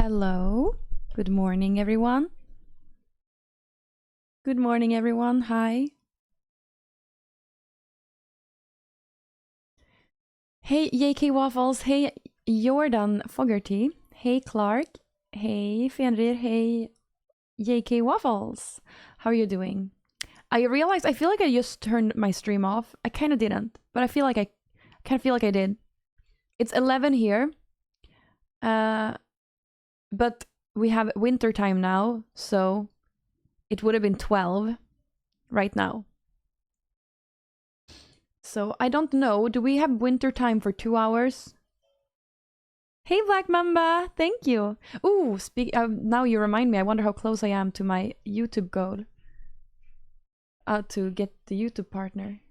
Hello. Good morning, everyone. Good morning, everyone. Hi. Hey, JK Waffles. Hey, Jordan Fogarty. Hey, Clark. Hey, Fenrir. Hey, JK Waffles. How are you doing? I realized I feel like I just turned my stream off. I kind of didn't, but I kind of feel like I did. It's 11 here. But we have winter time now, so it would have been 12 right now. So I don't know. Do we have winter time for 2 hours? Hey, Black Mamba. Thank you. Ooh, now you remind me. I wonder how close I am to my YouTube goal. To get the YouTube partner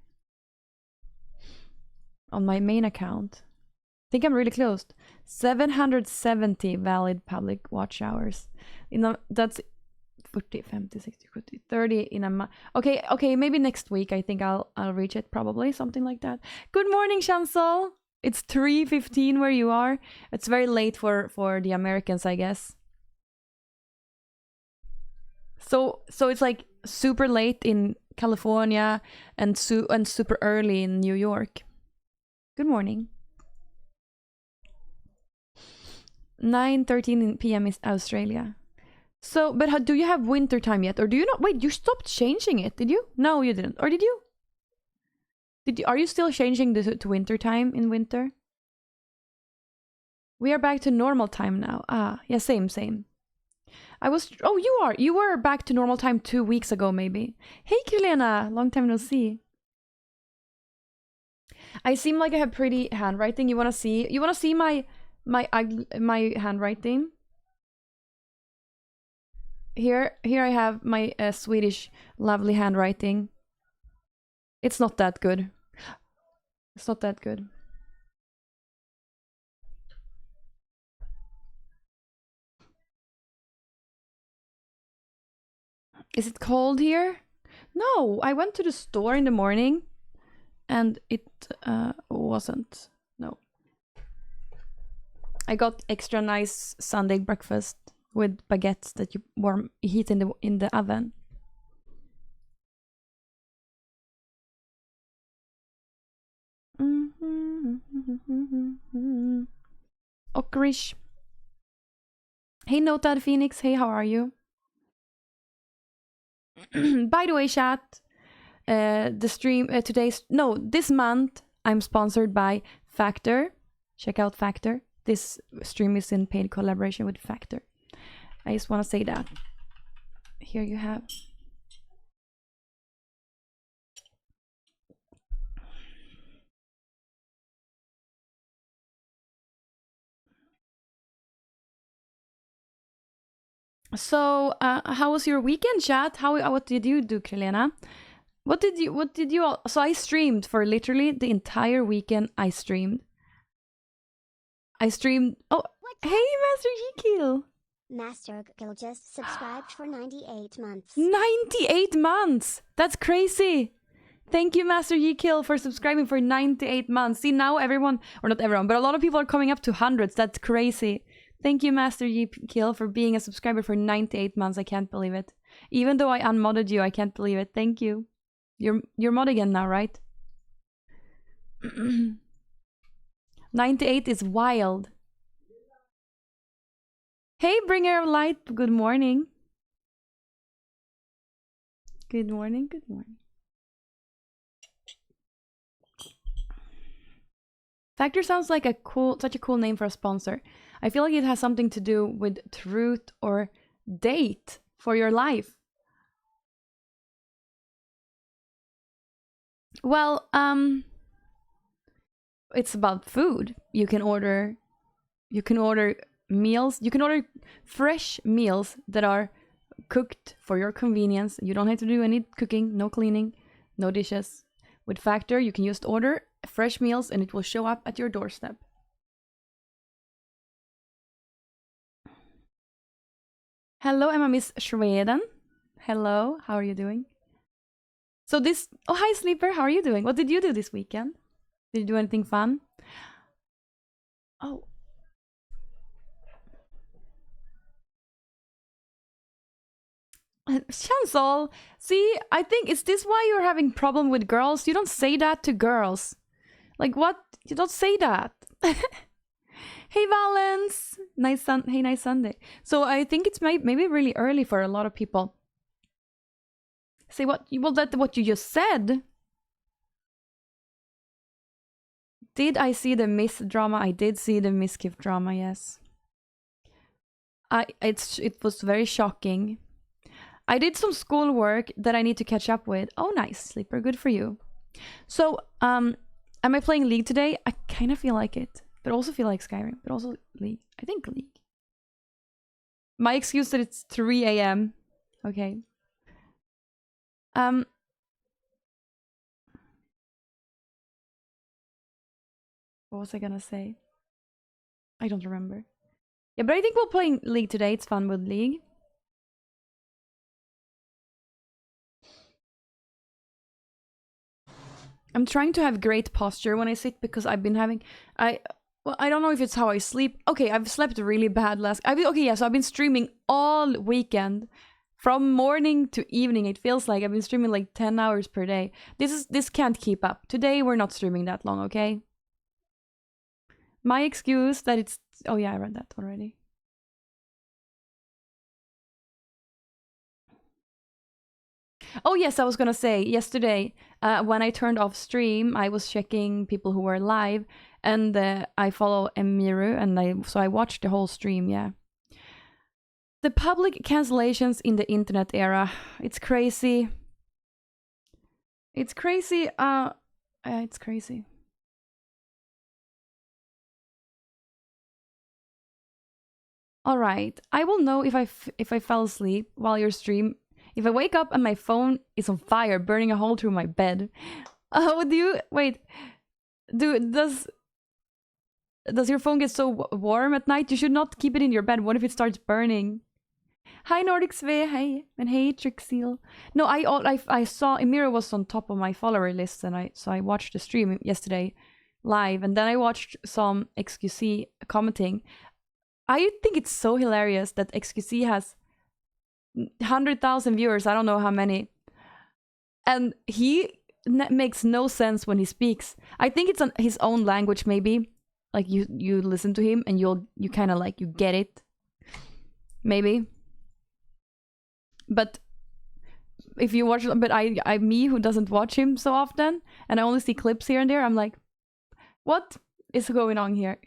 on my main account. I think I'm really close. 770 valid public watch hours. That's 40, 50, 60, 50, 30 in a month. Okay, maybe next week I think I'll reach it, probably, something like that. Good morning, Chancel. It's 3:15 where you are. It's very late for the Americans, I guess. So it's like super late in California and super early in New York. Good morning. 9:13 p.m. is Australia. So, but do you have winter time yet, or do you not? Wait, you stopped changing it, did you? No, you didn't, or did you? Are you still changing to winter time in winter? We are back to normal time now. Ah, yeah, same. Oh, you were back to normal time 2 weeks ago, maybe. Hey, Kulena, long time no see. I seem like I have pretty handwriting. You wanna see? You wanna see my handwriting? Here I have my Swedish lovely handwriting. It's not that good. It's not that good. Is it cold here? No, I went to the store in the morning and it wasn't. No. I got extra nice Sunday breakfast with baguettes that you heat in the oven. Okrish. Hey, Notad Phoenix. Hey, how are you? By the way, chat, the stream this month I'm sponsored by Factor. Check out Factor. This stream is in paid collaboration with Factor. I just want to say that. Here you have. So, how was your weekend, chat? What did you do, Krelena? What did you? So I streamed for literally the entire weekend. I streamed. Oh, hey, Master Yikil. Master Gil just subscribed for 98 months. 98 months! That's crazy! Thank you, Master Yikil, for subscribing for 98 months. See, now everyone, or not everyone, but a lot of people are coming up to hundreds. That's crazy. Thank you, Master Yikil, for being a subscriber for 98 months. I can't believe it. Even though I unmodded you, I can't believe it. Thank you. You're mod again now, right? 98 is wild. Hey, Bringer of Light. Good morning. Good morning. Good morning. Factor sounds like such a cool name for a sponsor. I feel like it has something to do with truth or date for your life. Well, it's about food. You can order meals. You can order fresh meals that are cooked for your convenience. You don't have to do any cooking, no cleaning, no dishes. With Factor, you can just order fresh meals and it will show up at your doorstep. Hello, Emma Miss Sweden. Hello, how are you doing? So oh, hi Sleeper, how are you doing? What did you do this weekend? Did you do anything fun? Oh. Chancel, see, I think, is this why you're having problem with girls? You don't say that to girls. Like, what? You don't say that. Hey, Valence. Hey, nice Sunday. So I think it's maybe really early for a lot of people. Say what? Well, that's what you just said. Did I see the Miss drama? I did see the Miss Gift drama, yes. It was very shocking. I did some schoolwork that I need to catch up with. Oh, nice, Sleeper. Good for you. So, am I playing League today? I kind of feel like it, but also feel like Skyrim, but also League. I think League. My excuse that it's 3 a.m. Okay. What was I gonna say? I don't remember. Yeah, but I think we'll play League today. It's fun with League. I'm trying to have great posture when I sit because I've been having well, I don't know if it's how I sleep. Okay, I've slept really bad so I've been streaming all weekend. From morning to evening, it feels like I've been streaming like 10 hours per day. This can't keep up. Today we're not streaming that long, okay? My excuse that it's... Oh yeah, I read that already. Oh yes, I was gonna say, yesterday, when I turned off stream, I was checking people who were live, and I follow Emiru, and so I watched the whole stream, yeah. The public cancellations in the internet era, it's crazy. It's crazy, it's crazy. Alright, I will know if I fell asleep while you're stream. If I wake up and my phone is on fire, burning a hole through my bed. Does your phone get so warm at night? You should not keep it in your bed. What if it starts burning? Hi Nordic Sve, hey, and hey Trixie. No, I saw Emira was on top of my follower list, and so I watched the stream yesterday live, and then I watched some XQC commenting. I think it's so hilarious that XQC has 100,000 viewers. I don't know how many, and he makes no sense when he speaks. I think it's his own language, maybe. Like you listen to him and you kind of like you get it, maybe. But if you watch, but I me who doesn't watch him so often, and I only see clips here and there, I'm like, what is going on here?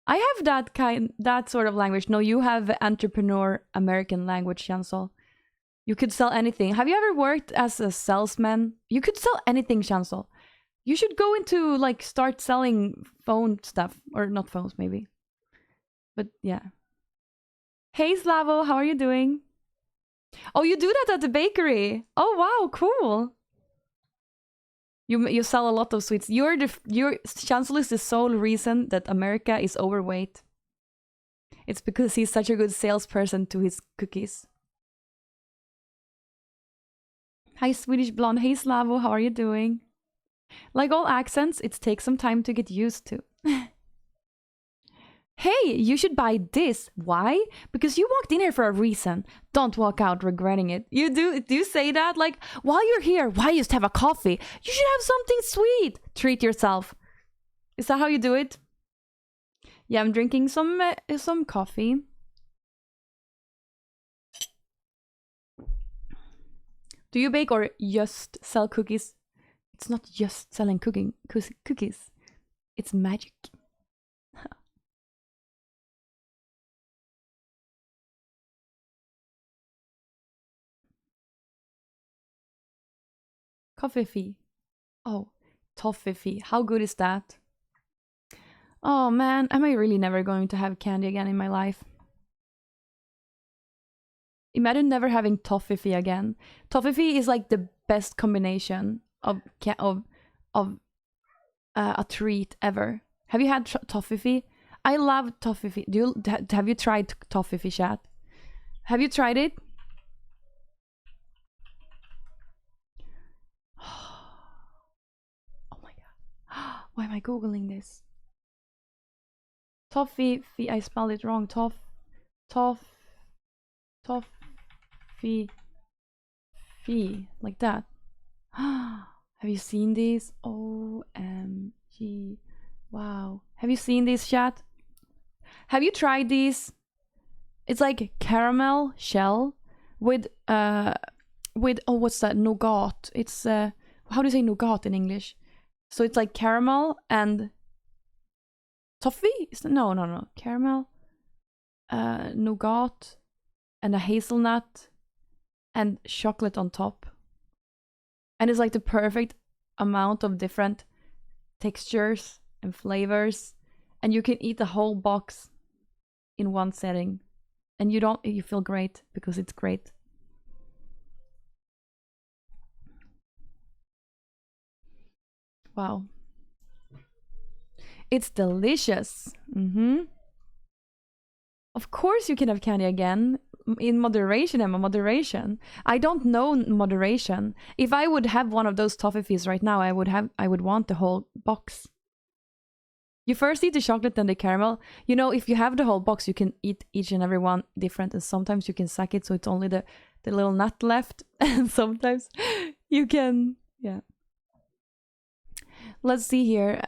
I have that sort of language. No, you have entrepreneur American language, Chancel. You could sell anything. Have you ever worked as a salesman? You could sell anything, Chancel. You should go into like start selling phone stuff, or not phones maybe. But yeah. Hey Slavo, how are you doing? Oh, you do that at the bakery. Oh wow, cool. You sell a lot of sweets. Your Chancel is the sole reason that America is overweight. It's because he's such a good salesperson to his cookies. Hi Swedish Blonde. Hey Slavo, how are you doing? Like all accents, it takes some time to get used to. Hey, you should buy this. Why? Because you walked in here for a reason. Don't walk out regretting it. You do you say that? Like, while you're here, why just have a coffee? You should have something sweet. Treat yourself. Is that how you do it? Yeah, I'm drinking some coffee. Do you bake or just sell cookies? It's not just selling cookies. It's magic. Coffee. Oh, toffee. How good is that? Oh man, am I really never going to have candy again in my life? Imagine never having toffee again. Toffee is like the best combination of a treat ever. Have you had toffee? I love toffee. Have you tried toffee, chat? Have you tried it? Oh my god. Why am I googling this? Toffee. I spelled it wrong. Toff. Fee. Fee. Like that. Have you seen these? OMG. Wow. Have you seen these, chat? Have you tried these? It's like caramel shell with oh, what's that? Nougat. It's how do you say nougat in English? So it's like caramel and toffee? No. Caramel, nougat, and a hazelnut, and chocolate on top. And it's like the perfect amount of different textures and flavors. And you can eat the whole box in one setting. And you feel great because it's great. Wow. It's delicious. Of course you can have candy again. In moderation, Emma, moderation. I don't know moderation. If I would have one of those toffees right now, I would want the whole box. You first eat the chocolate, then the caramel. You know, if you have the whole box, you can eat each and every one different, and sometimes you can suck it, so it's only the little nut left, and sometimes you can, yeah. Let's see here.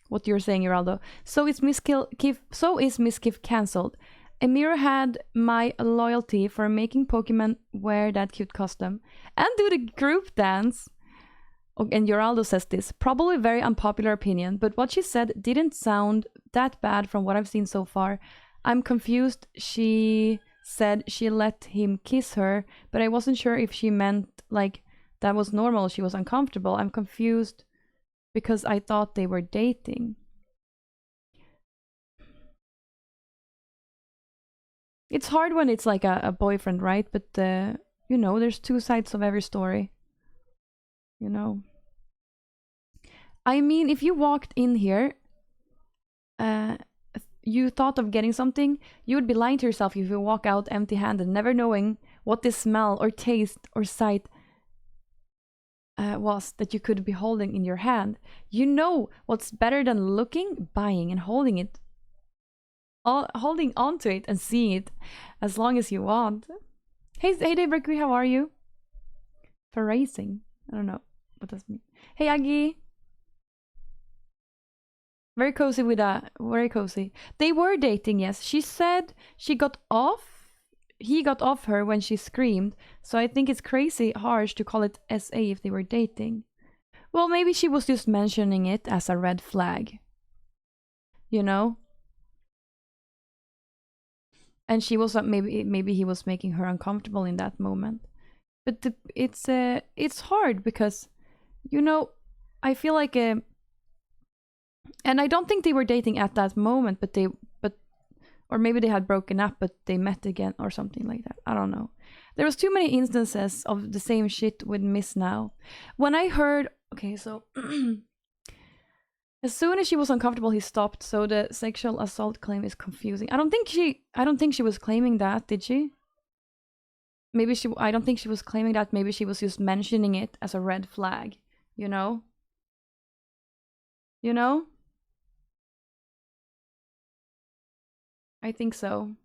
What you're saying, Geraldo. So is Miss Kiff cancelled? Emira had my loyalty for making Pokemon wear that cute costume and do the group dance. Oh, and Geraldo says this, probably very unpopular opinion, but what she said didn't sound that bad from what I've seen so far. I'm confused. She said she let him kiss her, but I wasn't sure if she meant like that was normal. She was uncomfortable. I'm confused because I thought they were dating. It's hard when it's like a boyfriend, right? But, you know, there's two sides of every story. You know? I mean, if you walked in here, you thought of getting something, you would be lying to yourself if you walk out empty-handed, never knowing what this smell or taste or sight was that you could be holding in your hand. You know what's better than looking, buying, and holding it. Holding onto it and seeing it as long as you want. Hey Daybreaker, how are you? For racing. I don't know what does mean. Hey Aggie. Very cozy very cozy. They were dating, yes. She said he got off her when she screamed, so I think it's crazy harsh to call it SA if they were dating. Well, maybe she was just mentioning it as a red flag. You know? And she was maybe he was making her uncomfortable in that moment. But it's hard because, you know, I feel like and I don't think they were dating at that moment, or maybe they had broken up, but they met again or something like that. I don't know. There was too many instances of the same shit with Miss Now. When I heard, okay, so as soon as she was uncomfortable, he stopped. So the sexual assault claim is confusing. I don't think she was claiming that, did she? I don't think she was claiming that. Maybe she was just mentioning it as a red flag, you know? You know? I think so.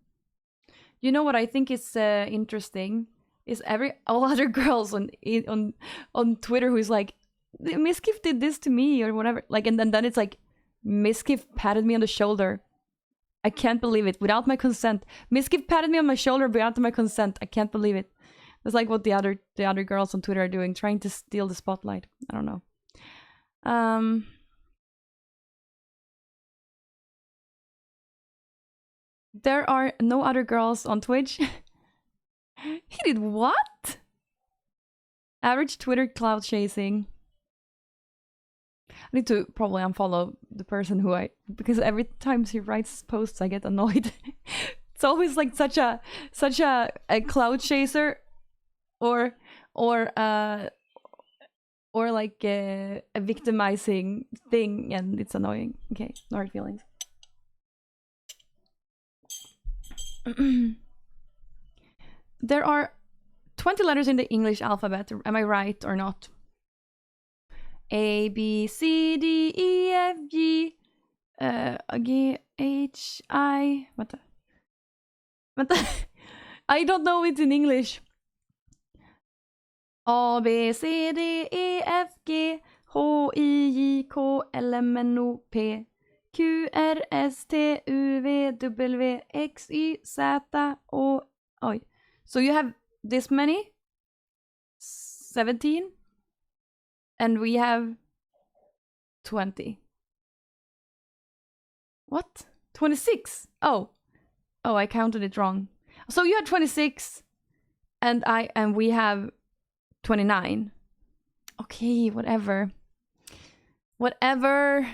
You know what I think is interesting is all other girls on Twitter who's like, Miss Kiff did this to me or whatever. Like, and then it's like, Miss Kiff patted me on the shoulder. I can't believe it. Without my consent. Miss Kiff patted me on my shoulder without my consent. I can't believe it. That's like what the other girls on Twitter are doing, trying to steal the spotlight. I don't know. There are no other girls on Twitch. He did what? Average Twitter cloud chasing. I need to probably unfollow the person because every time he writes posts I get annoyed. It's always like such a cloud chaser or like a victimizing thing, and it's annoying. Okay, no hard feelings. There are 20 letters in the English alphabet. Am I right or not? A, B, C, D, E, F, G, G, H, I. Vänta. I don't know it in English. A, B, C, D, E, F, G, H, I, J, K, L, M, N, O, P, Q, R, S, T, U, V, W, X, Y, Z, O. Oj. So you have this many? 17? And we have 20. What? 26? Oh, I counted it wrong. So you had 26 and we have 29. Okay, whatever. Whatever.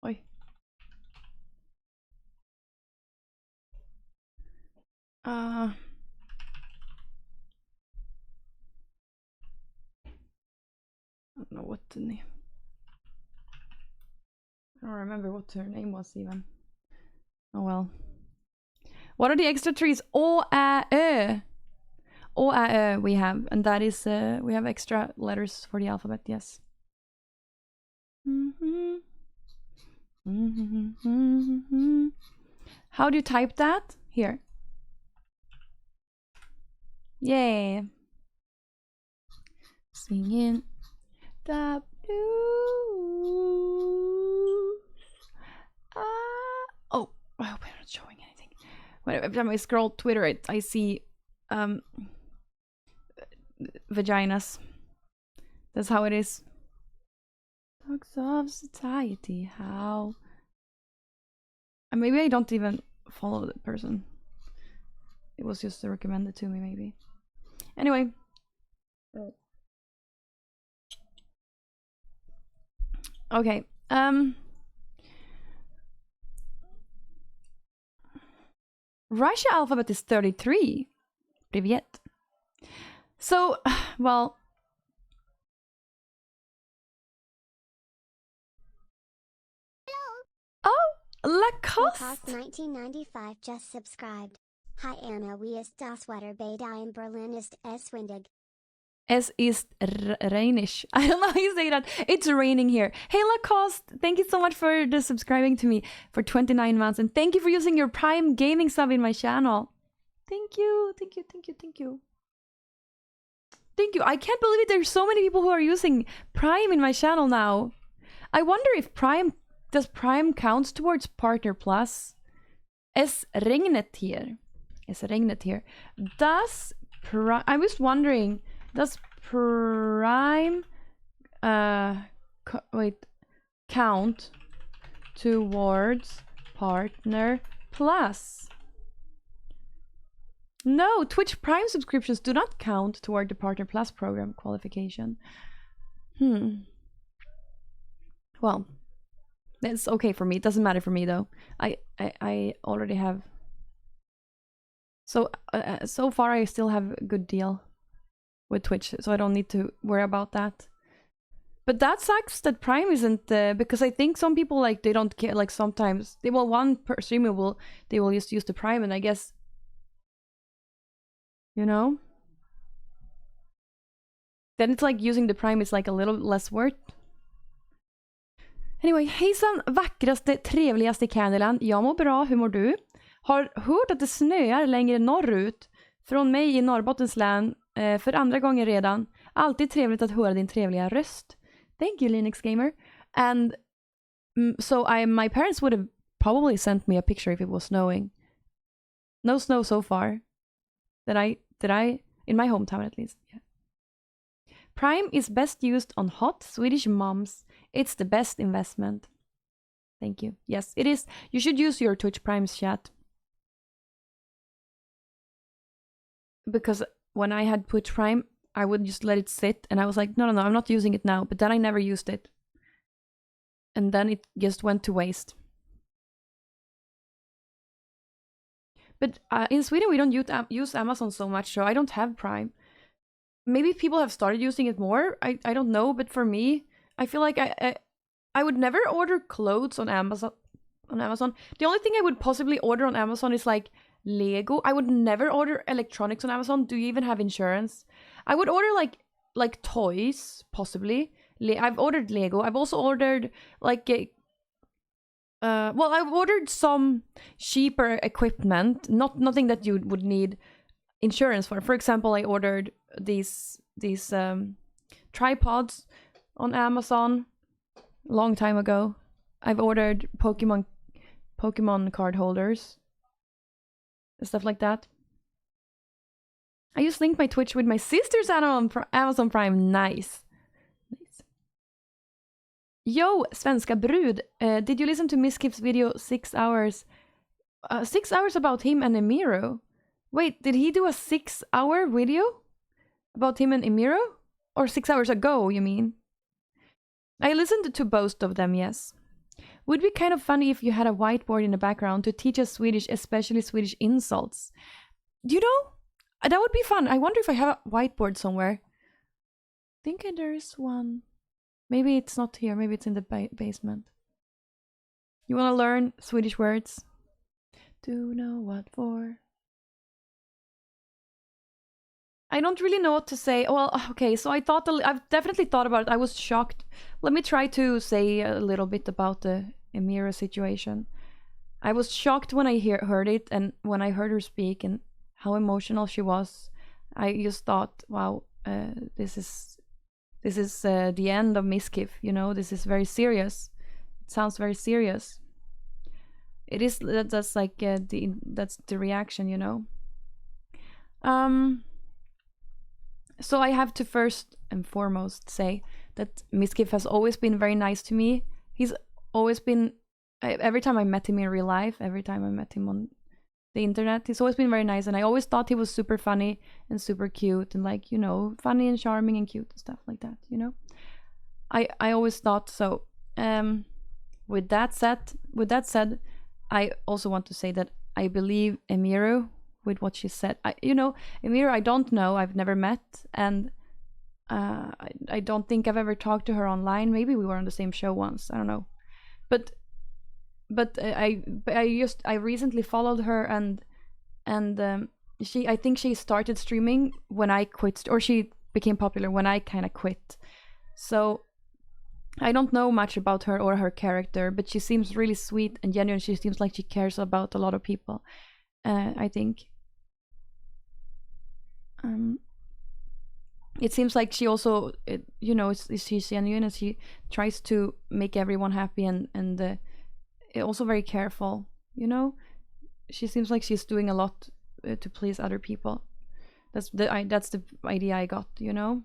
Oj. I don't know what the name. I don't remember what her name was even. Oh well. What are the extra trees? O, Ä, Ö. O, Ä, Ö we have, and that is we have extra letters for the alphabet. Yes. How do you type that? Here. Yay. Singing the blues. Oh, I hope I'm not showing anything. Every time I scroll Twitter, I see vaginas. That's how it is. Dogs of society. How? And maybe I don't even follow the person. It was just recommended to me, maybe. Anyway. Okay. Russia alphabet is 33. Привет. So, well. Oh, Lacoste. Lacoste 1995 just subscribed. Hi Anna, wie ist das Wetter bei dir in Berlin ist es windig? Es ist rainish. I don't know how you say that. It's raining here. Hey Lacoste, thank you so much for subscribing to me for 29 months. And thank you for using your Prime Gaming sub in my channel. Thank you, thank you, thank you, thank you. Thank you. I can't believe it. There's so many people who are using Prime in my channel now. I wonder if does Prime counts towards Partner Plus? Es regnet hier. Es regnet hier. Does Prime... I was wondering... Does Prime count towards Partner Plus? No, Twitch Prime subscriptions do not count toward the Partner Plus program qualification. Well, it's okay for me. It doesn't matter for me though. I already have. So so far I still have a good deal with Twitch, so I don't need to worry about that. But that sucks that Prime isn't because I think some people like they don't care. Like sometimes they will streamer will just use the Prime, and I guess you know then it's like using the Prime is like a little less worth. Anyway, hejsan vackraste, trevligaste Kandyland. Jag mår bra, hur mår du? Har hört att det snöar längre norrut från mig i Norrbottens län för andra gången redan. Alltid trevligt att höra din trevliga röst. Thank you, Linux Gamer. And so my parents would have probably sent me a picture if it was snowing. No snow so far. That I in my hometown at least. Yeah. Prime is best used on hot Swedish moms. It's the best investment. Thank you. Yes, it is. You should use your Twitch Prime's chat. Because when I had Twitch Prime, I would just let it sit, and I was like, no, I'm not using it now. But then I never used it. And then it just went to waste. But in Sweden, we don't use Amazon so much, so I don't have Prime. Maybe people have started using it more. I don't know, but for me, I feel like I would never order clothes on Amazon. The only thing I would possibly order on Amazon is like Lego. I would never order electronics on Amazon. Do you even have insurance? I would order like toys, possibly, I've ordered Lego. I've also ordered like well, I've ordered some cheaper equipment, nothing that you would need insurance for. For example, I ordered these tripods on Amazon a long time ago. I've ordered Pokemon card holders, stuff like that. I just linked my Twitch with my sister's Amazon Prime. Nice. Yo, svenska brud. Did you listen to Miskip's video 6 hours? 6 hours about him and Emiro? Wait, did he do a 6-hour video about him and Emiro? Or 6 hours ago, you mean? I listened to both of them, yes. Would be kind of funny if you had a whiteboard in the background to teach us Swedish, especially Swedish insults. You know, that would be fun. I wonder if I have a whiteboard somewhere. I think there is one. Maybe it's not here. Maybe it's in the basement. You want to learn Swedish words? Do know what for? I don't really know what to say. Well, okay, so I've definitely thought about it. I was shocked. Let me try to say a little bit about the Emira situation. I was shocked when I heard it, and when I heard her speak and how emotional she was. I just thought, wow, this is the end of Miskif. You know, this is very serious. It sounds very serious. It is. That's like that's the reaction. You know. So I have to first and foremost say that Miskif has always been very nice to me. He's always been, every time I met him in real life, every time I met him on the internet, he's always been very nice, and I always thought he was super funny and super cute and, like, you know, funny and charming and cute and stuff like that, you know. I always thought so. With that said, I also want to say that I believe Emiru with what she said. Emiru, I don't know. I've never met, and I don't think I've ever talked to her online. Maybe we were on the same show once. I don't know, but I recently followed her, and I think she started streaming when I quit, or she became popular when I kind of quit. So I don't know much about her or her character, but she seems really sweet and genuine. She seems like she cares about a lot of people. I think. It seems like she also, she's genuine, and she tries to make everyone happy, and also very careful. You know, she seems like she's doing a lot to please other people. That's the idea I got. You know.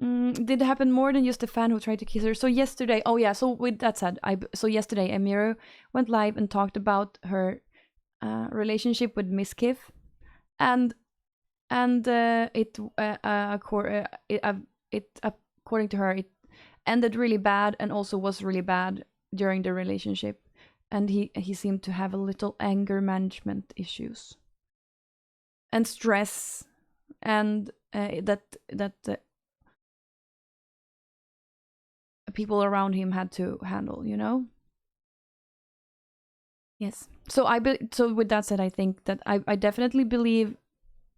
Did it happen more than just a fan who tried to kiss her? So yesterday, so with that said, yesterday Emiru went live and talked about her relationship with Miskif, and it according to her, it ended really bad, and also was really bad during the relationship, and he seemed to have a little anger management issues and stress, and that people around him had to handle, you know. Yes. So with that said, I think that I definitely believe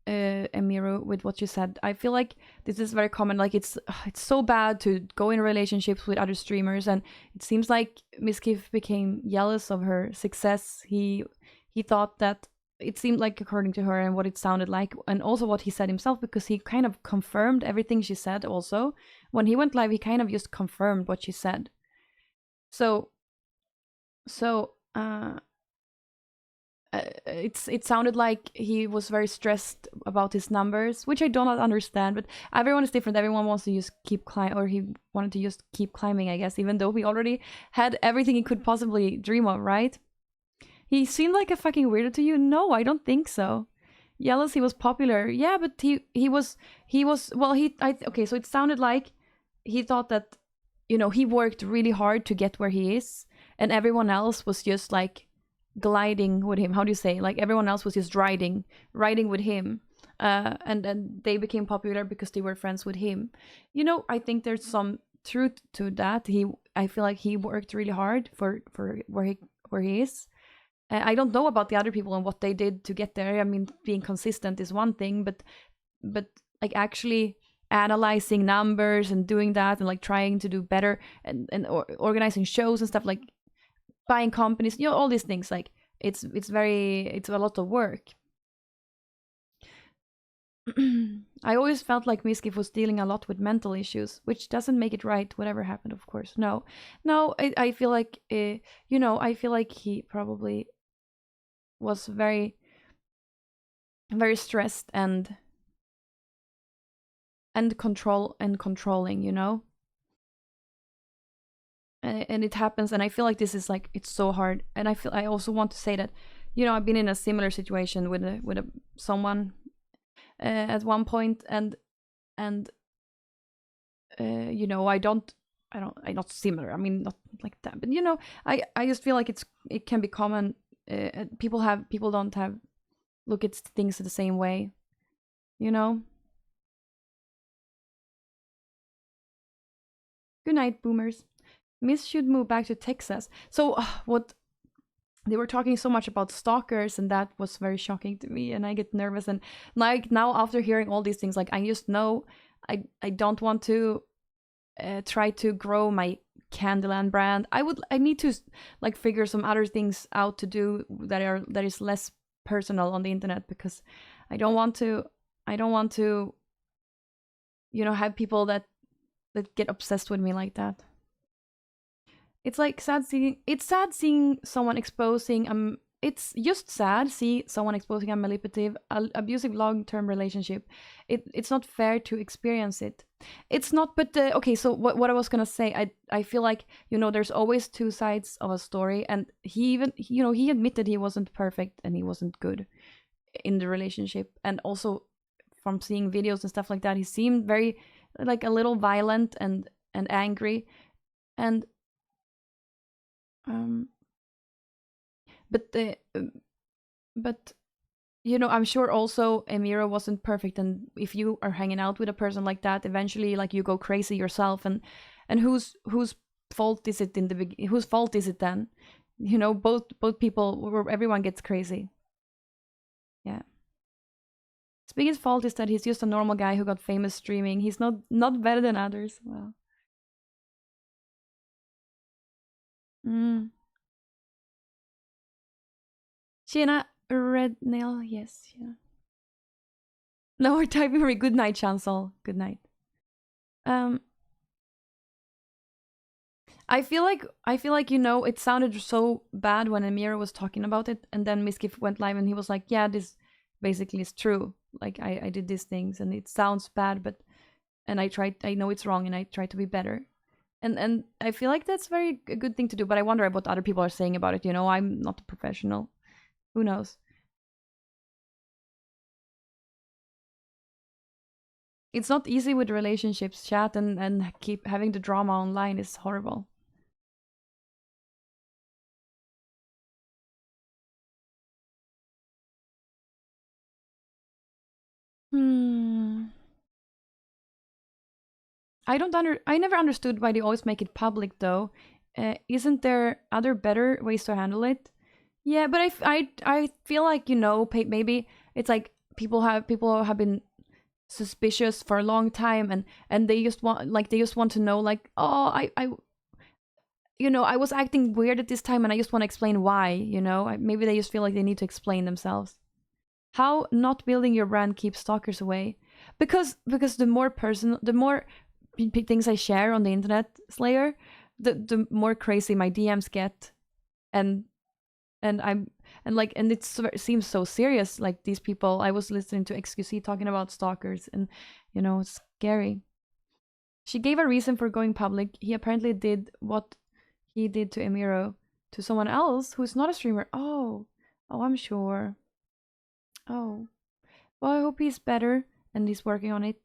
Emiru with what you said. I feel like this is very common. Like it's so bad to go in relationships with other streamers, and it seems like Miskif became jealous of her success. He thought that, it seemed like, according to her and what it sounded like, and also what he said himself, because he kind of confirmed everything she said. Also, when he went live, he kind of just confirmed what she said. So it sounded like he was very stressed about his numbers, which I do not understand, but everyone is different. Everyone wants to just keep climbing, or he wanted to just keep climbing, I guess, even though he already had everything he could possibly dream of, right? He seemed like a fucking weirdo to you? No, I don't think so. Jealous he was popular. Yeah, but he was okay, so it sounded like he thought that, you know, he worked really hard to get where he is, and everyone else was just like gliding with him. How do you say? Like everyone else was just riding with him. And then they became popular because they were friends with him. You know, I think there's some truth to that. I feel like he worked really hard for where he is. I don't know about the other people and what they did to get there. I mean, being consistent is one thing, but like actually analyzing numbers and doing that and like trying to do better and organizing shows and stuff, like buying companies, all these things. Like it's a lot of work. I always felt like Miskiff was dealing a lot with mental issues, which doesn't make it right, whatever happened, of course. No, I feel like, I feel like he probably was very, very stressed and controlling, and it happens. And I feel like this is like, it's so hard. And I also want to say that, I've been in a similar situation with someone at one point, and I not similar. I mean, not like that, but I just feel like it can be common. People don't have look at things the same way, you know. Good night, boomers. Miss should move back to Texas. So what they were talking so much about stalkers, and that was very shocking to me, and I get nervous. And like now, after hearing all these things, like I just know I don't want to try to grow my Kandyland brand. I need to like figure some other things out to do that is less personal on the internet, because I don't want to have people that get obsessed with me like that. It's like sad seeing someone exposing it's just sad see someone exposing a manipulative, abusive long-term relationship. It's not fair to experience it. It's not, but okay, so what I was gonna say, I feel like, there's always two sides of a story, and he even, he admitted he wasn't perfect and he wasn't good in the relationship. And also from seeing videos and stuff like that, he seemed very like a little violent and angry. And but I'm sure also Emira wasn't perfect, and if you are hanging out with a person like that, eventually like you go crazy yourself, and whose fault is it in the whose fault is it then? Both people, everyone gets crazy. Yeah. His biggest fault is that he's just a normal guy who got famous streaming. He's not better than others. Wow. Tjena, Red Nail. Yes, yeah. No, we're typing for good night, Chancel. Good night. I feel like it sounded so bad when Amira was talking about it, and then Miskiff went live and he was like, "Yeah, this basically is true. Like I did these things, and it sounds bad, but and I know it's wrong, and I try to be better." And I feel like that's a good thing to do, but I wonder what other people are saying about it. I'm not a professional. Who knows? It's not easy with relationships, chat, and keep having the drama online is horrible. I never understood why they always make it public though. Isn't there other better ways to handle it? Yeah, but I feel like maybe it's like people have been suspicious for a long time, and they just want to know, like, oh, I was acting weird at this time, and I just want to explain why. Maybe they just feel like they need to explain themselves. How not building your brand keeps stalkers away? Because the more personal, the more things I share on the internet, Slayer, the more crazy my DMs get, and it seems so serious. Like these people, I was listening to XQC talking about stalkers, and it's scary. She gave a reason for going public. He apparently did what he did to Emiro to someone else who's not a streamer. Oh, I'm sure. Oh, well, I hope he's better and he's working on it.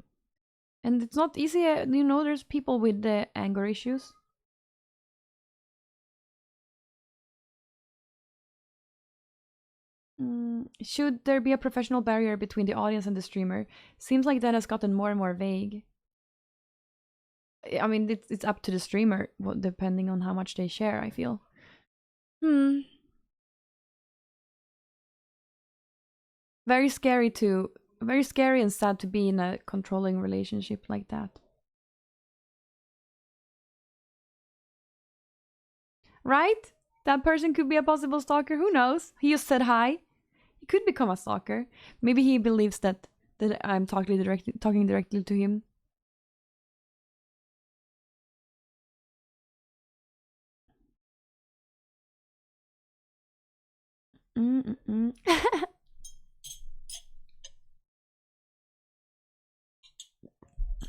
And it's not easy, there's people with the anger issues. Should there be a professional barrier between the audience and the streamer? Seems like that has gotten more and more vague. I mean, it's up to the streamer, depending on how much they share, I feel. Very scary to very scary and sad to be in a controlling relationship like that. Right? That person could be a possible stalker. Who knows? He just said hi. He could become a stalker. Maybe he believes that I'm talking directly to him.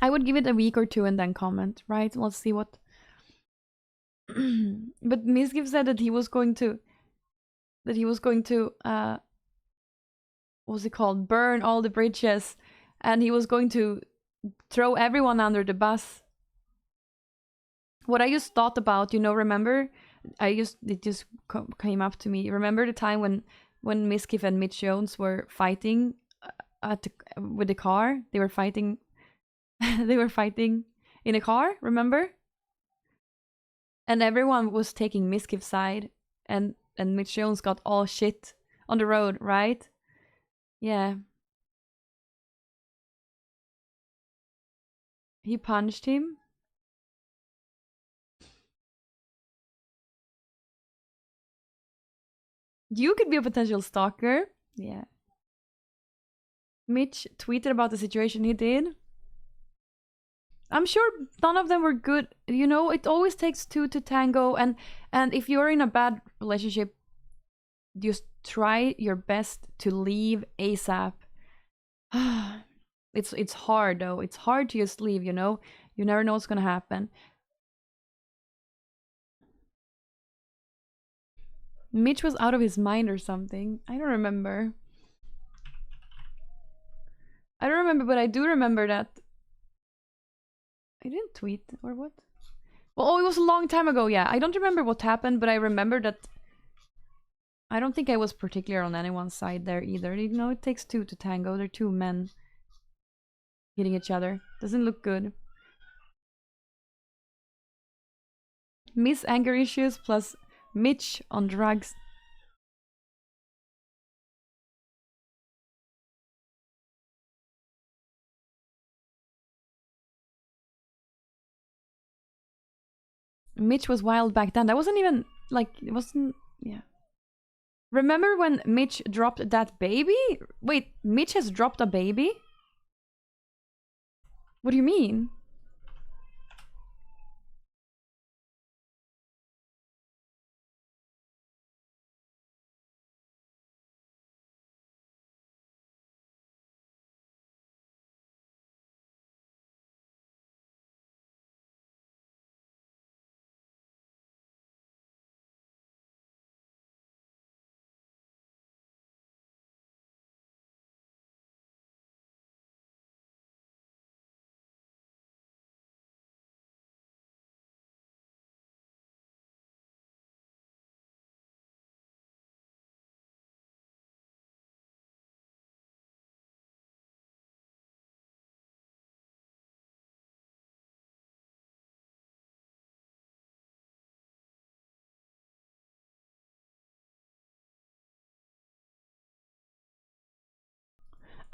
I would give it a week or two and then comment, right? Let's see what. But Misgiv said that he was going to. What's it called? Burn all the bridges, and he was going to throw everyone under the bus. What I just thought about, remember? It just came up to me. Remember the time when Miskiff and Mitch Jones were fighting with the car? They were fighting. They were fighting in a car. Remember? And everyone was taking Miskiff's side, and Mitch Jones got all shit on the road, right? Yeah. He punched him. You could be a potential stalker. Yeah. Mitch tweeted about the situation he did. I'm sure none of them were good. It always takes two to tango, and if you're in a bad relationship, just try your best to leave ASAP. It's hard though. It's hard to just leave, You never know what's gonna happen. Mitch was out of his mind or something. I don't remember. But I do remember that I didn't tweet or what? Well, it was a long time ago, yeah. I don't remember what happened, but I remember that I don't think I was particular on anyone's side there either. It takes two to tango. They're two men hitting each other. Doesn't look good. Miss anger issues plus Mitch on drugs. Mitch was wild back then. That wasn't even it wasn't. Yeah. Remember when Mitch dropped that baby? Wait, Mitch has dropped a baby? What do you mean?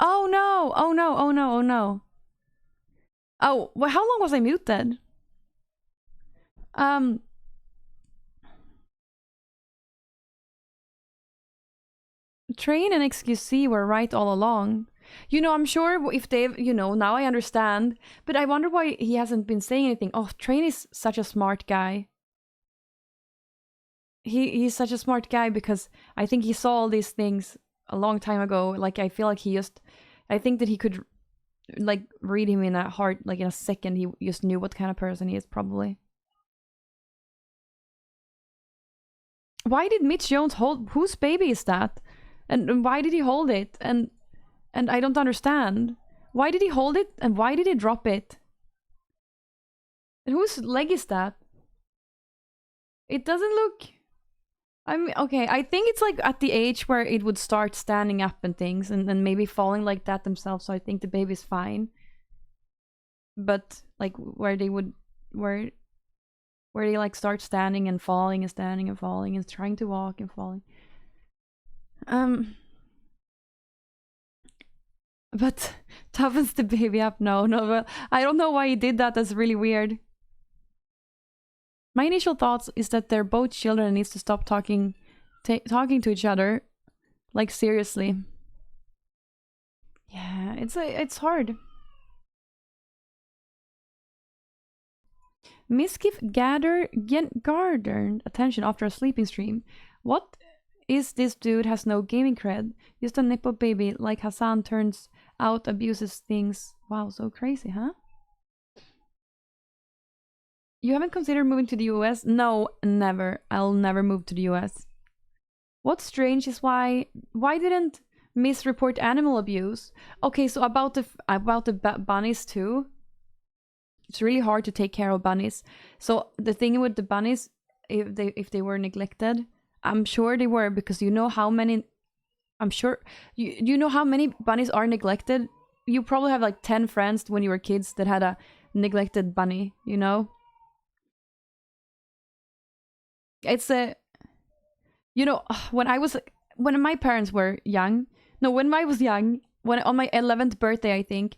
Oh no! Oh no! Oh no! Oh no! Oh, well, how long was I muted? Train and XQC were right all along. I'm sure if they've, now I understand. But I wonder why he hasn't been saying anything. Oh, Train is such a smart guy. He's such a smart guy because I think he saw all these things a long time ago. I feel like I think that he could, read him in a heart, in a second. He just knew what kind of person he is, probably. Why did Mitch Jones hold? Whose baby is that? And why did he hold it? And I don't understand. Why did he hold it? And why did he drop it? And whose leg is that? It doesn't look. Okay. I think it's at the age where it would start standing up and things, and then maybe falling like that themselves. So I think the baby's fine. But where they start standing and falling and standing and falling and trying to walk and falling. But toughens the baby up. No, well, I don't know why he did that. That's really weird. My initial thoughts is that they're both children and needs to stop talking to each other. Like, seriously. Yeah, it's hard. Miskiff garnered attention after a sleeping stream. What is this dude has no gaming cred? Just a nipple baby like Hassan turns out abuses things. Wow, so crazy, huh? You haven't considered moving to the US? No, never. I'll never move to the US. What's strange is why didn't Miss report animal abuse? Okay, so about the bunnies too. It's really hard to take care of bunnies. So the thing with the bunnies, if they were neglected, I'm sure they were, because you know how many. I'm sure you know how many bunnies are neglected. You probably have like 10 friends when you were kids that had a neglected bunny. You know. It's a, you know, when my parents were young, no, when I was young, when on my 11th birthday, I think,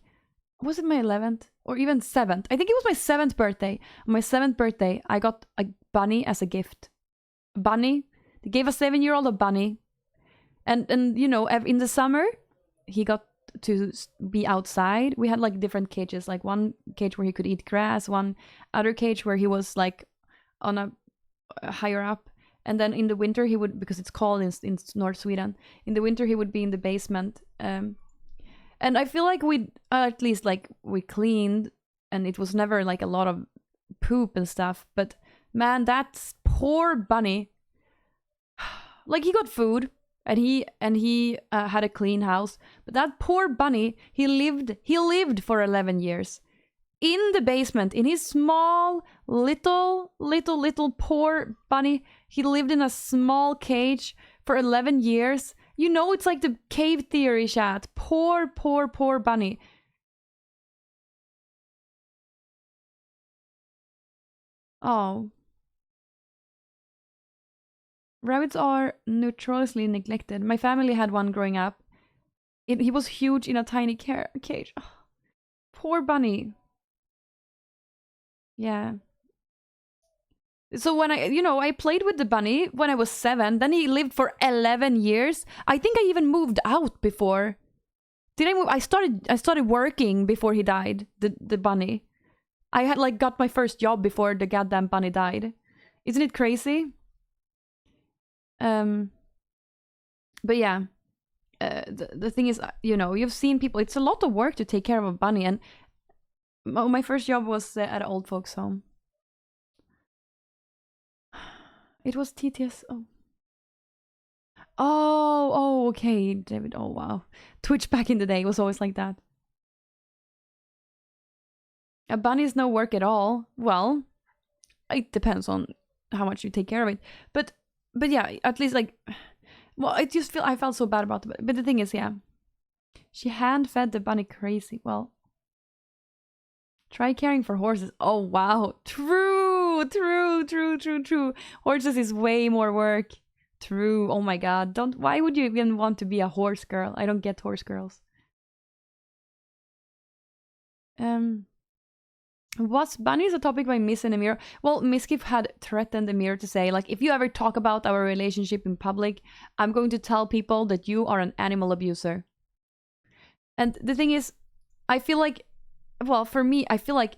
was it my 11th or even 7th? I think it was my 7th birthday. On my 7th birthday, I got a bunny as a gift. A bunny. They gave a 7-year-old a bunny. And you know, in the summer, he got to be outside. We had like different cages, like one cage where he could eat grass, one other cage where he was like on a higher up, and then in the winter he would, because it's cold in North Sweden, in the winter he would be in the basement. And I feel like we at least like we cleaned, and it was never like a lot of poop and stuff, but man, that poor bunny, like he got food and he had a clean house, but that poor bunny, he lived for 11 years in the basement, in his small, little poor bunny. He lived in a small cage for 11 years. You know, it's like the cave theory, chat. Poor bunny. Oh. Rabbits are notoriously neglected. My family had one growing up. He was huge in a tiny cage. Oh, poor bunny. Yeah. So when I played with the bunny when I was 7, then he lived for 11 years. I think I even moved out before. Did I move? I started working before he died, the bunny. I had like got my first job before the goddamn bunny died. Isn't it crazy? But yeah. The thing is, you've seen people, it's a lot of work to take care of a bunny, and my first job was at an old folks home. It was TTS. Oh, okay, David. Oh, wow. Twitch back in the day was always like that. A bunny is no work at all. Well, it depends on how much you take care of it. But yeah, at least like, well, I felt so bad about it. But the thing is, yeah, she hand fed the bunny crazy. Well, try caring for horses. Oh, wow. True. Horses is way more work. True. Oh my god. Why would you even want to be a horse girl? I don't get horse girls. Was bunnies a topic by Miss and Emir? Well, Miskiff had threatened Emir to say, like, if you ever talk about our relationship in public, I'm going to tell people that you are an animal abuser. And the thing is, I feel like, well, for me, I feel like,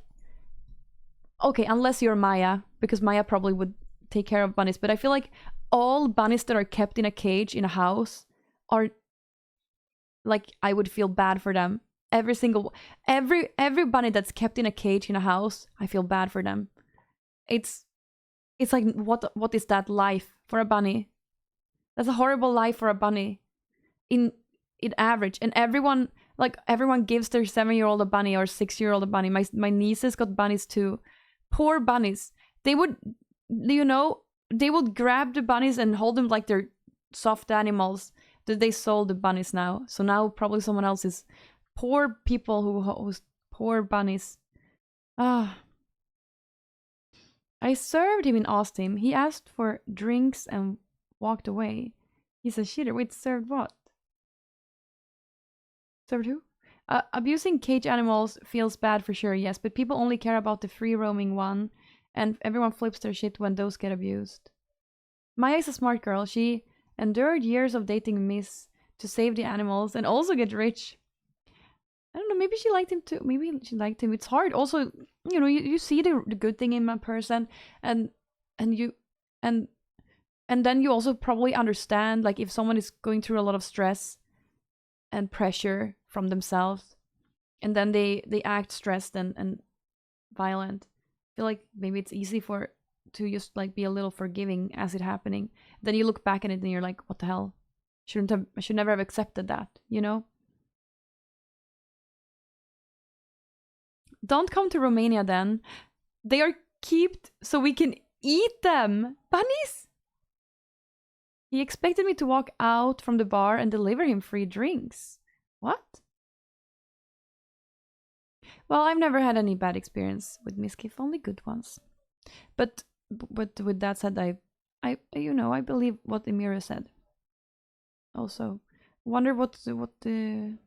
okay, unless you're Maya, because Maya probably would take care of bunnies, but I feel like all bunnies that are kept in a cage in a house are, like, I would feel bad for them. Every bunny that's kept in a cage in a house, I feel bad for them. It's like, what is that life for a bunny? That's a horrible life for a bunny. In average, and everyone gives their 7-year-old a bunny or 6-year-old a bunny. My nieces got bunnies too. Poor bunnies. They would, they would grab the bunnies and hold them like they're soft animals. That they sold the bunnies now. So now probably someone else is. Poor people who's poor bunnies. Ah. I served him and asked him. He asked for drinks and walked away. He's a shitter. Wait, served what? Served who? Abusing cage animals feels bad for sure, yes, but people only care about the free roaming one, and everyone flips their shit when those get abused. Maya is a smart girl. She endured years of dating Miss to save the animals and also get rich. I don't know, maybe she liked him too. Maybe she liked him. It's hard. Also, you see the good thing in a person, and and you and and then you also probably understand, like, if someone is going through a lot of stress and pressure from themselves, and then they act stressed and violent. I feel like maybe it's easy to just like be a little forgiving as it happening. Then you look back at it and you're like, what the hell? I should never have accepted that, you know? Don't come to Romania then. They are kept so we can eat them. Bunnies? He expected me to walk out from the bar and deliver him free drinks. What? Well, I've never had any bad experience with Miskiff, only good ones. But with that said, I believe what Emira said. Also, wonder what the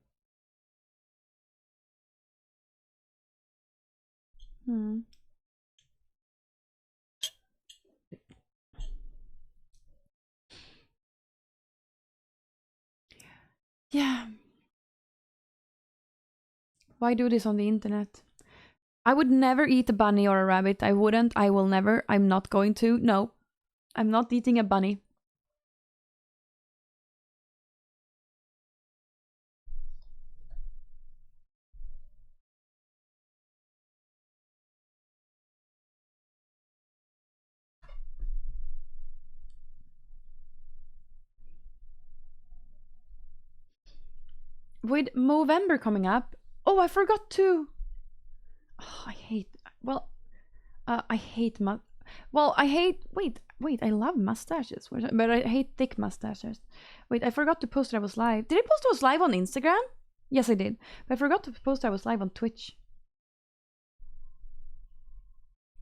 Yeah. Why do this on the internet? I would never eat a bunny or a rabbit. I wouldn't. I will never. I'm not going to. No. I'm not eating a bunny. With Movember coming up. Oh, I forgot to. Oh, I hate. Well, I hate Well, I hate. Wait. I love mustaches, but I hate thick mustaches. Wait, I forgot to post that I was live. Did I post I was live on Instagram? Yes, I did. But I forgot to post I was live on Twitch.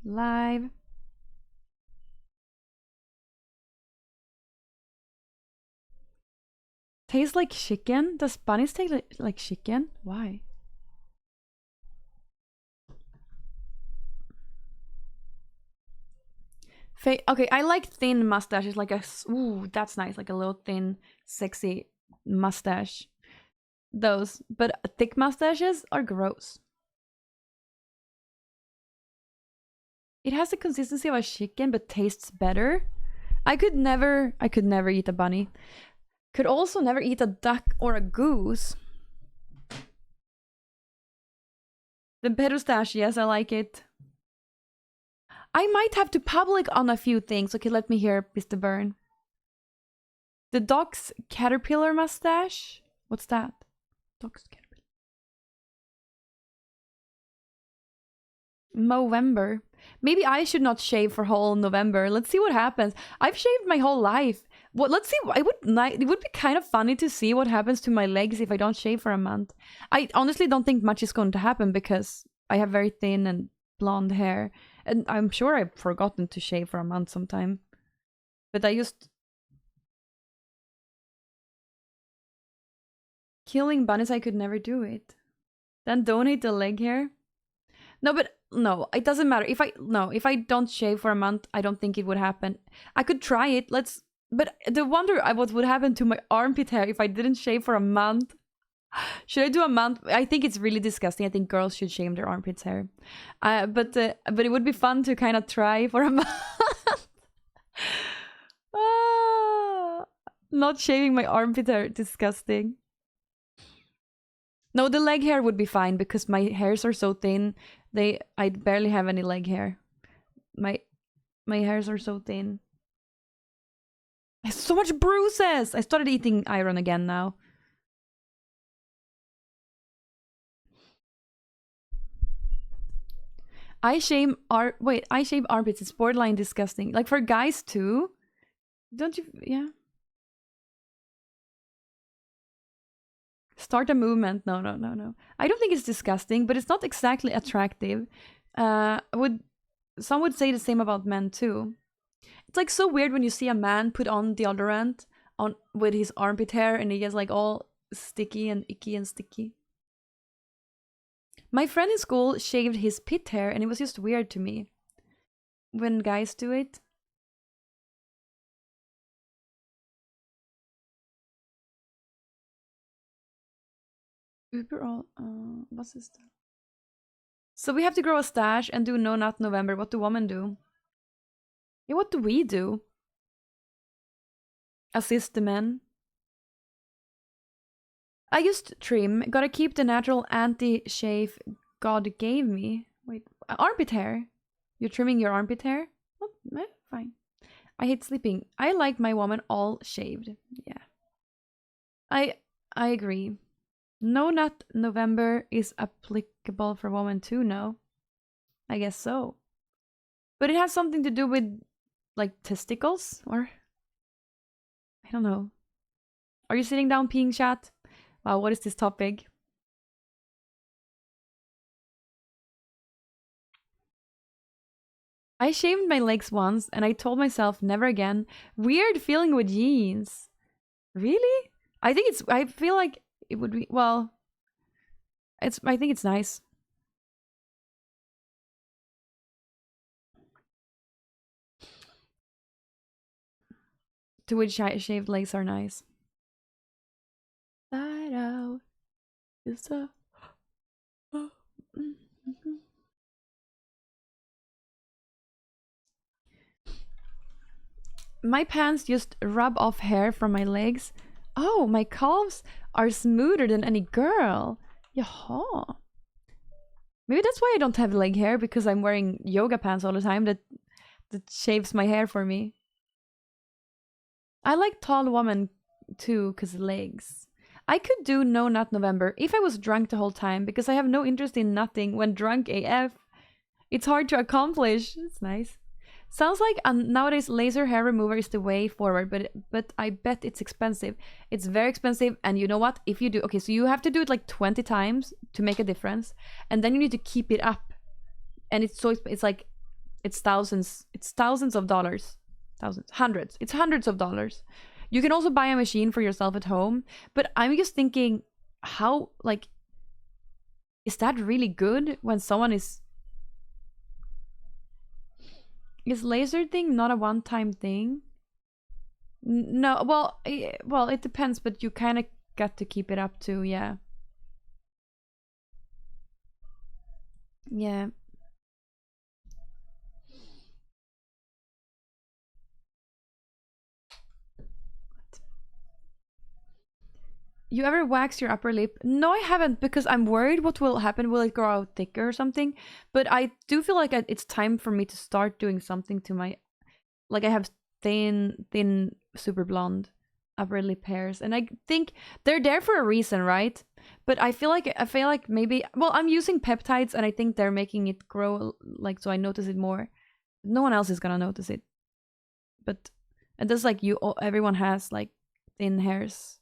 Live. Tastes like chicken? Does bunnies taste like chicken? Why? Okay, I like thin mustaches, like ooh, that's nice, like a little thin, sexy mustache. Those, but thick mustaches are gross. It has the consistency of a chicken, but tastes better. I could never eat a bunny. Could also never eat a duck or a goose. The perustache, yes, I like it. I might have to public on a few things. Okay, let me hear, Mr. Byrne. The dog's caterpillar mustache? What's that? Dog's caterpillar. Movember. Maybe I should not shave for whole November. Let's see what happens. I've shaved my whole life. Well, let's see. It would be kind of funny to see what happens to my legs if I don't shave for a month. I honestly don't think much is going to happen because I have very thin and blonde hair. And I'm sure I've forgotten to shave for a month sometime. But I just... Killing bunnies, I could never do it. Then donate the leg hair? No, but no, it doesn't matter. If I don't shave for a month, I don't think it would happen. I could try it. But the wonder what would happen to my armpit hair if I didn't shave for a month. Should I do a month? I think it's really disgusting. I think girls should shave their armpits hair. But it would be fun to kind of try for a month. Not shaving my armpit hair, disgusting. No, the leg hair would be fine because my hairs are so thin. I barely have any leg hair. My hairs are so thin. I have so much bruises. I started eating iron again now. I shave armpits. It's borderline disgusting. Like for guys too. Don't you? Yeah. Start a movement. No. I don't think it's disgusting, but it's not exactly attractive. Some would say the same about men too. It's like so weird when you see a man put on deodorant on with his armpit hair and he gets like all sticky and icky and sticky. My friend in school shaved his pit hair and it was just weird to me when guys do it. Uber what's this? So we have to grow a stash and do No Nut November. What do women do? Yeah, what do we do? Assist the men. I used trim. Gotta keep the natural anti-shave God gave me. Wait, armpit hair. You're trimming your armpit hair? Oh, fine. I hate sleeping. I like my woman all shaved. Yeah. I agree. No Nut November is applicable for women too, no? I guess so. But it has something to do with like testicles or I don't know. Are you sitting down peeing, chat? Wow, what is this topic? I shaved my legs once and I told myself never again. Weird feeling with jeans. Really? I feel like it would be, well, I think it's nice. To which shaved legs are nice. Light out is a my pants just rub off hair from my legs. Oh, my calves are smoother than any girl. Jaha. Maybe that's why I don't have leg hair, because I'm wearing yoga pants all the time that shaves my hair for me. I like tall women too, because legs. I could do No Nut November if I was drunk the whole time, because I have no interest in nutting when drunk AF. It's hard to accomplish. It's nice. Sounds like nowadays laser hair remover is the way forward, but I bet it's expensive. It's very expensive, and you know what? If you do, okay, so you have to do it like 20 times to make a difference, and then you need to keep it up, and it's like it's thousands of dollars, hundreds. It's hundreds of dollars. You can also buy a machine for yourself at home, but I'm just thinking, how like is that really good when someone is laser thing not a one-time thing? No, well, it depends, but you kind of got to keep it up too, yeah. Yeah. You ever wax your upper lip? No, I haven't, because I'm worried what will happen. Will it grow out thicker or something? But I do feel like it's time for me to start doing something to my, like I have thin, super blonde upper lip hairs, and I think they're there for a reason, right? But I feel like maybe, well, I'm using peptides, and I think they're making it grow, like, so I notice it more. No one else is gonna notice it, but and that's like everyone has like thin hairs.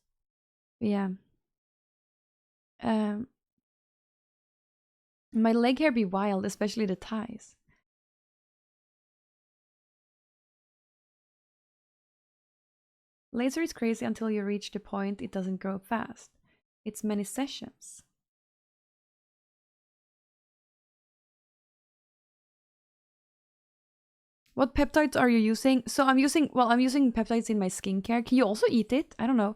Yeah. Um, my leg hair be wild, especially the thighs. Laser is crazy until you reach the point it doesn't grow fast. It's many sessions. What peptides are you using? So I'm using peptides in my skincare. Can you also eat it? I don't know.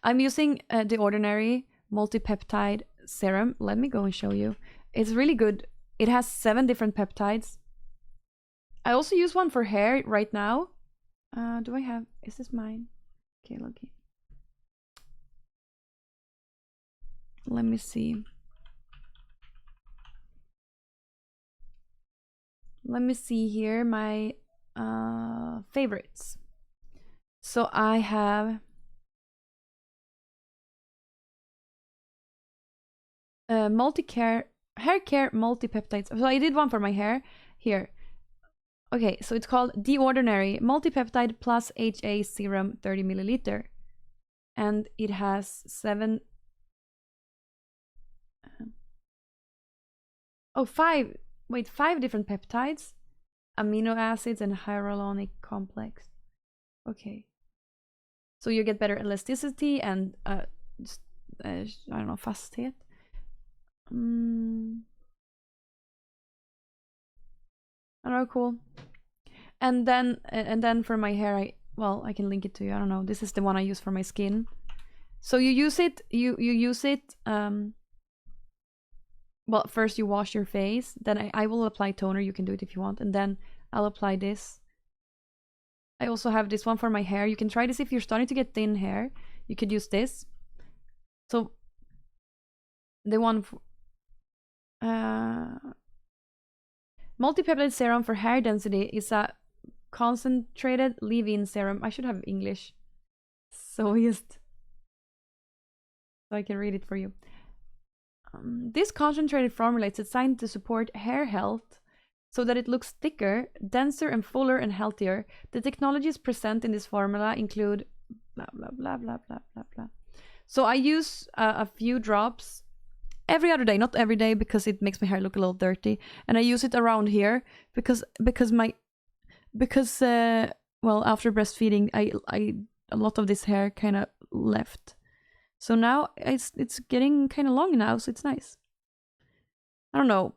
I'm using the Ordinary multi-peptide serum. Let me go and show you. It's really good. It has 7 different peptides. I also use one for hair right now. Do I have? Is this mine? Okay, lucky. Let me see. Let me see here my favorites. So I have multi-care hair care multi-peptides. So I did one for my hair here. Okay, so it's called The Ordinary Multi-Peptide Plus HA Serum 30 milliliter. And it has 7 5 different peptides, amino acids, and hyaluronic complex. Okay. So you get better elasticity and I don't know, fasthet. I don't know, cool. And then for my hair, I can link it to you. I don't know. This is the one I use for my skin. So you use it. You use it. Well, first you wash your face. Then I will apply toner. You can do it if you want. And then I'll apply this. I also have this one for my hair. You can try this if you're starting to get thin hair. You could use this. So the one multi-peptide serum for hair density is a concentrated leave-in serum. I should have English. So I can read it for you. This concentrated formula is designed to support hair health so that it looks thicker, denser, and fuller and healthier. The technologies present in this formula include blah, blah, blah, blah, blah, blah, blah. So I use a few drops every other day, not every day because it makes my hair look a little dirty. And I use it around here because after breastfeeding, a lot of this hair kind of left. So now it's getting kind of long now, so it's nice. I don't know.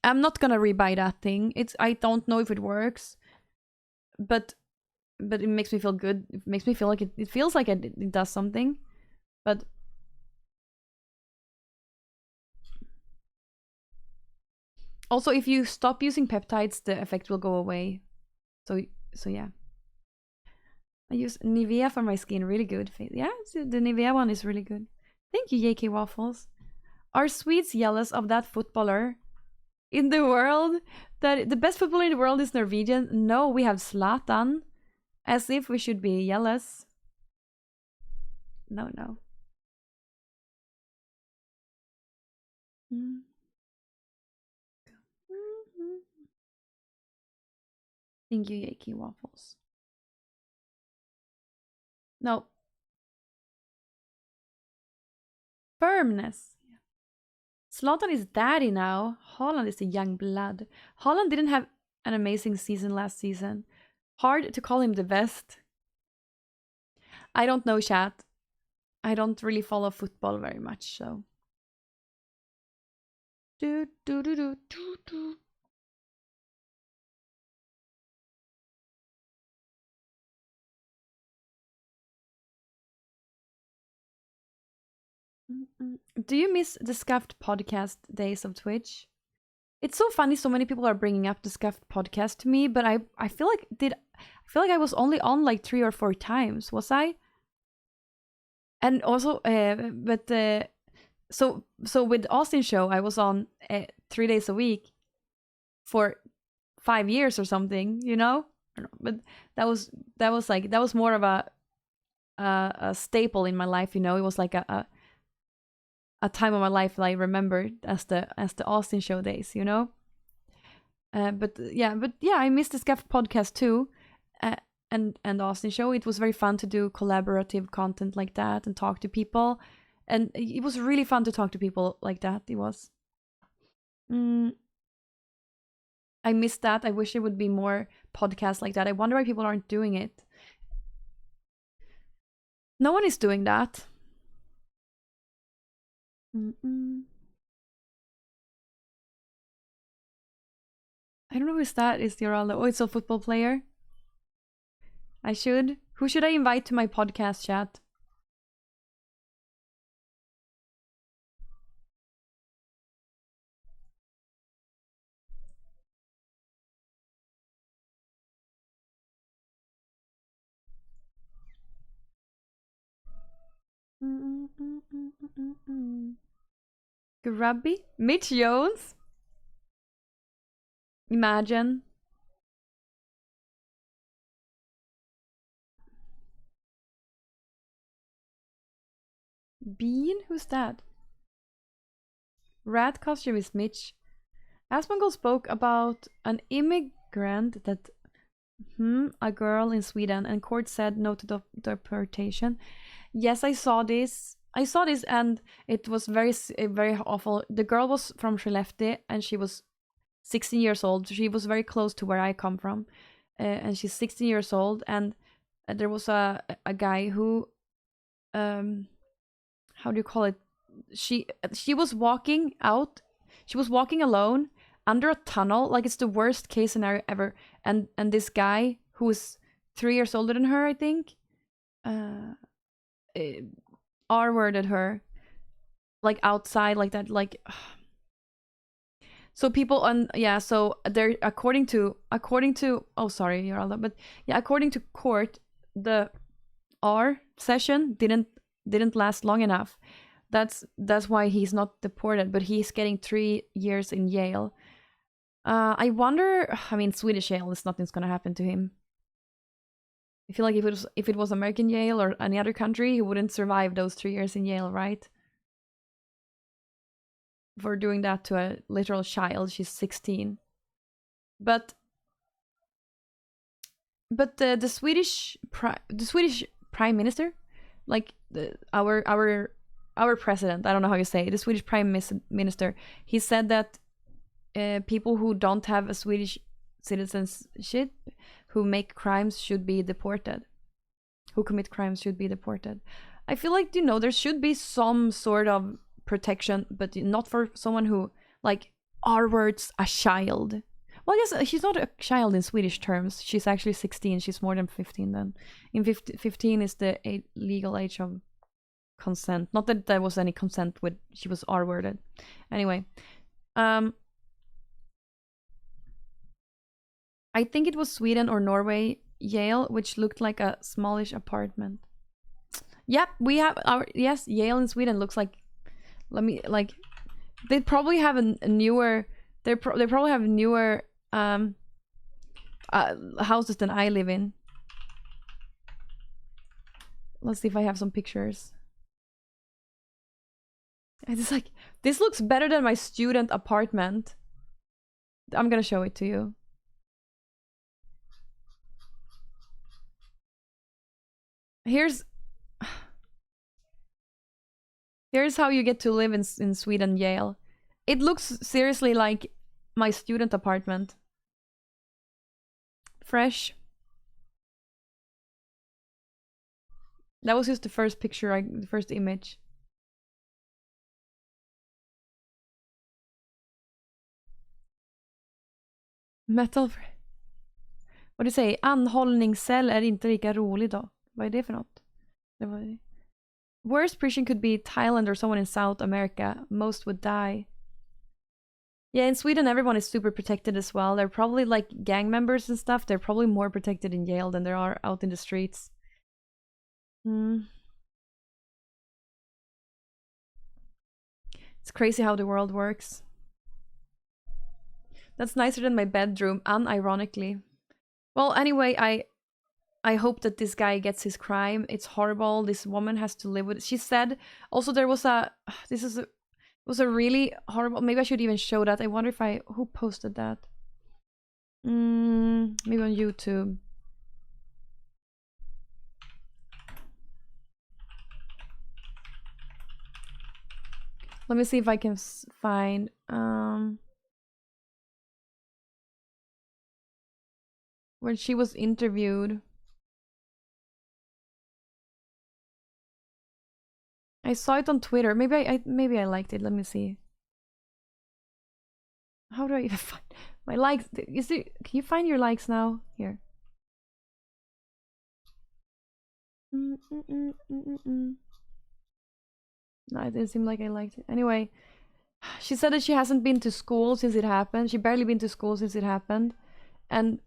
I'm not gonna rebuy that thing. I don't know if it works, but it makes me feel good. It makes me feel like it feels like it does something. But also, if you stop using peptides, the effect will go away. So yeah. I use Nivea for my skin, really good. Yeah, the Nivea one is really good. Thank you, JK Waffles. Are Swedes jealous of that footballer in the world? That the best footballer in the world is Norwegian? No, we have Zlatan. As if we should be jealous. No. Thank you, JK Waffles. No. Firmness. Zlatan is daddy now. Haaland is a young blood. Haaland didn't have an amazing season last season. Hard to call him the best. I don't know, chat. I don't really follow football very much, so. Do. Do you miss the Scuffed podcast days of Twitch? It's so funny so many people are bringing up the Scuffed podcast to me, but I feel like I was only on like 3 or 4 times, was I? And also so with Austin show I was on 3 days a week for 5 years or something, you know? I don't know, but that was more of a staple in my life, you know? It was like a time of my life that I remember as the Austin show days, you know. But yeah, I missed the Scuff podcast too, and Austin show. It was very fun to do collaborative content like that and talk to people, and it was really fun to talk to people like that. It was. I missed that. I wish there would be more podcasts like that. I wonder why people aren't doing it. No one is doing that. I don't know who's that. Is Ronaldo? Oh, it's a football player. I should. Who should I invite to my podcast, chat? Grubby? Mitch Jones? Imagine. Bean? Who's that? Rat costume is Mitch. Asmongold spoke about an immigrant that a girl in Sweden, and court said no to deportation. Yes, I saw this. And it was very awful. The girl was from Skellefteå and she was 16 years old. She was very close to where I come from, and she's 16 years old. And there was a guy who, how do you call it? She was walking out. She was walking alone under a tunnel. Like, it's the worst case scenario ever. And this guy who is 3 years older than her, I think, R-worded her, like, outside, like that, like. So people on, yeah, so they're according to oh, sorry, you're all that, but yeah, according to court, the R session didn't last long enough. That's why he's not deported, but he's getting 3 years in jail. I wonder. I mean, Swedish jail is nothing's gonna happen to him. I feel like if it was American jail or any other country, he wouldn't survive those 3 years in jail, right? For doing that to a literal child. She's 16. But the Swedish prime minister, like our president, I don't know how you say it, the Swedish prime minister, he said that people who don't have a Swedish citizenship, who make crimes, should be deported. Who commit crimes should be deported. I feel like, you know, there should be some sort of protection, but not for someone who, like, R-words a child. Well, I guess she's not a child in Swedish terms. She's actually 16. She's more than 15 then. In 15 is the legal age of consent. Not that there was any consent with she was R-worded. Anyway, I think it was Sweden or Norway Yale, which looked like a smallish apartment. Yep, we have our, yes, Yale in Sweden looks like, let me, like, they probably have a newer, they probably have newer houses than I live in. Let's see if I have some pictures. And it's like, this looks better than my student apartment. I'm gonna show it to you. Here's how you get to live in Sweden, Yale. It looks seriously like my student apartment. Fresh. That was just the first picture, the first image. Metal. Vad du säger, anhållningscell är inte lika rolig då. Vad är det för något? Det var... Worst prison could be Thailand or someone in South America. Most would die. Yeah, in Sweden everyone is super protected as well. They're probably like gang members and stuff. They're probably more protected in Yale than there are out in the streets. It's crazy how the world works. That's nicer than my bedroom, unironically. Well, anyway, I hope that this guy gets his crime. It's horrible. This woman has to live with it. She said also there was a it was a really horrible, maybe I should even show that. I wonder if who posted that? Maybe on YouTube. Let me see if I can find when she was interviewed. I saw it on Twitter. Maybe I liked it. Let me see. How do I even find my likes? Can you find your likes now? Here. No, it didn't seem like I liked it. Anyway, she said that she hasn't been to school since it happened. She barely been to school since it happened, and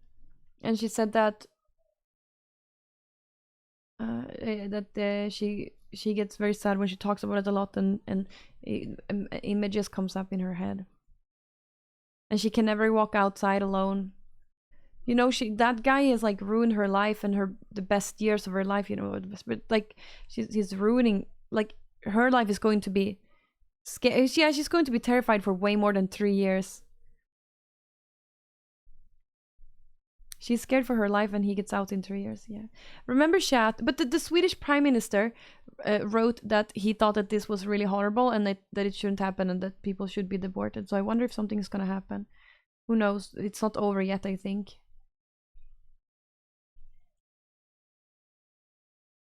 she said that she gets very sad when she talks about it a lot, and images comes up in her head, and she can never walk outside alone. You know, that guy has like ruined her life and the best years of her life. You know, but like he's ruining, like, her life is going to be scared. Yeah, she's going to be terrified for way more than 3 years. She's scared for her life, and he gets out in 3 years. Yeah, remember, chat. But the Swedish prime minister wrote that he thought that this was really horrible and that it shouldn't happen and that people should be deported. So I wonder if something is gonna happen. Who knows? It's not over yet, I think.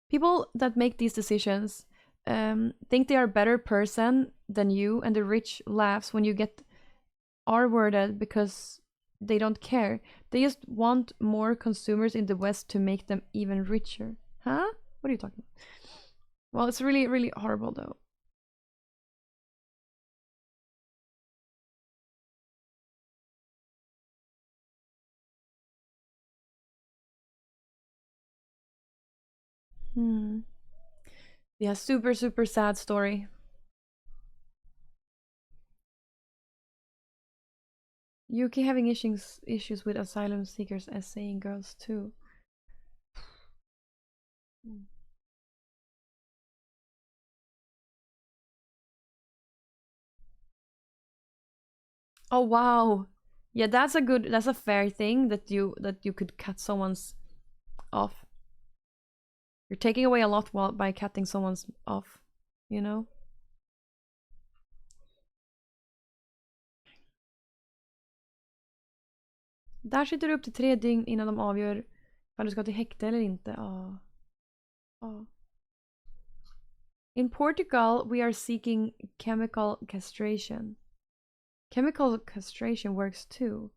People that make these decisions think they are a better person than you, and the rich laughs when you get R-worded because they don't care. They just want more consumers in the West to make them even richer. Huh? What are you talking about? Well, it's really, really horrible though. Hmm. Yeah, super, super sad story. UK having issues with asylum seekers essaying girls too. Oh wow. Yeah, that's a fair thing that you could cut someone's off. You're taking away a lot while by cutting someone's off, you know? Där sitter du upp till 3 dygn innan de avgör om du ska till häkte eller inte. Ja. Ja. In Portugal, we are seeking chemical castration. Chemical castration works too.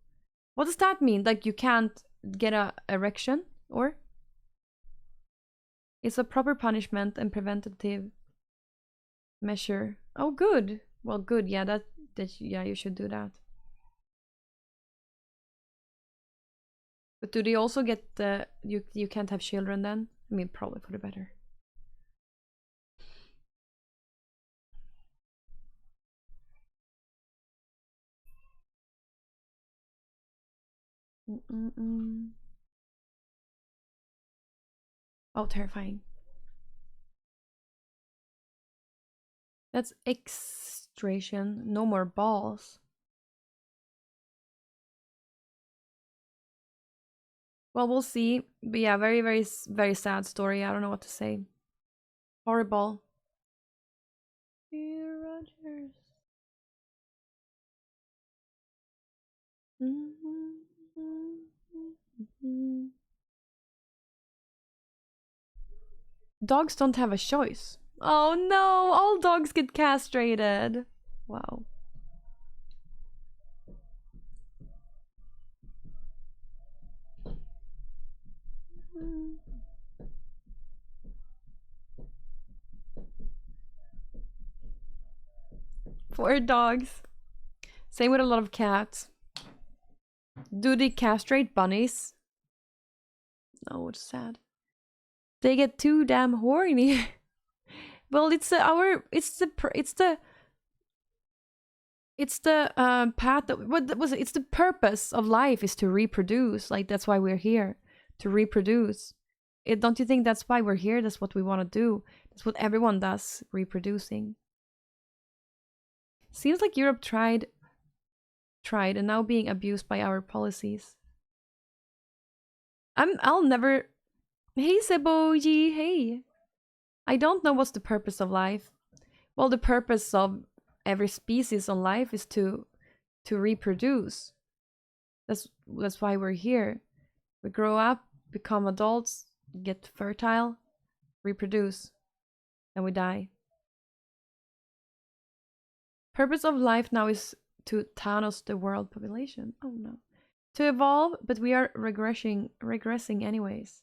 What does that mean? Like you can't get a erection? Or? It's a proper punishment and preventative measure. Oh, good. Well, good. Yeah, yeah, you should do that. But do they also get the you can't have children then? I mean, probably for the better. Mm-mm-mm. Oh, terrifying. That's extraction. No more balls. Well, we'll see. But yeah, very, very, very sad story. I don't know what to say. Horrible. Dear Rogers. Dogs don't have a choice. Oh no, all dogs get castrated. Wow. Poor dogs. Same with a lot of cats. Do they castrate bunnies? No, it's sad. They get too damn horny. Well, it's the path that what was it? It's the purpose of life is to reproduce. Like that's why we're here, to reproduce. Don't you think that's why we're here? That's what we want to do. That's what everyone does, reproducing. Seems like Europe tried and now being abused by our policies. I'll never. Hey Seboji, hey. I don't know what's the purpose of life. Well, the purpose of every species on life is to reproduce. That's why we're here. We grow up, become adults, get fertile, reproduce, and we die. Purpose of life now is to Thanos the world population. Oh no. To evolve, but we are regressing anyways.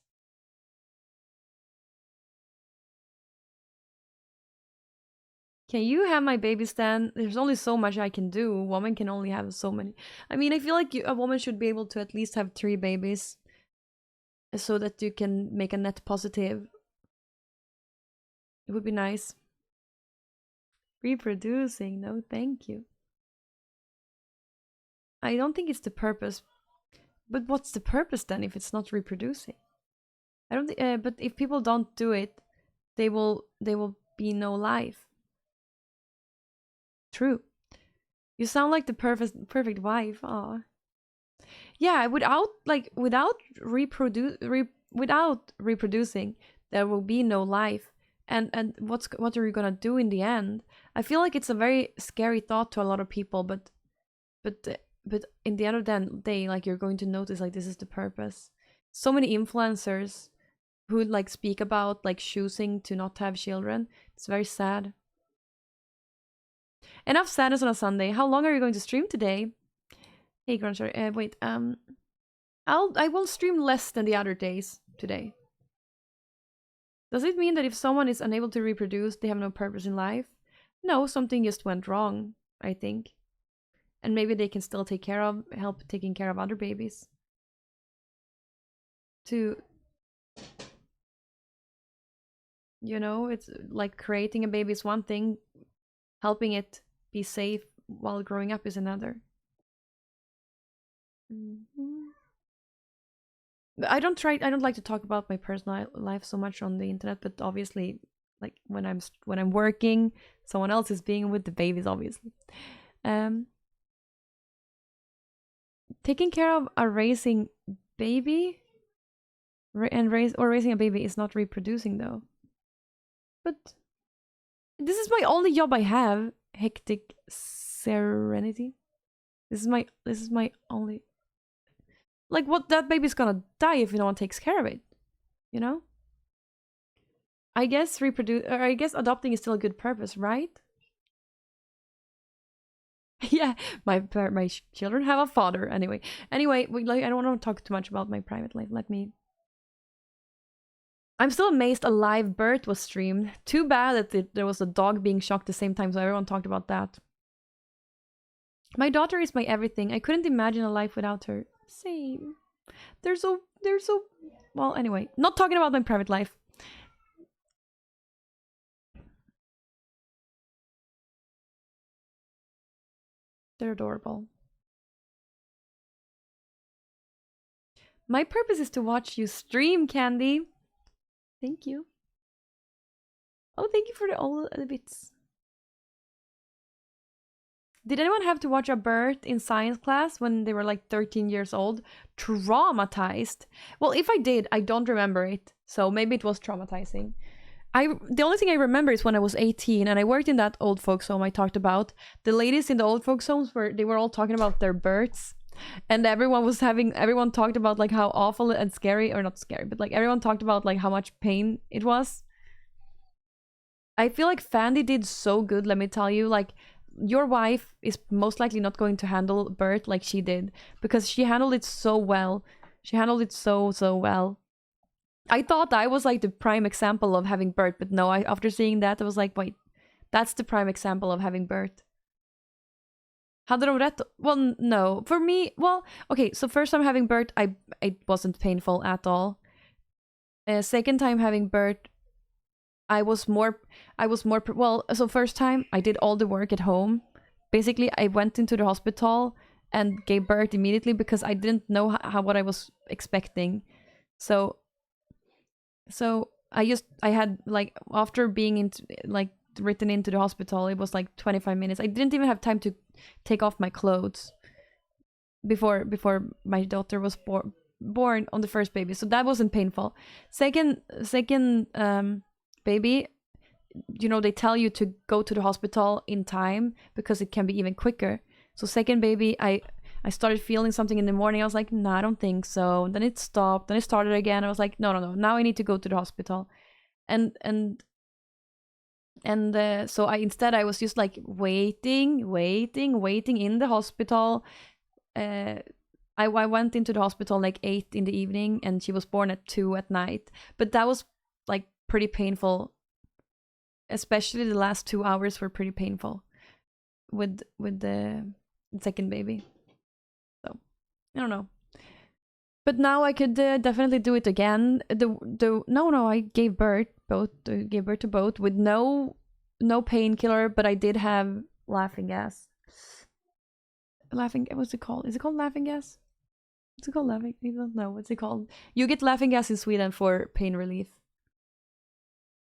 Can you have my baby stand? There's only so much I can do. A woman can only have so many. I mean, I feel like a woman should be able to at least have 3 babies so that you can make a net positive. It would be nice. Reproducing, no thank you. I don't think it's the purpose. But what's the purpose then if it's not reproducing? I don't think, but if people don't do it, they will be no life. True. You sound like the perfect wife. Aw. Yeah, without reproducing, there will be no life. And what are you gonna do in the end? I feel like it's a very scary thought to a lot of people, but in the end of the day, like you're going to notice like this is the purpose. So many influencers who like speak about like choosing to not have children. It's very sad. Enough sadness on a Sunday. How long are you going to stream today? Hey, Gruncher. Wait. I will stream less than the other days today. Does it mean that if someone is unable to reproduce, they have no purpose in life? No, something just went wrong, I think. And maybe they can still help taking care of other babies. It's like creating a baby is one thing, helping it be safe while growing up is another. I don't like to talk about my personal life so much on the internet, but obviously, like when I'm working, someone else is being with the babies, obviously. Taking care of a raising baby raising a baby is not reproducing though. But this is my only job I have. Hectic serenity. This is my only. Like, what? That baby's gonna die if no one takes care of it. You know. I guess I guess adopting is still a good purpose, right? Yeah, my children have a father. Anyway, I don't want to talk too much about my private life. I'm still amazed a live birth was streamed. Too bad that there was a dog being shocked at the same time, so everyone talked about that. My daughter is my everything. I couldn't imagine a life without her. Same. They're so well, anyway, not talking about my private life. They're adorable. My purpose is to watch you stream, Candy. Thank you. Oh, thank you for all the bits. Did anyone have to watch a birth in science class when they were like 13 years old? Traumatized. Well, if I did, I don't remember it. So maybe it was traumatizing. The only thing I remember is when I was 18 and I worked in that old folks home I talked about. The ladies in the old folks homes they were all talking about their births. And everyone talked about like how awful and scary, or not scary, but like everyone talked about like how much pain it was. I feel like Fandy did so good, let me tell you. Like, your wife is most likely not going to handle birth like she did, because she handled it so well. She handled it so well. I thought I was like the prime example of having birth, but no, after seeing that, I was like, wait, that's the prime example of having birth. Hade de rätt? Well, no. For me, well, okay, so first time having birth, it wasn't painful at all. Second time having birth, so first time I did all the work at home. Basically, I went into the hospital and gave birth immediately because I didn't know what I was expecting. So I had like, after being written into the hospital, it was like 25 minutes. I didn't even have time to take off my clothes before my daughter was born on the first baby. So that wasn't painful. Second baby, they tell you to go to the hospital in time because it can be even quicker. So second baby, I started feeling something in the morning. I was like, no, I don't think so. Then it stopped. Then it started again. I was like, no. Now I need to go to the hospital. And so I was just like waiting in the hospital. I went into the hospital like 8 in the evening, and she was born at 2 at night. But that was like pretty painful. Especially the last 2 hours were pretty painful with the second baby. So I don't know. But now I could definitely do it again. I gave birth to both with no painkiller, but I did have laughing gas. What's it called? Is it called laughing gas? What's it called? Laughing? I don't know. What's it called? You get laughing gas in Sweden for pain relief.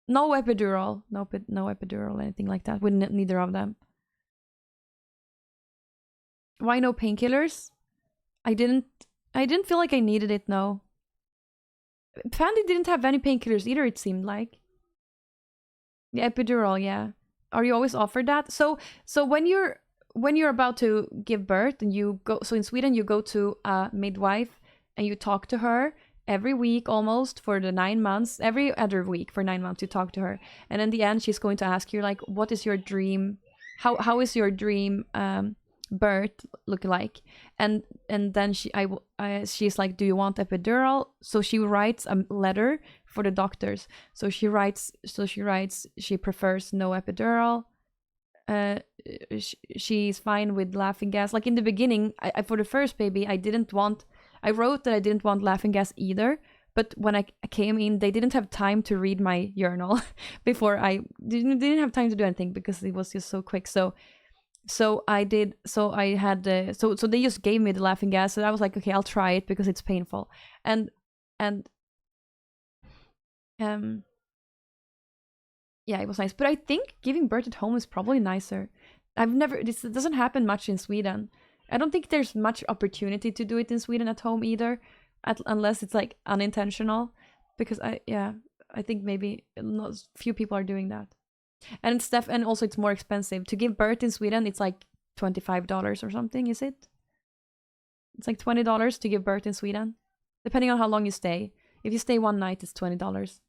No epidural. No epidural, anything like that. With neither of them. Why no painkillers? I didn't feel like I needed it, no. Fandy didn't have any painkillers either, it seemed like. The epidural, yeah. Are you always offered that? So when you're about to give birth and you go, so in Sweden you go to a midwife and you talk to her every week almost for the 9 months. Every other week for 9 months you talk to her, and in the end she's going to ask you like, what is your dream? How is your dream Bert look like, and then she's like, do you want epidural? So she writes a letter for the doctors. She prefers no epidural. She's fine with laughing gas. Like in the beginning, I for the first baby, I wrote that I didn't want laughing gas either. But when I came in, they didn't have time to read my journal before I didn't have time to do anything because it was just so quick. So I did. So I had. So they just gave me the laughing gas, and I was like, okay, I'll try it because it's painful. And yeah, it was nice. But I think giving birth at home is probably nicer. This doesn't happen much in Sweden. I don't think there's much opportunity to do it in Sweden at home either, unless it's like unintentional. Because I think maybe not few people are doing that. And and also it's more expensive to give birth in Sweden. It's like $25 or something. Is it? It's like $20 to give birth in Sweden, depending on how long you stay. If you stay one night, it's $20.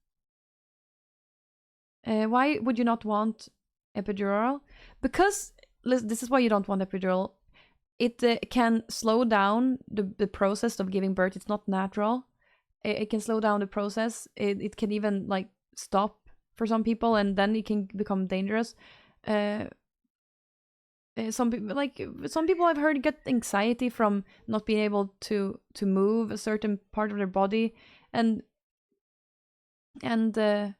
Why would you not want epidural? Because this is why you don't want epidural. It can slow down the process of giving birth. It's not natural. It can slow down the process. It can even like stop for some people, and then it can become dangerous. Some people I've heard get anxiety from not being able to move a certain part of their body, and I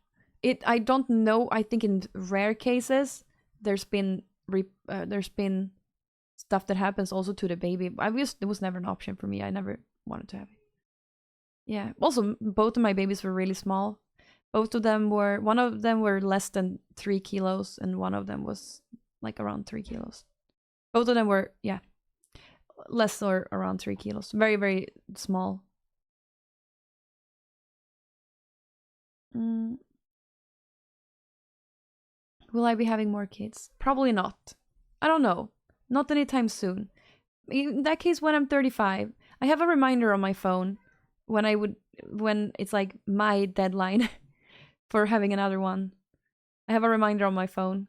don't know. I think in rare cases there's been stuff that happens also to the baby. It was never an option for me. I never wanted to have it. Yeah. Also, both of my babies were really small. One of them were less than 3 kilos, and one of them was like around 3 kilos. Both of them were, yeah, less or around 3 kilos. Very, very small. Will I be having more kids? Probably not. I don't know. Not anytime soon. In that case, when I'm 35, I have a reminder on my phone when it's like my deadline for having another one. I have a reminder on my phone.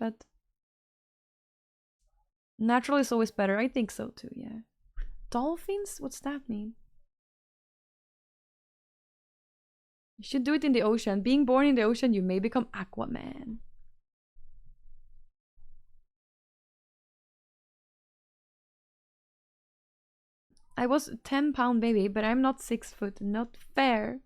But natural is always better. I think so too, yeah. Dolphins? What's that mean? You should do it in the ocean. Being born in the ocean, you may become Aquaman. I was a 10-pound baby, but I'm not 6 foot. Not fair.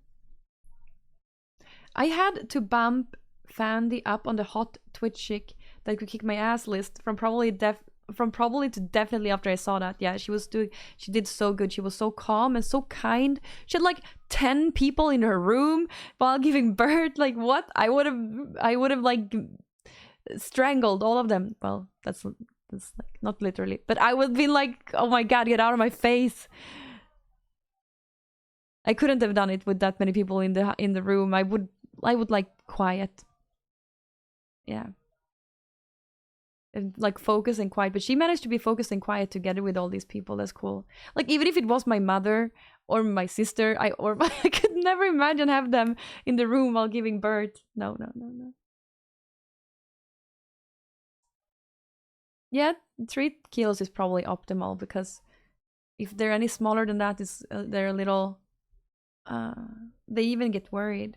I had to bump Fandy up on the hot Twitch chick that could kick my ass list from probably to definitely after I saw that. Yeah, she did so good. She was so calm and so kind. She had like 10 people in her room while giving birth. Like what? I would have like strangled all of them. Well, that's like not literally, but I would be like, oh my god, get out of my face. I couldn't have done it with that many people in the room. I would like quiet. Yeah. And like focus and quiet, but she managed to be focused and quiet together with all these people. That's cool. Like even if it was my mother or my sister, I could never imagine have them in the room while giving birth. No. Yeah, 3 kilos is probably optimal, because if they're any smaller than that, they're a little. They even get worried.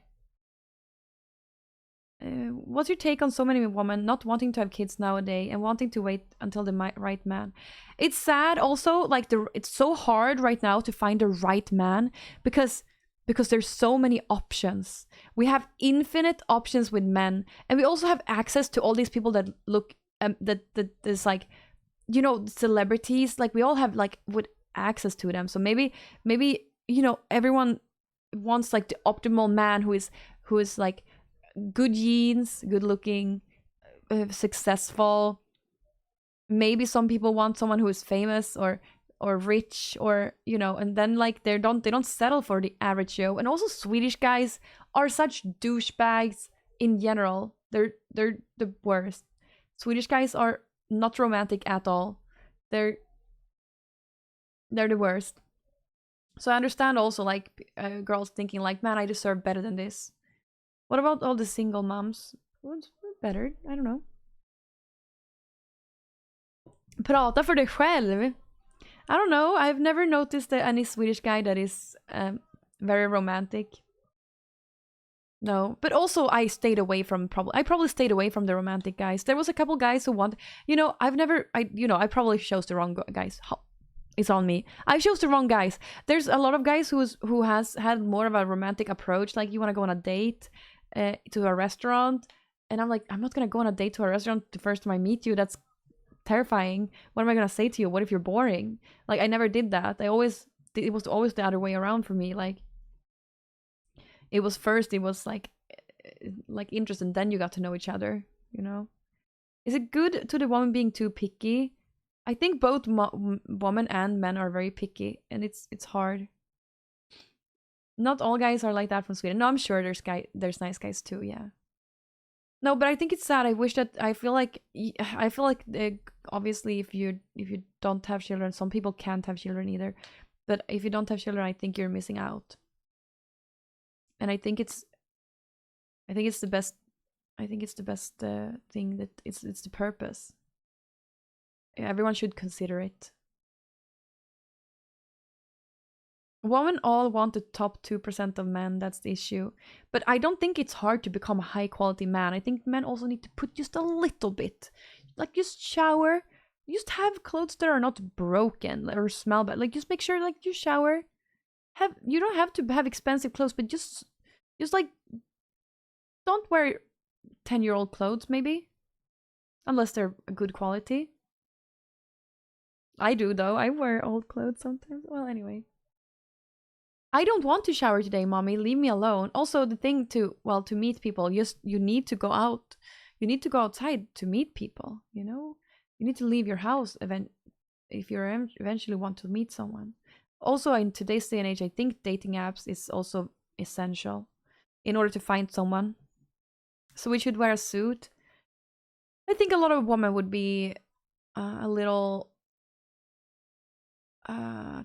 What's your take on so many women not wanting to have kids nowadays and wanting to wait until the right man? It's sad also, like it's so hard right now to find the right man because there's so many options. We have infinite options with men, and we also have access to all these people that look that is like, you know, celebrities. Like we all have like with access to them. So maybe you know, everyone wants like the optimal man who is like good genes, good looking, successful. Maybe some people want someone who is famous or rich, or you know, and then like they don't settle for the average Joe. And also Swedish guys are such douchebags in general. They're the worst. Swedish guys are not romantic at all. They're the worst. So I understand also like girls thinking like, man, I deserve better than this. What about all the single moms? What's better? I don't know. Prata för dig själv. I don't know. I've never noticed any Swedish guy that is very romantic. No, but also I stayed away from I probably stayed away from the romantic guys. There was a couple guys who want, I probably chose the wrong guys. It's on me. I chose the wrong guys. There's a lot of guys who has had more of a romantic approach, like you want to go on a date to a restaurant, and I'm like, I'm not gonna go on a date to a restaurant the first time I meet you. That's terrifying. What am I gonna say to you? What if you're boring? Like I never did that. It was always the other way around for me. Like it was like interest, and then you got to know each other. You know, is it good to the woman being too picky? I think both women and men are very picky, and it's hard. Not all guys are like that from Sweden. No, I'm sure there's nice guys too. Yeah. No, but I think it's sad. I feel like obviously if you don't have children, some people can't have children either. But if you don't have children, I think you're missing out. And I think it's the best. I think it's the best thing that it's the purpose. Everyone should consider it. Women all want the top 2% of men, that's the issue. But I don't think it's hard to become a high quality man. I think men also need to put just a little bit. Like just shower, just have clothes that are not broken or smell bad. Like just make sure like you shower. You don't have to have expensive clothes, but just like don't wear 10-year-old clothes maybe. Unless they're good quality. I do though. I wear old clothes sometimes. Well, anyway. I don't want to shower today, mommy. Leave me alone. Also, the thing to meet people, you need to go out. You need to go outside to meet people, you know? You need to leave your house if you eventually want to meet someone. Also, in today's day and age, I think dating apps is also essential in order to find someone. So we should wear a suit. I think a lot of women would be a little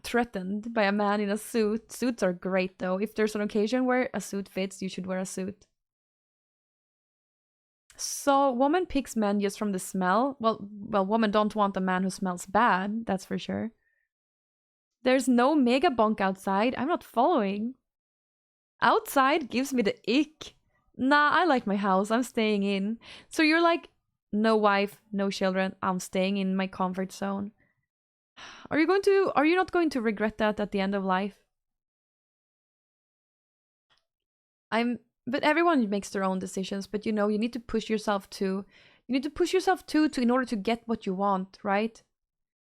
threatened by a man in a suit. Suits are great though. If there's an occasion where a suit fits, you should wear a suit. So woman picks men just from the smell. Well, women don't want a man who smells bad, that's for sure. There's no mega bunk outside. I'm not following. Outside gives me the ick. Nah, I like my house. I'm staying in. So you're like, no wife, no children. I'm staying in my comfort zone. Are you not going to regret that at the end of life? But everyone makes their own decisions, but you need to push yourself too. You need to push yourself too in order to get what you want, right?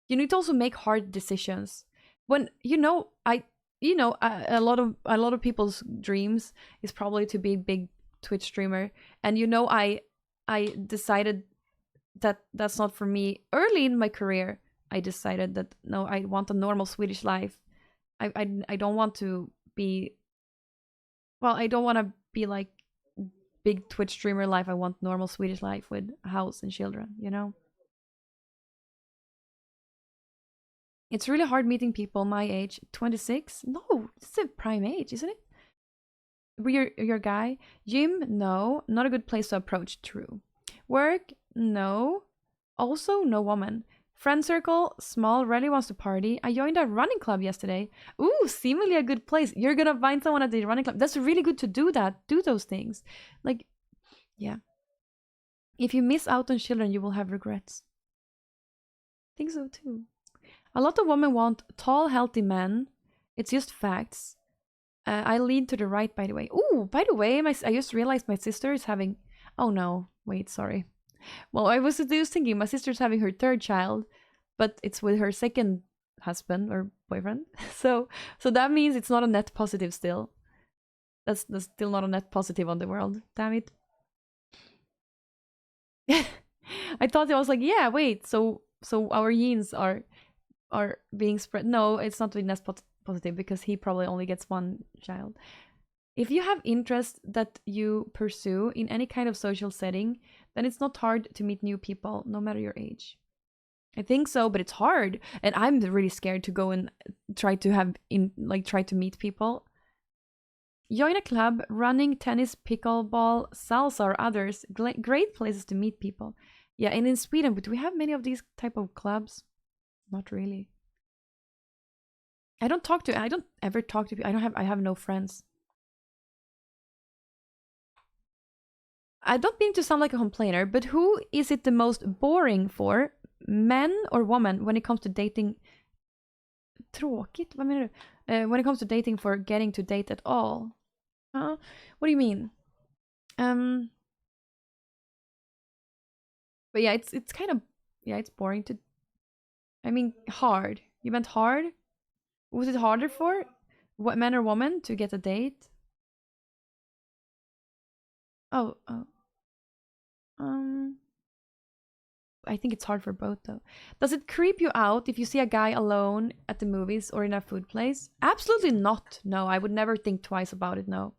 You need to also make hard decisions. When a lot of people's dreams is probably to be a big Twitch streamer, and I decided that that's not for me. Early in my career, I decided that no, I want a normal Swedish life. I don't want to be. Well, I don't want to be like big Twitch streamer life. I want normal Swedish life with a house and children. It's really hard meeting people my age. 26? No, it's a prime age, isn't it? Your guy. Gym? No, not a good place to approach. True. Work? No. Also, no woman. Friend circle, small, rarely wants to party. I joined a running club yesterday. Ooh, seemingly a good place. You're gonna find someone at the running club. That's really good to do that. Do those things. Like, yeah. If you miss out on children, you will have regrets. I think so too. A lot of women want tall, healthy men. It's just facts. I lean to the right, by the way. Ooh, by the way, I just realized my sister is having... Oh no, wait, sorry. Well, I was just thinking my sister's having her third child, but it's with her second husband or boyfriend. So that means it's not a net positive still. That's still not a net positive on the world. Damn it. I thought I was like, yeah, wait, so our genes are being spread. No, it's not really net positive because he probably only gets one child. If you have interests that you pursue in any kind of social setting, then it's not hard to meet new people, no matter your age. I think so, but it's hard, and I'm really scared to go and try to meet people. Join a club, running, tennis, pickleball, salsa, or others. Great places to meet people. Yeah, and in Sweden, but do we have many of these type of clubs? Not really. I don't ever talk to people. I have no friends. I don't mean to sound like a complainer, but who is it the most boring for? Men or women when it comes to dating? Tråkigt? Vad menar du? When it comes to dating for getting to date at all? What do you mean? But yeah, it's kind of, yeah, it's boring to. I mean, hard. You meant hard? Was it harder for what men or women to get a date? Oh, oh. I think it's hard for both though. Does it creep you out if you see a guy alone at the movies or in a food place? Absolutely not. No, I would never think twice about it. No.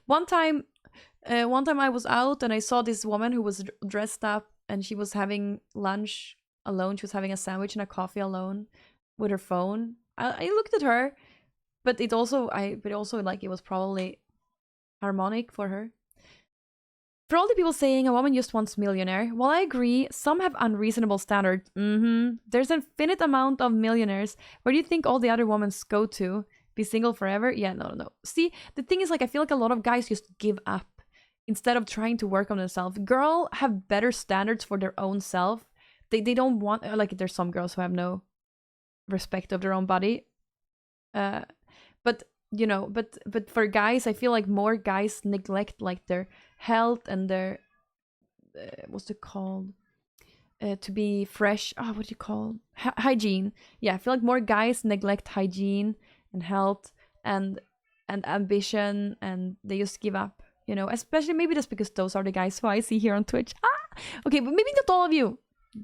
One time I was out and I saw this woman who was dressed up and she was having lunch alone. She was having a sandwich and a coffee alone with her phone. I looked at her, but it also like it was probably harmonic for her. For all the people saying a woman just wants millionaire, while I agree, some have unreasonable standards. There's an infinite amount of millionaires. Where do you think all the other women go to? Be single forever? Yeah, no. See, the thing is, like, I feel like a lot of guys just give up instead of trying to work on themselves. Girls have better standards for their own self. They don't want, like, there's some girls who have no respect of their own body. But you know, but for guys, I feel like more guys neglect like their health and their what's it called, to be fresh. Oh, what do you call hygiene? Yeah, I feel like more guys neglect hygiene and health and ambition, and they just give up. You know, especially maybe that's because those are the guys who I see here on Twitch. Okay, but maybe not all of you.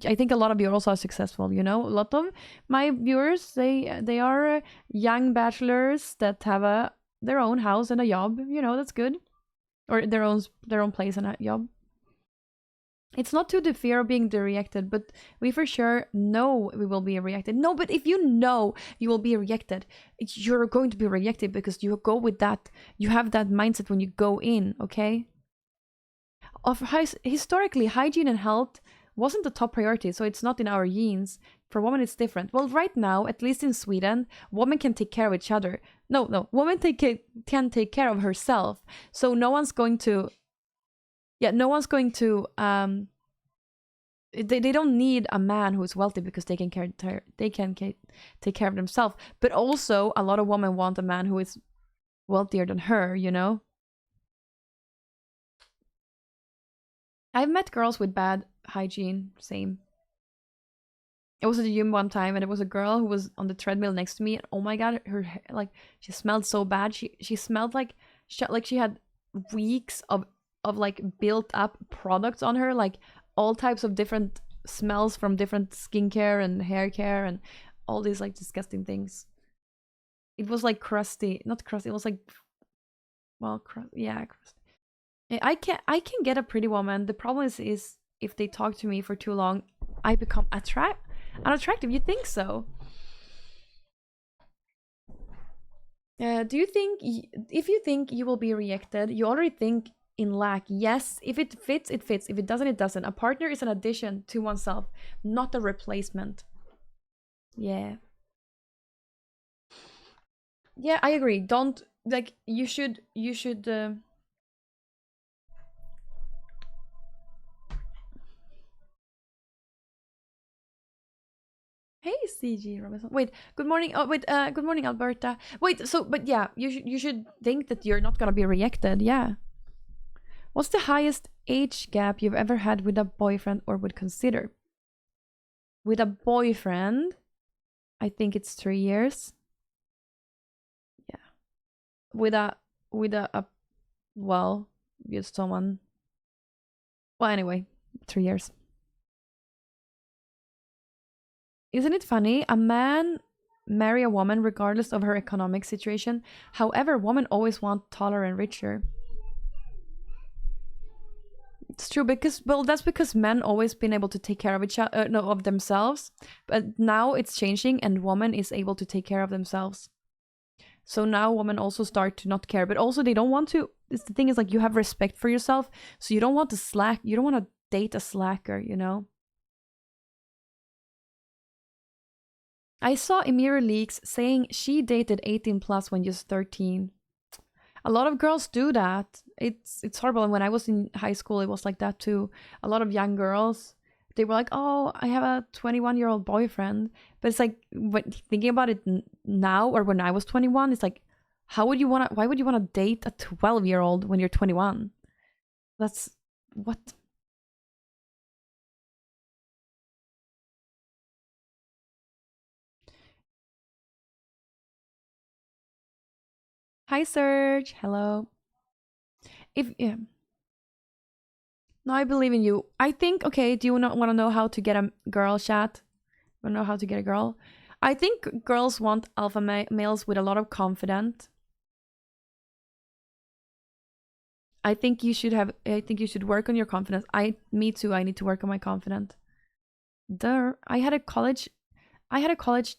I think a lot of you also are successful, you know. A lot of my viewers, they are young bachelors that have their own house and a job, you know, that's good. Or their own place and a job. It's not to the fear of being rejected, but we for sure know we will be rejected. No, but if you know you will be rejected, you're going to be rejected because you go with that. You have that mindset when you go in, okay? Historically, hygiene and health wasn't the top priority, so it's not in our genes. For women, it's different. Well, right now, at least in Sweden, women can take care of each other. No, women can take care of herself. So no one's going to. Yeah, no one's going to. They don't need a man who is wealthy because they can take care of themselves. But also, a lot of women want a man who is wealthier than her. You know. I've met girls with bad hygiene. Same. I was at the gym one time and there was a girl who was on the treadmill next to me, and oh my god, her like she smelled so bad. She smelled like she had weeks of like built up products on her, like all types of different smells from different skincare and hair care and all these like disgusting things. It was like crusty, not crusty. It was like, well, yeah, crusty. I can get a pretty woman. The problem is if they talk to me for too long, I become unattractive. You think so? Do you think if you think you will be rejected, you already think in lack? Yes, if it fits, it fits. If it doesn't, it doesn't. A partner is an addition to oneself, not a replacement. Yeah. Yeah, I agree. Don't like you should. Hey, CG Robinson. Wait, good morning. Oh, wait. Good morning, Alberta. Wait. So, but yeah, you should think that you're not gonna be rejected. Yeah. What's the highest age gap you've ever had with a boyfriend or would consider? With a boyfriend, I think it's 3 years. Yeah. With a well, just someone. Well, anyway, 3 years. Isn't it funny? A man marry a woman regardless of her economic situation. However, women always want taller and richer. It's true because, well, that's because men always been able to take care of each other, no, of themselves. But now it's changing, and woman is able to take care of themselves. So now women also start to not care, but also they don't want to. It's the thing is like you have respect for yourself, so you don't want to slack. You don't want to date a slacker, you know. I saw Emira Leaks saying she dated 18 plus when just 13. A lot of girls do that. It's horrible. And when I was in high school, it was like that too. A lot of young girls, they were like, "Oh, I have a 21-year-old boyfriend." But it's like, when thinking about it now, or when I was 21, it's like, how would you want to? Why would you want to date a 12-year-old when you're 21? That's what. Hi, Serge. Hello. If yeah. No, I believe in you. I think, okay, do you not want to know how to get a girl, chat? Want to know how to get a girl? I think girls want alpha males with a lot of confidence. I think you should have. I think you should work on your confidence. Me too. I need to work on my confidence. There, I had a college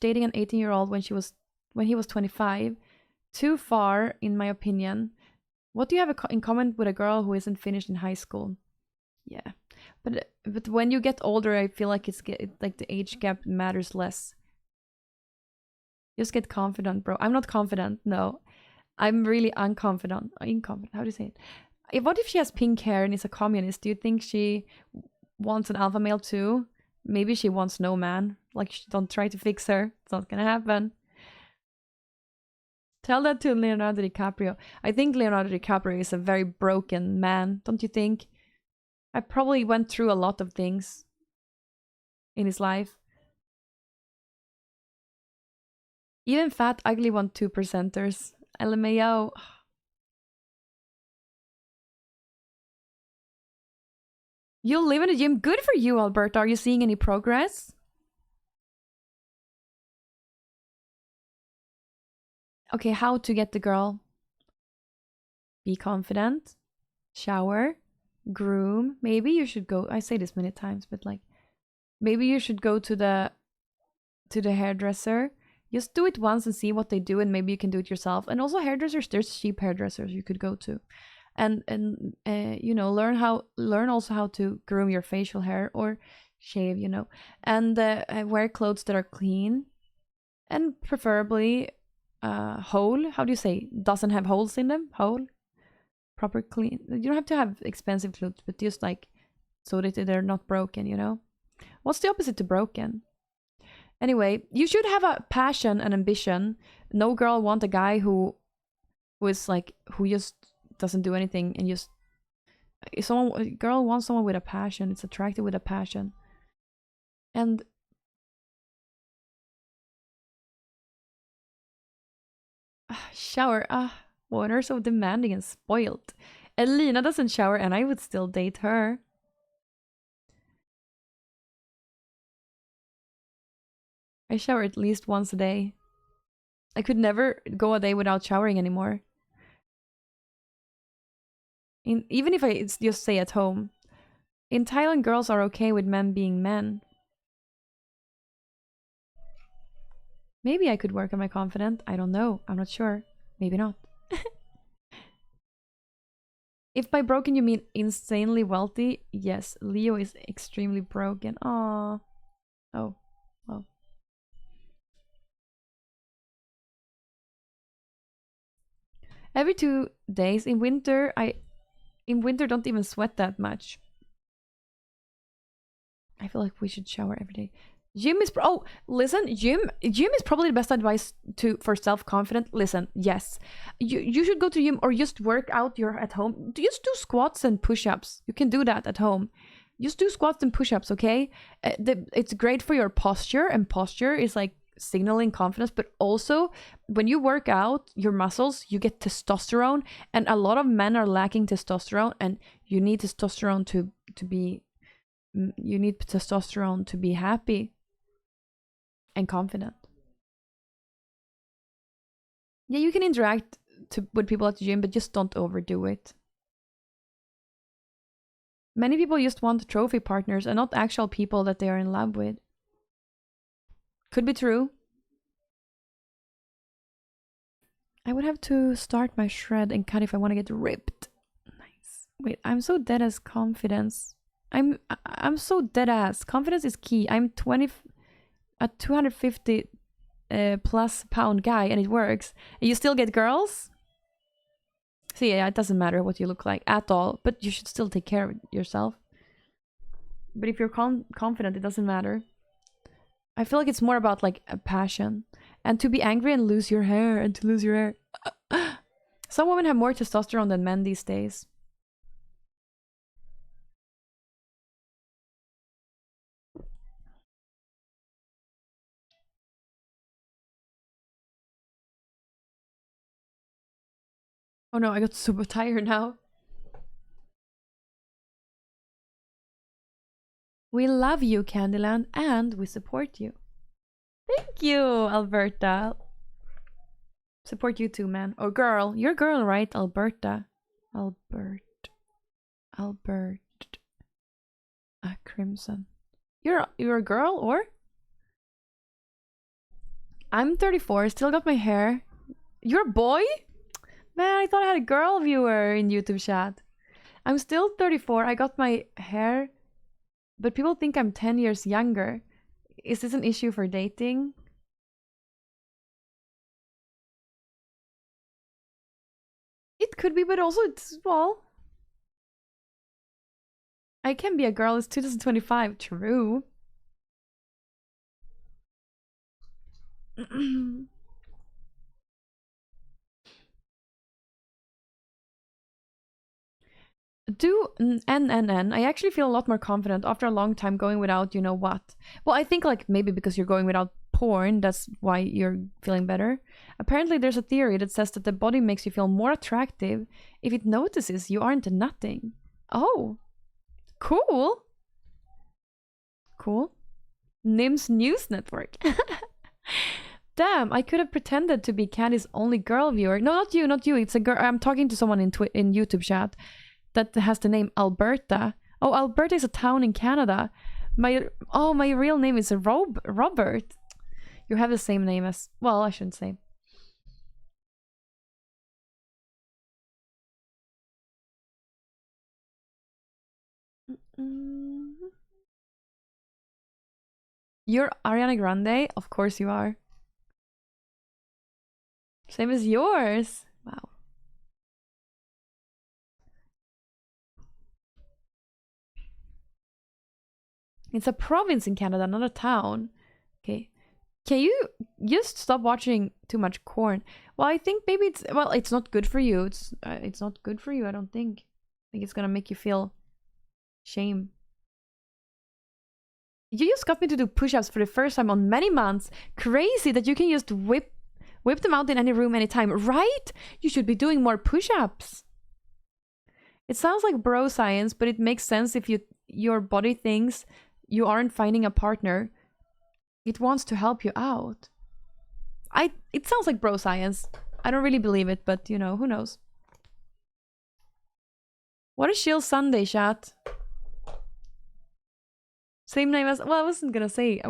dating an 18-year-old when he was 25. Too far, in my opinion. What do you have in common with a girl who isn't finished in high school? Yeah, but when you get older, I feel like like the age gap matters less. Just get confident, bro. I'm not confident. No, I'm really unconfident. Inconfident. How do you say it? What if she has pink hair and is a communist? Do you think she wants an alpha male too? Maybe she wants no man. Like, don't try to fix her. It's not gonna happen. Tell that to Leonardo DiCaprio. I think Leonardo DiCaprio is a very broken man, don't you think? I probably went through a lot of things in his life. Even fat, ugly want 2%ers. LMAO. You live in a gym. Good for you, Alberta. Are you seeing any progress? Okay, how to get the girl? Be confident. Shower. Groom. Maybe you should go. I say this many times, but like, maybe you should go to the hairdresser. Just do it once and see what they do, and maybe you can do it yourself. And also hairdressers, there's cheap hairdressers you could go to, and you know, learn also how to groom your facial hair or shave, you know, and wear clothes that are clean and preferably whole. How do you say? Doesn't have holes in them. Whole, proper clean. You don't have to have expensive clothes, but just like so that they're not broken. You know, what's the opposite to broken? Anyway, you should have a passion and ambition. No girl want a guy who is like who just doesn't do anything and just a girl wants someone with a passion. It's attractive with a passion. And shower, women are so demanding and spoiled. Elina doesn't shower and I would still date her. I shower at least once a day. I could never go a day without showering anymore. Even if I just stay at home. In Thailand, girls are okay with men being men. Maybe I could work on my confidence. I don't know. I'm not sure. Maybe not. If by broken you mean insanely wealthy, yes, Leo is extremely broken. Aww. Oh, well. Every 2 days in winter, don't even sweat that much. I feel like we should shower every day. Gym is listen, gym is probably the best advice for self-confidence. Listen, yes, you should go to gym or just work out your at home. Just do squats and push-ups. You can do that at home. Just do squats and push-ups, okay? It's great for your posture, and posture is like signaling confidence. But also, when you work out your muscles, you get testosterone, and a lot of men are lacking testosterone, and you need testosterone to be. You need testosterone to be happy and confident. Yeah, you can interact with people at the gym, but just don't overdo it. Many people just want trophy partners and not actual people that they are in love with. Could be true. I would have to start my shred and cut if I want to get ripped. Nice. Wait, I'm so dead as confidence. I'm so dead ass. Confidence is key. I'm 20 at 250 plus pound guy and it works, and you still get girls. So yeah, it doesn't matter what you look like at all, but you should still take care of yourself. But if you're confident, it doesn't matter. I feel like it's more about like a passion. And to be angry and lose your hair and to lose your hair. Some women have more testosterone than men these days. Oh no, I got super tired now. We love you, Kandyland, and we support you. Thank you, Alberta. Support you too, man. Or girl. You're a girl, right, Alberta? Albert. Crimson. You're a girl, or? I'm 34, still got my hair. You're a boy? Man, I thought I had a girl viewer in YouTube chat. I'm still 34, I got my hair, but people think I'm 10 years younger. Is this an issue for dating? It could be, but also it's, well, I can be a girl, it's 2025, true. Do N. I actually feel a lot more confident after a long time going without you know what. Well, I think like maybe because you're going without porn, that's why you're feeling better. Apparently there's a theory that says that the body makes you feel more attractive if it notices you aren't nutting. Oh, cool. Cool. Nim's News Network. Damn, I could have pretended to be Candy's only girl viewer. No, not you. It's a girl. I'm talking to someone in YouTube chat that has the name Alberta. Oh, Alberta is a town in Canada. My real name is Robert. You have the same name as, well, I shouldn't say. You're Ariana Grande? Of course you are. Same as yours. Wow. It's a province in Canada, not a town. Okay. Can you just stop watching too much corn? Well, I think maybe it's not good for you. It's not good for you, I don't think. I think it's gonna make you feel shame. You just got me to do push-ups for the first time on many months. Crazy that you can just whip them out in any room anytime, right? You should be doing more push-ups. It sounds like bro science, but it makes sense if your body thinks you aren't finding a partner. It wants to help you out. It sounds like bro science. I don't really believe it, but you know, who knows? What a chill Sunday, chat. Same name as, well, I wasn't gonna say.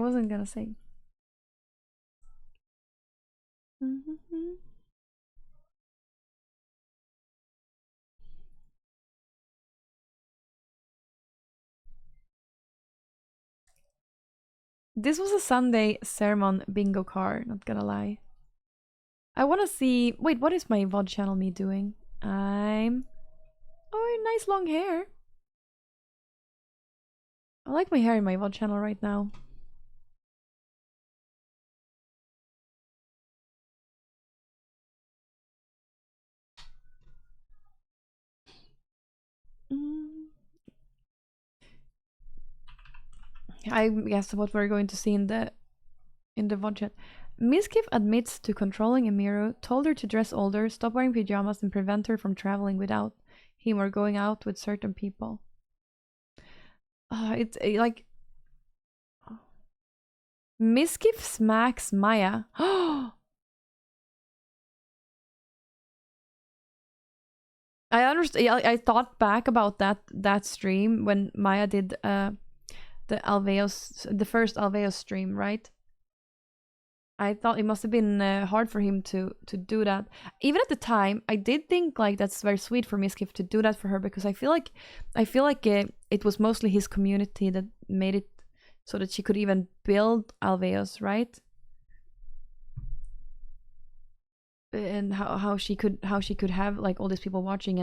This was a Sunday sermon bingo card, not gonna lie. I wanna see, wait, what is my VOD channel me doing? Oh, nice long hair. I like my hair in my VOD channel right now. I guess what we're going to see in the VOD chat. Miskiff admits to controlling Emiru, told her to dress older, stop wearing pajamas, and prevent her from traveling without him or going out with certain people. It's like Miskiff smacks Maya. I understand. I thought back about that stream when Maya did the first Alveos stream, right? I thought it must have been hard for him to do that. Even at the time, I did think like that's very sweet for Miskiff to do that for her, because I feel like it was mostly his community that made it so that she could even build Alveos, right? and how she could have like all these people watching,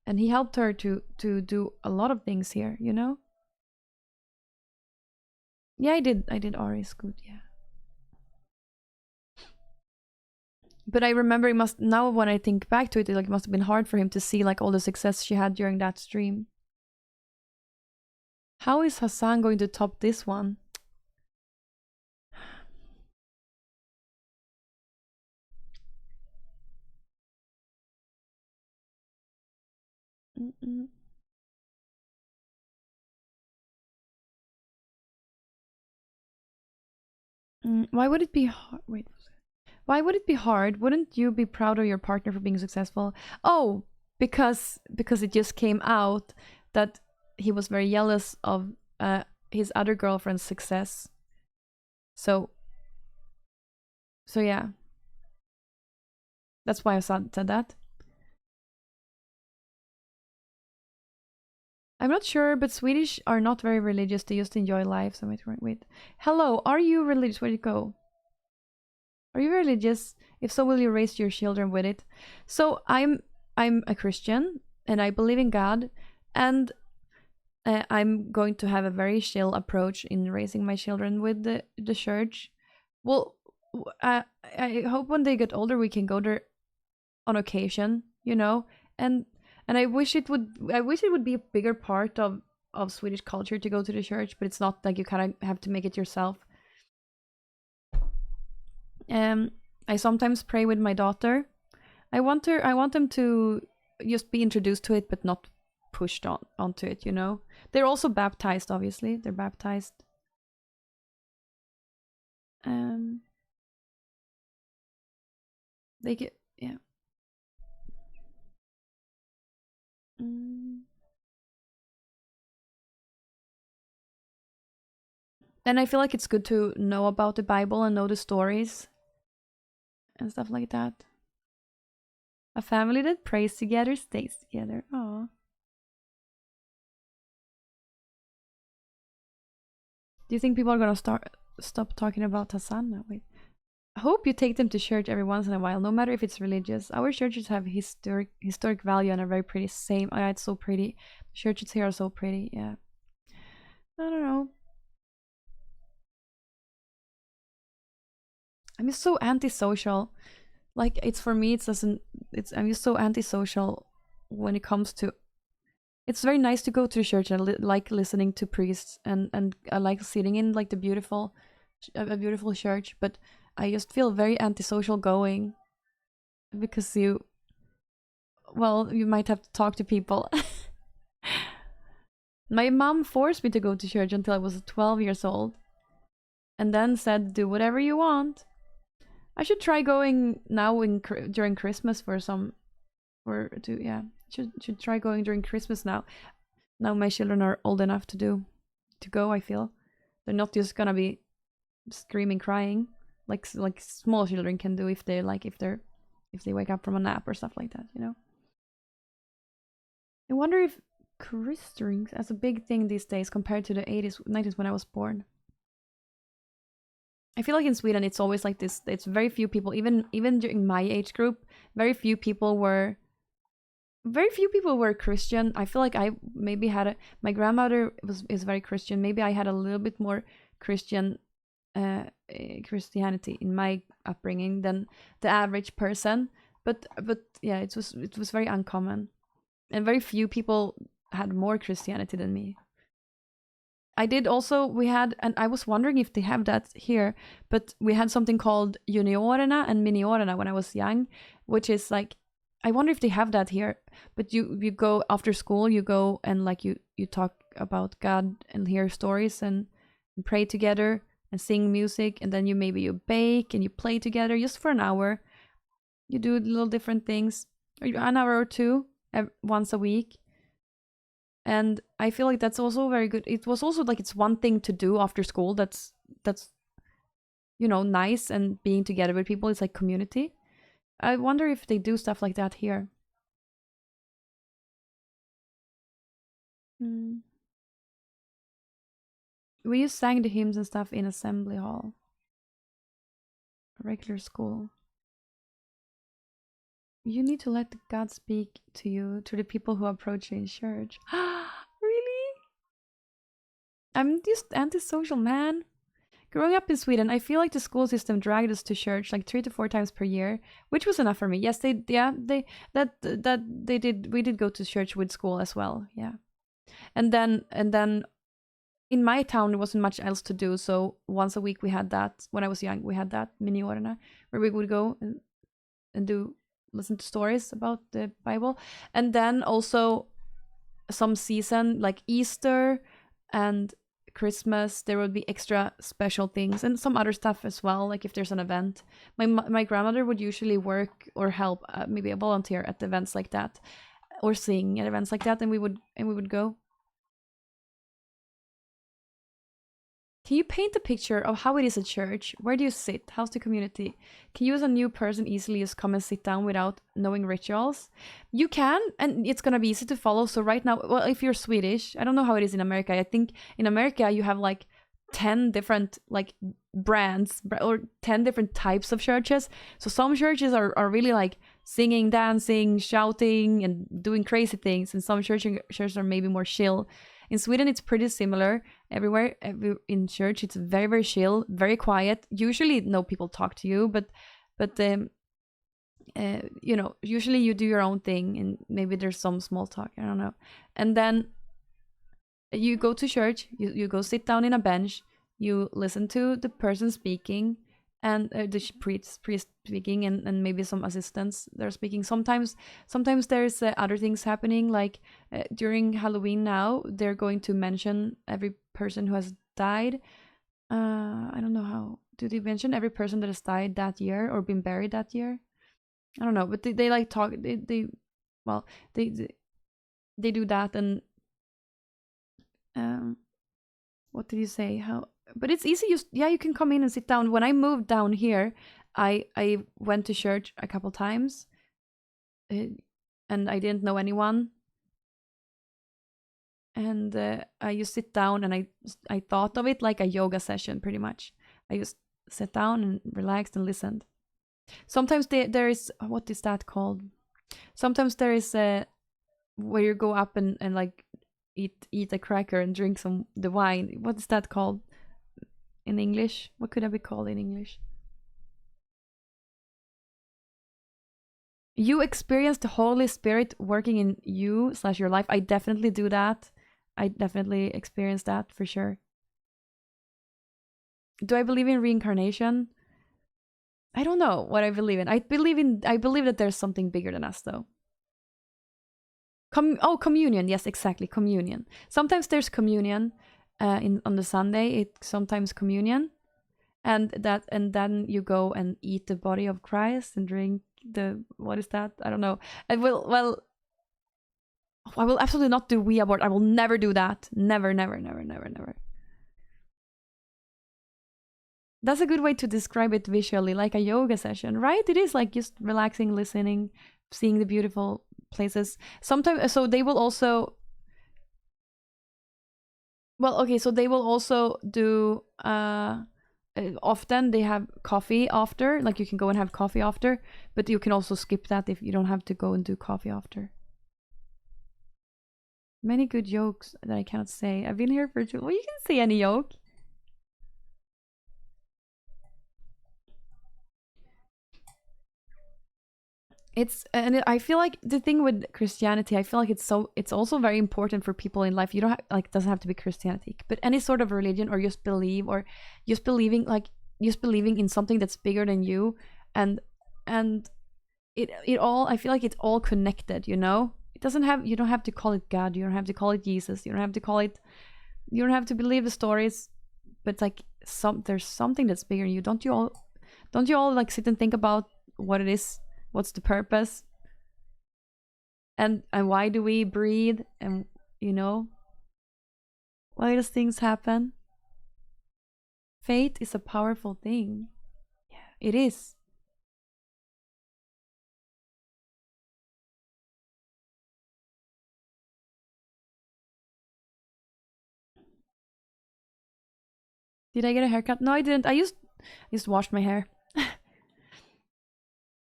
and he helped her to do a lot of things here, you know. Yeah, I did Ari's good, yeah. But I remember it must now when I think back to it, like it must have been hard for him to see like all the success she had during that stream. How is Hassan going to top this one? Mm-mm. Why would it be hard? Wait. Why would it be hard? Wouldn't you be proud of your partner for being successful? Oh, because it just came out that he was very jealous of his other girlfriend's success. So yeah, that's why I said that. I'm not sure, but Swedish are not very religious. They just enjoy life. So wait. Hello, are you religious? Where'd it go? Are you religious? If so, will you raise your children with it? So I'm a Christian and I believe in God, and I'm going to have a very chill approach in raising my children with the church. Well, I hope when they get older we can go there on occasion, you know, and I wish it would be a bigger part of Swedish culture to go to the church, but it's not, like you kind of have to make it yourself. Um, I sometimes pray with my daughter. I want them to just be introduced to it, but not pushed onto it. You know, they're also baptized. Obviously, they're baptized. Um, they get yeah. Mm. And I feel like it's good to know about the Bible and know the stories and stuff like that. A family that prays together stays together. Oh. Do you think people are gonna stop talking about Hassan now? Wait. I hope you take them to church every once in a while, no matter if it's religious. Our churches have historic value and are very pretty. Same. Oh, yeah, it's so pretty. Churches here are so pretty. Yeah. I don't know. I'm just so antisocial. Like it's for me, it doesn't. It's I'm just so antisocial when it comes to. It's very nice to go to church and like listening to priests, and I like sitting in like the beautiful, a beautiful church. But I just feel very antisocial going because you might have to talk to people. My mom forced me to go to church until I was 12 years old, and then said, "Do whatever you want." I should try going now during Christmas for some for to yeah. Should try going during Christmas now. Now my children are old enough to go. I feel they're not just gonna be screaming, crying like small children can do if they wake up from a nap or stuff like that. You know. I wonder if Christmas as a big thing these days compared to the 80s, 90s when I was born. I feel like in Sweden it's always like this. It's very few people, even during my age group, very few people were Christian. I feel like I maybe my grandmother is very Christian. Maybe I had a little bit more Christian Christianity in my upbringing than the average person. But yeah, it was very uncommon, and very few people had more Christianity than me. I did also, we had, and I was wondering if they have that here, but we had something called juniorerna and miniorerna when I was young, which is like, I wonder if they have that here. But you go after school, you go and like you talk about God and hear stories and pray together and sing music, and then you bake and you play together just for an hour. You do little different things, or an hour or two once a week, and I feel like that's also very good. It was also like it's one thing to do after school. That's nice, and being together with people is like community. I wonder if they do stuff like that here. Mm. We just sang the hymns and stuff in assembly hall, a regular school. you need to let God speak to you, to the people who approach you in church. Really? I'm just antisocial, man. Growing up in Sweden, I feel like the school system dragged us to church like 3 to 4 times per year, which was enough for me. Yes, they did. We did go to church with school as well. Yeah, and then in my town there wasn't much else to do, so once a week we had that. When I was young, we had that mini orna where we would go and do listen to stories about the Bible, and then also some season like Easter and Christmas, there would be extra special things and some other stuff as well. Like if there's an event, my grandmother would usually work or help, maybe a volunteer at events like that, or sing at events like that, and we would go. Can you paint a picture of how it is at church? Where do you sit? How's the community? Can you as a new person easily just come and sit down without knowing rituals? You can, and it's gonna be easy to follow. So right now, well, if you're Swedish, I don't know how it is in America. I think in America you have like 10 different like brands or 10 different types of churches. So some churches are really like singing, dancing, shouting, and doing crazy things, and some churches are maybe more chill. In Sweden, it's pretty similar everywhere. In church, it's very, very chill, very quiet. Usually, no people talk to you, but usually you do your own thing, and maybe there's some small talk. I don't know. And then you go to church. You go sit down in a bench. You listen to the person speaking, and the priest speaking, and maybe some assistants they're speaking. Sometimes there's other things happening, like during Halloween now they're going to mention every person who has died. I don't know how do they mention every person that has died that year or been buried that year. I don't know, but they like talk. Well they do that. And what did you say? How? But it's easy. You can come in and sit down. When I moved down here, I went to church a couple times, and I didn't know anyone. And I just sit down, and I thought of it like a yoga session, pretty much. I just sat down and relaxed and listened. Sometimes there is, what is that called? Sometimes there is where you go up and like eat a cracker and drink the wine. What is that called in English? What could that be called in English? You experience the Holy Spirit working in you/your life. I definitely do that. I definitely experience that for sure. Do I believe in reincarnation? I don't know what I believe in. I believe that there's something bigger than us, though. Communion. Yes, exactly, communion. Sometimes there's communion on the Sunday. It's sometimes communion, and then you go and eat the body of Christ and drink what is that? I don't know. I will absolutely not do we abort. I will never do that. Never, never, never, never, never. That's a good way to describe it visually, like a yoga session, right? It is like just relaxing, listening, seeing the beautiful places. Sometimes, so they will also. Well, okay, so they will also do. Often they have coffee after, like you can go and have coffee after, but you can also skip that if you don't have to go and do coffee after. Many good jokes that I cannot say. I've been here for too. Well, you can say any joke. I feel like the thing with Christianity, I feel like it's also very important for people in life. You don't like, it doesn't have to be Christianity, but any sort of religion, or just believing in something that's bigger than you, and it all, I feel like it's all connected, you know. It doesn't have, you don't have to call it God, you don't have to call it Jesus, you don't have to believe the stories, but it's like there's something that's bigger than you. Don't you all like sit and think about what it is? What's the purpose? And why do we breathe? And why does things happen? Faith is a powerful thing. Yeah, it is. Did I get a haircut? No, I didn't. I just washed my hair.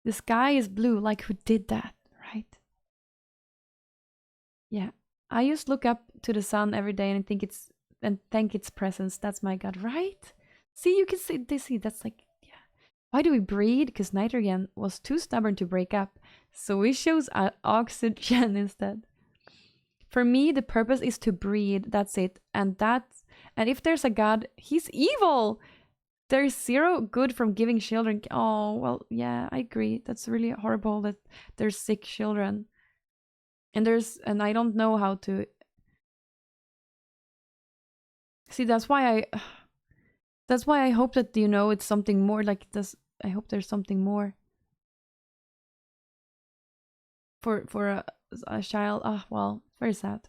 The sky is blue. Like, who did that, right? Yeah. I just look up to the sun every day and think it's and thank its presence. That's my God, right? See, you can see they see that's like yeah. Why do we breathe? Because nitrogen was too stubborn to break up, so we chose oxygen instead. For me, the purpose is to breed. That's it, and if there's a God, he's evil. There's zero good from giving children. Oh well, yeah, I agree. That's really horrible that there's sick children, and I don't know how to see. That's why I hope that it's something more like this. I hope there's something more for a child. Ah, well, very sad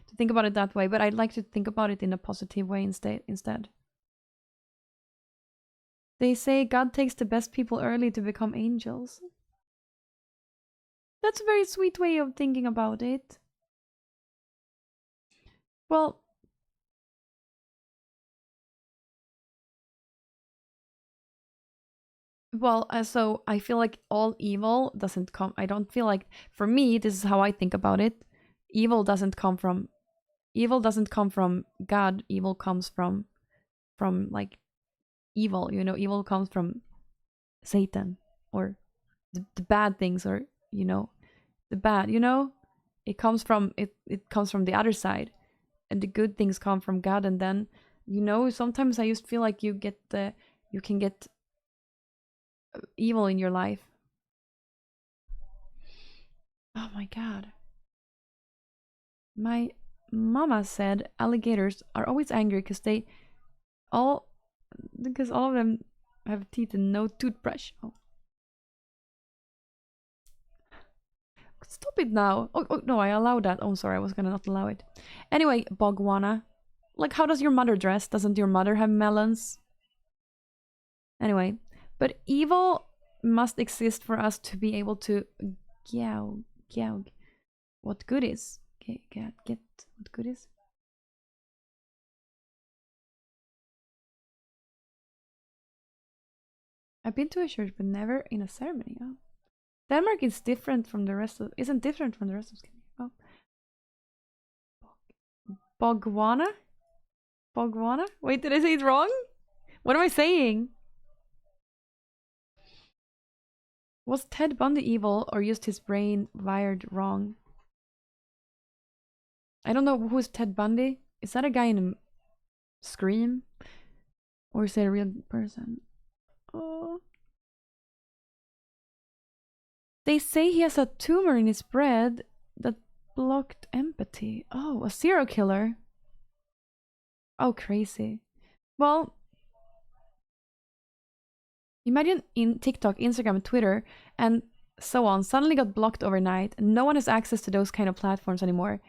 to think about it that way. But I'd like to think about it in a positive way instead. They say God takes the best people early to become angels. That's a very sweet way of thinking about it. Well, so I feel like all evil doesn't come. I don't feel like, for me, this is how I think about it. Evil doesn't come from God. Evil comes from like evil. Evil comes from Satan or the bad things, or the bad. It comes from it comes from the other side, and the good things come from God. And then sometimes I just feel like you can get evil in your life. Oh my God. My mama said alligators are always angry all because all of them have teeth and no toothbrush. Oh. Stop it now. Oh no, I allowed that. Oh, sorry, I was gonna not allow it. Anyway, Bogwana. Like, how does your mother dress? Doesn't your mother have melons? Anyway, but evil must exist for us to be able to gouge what good is. Get what good is. I've been to a church, but never in a ceremony. Oh. Denmark is different from the rest of. Isn't different from the rest of Scandinavia. Oh. Bogwana? Bogwana? Wait, did I say it wrong? What am I saying? Was Ted Bundy evil or just his brain wired wrong? I don't know who's Ted Bundy. Is that a guy in Scream? Or is it a real person? Oh. They say he has a tumor in his bread that blocked empathy. Oh, a serial killer. Oh, crazy. Well, imagine in TikTok, Instagram, Twitter, and so on suddenly got blocked overnight, and no one has access to those kind of platforms anymore.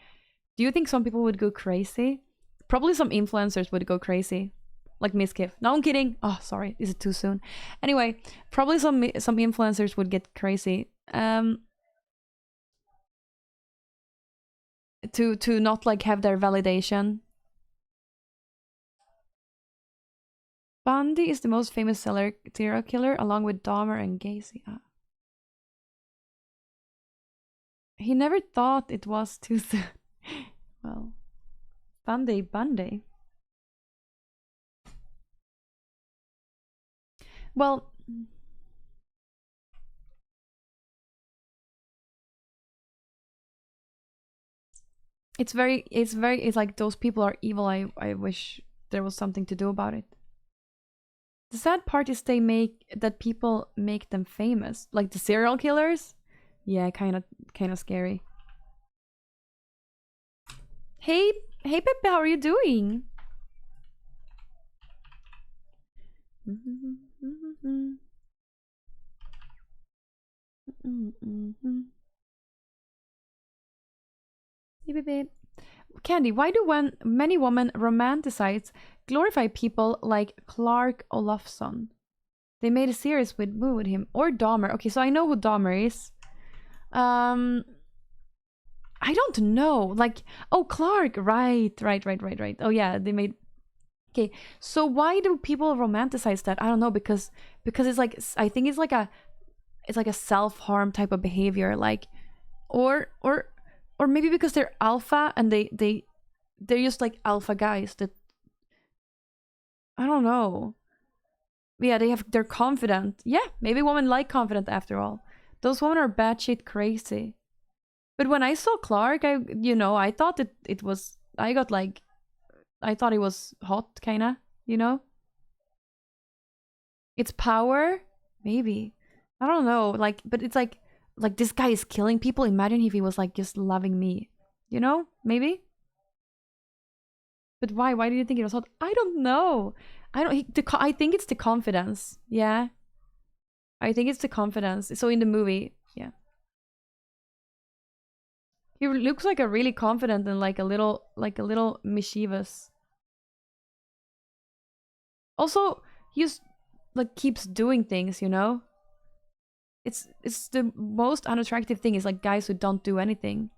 Do you think some people would go crazy? Probably some influencers would go crazy. Like Miss Kiff. No, I'm kidding. Oh, sorry. Is it too soon? Anyway, probably some influencers would get crazy. To not like have their validation. Bundy is the most famous serial killer, along with Dahmer and Gacy. He never thought it was too soon. Well, Bundy. Well, it's like those people are evil. I wish there was something to do about it. The sad part is that people make them famous, like the serial killers. Yeah, kind of scary. Hey Pepe, how are you doing? Hey Pepe. Candy, why do many women romanticize, glorify people like Clark Olofsson? They made a series with him or Dahmer. Okay, so I know who Dahmer is. I don't know. Like, oh, Clark, right. Oh yeah, they made. Okay, so why do people romanticize that? I don't know, because it's like, I think it's like it's like a self-harm type of behavior, like, or maybe because they're alpha and they're just like alpha guys that, I don't know. Yeah, they're confident. Yeah, maybe women like confident after all. Those women are batshit crazy. But when I saw Clark, I thought it was, I thought it was hot, kinda, you know? It's power? Maybe. I don't know. Like, but it's like this guy is killing people. Imagine if he was like just loving me. You know? Maybe? But why? Why do you think it was hot? I don't know. I think it's the confidence. Yeah. I think it's the confidence. So in the movie, yeah. He looks like a really confident and like a little mischievous. Also, he just like keeps doing things, you know? It's the most unattractive thing is like guys who don't do anything.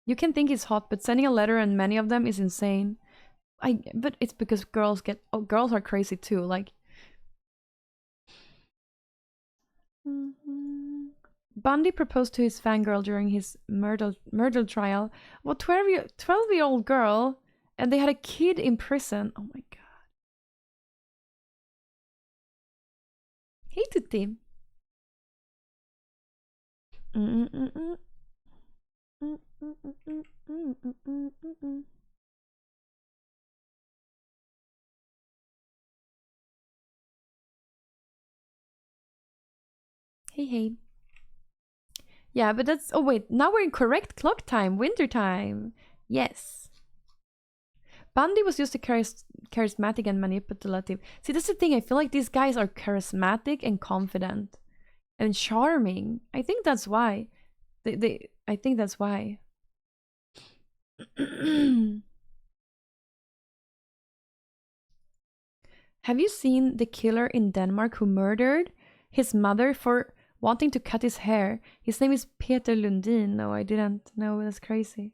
You can think he's hot, but sending a letter and many of them is insane. But it's because girls are crazy too. Like, Bundy proposed to his fangirl during his murder trial. Well, 12-year-old girl, and they had a kid in prison. Oh my god. Hey Tutti. Hey hey. Yeah, but that's, oh wait, now we're in correct clock time, winter time. Yes. Bundy was just a charismatic and manipulative. See, that's the thing. I feel like these guys are charismatic and confident and charming. I think that's why. I think that's why. Have you seen the killer in Denmark who murdered his mother for wanting to cut his hair? His name is Peter Lundin. No, I didn't. No, that's crazy.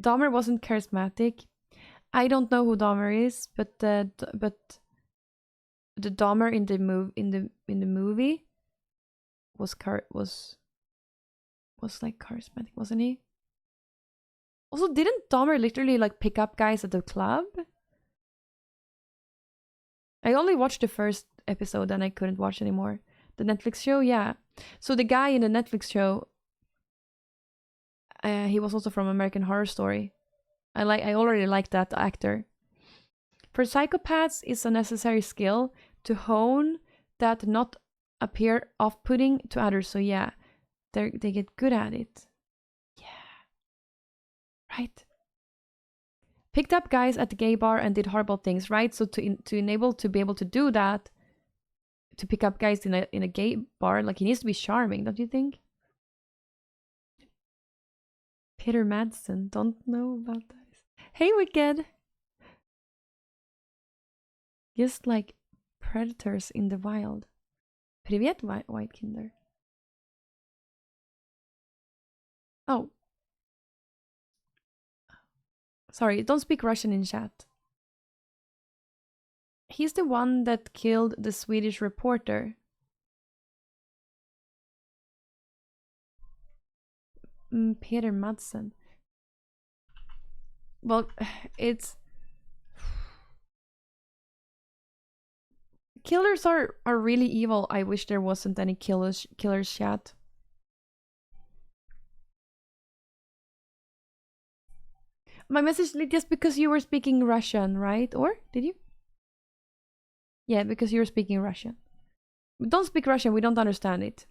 Dahmer wasn't charismatic. I don't know who Dahmer is, but the Dahmer in the movie was like charismatic, wasn't he? Also, didn't Dahmer literally like pick up guys at the club? I only watched the first episode and I couldn't watch anymore. The Netflix show, yeah. So the guy in the Netflix show, he was also from American Horror Story. I already like that actor. For psychopaths, it's a necessary skill to hone that not appear off-putting to others. So yeah, they get good at it. Yeah. Right. Picked up guys at the gay bar and did horrible things, right? So to be able to do that, to pick up guys in a gay bar, like, he needs to be charming, don't you think? Peter Madsen, don't know about this. Hey, Wicked! Just like predators in the wild. Привет, White Kinder. Oh. Sorry, don't speak Russian in chat. He's the one that killed the Swedish reporter. Peter Madsen. Well, it's... Killers are really evil. I wish there wasn't any killers chat. My message, just because you were speaking Russian, right? Or did you? Yeah, because you were speaking Russian. Don't speak Russian, we don't understand it.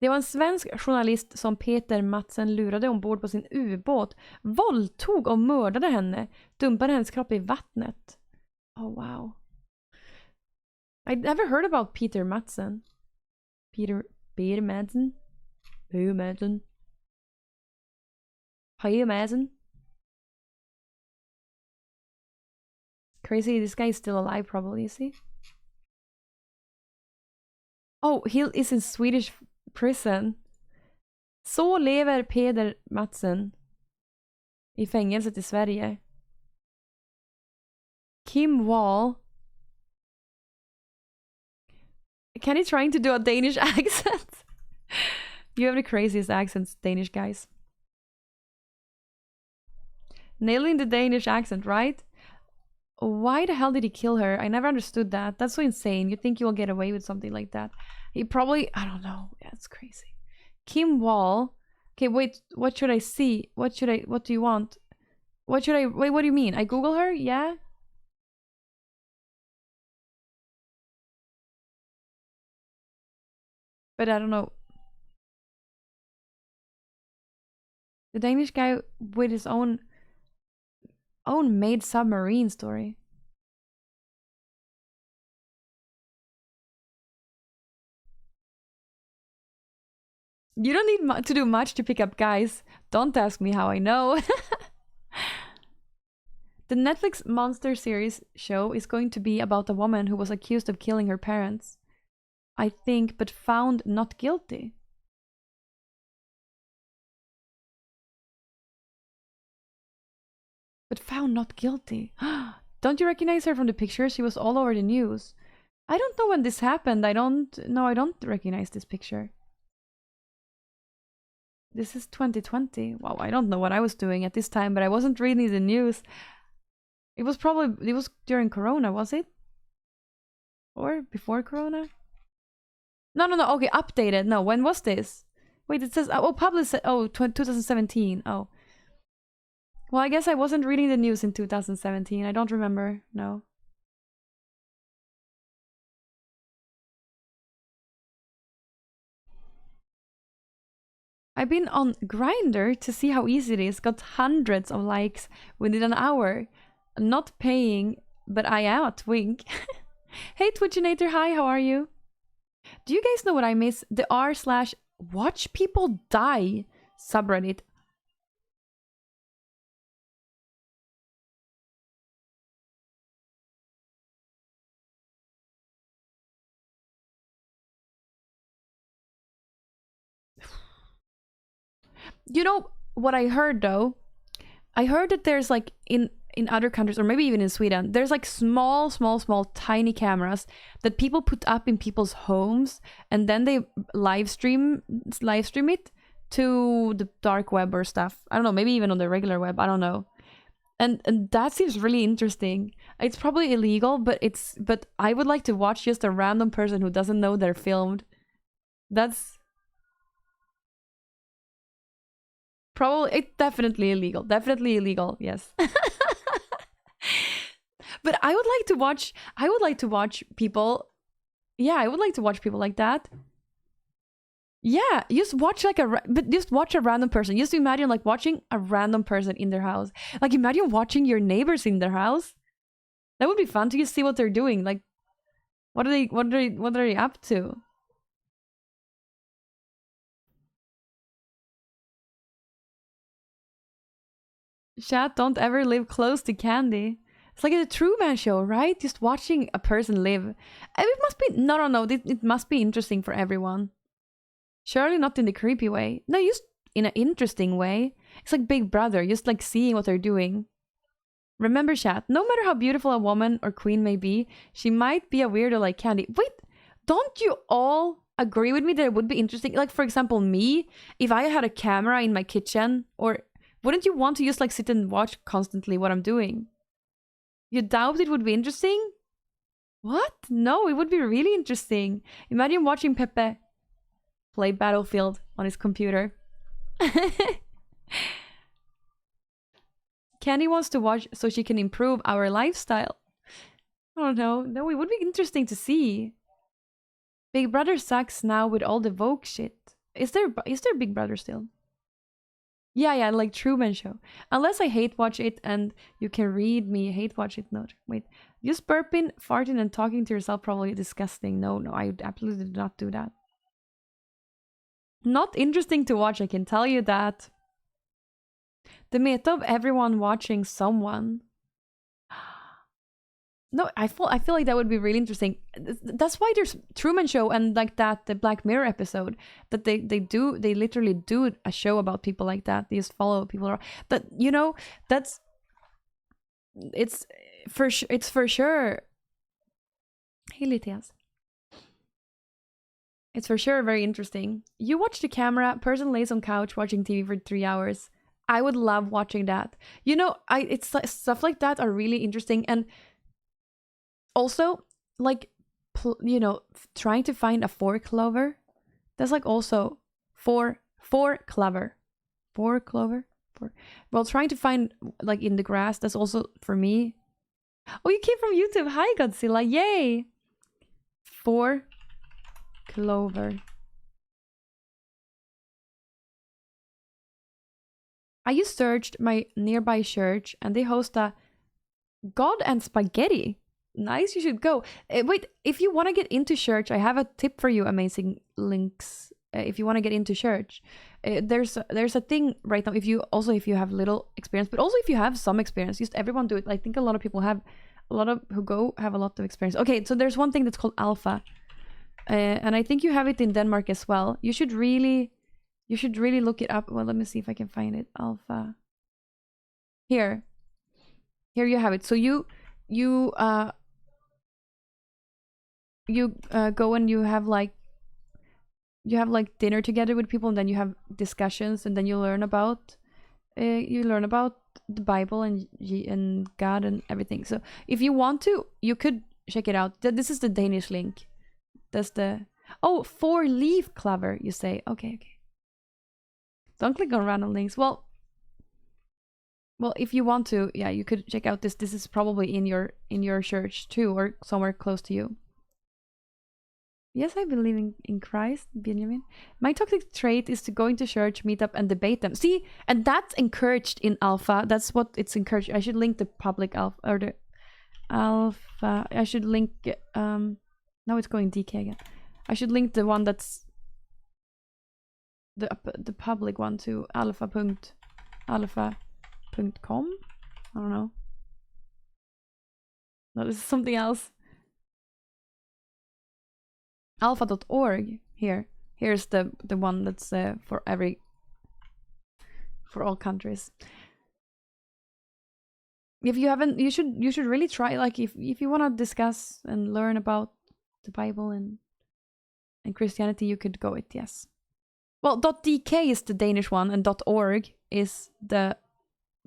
Det var en svensk journalist som Peter Madsen lurade ombord på sin ubåt, våldtog och mördade henne, dumpade hennes kropp i vattnet. Oh wow. I never heard about Peter Madsen. Peter Madsen? Peter Madsen? Peter Madsen? Crazy, this guy is still alive probably, is he? Oh, he is in Swedish prison. Så lever Peter Madsen i fängelset i Sverige. Kim Wall Kenny trying to do a Danish accent. You have the craziest accents, Danish guys. Nailing the Danish accent, right? Why the hell did he kill her? I never understood that. That's so insane. You think you will get away with something like that? He probably, I don't know. Yeah, it's crazy. Kim Wall. Okay, wait. What should I see? What do you want? What should I, wait, what do you mean? I Google her? Yeah? But I don't know. The Danish guy with his own made submarine story. You don't need to do much to pick up guys. Don't ask me how I know. The Netflix Monster series show is going to be about a woman who was accused of killing her parents, I think, but found not guilty. But found not guilty. Don't you recognize her from the picture? She was all over the news. I don't know when this happened. I don't recognize this picture. This is 2020. Wow, I don't know what I was doing at this time, but I wasn't reading the news. It was during Corona, was it? Or before Corona? No. Okay, updated. No, when was this? Wait, it says published. 2017. Oh. Well, I guess I wasn't reading the news in 2017. I don't remember. No. I've been on Grindr to see how easy it is. Got hundreds of likes within an hour. Not paying, but I am a twink. Hey, Twitchinator. Hi, how are you? Do you guys know what I miss? The r/watch people die subreddit. You know what I heard though? I heard that there's like in other countries, or maybe even in Sweden, there's like small tiny cameras that people put up in people's homes, and then they live stream it to the dark web or stuff. I don't know, maybe even on the regular web. I don't know. And that seems really interesting. It's probably illegal, but I would like to watch just a random person who doesn't know they're filmed. That's probably, it's definitely illegal. Definitely illegal. Yes. But I would like to watch people. Yeah, I would like to watch people like that. Yeah, just watch just watch a random person. Just imagine like watching a random person in their house. Like imagine watching your neighbors in their house. That would be fun to just see what they're doing. Like what are they up to? Chat, don't ever live close to Candy. It's like a Truman Show, right? Just watching a person live. And it must be no. It must be interesting for everyone. Surely not in the creepy way. No, just in an interesting way. It's like Big Brother, just like seeing what they're doing. Remember, chat, no matter how beautiful a woman or queen may be, she might be a weirdo like Candy. Wait, don't you all agree with me that it would be interesting? Like, for example, me, if I had a camera in my kitchen, or wouldn't you want to just like sit and watch constantly what I'm doing? You doubt it would be interesting? What? No, it would be really interesting. Imagine watching Pepe play Battlefield on his computer. Candy wants to watch so she can improve our lifestyle. I don't know. No, it would be interesting to see. Big Brother sucks now with all the Vogue shit. Is there Big Brother still? Yeah, like Truman Show. Unless I hate watch it and you can read me hate watch it. No, wait. Just burping, farting, and talking to yourself probably disgusting. No, I absolutely did not do that. Not interesting to watch, I can tell you that. The meta of everyone watching someone. No, I feel like that would be really interesting. That's why there's Truman Show and like that the Black Mirror episode that they literally do a show about people like that. They just follow people around. That that's it's for sure. Hey, Litias. It's for sure very interesting. You watch the camera, person lays on couch watching TV for 3 hours. I would love watching that. You know, it's stuff like that are really interesting, and also like you know, trying to find a four clover. That's like also four clover, four clover. Four. Well, trying to find like in the grass. That's also for me. Oh, you came from YouTube. Hi, Godzilla. Yay. Four clover. I just searched my nearby church and they host a God and Spaghetti. Nice, you should go. Wait, if you want to get into church, I have a tip for you, amazing links. If you want to get into church, there's a thing right now. If you have little experience, but also if you have some experience, just everyone do it. I think a lot of people have, a lot of who go have a lot of experience. Okay, so there's one thing that's called Alpha, and I think you have it in Denmark as well. You should really look it up. Well, let me see if I can find it. Alpha. Here you have it. So you go and you have like dinner together with people, and then you have discussions, and then you learn about the Bible and God and everything. So if you want to, you could check it out. This is the Danish link. That's the four-leaf clover. You say okay. Don't click on random links. Well, if you want to, yeah, you could check out this. This is probably in your church too, or somewhere close to you. Yes, I believe in Christ, Benjamin. My toxic trait is to go into church, meet up, and debate them. See, and that's encouraged in Alpha. That's what it's encouraged. I should link the public Alpha, or the Alpha. I should link. Now it's going DK again. I should link the one that's the public one to alpha.com. I don't know. No, this is something else. Alpha.org. Here's the one that's for all countries. If you haven't, you should really try. Like if you want to discuss and learn about the Bible and Christianity, you could go it. Yes. Well, .dk is the Danish one, and .org is the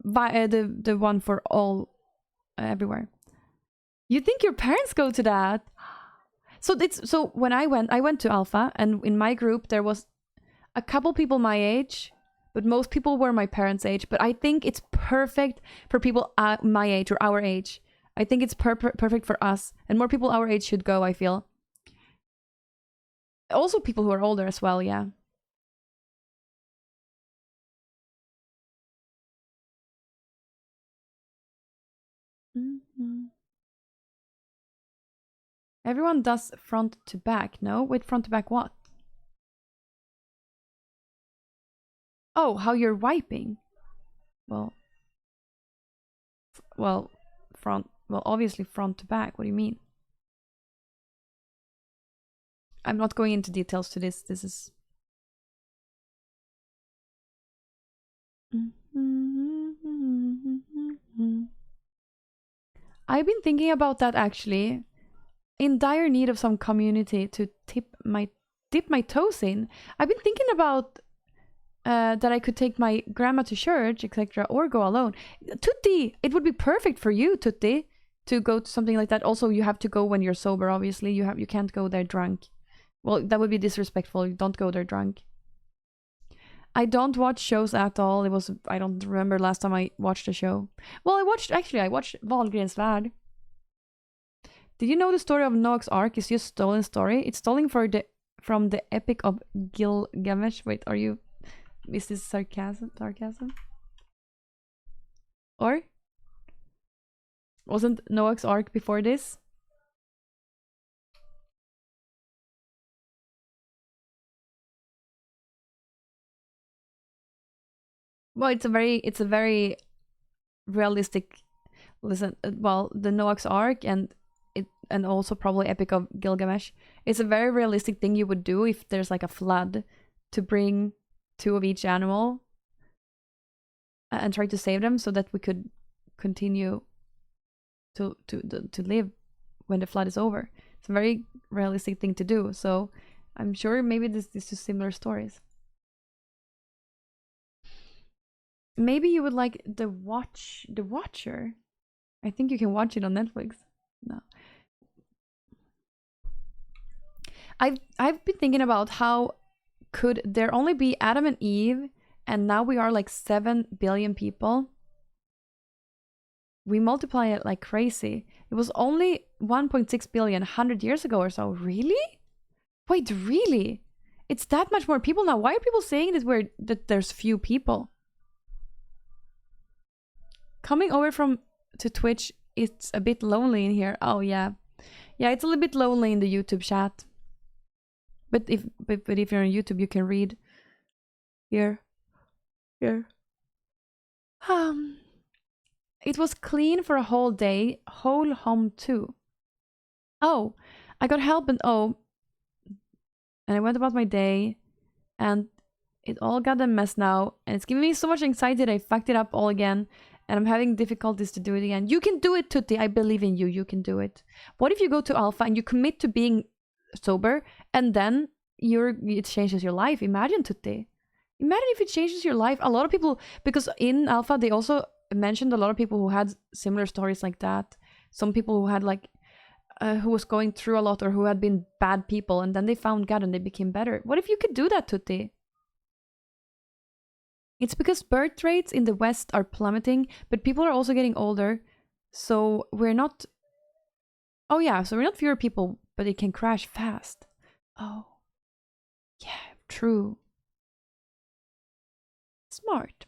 one for all everywhere. You think your parents go to that? So when I went to Alpha, and in my group there was a couple people my age, but most people were my parents' age. But I think it's perfect for people my age or our age. I think it's perfect for us, and more people our age should go, I feel. Also people who are older as well, yeah. Mm-hmm. Everyone does front to back. No? Wait, front to back what? Oh, how you're wiping. Well, front. Well, obviously front to back. What do you mean? I'm not going into details to this. This is... I've been thinking about that actually. In dire need of some community to dip my toes in. I've been thinking about that I could take my grandma to church, etc., or go alone. Tutti, it would be perfect for you, Tutti, to go to something like that. Also, you have to go when you're sober. Obviously, you can't go there drunk. Well, that would be disrespectful. You don't go there drunk. I don't watch shows at all. I don't remember last time I watched a show. Well, I watched Wahlgrens värld. Did you know the story of Noah's Ark is just stolen story? It's stolen from the Epic of Gilgamesh. Wait, is this sarcasm? Or wasn't Noah's Ark before this? Well, it's a very realistic. Listen, well, the Noah's Ark and also probably Epic of Gilgamesh. It's a very realistic thing you would do if there's like a flood, to bring 2 of each animal and try to save them so that we could continue to live when the flood is over. It's a very realistic thing to do. So I'm sure maybe this is similar stories. Maybe you would like The Watcher. I think you can watch it on Netflix. No. I've been thinking about how could there only be Adam and Eve, and now we are like 7 billion people. We multiply it like crazy. It was only 1.6 billion 100 years ago or so. Really? Wait, really? It's that much more people now. Why are people saying that there's few people? Coming over to Twitch, it's a bit lonely in here. Oh yeah. Yeah, it's a little bit lonely in the YouTube chat. But if you're on YouTube, you can read here. It was clean for a whole day, whole home too. Oh, I got help and I went about my day, and it all got a mess now, and it's giving me so much anxiety that I fucked it up all again, and I'm having difficulties to do it again. You can do it, Tutti. I believe in you. You can do it. What if you go to Alpha and you commit to being sober, and then it changes your life? Imagine, Tutti. Imagine if it changes your life. A lot of people, because in Alpha they also mentioned a lot of people who had similar stories like that. Some people who had like who was going through a lot, or who had been bad people, and then they found God and they became better. What if you could do that, Tutti? It's because birth rates in the West are plummeting, but people are also getting older, so we're not... Oh yeah, so we're not fewer people, but it can crash fast. Oh. Yeah, true. Smart.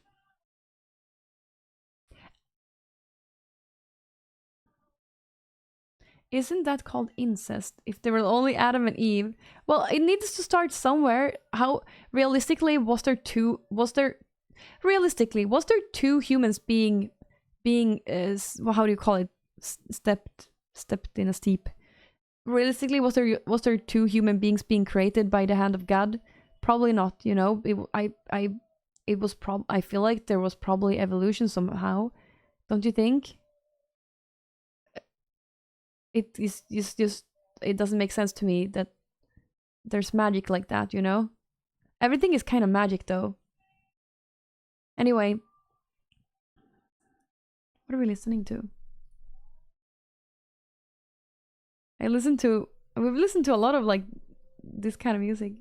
Isn't that called incest? If there were only Adam and Eve? Well, it needs to start somewhere. How realistically was there two humans being how do you call it, stepped in a steep? Realistically, was there two human beings being created by the hand of God? Probably not, you know. I feel like there was probably evolution somehow. Don't you think? It is just it doesn't make sense to me that there's magic like that, you know? Everything is kind of magic though. Anyway, what are we listening to? We've listened to a lot of like this kind of music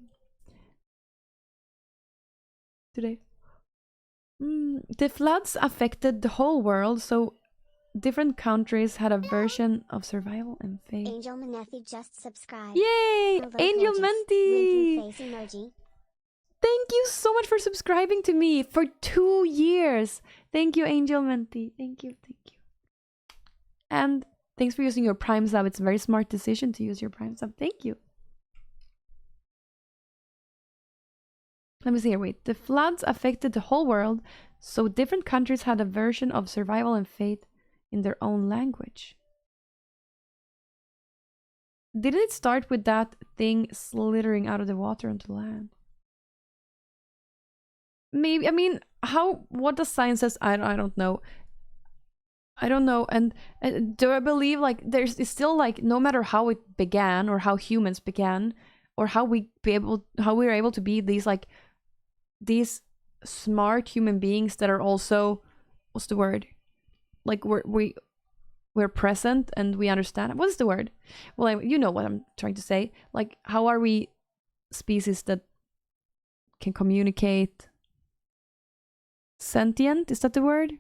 today. The floods affected the whole world, so different countries had a version of survival and faith. Angel Manethi just subscribed. Yay! Hello, Angel gorgeous. Menti! Winky face emoji. Thank you so much for subscribing to me for 2 years. Thank you, Angel Menti. Thank you. And thanks for using your Prime sub. It's a very smart decision to use your Prime sub. Thank you. Let me see here. Wait. The floods affected the whole world, so different countries had a version of survival and faith in their own language. Didn't it start with that thing slithering out of the water onto land? Maybe. I mean, what does science says? I don't know. I don't know. And do I believe like it's still like no matter how it began or how humans began or how we're able to be these smart human beings that are also, what's the word? Like we're present and we understand. What is the word? Well, you know what I'm trying to say. Like, how are we species that can communicate? Sentient, is that the word?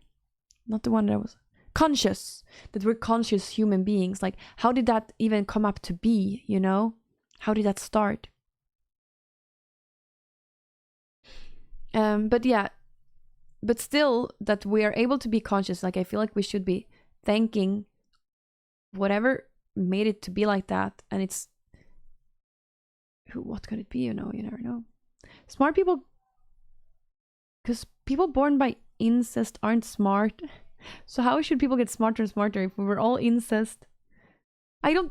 Not the one that was conscious. That we're conscious human beings. Like, how did that even come up to be, you know? How did that start? But yeah, but still that we are able to be conscious. Like, I feel like we should be thanking whatever made it to be like that. And it's what could it be? You know, you never know. Smart people, because people born by incest aren't smart. So how should people get smarter and smarter if we were all incest?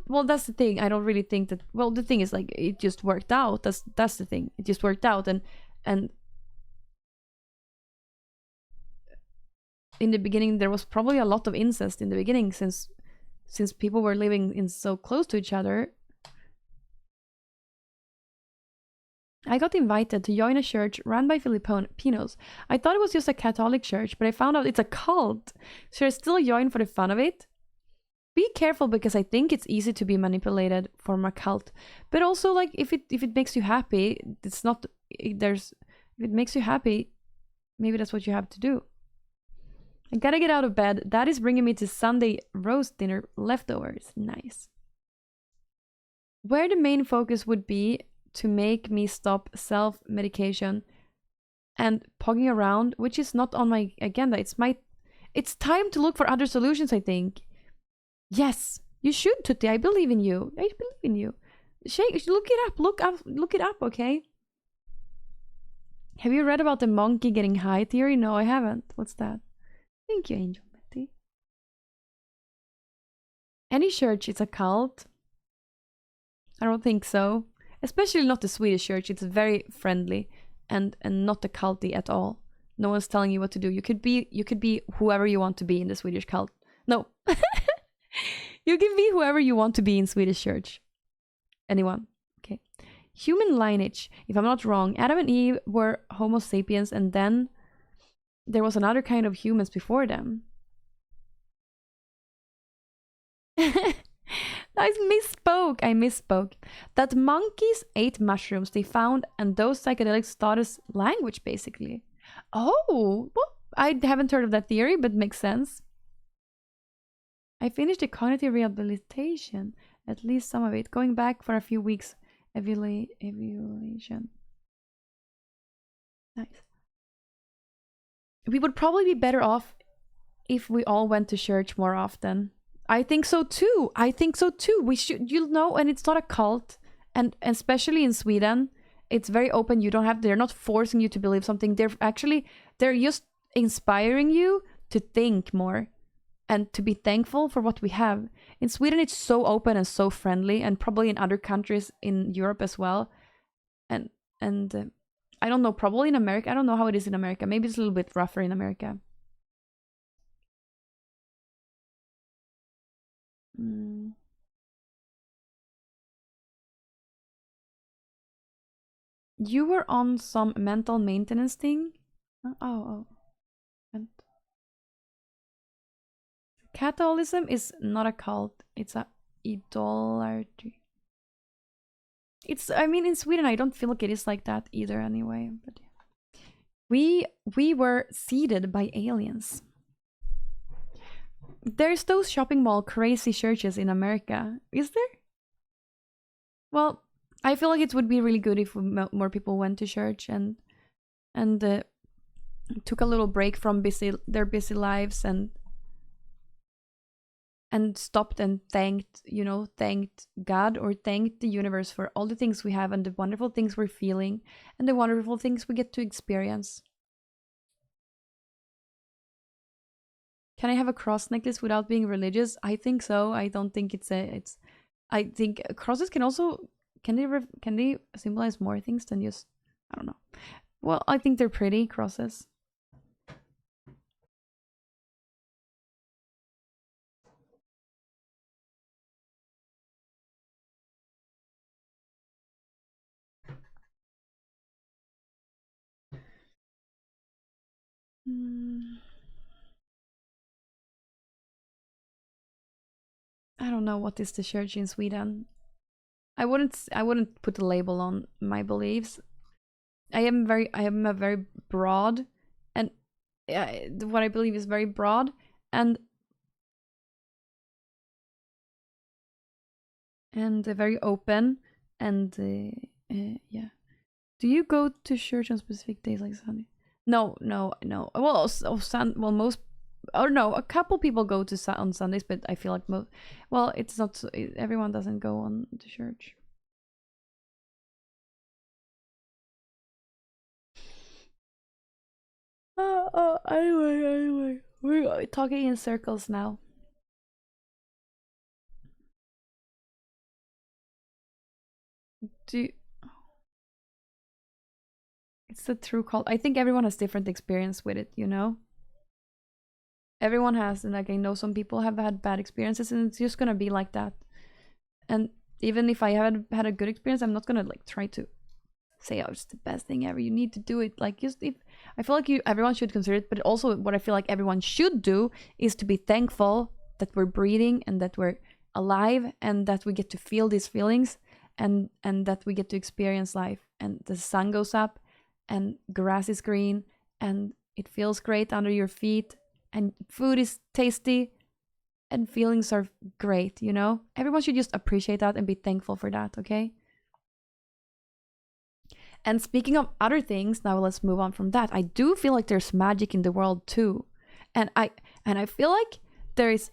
Well, that's the thing. I don't really think that. Well, the thing is, like, it just worked out. That's the thing. It just worked out, and in the beginning there was probably a lot of incest in the beginning, since people were living in so close to each other. I got invited to join a church run by Filipinos. I thought it was just a Catholic church, but I found out it's a cult. Should I still join for the fun of it? Be careful, because I think it's easy to be manipulated from a cult. But also, like, if it makes you happy, it's not there's if it makes you happy, maybe that's what you have to do. I gotta get out of bed. That is bringing me to Sunday roast dinner leftovers. Nice. Where the main focus would be to make me stop self-medication and pogging around, which is not on my agenda. It's time to look for other solutions, I think. Yes, you should, Tutti. I believe in you. I believe in you. Look it up. Look it up, okay? Have you read about the monkey getting high theory? No, I haven't. What's that? Thank you, Angel Betty. Any church is a cult? I don't think so. Especially not the Swedish church. It's very friendly and not a culty at all. No one's telling you what to do. You could be whoever you want to be in the Swedish cult. No. You can be whoever you want to be in Swedish church. Anyone. Okay. Human lineage. If I'm not wrong, Adam and Eve were Homo sapiens, and then there was another kind of humans before them. I misspoke. That monkeys ate mushrooms they found, and those psychedelics taught us language, basically. Oh, well, I haven't heard of that theory, but makes sense. I finished the cognitive rehabilitation, at least some of it, going back for a few weeks. Evaluation. Nice. We would probably be better off if we all went to church more often. I think so too. We should, and it's not a cult, and especially in Sweden, it's very open. They're not forcing you to believe something. They're just inspiring you to think more and to be thankful for what we have. In Sweden, it's so open and so friendly, and probably in other countries in Europe as well. And I don't know, probably in America. I don't know how it is in America. Maybe it's a little bit rougher in America. You were on some mental maintenance thing? Oh. Catholicism is not a cult. It's a idolatry. In Sweden, I don't feel like it is like that either anyway. But we were seeded by aliens. There's those shopping mall crazy churches in America. Is there? Well, I feel like it would be really good if more people went to church and took a little break from their busy lives and stopped and thanked God or thanked the universe for all the things we have and the wonderful things we're feeling and the wonderful things we get to experience. Can I have a cross necklace without being religious? I think so. I don't think I think crosses can they symbolize more things than just, I don't know. Well, I think they're pretty crosses. I don't know what is the church in Sweden. I wouldn't put a label on my beliefs. I am a very broad, and what I believe is very broad and very open and yeah. Do you go to church on specific days like Sunday? No. Well, most, or no, a couple people go to on Sundays, but I feel like it's not. Everyone doesn't go on to church. Anyway, we're talking in circles now. It's the true cult. I think everyone has different experience with it, Everyone has, and like I know some people have had bad experiences, and it's just gonna be like that. And even if I haven't had a good experience, I'm not gonna like try to say, oh, it's the best thing ever. You need to do it. Like, just if I feel like everyone should consider it, but also what I feel like everyone should do is to be thankful that we're breathing and that we're alive and that we get to feel these feelings and that we get to experience life and the sun goes up and grass is green and it feels great under your feet and food is tasty and feelings are great, you know? Everyone should just appreciate that and be thankful for that, okay? And speaking of other things, now let's move on from that. I do feel like there's magic in the world too. And I feel like there is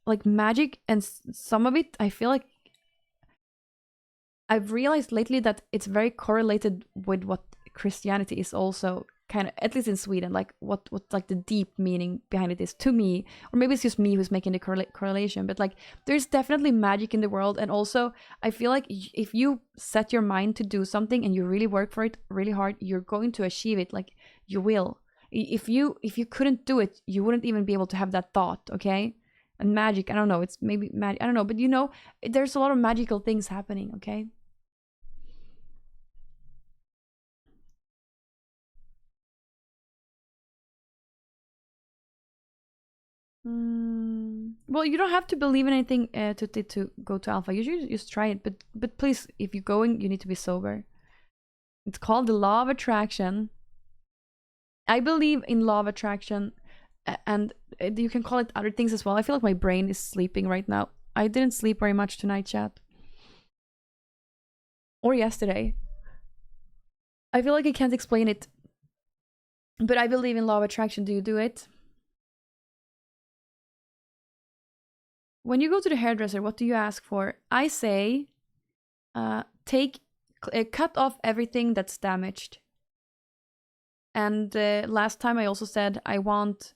like magic, and some of it I feel like I've realized lately that it's very correlated with what Christianity is also kind of, at least in Sweden, like what like the deep meaning behind it is to me, or maybe it's just me who's making the correlation, but like there's definitely magic in the world. And also I feel like if you set your mind to do something and you really work for it really hard, you're going to achieve it. Like you will. If you couldn't do it, you wouldn't even be able to have that thought, okay? And magic, I don't know, it's maybe magic, I don't know, but you know, there's a lot of magical things happening, okay? Well, you don't have to believe in anything to go to alpha. You should just try it, but please, if you're going, you need to be sober. It's called the law of attraction. I believe in law of attraction, and you can call it other things as well. I feel like my brain is sleeping right now. I didn't sleep very much tonight, chat, or yesterday. I feel like I can't explain it, but I believe in law of attraction. Do you do it? When you go to the hairdresser, what do you ask for? I say, cut off everything that's damaged. And last time I also said I want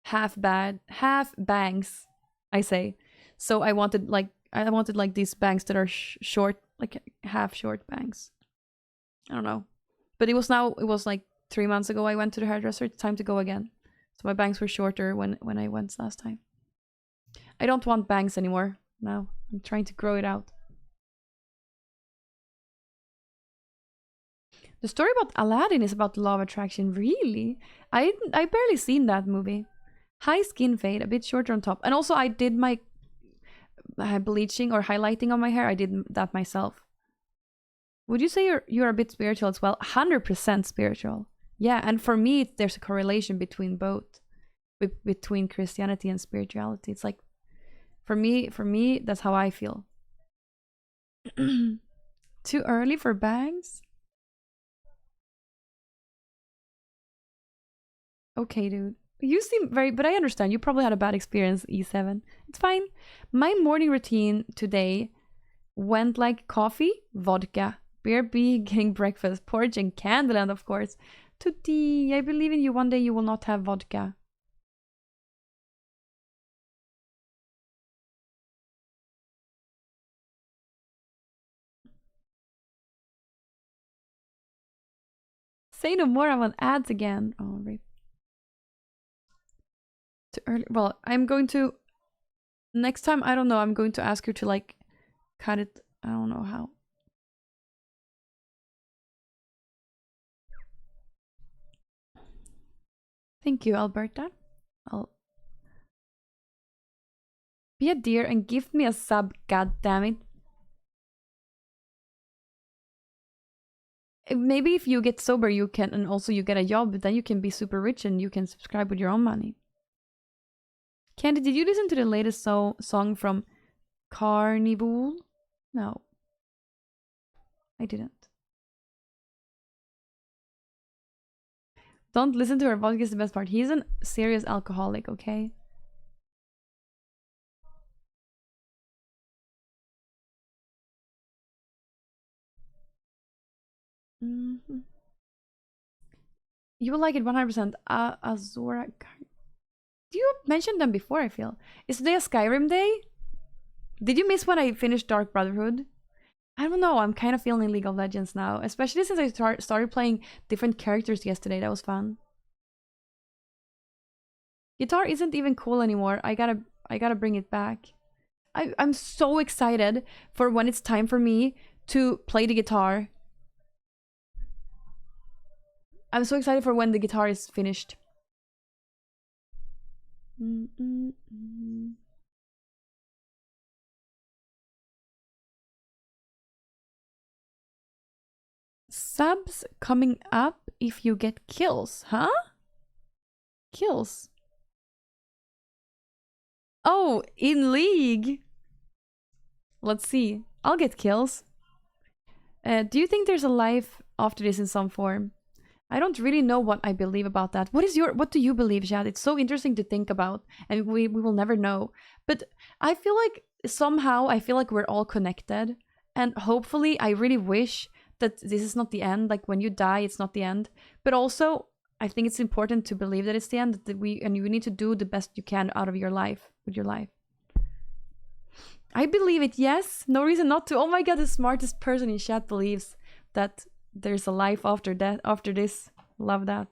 half bangs. I say, so I wanted like these bangs that are short, like half short bangs. I don't know, but it was like 3 months ago I went to the hairdresser. It's time to go again. So my bangs were shorter when I went last time. I don't want bangs anymore now. I'm trying to grow it out. The story about Aladdin is about law of attraction. Really? I barely seen that movie. High skin fade, a bit shorter on top. And also I did my bleaching or highlighting on my hair. I did that myself. Would you say you're a bit spiritual as well? 100% spiritual. Yeah, and for me there's a correlation between both. Between Christianity and spirituality. It's like for me, that's how I feel. Too early for bangs? Okay, dude. You seem very, but I understand. You probably had a bad experience, E7. It's fine. My morning routine today went like coffee, vodka, beer, getting breakfast, porridge, and Kandyland, of course. Tutti, I believe in you. One day you will not have vodka. Say no more, I want ads again. Oh, rip. Too early. Well, I'm going to... Next time, I don't know, I'm going to ask you to like cut it. I don't know how. Thank you, Alberta. I'll be a dear and give me a sub, god damn it. Maybe if you get sober, you can, and also you get a job, then you can be super rich and you can subscribe with your own money. Candy, did you listen to the latest song from Carnival? No. I didn't. Don't listen to her. Vodka is the best part. He's a serious alcoholic, okay? Mm-hmm. You will like it 100%. Azora. You mentioned them before, I feel. Is today a Skyrim day? Did you miss when I finished Dark Brotherhood? I don't know. I'm kind of feeling League of Legends now. Especially since I started playing different characters yesterday. That was fun. Guitar isn't even cool anymore. I gotta bring it back. I'm so excited for when it's time for me to play the guitar. I'm so excited for when the guitar is finished. Subs coming up if you get kills, huh? Kills. Oh, in League. Let's see. I'll get kills. Do you think there's a life after this in some form? I don't really know what I believe about that. What do you believe, Jad? It's so interesting to think about, and we will never know. But I feel like somehow we're all connected, and hopefully I really wish that this is not the end. Like when you die, it's not the end. But also, I think it's important to believe that it's the end. That you need to do the best you can out of your life with your life. I believe it. Yes, no reason not to. Oh my god, the smartest person in chat believes that there's a life after that, after this. Love that.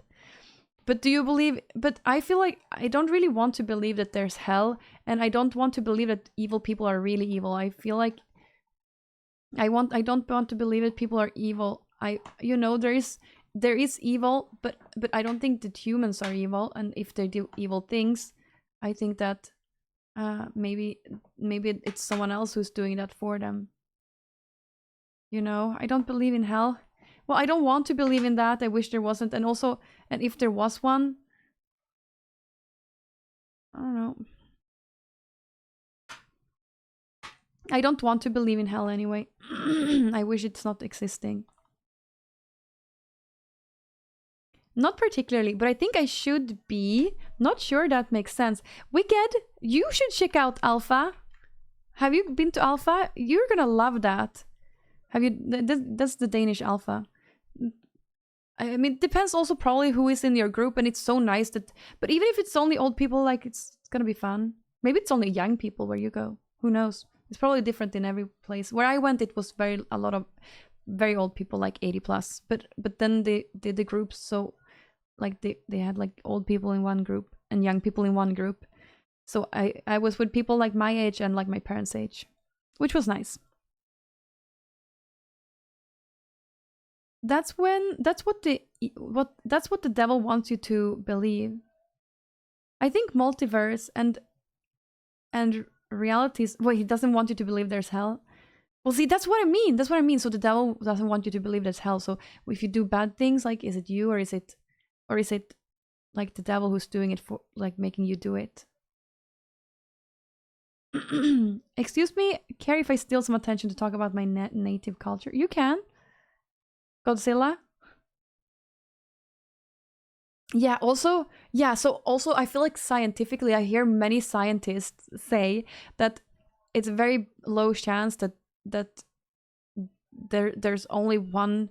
But do you believe? But I feel like I don't really want to believe that there's hell, and I don't want to believe that evil people are really evil. I feel like I don't want to believe that people are evil. There is evil, but I don't think that humans are evil, and if they do evil things, I think that maybe it's someone else who's doing that for them. You know, I don't believe in hell. Well, I don't want to believe in that. I wish there wasn't. And also, and if there was one, I don't know. I don't want to believe in hell anyway. I wish it's not existing. Not particularly, but I think I should be. Not sure that makes sense. Wicked, you should check out Alpha. Have you been to Alpha? You're gonna love that. Have you? That's the Danish Alpha. I mean, it depends also probably who is in your group, and it's so nice that. But even if it's only old people, like it's gonna be fun. Maybe it's only young people where you go. Who knows? It's probably different in every place. Where I went, it was a lot of very old people, like 80 plus. But then they did the groups, so like they had like old people in one group and young people in one group. So I was with people like my age and like my parents' age, which was nice. That's what the devil wants you to believe. I think multiverse and realities. Well, he doesn't want you to believe there's hell. Well, see, that's what I mean. That's what I mean. So the devil doesn't want you to believe there's hell. So if you do bad things, like, is it you or is it like the devil who's doing it for, like, making you do it? Excuse me, Carrie, if I steal some attention to talk about my native culture. You can. Godzilla. Yeah, also, so also I feel like scientifically, I hear many scientists say that it's a very low chance that there's only one,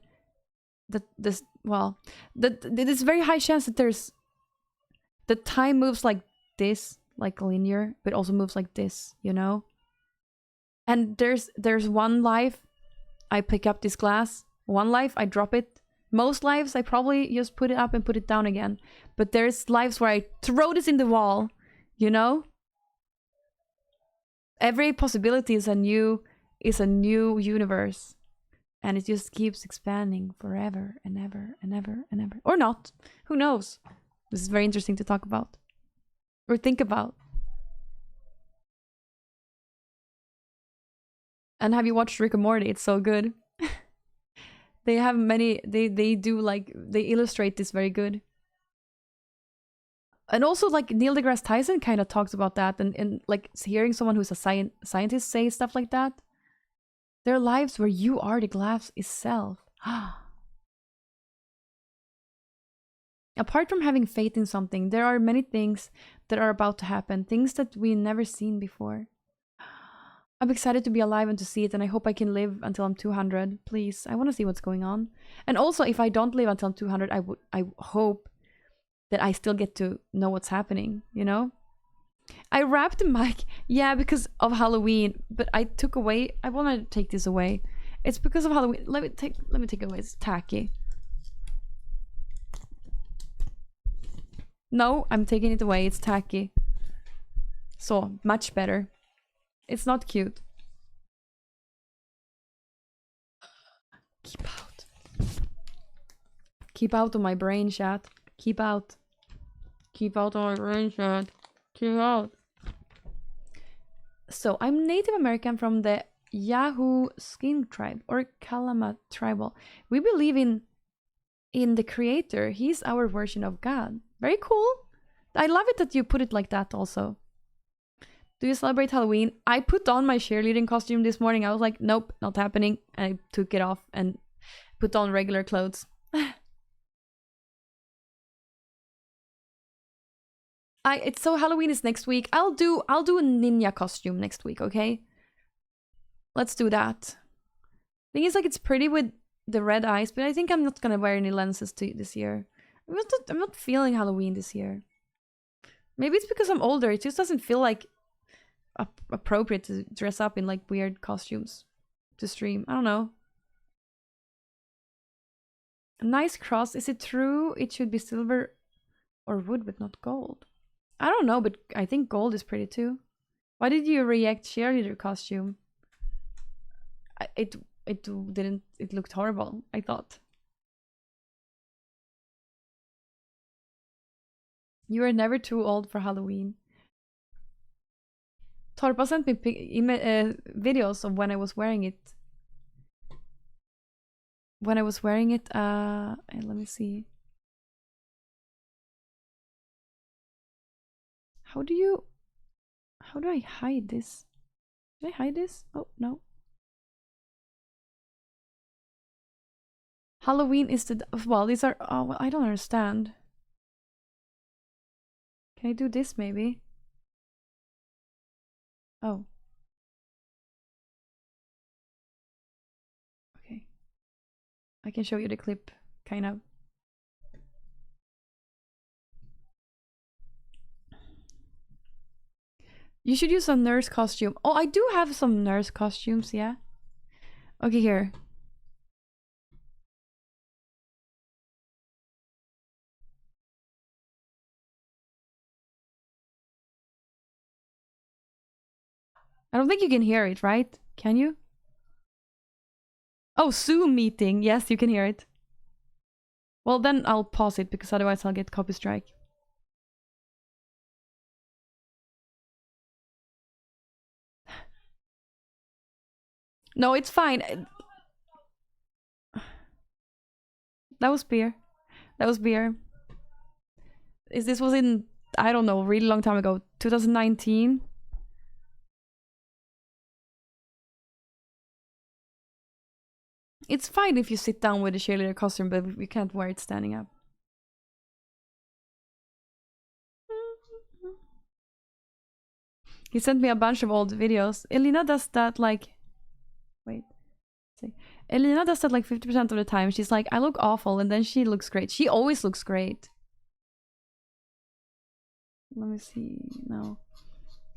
that there's very high chance that the time moves like this, like linear, but also moves like this, you know? And there's one life, I pick up this glass, one life, I drop it. Most lives, I probably just put it up and put it down again. But there's lives where I throw this in the wall, you know? Every possibility is a new universe. And it just keeps expanding forever and ever and ever and ever. Or not. Who knows? This is very interesting to talk about. Or think about. And have you watched Rick and Morty? It's so good. They have many, they do like, they illustrate this very good. And also like Neil deGrasse Tyson kind of talks about that, and like hearing someone who's a scientist say stuff like that. There are lives where you are the glass itself. Apart from having faith in something, there are many things that are about to happen, things that we never seen before. I'm excited to be alive and to see it, and I hope I can live until I'm 200. Please, I want to see what's going on. And also, if I don't live until I'm 200, I hope that I still get to know what's happening, you know? I wrapped the mic, yeah, because of Halloween, but I took away, I want to take this away. It's because of Halloween. Let me take it away. It's tacky. No, I'm taking it away. It's tacky. So, much better. It's not cute. Keep out. Keep out of my brain, chat. Keep out. Keep out of my brain, chat. Keep out. So, I'm Native American from the Yahoo Skin tribe or Kalama tribal. We believe in the creator. He's our version of God. Very cool. I love it that you put it like that also. Do you celebrate Halloween? I put on my cheerleading costume this morning. I was like, nope, not happening. And I took it off and put on regular clothes. It's so Halloween is next week. I'll do a ninja costume next week, okay? Let's do that. Thing is, like, it's pretty with the red eyes, but I think I'm not gonna wear any lenses this year. I'm not feeling Halloween this year. Maybe it's because I'm older. It just doesn't feel like appropriate to dress up in like weird costumes to stream. I don't know. A nice cross. Is it true it should be silver or wood but not gold? I don't know, but I think gold is pretty too. Why did you react cheerleader costume? It didn't. It looked horrible, I thought. You are never too old for Halloween. Torpa sent me videos of when I was wearing it. When I was wearing it, let me see. How do I hide this? Did I hide this? Oh, no. Halloween is the... Well, these are... Oh, well, I don't understand. Can I do this, maybe? Oh. Okay. I can show you the clip, kind of. You should use a nurse costume. Oh, I do have some nurse costumes, yeah. Okay, here. I don't think you can hear it, right? Can you? Oh, Zoom meeting. Yes, you can hear it. Well, then I'll pause it because otherwise I'll get copy strike. No, it's fine. That was beer. That was beer. This was in, I don't know, really long time ago. 2019. It's fine if you sit down with a cheerleader costume, but we can't wear it standing up. He sent me a bunch of old videos. Elina does that like... Wait. See. Elina does that like 50% of the time. She's like, I look awful, and then she looks great. She always looks great. Let me see now.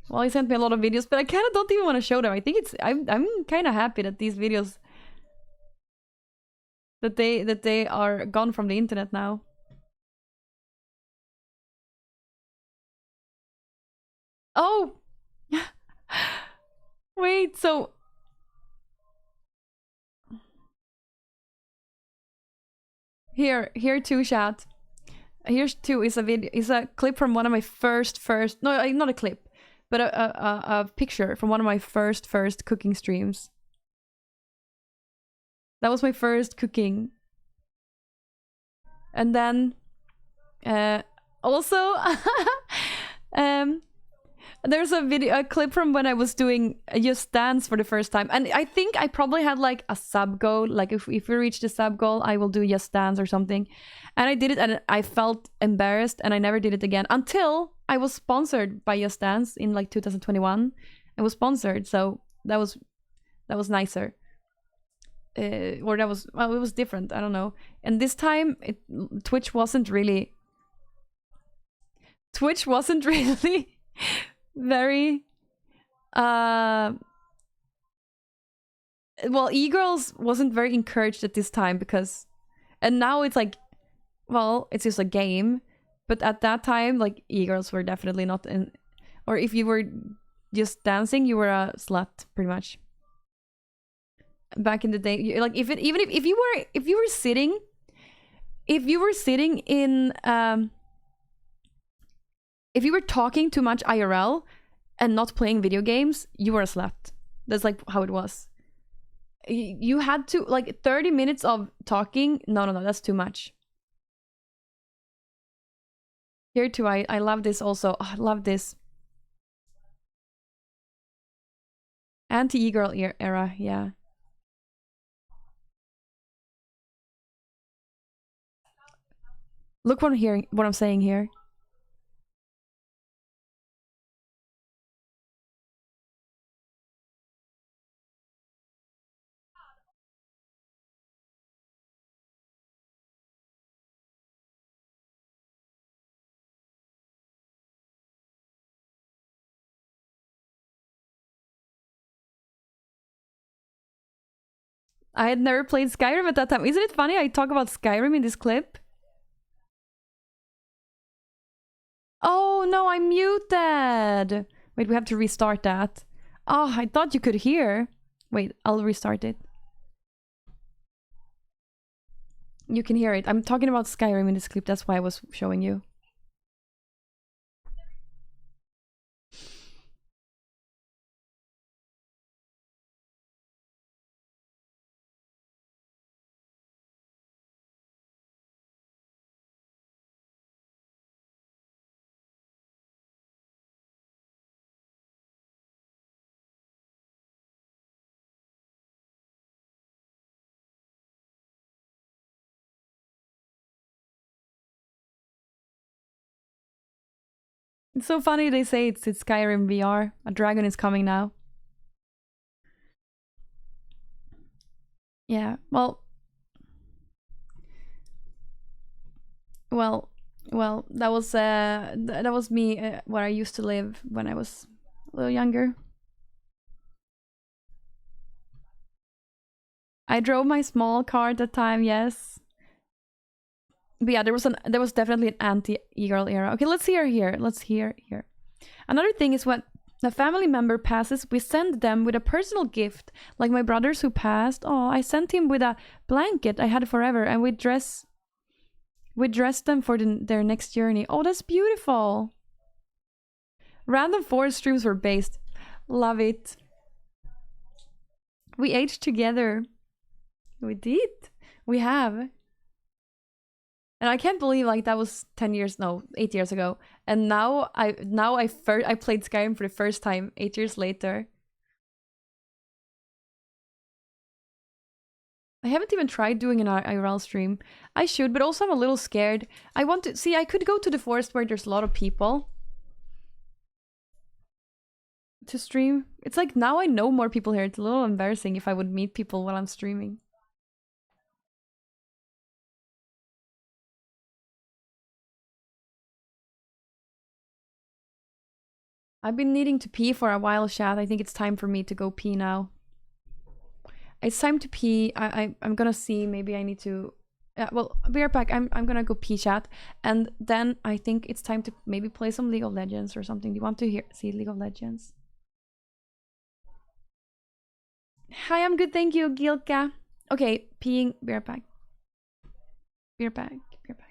Well, he sent me a lot of videos, but I kind of don't even want to show them. I think it's... I'm kind of happy that these videos... That they are gone from the internet now. Oh! Wait, so... Here too, chat. Here's two is a clip from one of my first no, not a clip, but a picture from one of my first cooking streams. That was my first cooking. And then also there's a clip from when I was doing Just Dance for the first time. And I think I probably had like a sub goal. Like if we reach the sub goal, I will do Just Dance or something. And I did it and I felt embarrassed and I never did it again until I was sponsored by Just Dance in like 2021. I was sponsored, so that was nicer. Or that was, well, it was different. I don't know. And this time, Twitch wasn't really very well, e-girls wasn't very encouraged at this time because, and now it's like, well, it's just a game, but at that time, like, e-girls were definitely not in, or if you were just dancing, you were a slut, pretty much. back in the day. Like even if you were sitting, if you were sitting in if you were talking too much IRL and not playing video games, you were a slut. That's like how it was. You had to, like, 30 minutes of talking. No, that's too much. Here too, I love this also. Oh, I love this. Anti-e-girl era, yeah. Look what I'm saying here. I had never played Skyrim at that time. Isn't it funny I talk about Skyrim in this clip? Oh no, I'm muted. Wait, we have to restart that. Oh, I thought you could hear. Wait, I'll restart it. You can hear it. I'm talking about Skyrim in this clip. That's why I was showing you. It's so funny they say it's Skyrim VR. A dragon is coming now. Yeah, well, that was me where I used to live when I was a little younger. I drove my small car at the time, yes. But yeah, there was definitely an anti-e-girl era. Okay, let's hear here. Let's hear here. Another thing is when a family member passes, we send them with a personal gift. Like my brothers who passed, oh, I sent him with a blanket I had forever, and we dressed them for their next journey. Oh, that's beautiful. Random forest streams were based. Love it. We aged together. We did. We have. And I can't believe like that was 10 years, no, 8 years ago. And now I played Skyrim for the first time 8 years later. I haven't even tried doing an IRL stream. I should, but also I'm a little scared. I want to see, I could go to the forest where there's a lot of people to stream. It's like now I know more people here. It's a little embarrassing if I would meet people while I'm streaming. I've been needing to pee for a while, chat. I think it's time for me to go pee now. It's time to pee. I'm gonna see. Maybe I need to. Well, be right back. I'm gonna go pee, chat, and then I think it's time to maybe play some League of Legends or something. Do you want to see League of Legends? Hi, I'm good, thank you, Gilka. Okay, peeing. Be right back. Be right back. Be right back.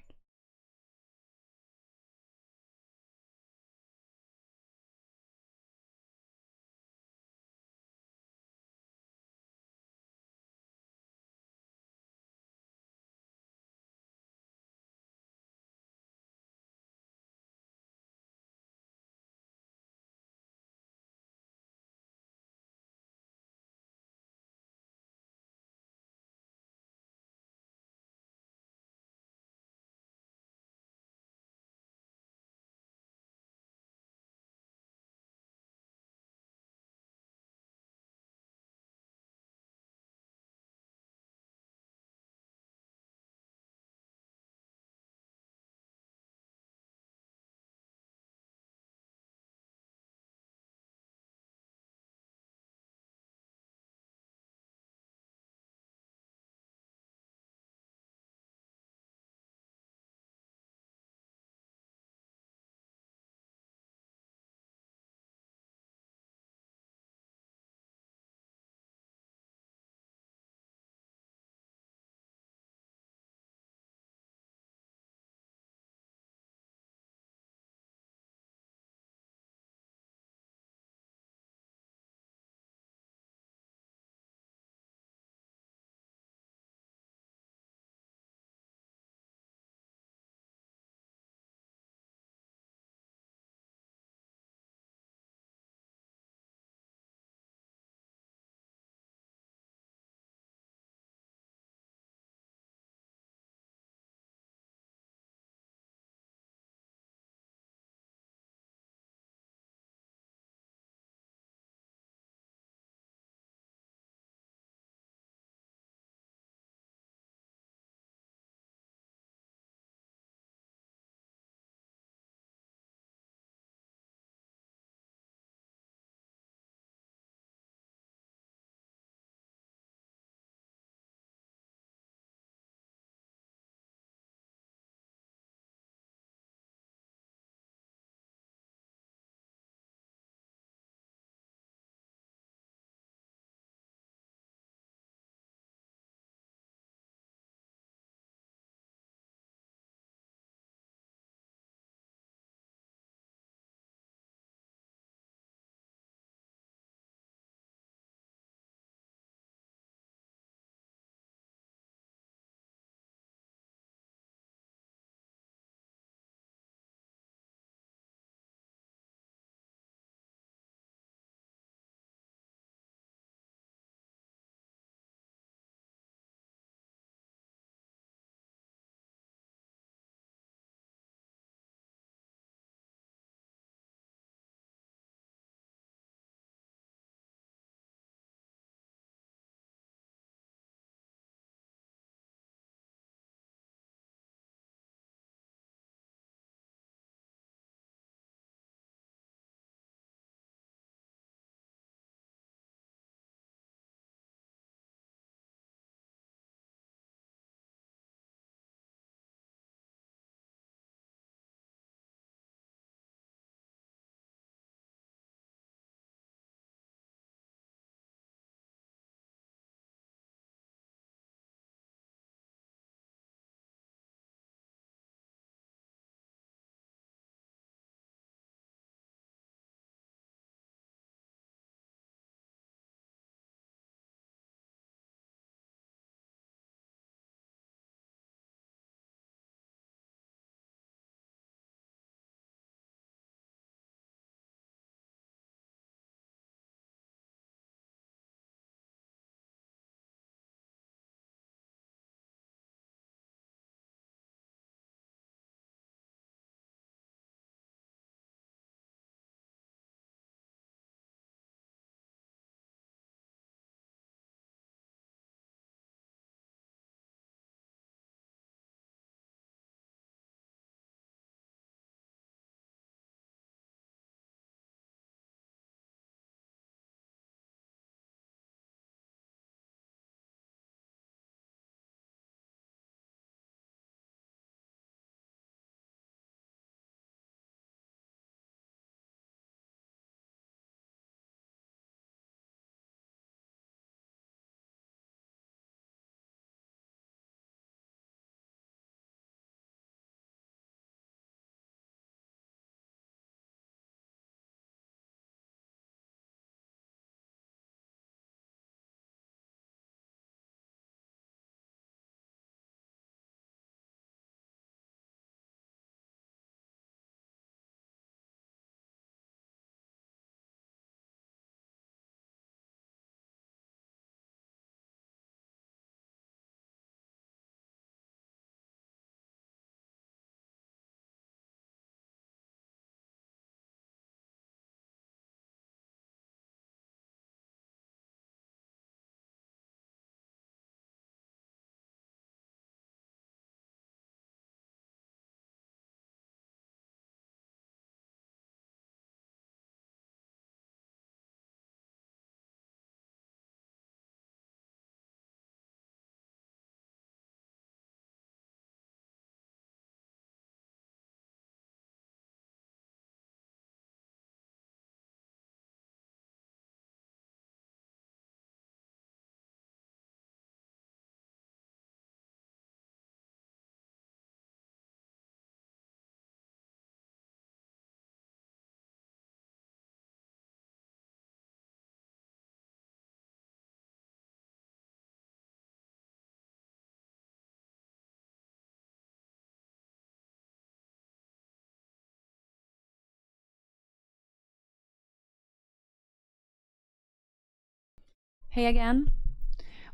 Hey again.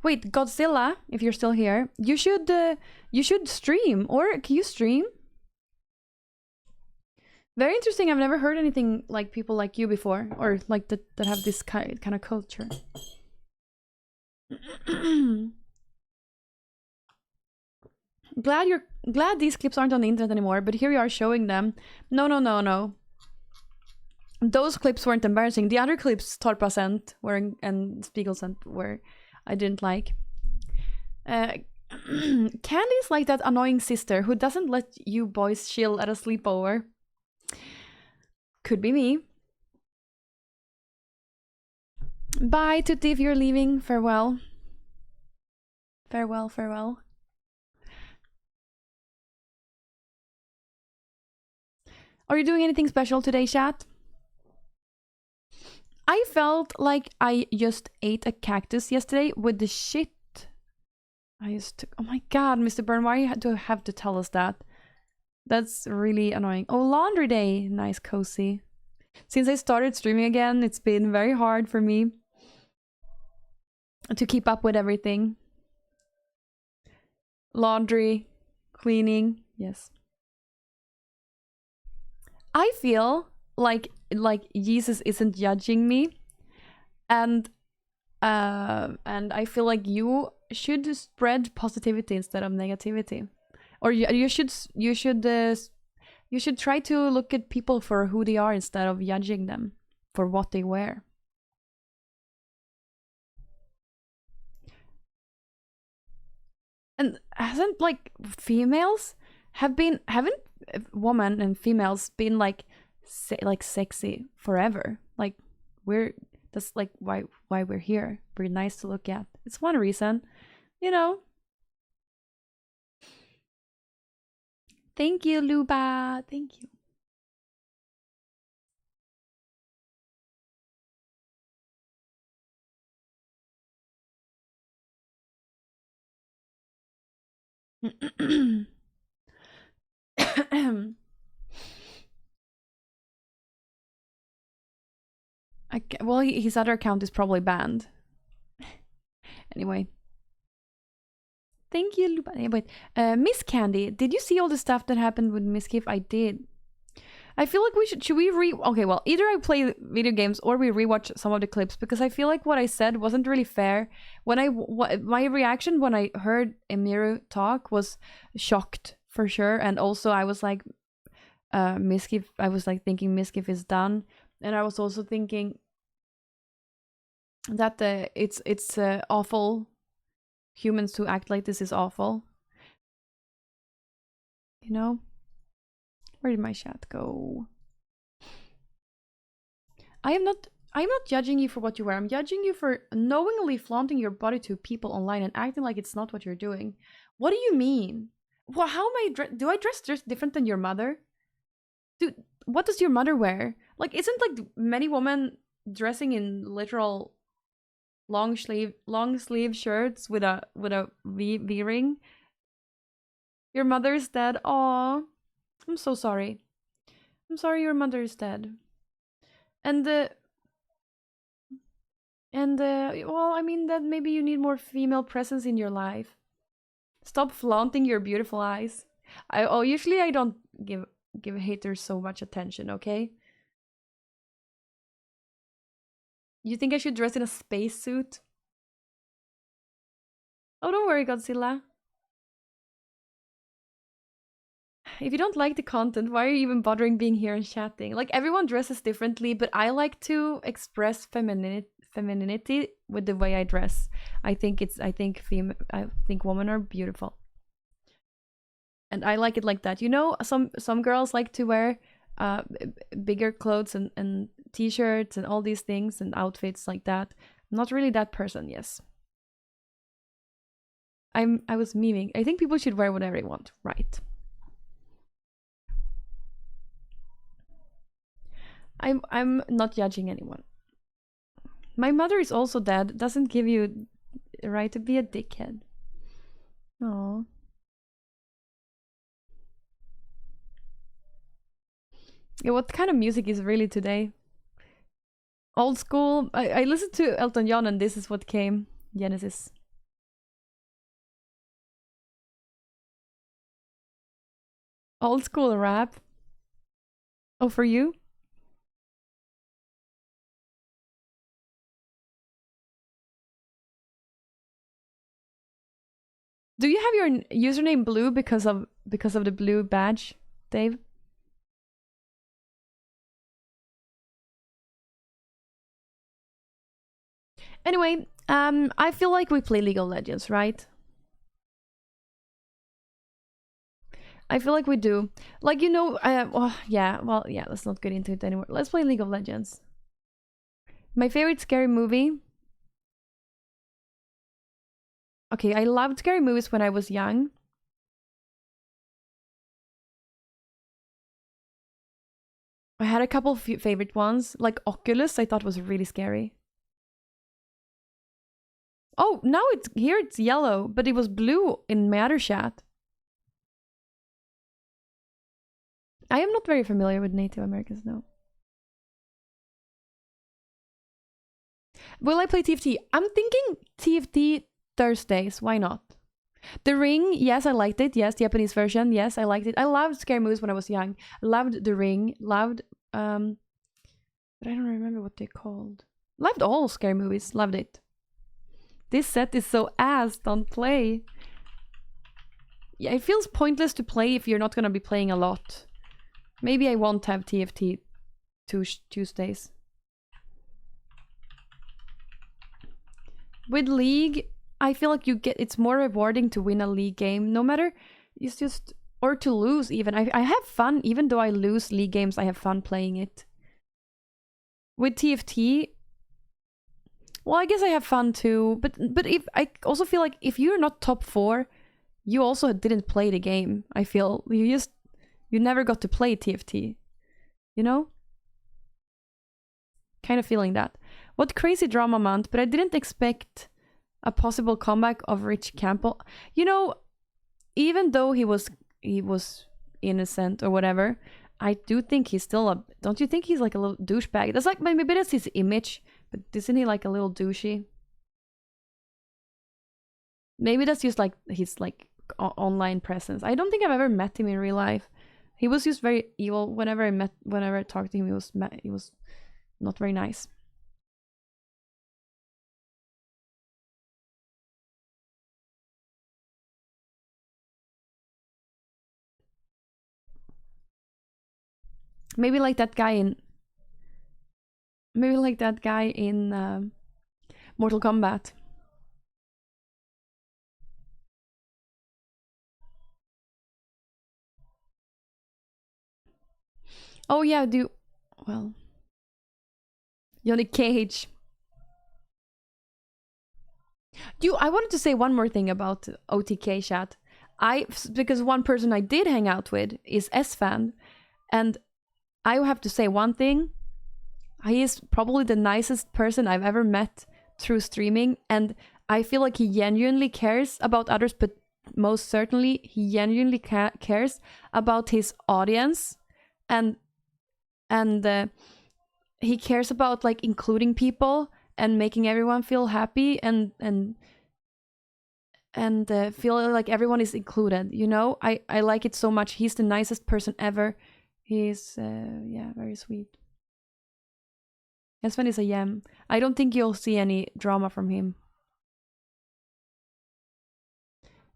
Wait, Godzilla, if you're still here, you should stream, or can you stream? Very interesting. I've never heard anything like people like you before, or like that have this kind of culture. Glad these clips aren't on the internet anymore, but here you are showing them. No. Those clips weren't embarrassing. The other clips Torpa sent were and Spiegel sent were I didn't like. Candy's like that annoying sister who doesn't let you boys chill at a sleepover. Could be me. Bye, Tutti, if you're leaving. Farewell. Farewell. Are you doing anything special today, chat? I felt like I just ate a cactus yesterday with the shit. Oh my god, Mr. Byrne, why do you have to tell us that? That's really annoying. Oh, laundry day. Nice, cozy. Since I started streaming again, it's been very hard for me to keep up with everything. Laundry, cleaning, yes. I feel like Jesus isn't judging me, and I feel like you should spread positivity instead of negativity, or you should try to look at people for who they are instead of judging them for what they wear. And haven't women and females been like sexy forever? Like that's like why we're here. We're nice to look at. It's one reason, you know. Thank you, Luba. Thank you. Well, his other account is probably banned. Anyway. Thank you, Luba. Wait, Miss Candy, did you see all the stuff that happened with Miss Kif? I did. I feel like should we okay, well, either I play video games or we rewatch some of the clips, because I feel like what I said wasn't really fair. My reaction when I heard Emiru talk was shocked for sure, and also I was like, Miskif. I was like thinking Miskif is done, and I was also thinking that it's awful. Humans who act like this is awful. You know? Where did my chat go? I'm not judging you for what you wear. I'm judging you for knowingly flaunting your body to people online and acting like it's not what you're doing. What do you mean? Well, how am I do I dress different than your mother? Dude, what does your mother wear? Like, isn't like many women dressing in literal long sleeve shirts with a V ring? Your mother's dead. Aw, I'm so sorry. I'm sorry your mother is dead. And well, I mean that maybe you need more female presence in your life. Stop flaunting your beautiful eyes. Usually I don't give haters so much attention, okay? You think I should dress in a spacesuit? Oh, don't worry, Godzilla. If you don't like the content, why are you even bothering being here and chatting? Like, everyone dresses differently, but I like to express femininity with the way I dress. I think women are beautiful. And I like it like that. You know, some girls like to wear bigger clothes and t-shirts and all these things and outfits like that. I'm not really that person, yes. I was memeing. I think people should wear whatever they want, right? I'm not judging anyone. My mother is also dead. Doesn't give you the right to be a dickhead. Oh. Yeah, what kind of music is really today? Old school. I listened to Elton John and this is what came. Genesis. Old school rap. Oh, for you? Do you have your username blue because of the blue badge, Dave? Anyway, I feel like we play League of Legends, right? I feel like we do. Like, you know, well, yeah, let's not get into it anymore. Let's play League of Legends. My favorite scary movie. Okay, I loved scary movies when I was young. I had a couple of favorite ones, like Oculus, I thought was really scary. Oh, now it's yellow, but it was blue in my other chat. I am not very familiar with Native Americans, no. Will I play TFT? I'm thinking TFT Thursdays. Why not? The Ring, yes, I liked it. Yes, Japanese version. Yes, I liked it. I loved scary movies when I was young. Loved The Ring. Loved but I don't remember what they called. Loved all scary movies. Loved it. This set is so ass. Don't play. Yeah, it feels pointless to play if you're not gonna be playing a lot. Maybe I won't have TFT Tuesdays. With League, I feel like it's more rewarding to win a League game, no matter it's just or to lose even. I have fun even though I lose League games. I have fun playing it. With TFT, well, I guess I have fun too. But if I also feel like if you're not top 4, you also didn't play the game. I feel you never got to play TFT. You know? Kind of feeling that. What crazy drama month, but I didn't expect a possible comeback of Rich Campbell. You know, even though he was innocent or whatever, I do think he's still don't you think he's like a little douchebag? That's like maybe that's his image, but isn't he like a little douchey? Maybe that's just like his like online presence. I don't think I've ever met him in real life. He was just very evil. Whenever I talked to him, he was not very nice. Maybe like that guy in Mortal Kombat. Oh yeah, well, Johnny Cage. I wanted to say one more thing about OTK chat. Because one person I did hang out with is S-Fan, and I have to say one thing. He is probably the nicest person I've ever met through streaming, and I feel like he genuinely cares about others, but most certainly he genuinely cares about his audience, and he cares about like including people and making everyone feel happy and feel like everyone is included. You know, I like it so much. He's the nicest person ever. He's very sweet. Sven is a yam. I don't think you'll see any drama from him.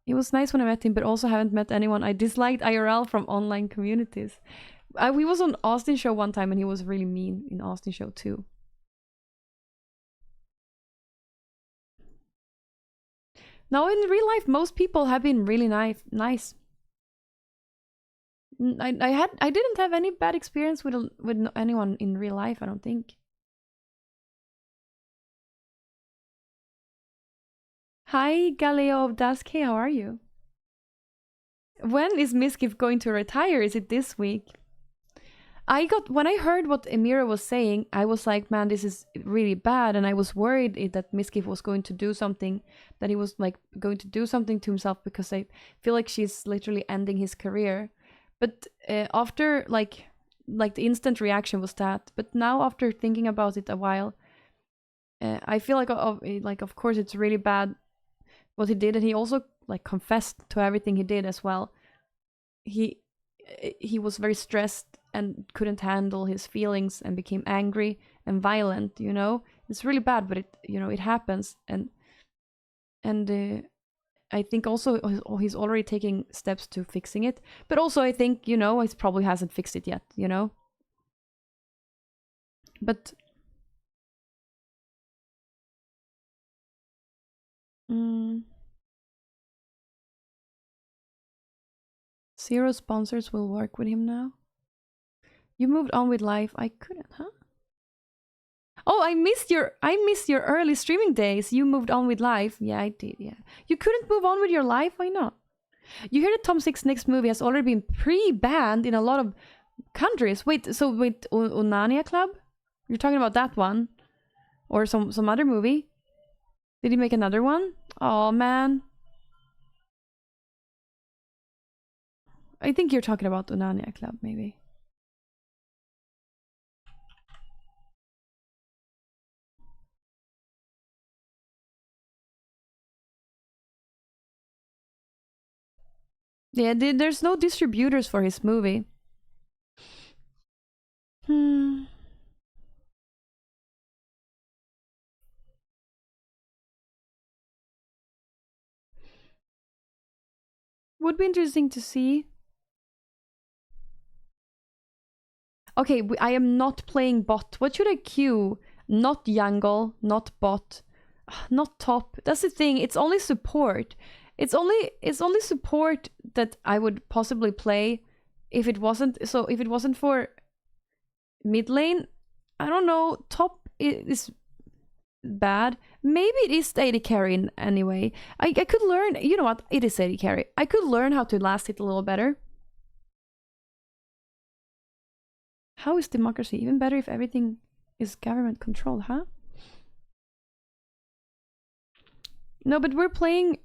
It was nice when I met him, but also haven't met anyone I disliked IRL from online communities. We was on Austin show one time and he was really mean in Austin show too. Now in real life, most people have been really nice. I didn't have any bad experience with anyone in real life. I don't think. Hi, Galeo of Dusk. Hey, how are you? When is Miskiff going to retire? Is it this week? When I heard what Emira was saying, I was like, man, this is really bad, and I was worried that Miskiff was going to do something, that he was like going to do something to himself, because I feel like she's literally ending his career. But after like like the instant reaction was that. But now after thinking about it a while, I feel like of course it's really bad what he did, and he also like confessed to everything he did as well. He was very stressed and couldn't handle his feelings and became angry and violent. You know, it's really bad, but it happens, and I think also he's already taking steps to fixing it. But also I think he probably hasn't fixed it yet. But zero sponsors will work with him now. You moved on with life. I couldn't, huh? Oh, I missed your early streaming days. You moved on with life. Yeah, I did. Yeah, you couldn't move on with your life. Why not? You hear that Tom Six's next movie has already been pre-banned in a lot of countries. Wait, so wait, Onania Club? You're talking about that one, or some other movie? Did he make another one? Oh man, I think you're talking about Onania Club, maybe. Yeah, there's no distributors for his movie. Would be interesting to see. Okay, I am not playing bot. What should I queue? Not jungle, not bot, not top. That's the thing. It's only support. It's only support that I would possibly play if it wasn't for mid lane. I don't know. Top is bad. Maybe it is AD carry anyway. I could learn. You know what? It is AD carry. I could learn how to last hit a little better. How is democracy even better if everything is government controlled, huh? No, but we're playing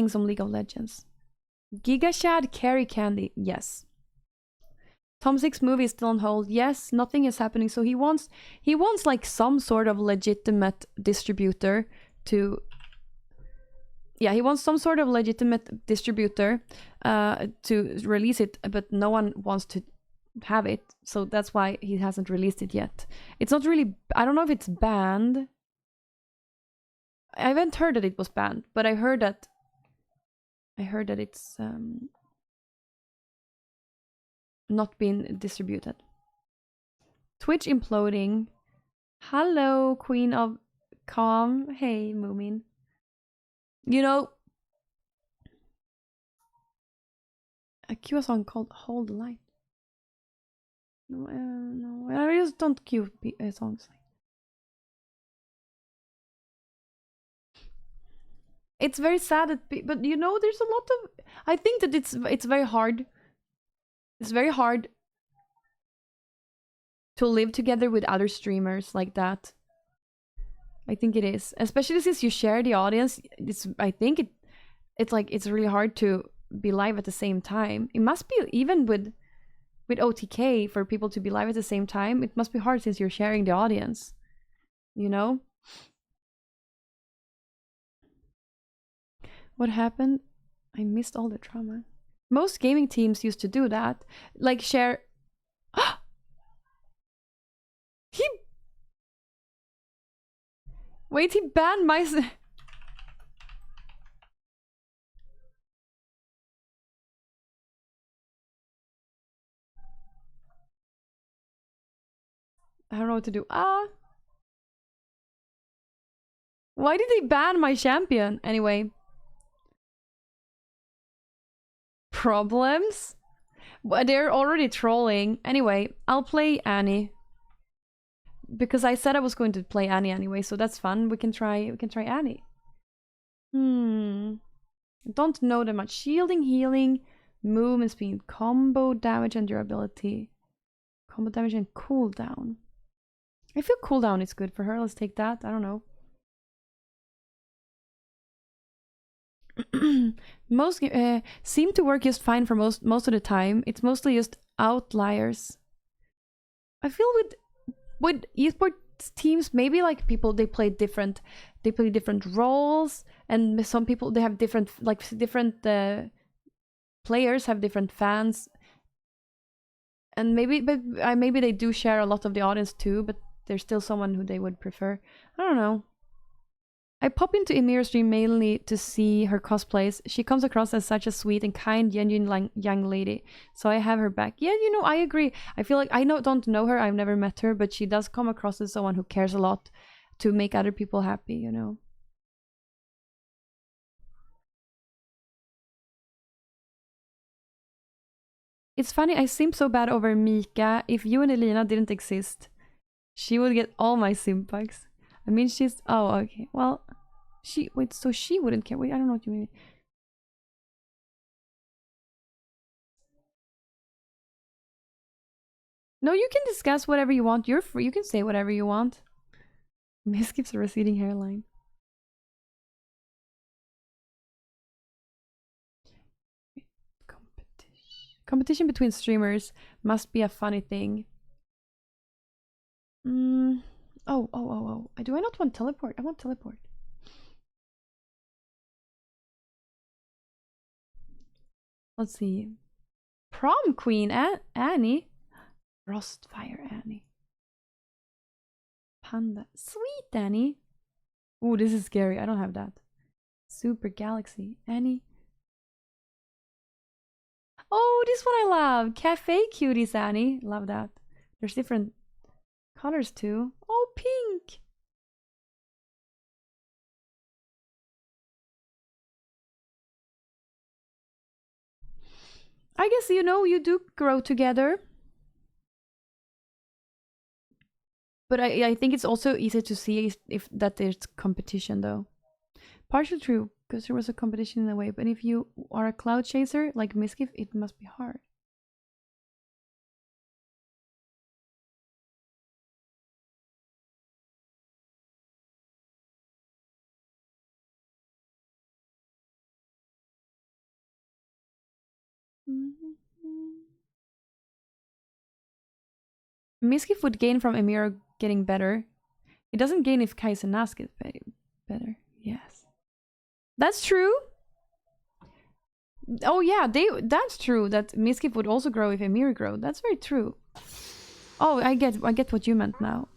some League of Legends. Giga Chad carry Candy, yes. Tom Six movie is still on hold. Yes, nothing is happening. So he wants like some sort of legitimate distributor to. Yeah, he wants some sort of legitimate distributor to release it, but no one wants to have it. So that's why he hasn't released it yet. It's not really. I don't know if it's banned. I haven't heard that it was banned, but I heard that it's not been distributed. Twitch imploding. Hello, Queen of Calm. Hey, Moomin. I cue a song called Hold the Light. No, I just don't cue songs. It's very sad that, but there's a lot of. I think that it's very hard. It's very hard to live together with other streamers like that. I think it is, especially since you share the audience. I think it's really hard to be live at the same time. It must be even with OTK for people to be live at the same time. It must be hard since you're sharing the audience. What happened? I missed all the drama. Most gaming teams used to do that, like share. Wait, he banned my. I don't know what to do. Why did he ban my champion? Anyway. Problems? They're already trolling. Anyway, I'll play Annie. Because I said I was going to play Annie anyway, so that's fun. We can try Annie. Don't know that much. Shielding, healing, movement speed, combo damage and durability. Combo damage and cooldown. I feel cooldown is good for her. Let's take that. I don't know. Most seem to work just fine for most of the time. It's mostly just outliers. I feel with esports teams, maybe like people they play different roles, and some people they have different players have different fans, and maybe they do share a lot of the audience too, but there's still someone who they would prefer. I don't know. I pop into Emir's stream mainly to see her cosplays. She comes across as such a sweet and kind, genuine young lady. So I have her back. Yeah, you know, I agree. I feel like I don't know her. I've never met her, but she does come across as someone who cares a lot to make other people happy, you know. It's funny, I simp so bad over Mika. If you and Elina didn't exist, she would get all my simp packs. I mean, she's... Oh, okay. Well... so she wouldn't care. Wait, I don't know what you mean. No, you can discuss whatever you want. You're free. You can say whatever you want. Miss keeps a receding hairline. Competition between streamers must be a funny thing. Oh. Do I not want teleport? I want teleport. Let's see. Prom Queen Annie. Frostfire Annie. Panda. Sweet Annie. Ooh, this is scary. I don't have that. Super Galaxy. Annie. Oh, this one I love. Cafe Cuties Annie. Love that. There's different colors too. Oh, pink. I guess, you know, you do grow together. But I think it's also easy to see if that there's competition, though. Partially true, because there was a competition in a way. But if you are a cloud chaser, like Miskiff, it must be hard. Miskiff would gain from Emir getting better. It doesn't gain if Kais and Nas get better. Yes. That's true. Oh yeah, that's true. That Miskiff would also grow if Emir grew. That's very true. Oh, I get what you meant now.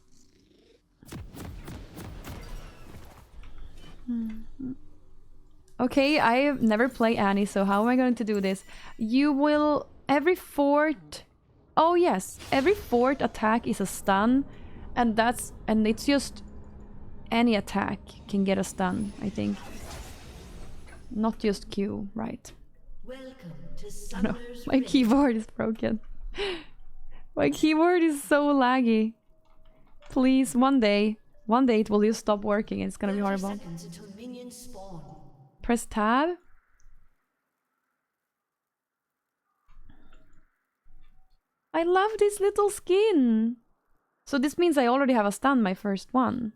Okay, I never play Annie, so how am I going to do this? You will every fort. Oh yes, every fort attack is a stun, and it's just any attack can get a stun. I think, not just Q, right? Welcome to No, my keyboard is broken. My keyboard is so laggy. Please, one day it will just stop working and it's gonna be horrible. Press tab. I love this little skin. So this means I already have a stun, my first one.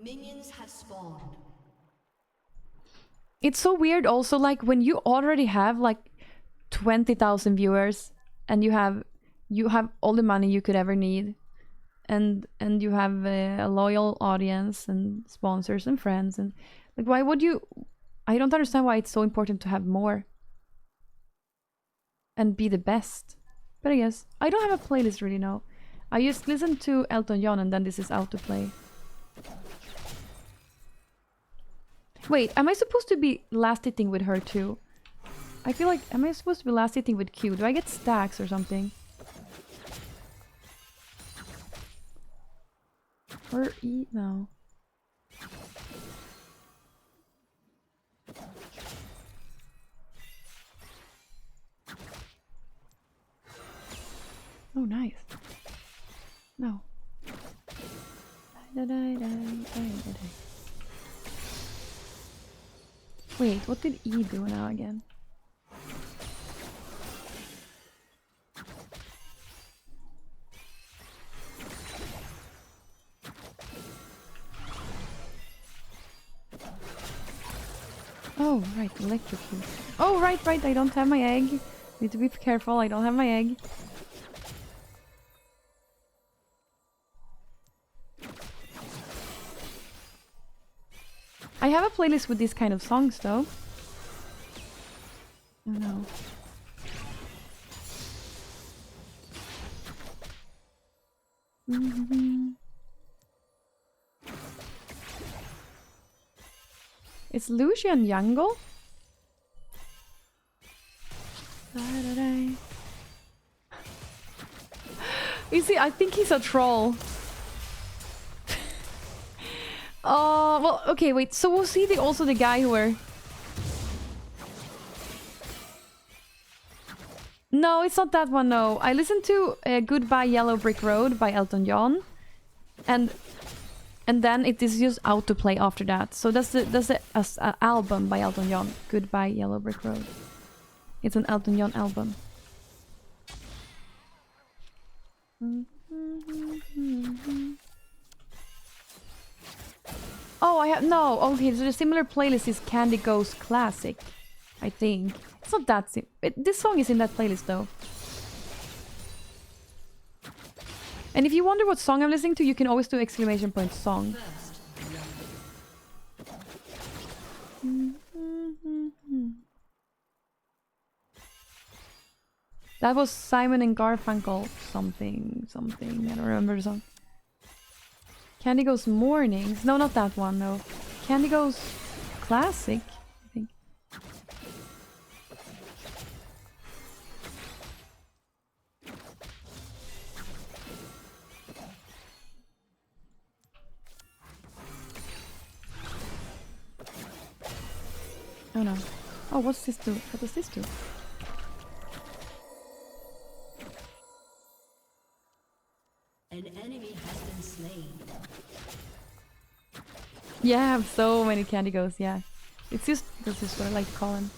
Minions have spawned. It's so weird also, like when you already have like 20,000 viewers and you have all the money you could ever need, and you have a loyal audience and sponsors and friends, and like why would you... I don't understand why it's so important to have more and be the best. But I guess I don't have a playlist really now. I just listen to Elton John and then this is autoplay. Wait, am I supposed to be last hitting with her too? I feel like, am I supposed to be last hitting with Q? Do I get stacks or something? Or E? No. Oh, nice. No. Wait, what did E do now again? Oh, right, electrocute. Oh, right, I don't have my egg. Need to be careful, I don't have my egg. I have a playlist with these kind of songs, though. Oh no. It's Lucian Jungle? Is he? I think he's a troll. Oh, well, okay, wait. So was he also the guy who were... No, it's not that one, no. I listened to Goodbye Yellow Brick Road by Elton John. And then it is just autoplay after that. So that's the album by Elton John. Goodbye Yellow Brick Road. It's an Elton John album. Oh, I have... No, okay, so the similar playlist is Candy Goes Classic. I think. It's not that this song is in that playlist, though. And if you wonder what song I'm listening to, you can always do exclamation point song. That was Simon and Garfunkel something. I don't remember the song. Candy Goes Mornings. No, not that one, no. Candy Goes Classic, I think. Oh no. Oh, what's this do? What does this do? An enemy has been slain. Yeah, I have so many Candy Goes, yeah. It's just, this is what I like to call him.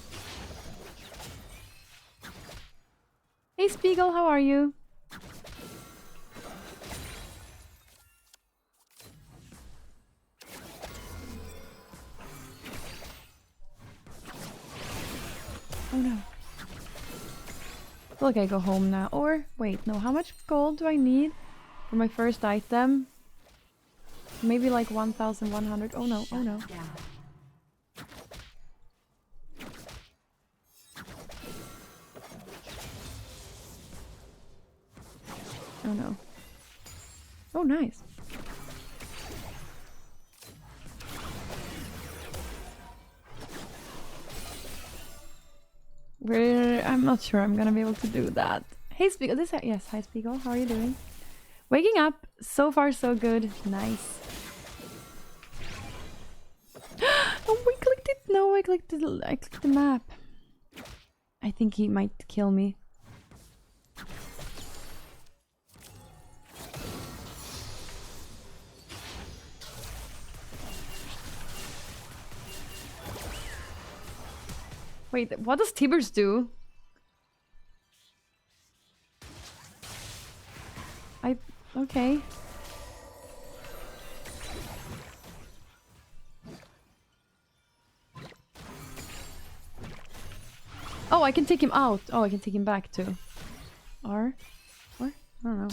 Hey Spiegel, how are you? Oh no. I feel like I go home now. Or, wait, no, how much gold do I need for my first item? Maybe like 1,100. Oh no, oh no. Oh no. Oh, nice. I'm not sure I'm gonna be able to do that. Hey Spiegel, yes, hi Spiegel, how are you doing? Waking up, so far so good, nice. Oh, we clicked it. No, I clicked the map. I think he might kill me. Wait, what does Tibbers do? Okay. Oh, I can take him out. Oh, I can take him back too. Or? I don't know.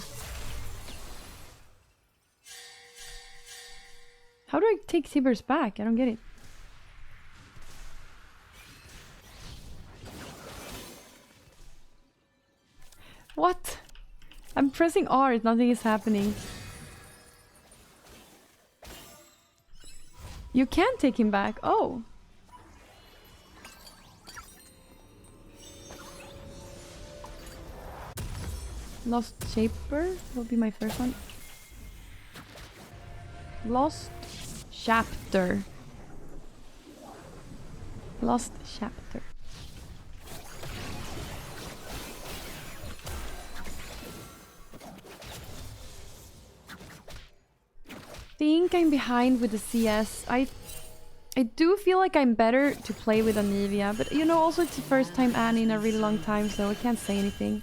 How do I take Tibbers back? I don't get it. What? I'm pressing R, nothing is happening. You can take him back. Oh. Lost Shaper will be my first one. Lost Chapter. Lost Chapter. Think I'm behind with the CS. I do feel like I'm better to play with Anivia, but you know, also it's the first time Annie in a really long time, so I can't say anything.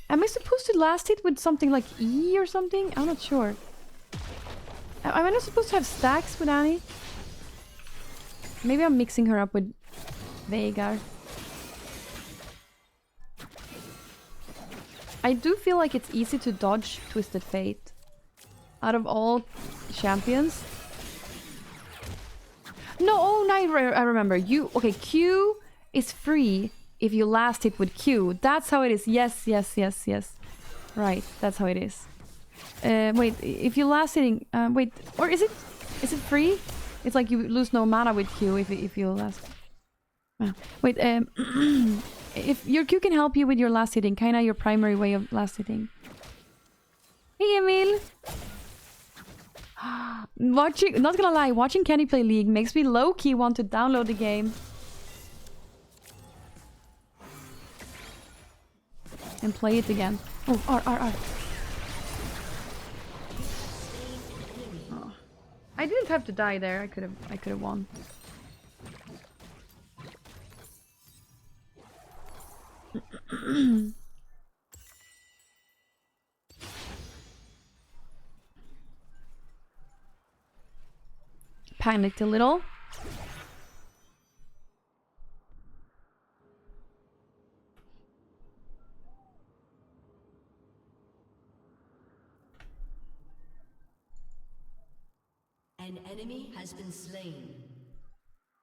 Am I supposed to last hit with something like E or something? I'm not sure. Am I not supposed to have stacks with Annie? Maybe I'm mixing her up with Veigar. I do feel like it's easy to dodge Twisted Fate. Out of all champions. No, oh, no, I remember. Okay, Q is free if you last hit with Q. That's how it is. Yes. Right, that's how it is. Wait, if you last hitting... wait, or is it free? It's like you lose no mana with Q if you last... wait, if your Q can help you with your last hitting, kinda your primary way of last hitting. Hey, Emil! Watching, not gonna lie, watching Candy play League makes me low-key want to download the game. And play it again. Oh, R. Oh. I didn't have to die there. I could have won. Panicked a little. An enemy has been slain.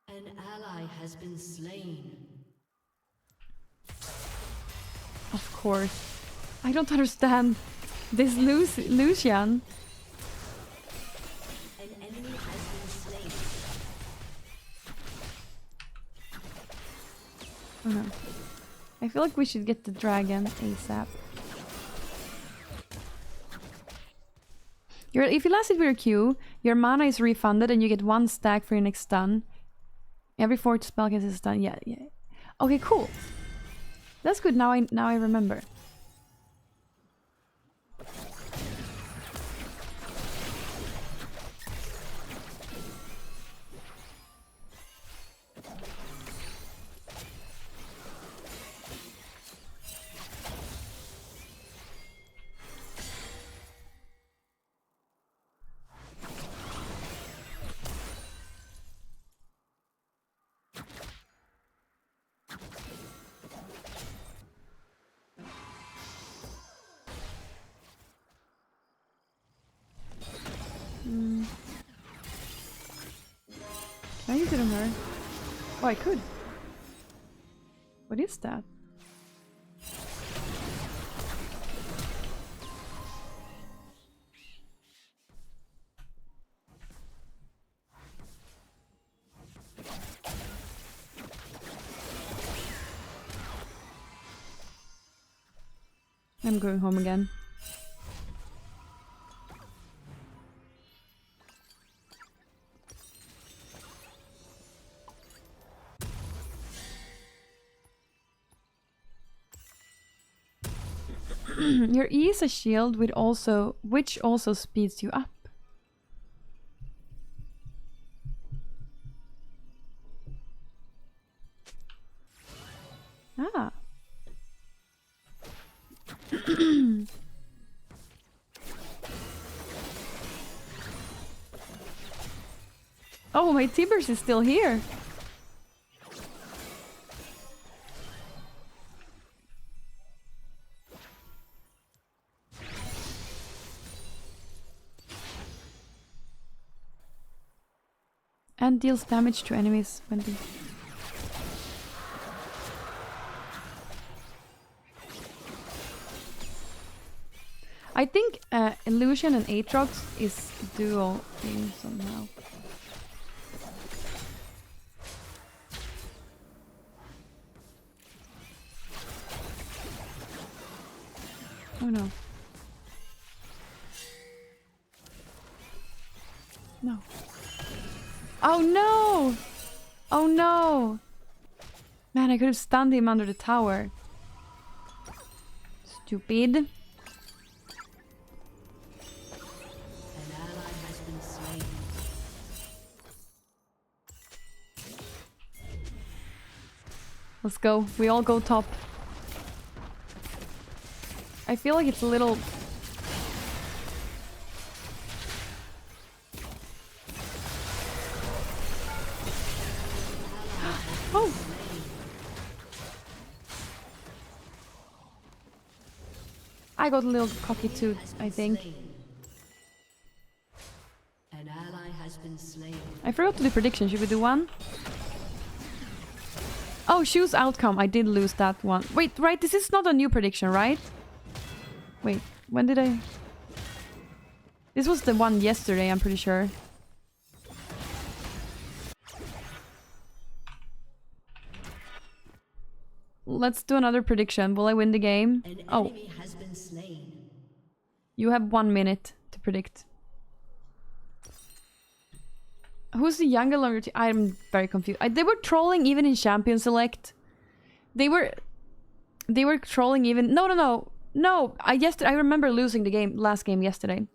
An ally has been slain. Of course. I don't understand this Lucian. An enemy has been slain. Oh no. I feel like we should get the dragon ASAP. If you last hit with your Q, your mana is refunded and you get 1 stack for your next stun. Every 4 spellcast is stun. Yeah. Okay, cool. That's good. Now I remember. Can I use it on her? Oh, I could. What is that? I'm going home again. Your E is a shield which also speeds you up. Ah. Oh, my Tibers is still here. And deals damage to enemies when they... I think Illusion and Aatrox is dual thing somehow. Oh no. No. Oh no! Oh no! Man, I could have stunned him under the tower. Stupid. An ally has been slain. Let's go. We all go top. I feel like it's a little... Oh! I got a little cocky too, I think. An ally has been slain. I forgot to do prediction. Should we do one? Oh, choose outcome. I did lose that one. Wait, right? This is not a new prediction, right? Wait, when did I... This was the one yesterday, I'm pretty sure. Let's do another prediction. Will I win the game? An Oh, enemy has been slain. you have 1 minute to predict. Who's the younger longer team? I'm very confused. They were trolling even in Champion Select. They were trolling even... No! I remember losing the game, last game yesterday.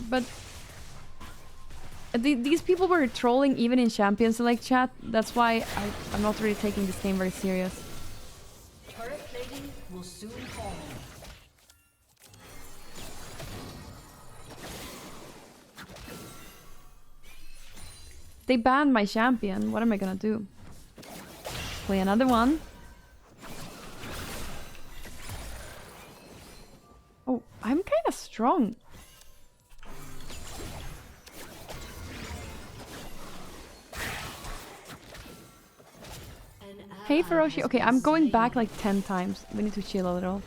But... these people were trolling even in Champion Select chat. That's why I'm not really taking this game very serious. Turret plating will soon fall. They banned my champion. What am I gonna do? Play another one. Oh, I'm kind of strong. Hey, Feroshi. Okay, I'm going back like 10 times. We need to chill a little.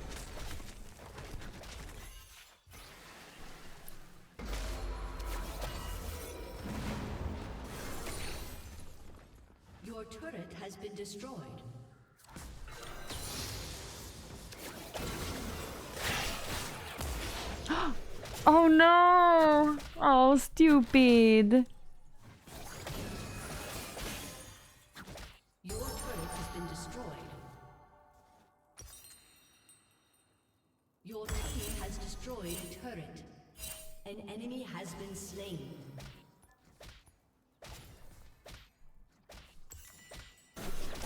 Your turret has been destroyed. Oh no! Oh, stupid. Your turret has been destroyed. Your team has destroyed a turret. An enemy has been slain.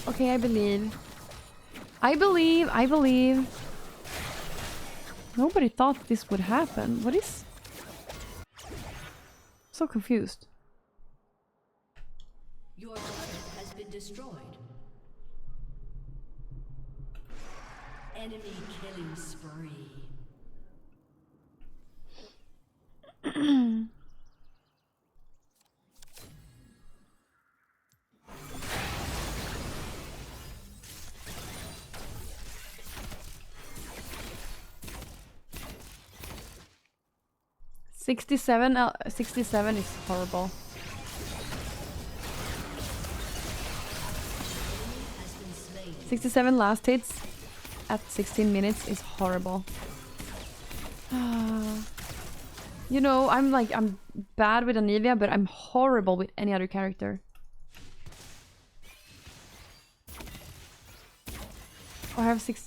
Okay, I believe. I believe. Nobody thought this would happen. What is... So confused. Your turret has been destroyed. Enemy killing spree. $67 67 is horrible. Has been slain. 67 last hits at 16 minutes is horrible. You know, I'm bad with Anivia, but I'm horrible with any other character. Oh, I have 6.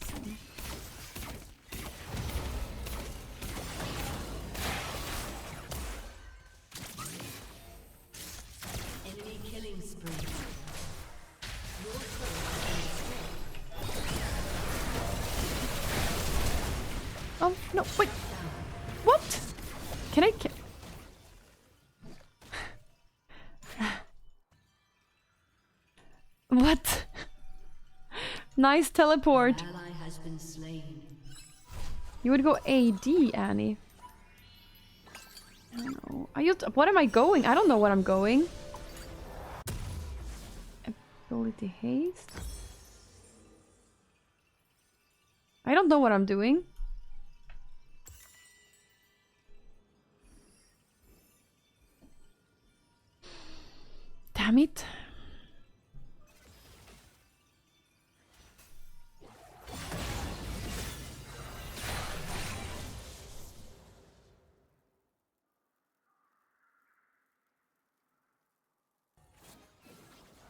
Enemy killing spree. Your turret has been destroyed. Oh, no, wait. What? Can I... What? Nice teleport. An ally has been slain. You would go AD, Annie. I don't know. What am I going? I don't know what I'm going. Ability haste. I don't know what I'm doing. Damn it.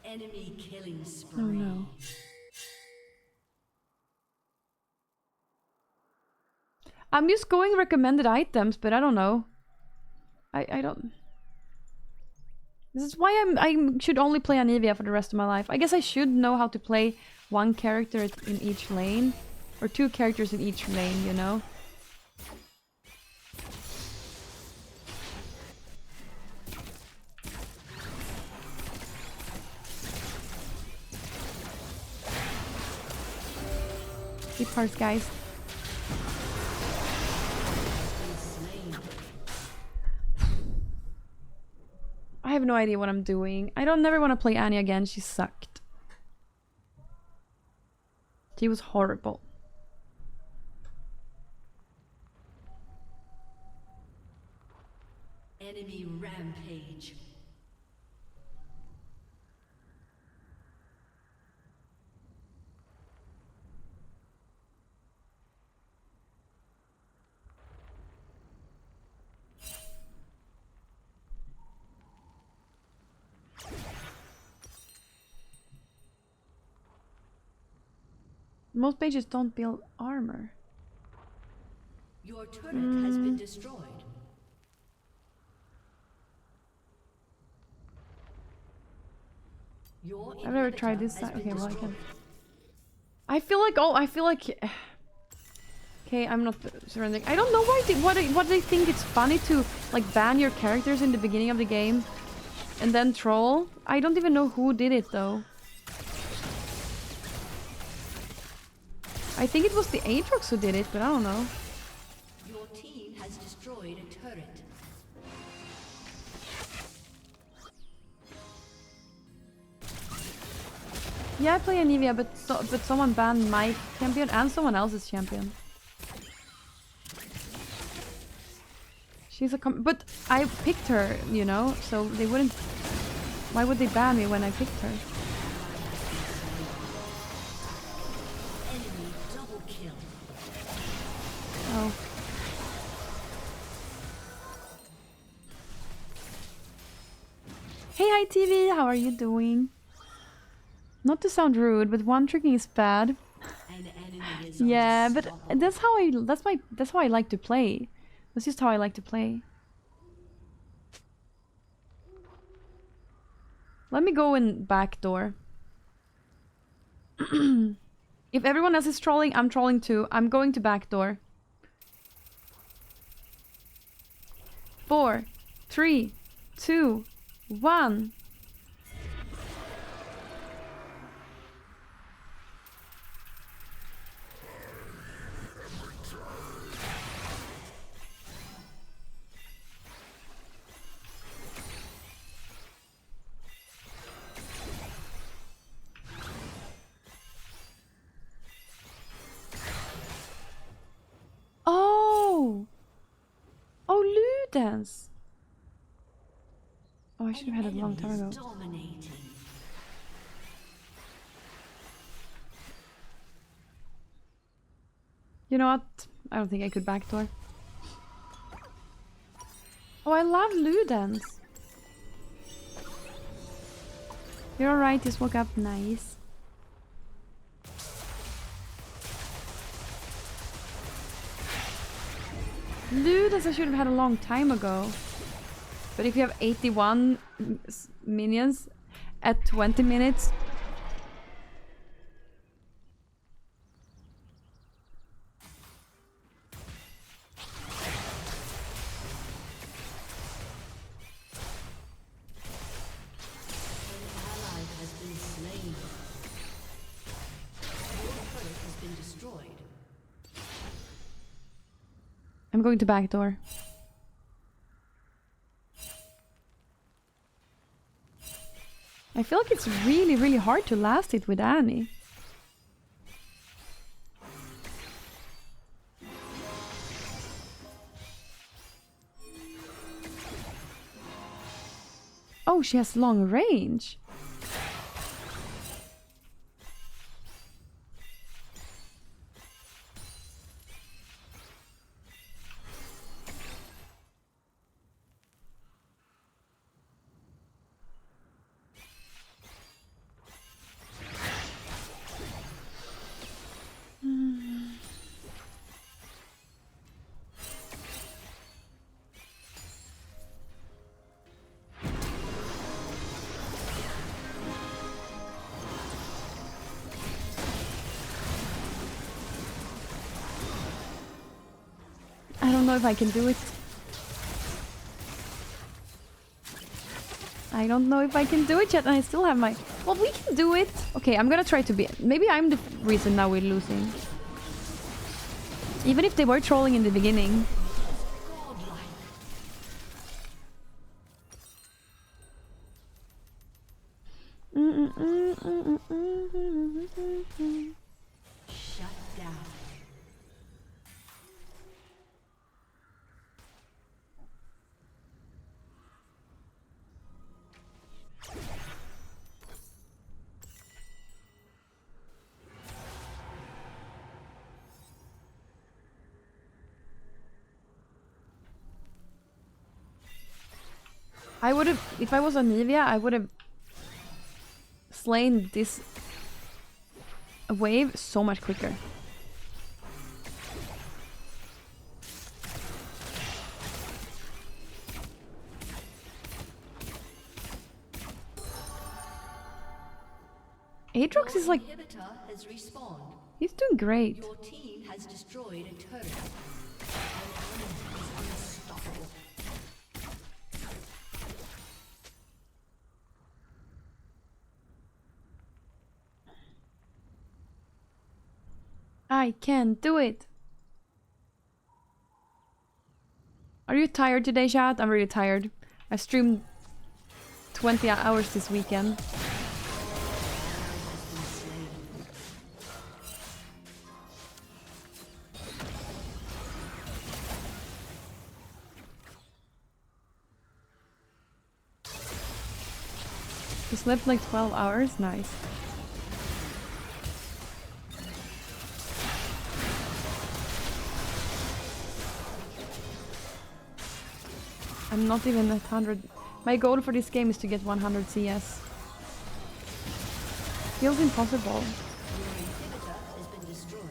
Enemy killing spree. Oh no. I'm just going recommended items, but I don't know. I don't... This is why I should only play Anivia for the rest of my life. I guess I should know how to play one character in each lane. Or 2 characters in each lane, you know? Keep hearts, guys. I have no idea what I'm doing. I don't never want to play Annie again. She sucked. She was horrible. Enemy rampage. Most pages don't build armor. Your turret has been destroyed. I've never tried this side. Okay, well I can. I feel like okay, I'm not surrendering. I don't know why what they think it's funny to like ban your characters in the beginning of the game and then troll. I don't even know who did it though. I think it was the Aatrox who did it, but I don't know. Your team has destroyed a turret. Yeah, I play Anivia, but someone banned my champion and someone else's champion. She's a but I picked her, you know, so they wouldn't. Why would they ban me when I picked her? Enemy double kill. Oh. Hey, hi TV, how are you doing? Not to sound rude, but one tricking is bad. An enemy is Yeah, but unstoppable. that's how I like to play. That's just how I like to play. Let me go in back door. If everyone else is trolling, I'm trolling too. I'm going to back door. 4, 3, 2, 1. Oh! Oh, Ludens! Oh, I should have had it a long time ago. Dominating. You know what? I don't think I could backdoor. Oh, I love Ludens! You're alright, just woke up. Nice. Ludens I should have had a long time ago. But if you have 81 minions at 20 minutes... I'm going to backdoor. I feel like it's really, really hard to last it with Annie. Oh, she has long range. I don't know if I can do it. I don't know if I can do it yet, and I still have my... Well, we can do it. Okay, I'm gonna try to be... Maybe I'm the reason now we're losing. Even if they were trolling in the beginning. Shut down. I would have, if I was Anivia, I would have slain this wave so much quicker. Aatrox is like, Inhibitor has respawned. he's doing great. Your team has destroyed a turret. An enemy is unstoppable. I can do it. Are you tired today, chat? I'm really tired. I streamed 20 hours this weekend. You slept like 12 hours? Nice. I'm not even at 100. My goal for this game is to get 100 CS. Feels impossible. Your inhibitor has been destroyed.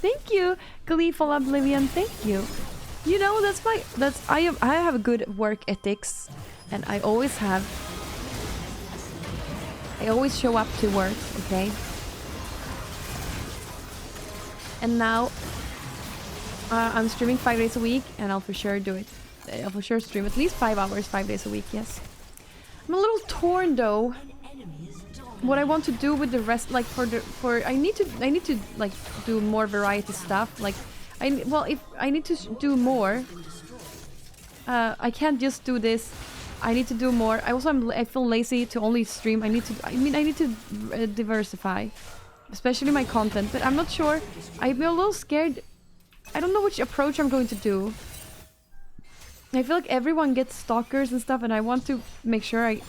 Thank you, Gleeful Oblivion. Thank you. You know, I have a good work ethics, and I always show up to work, okay? And now I'm streaming 5 days a week, and I'll for sure do it. I'll for sure stream at least 5 hours, 5 days a week, yes. I'm a little torn though. What I want to do with the rest, like I need to like do more variety stuff. Like, if I need to do more, I can't just do this. I need to do more. I feel lazy to only stream. I need to diversify, especially my content. But I'm not sure. I'm a little scared. I don't know which approach I'm going to do. I feel like everyone gets stalkers and stuff, and I want to make sure I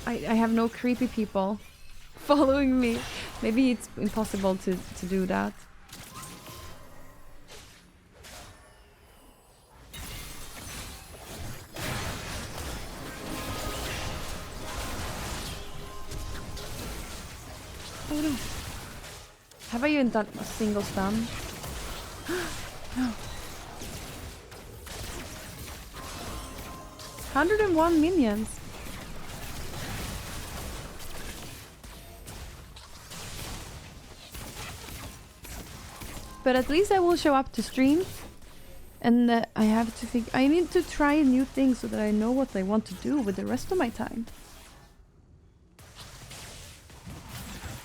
have no creepy people following me. Maybe it's impossible to do that. Oh no. Have I even done a single stun? No. 101 minions. But at least I will show up to stream, and I have to think. I need to try new things so that I know what I want to do with the rest of my time.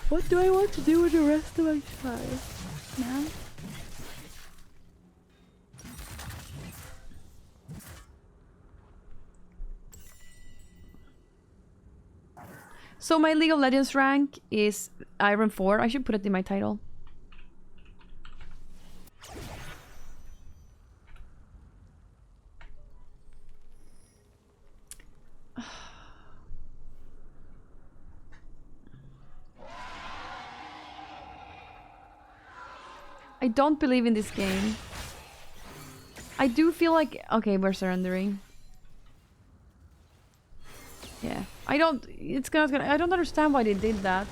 What do I want to do with the rest of my time, man? So my League of Legends rank is Iron 4. I should put it in my title. I don't believe in this game. I do feel like... Okay, we're surrendering. Yeah. I don't... It's gonna... I don't understand why they did that.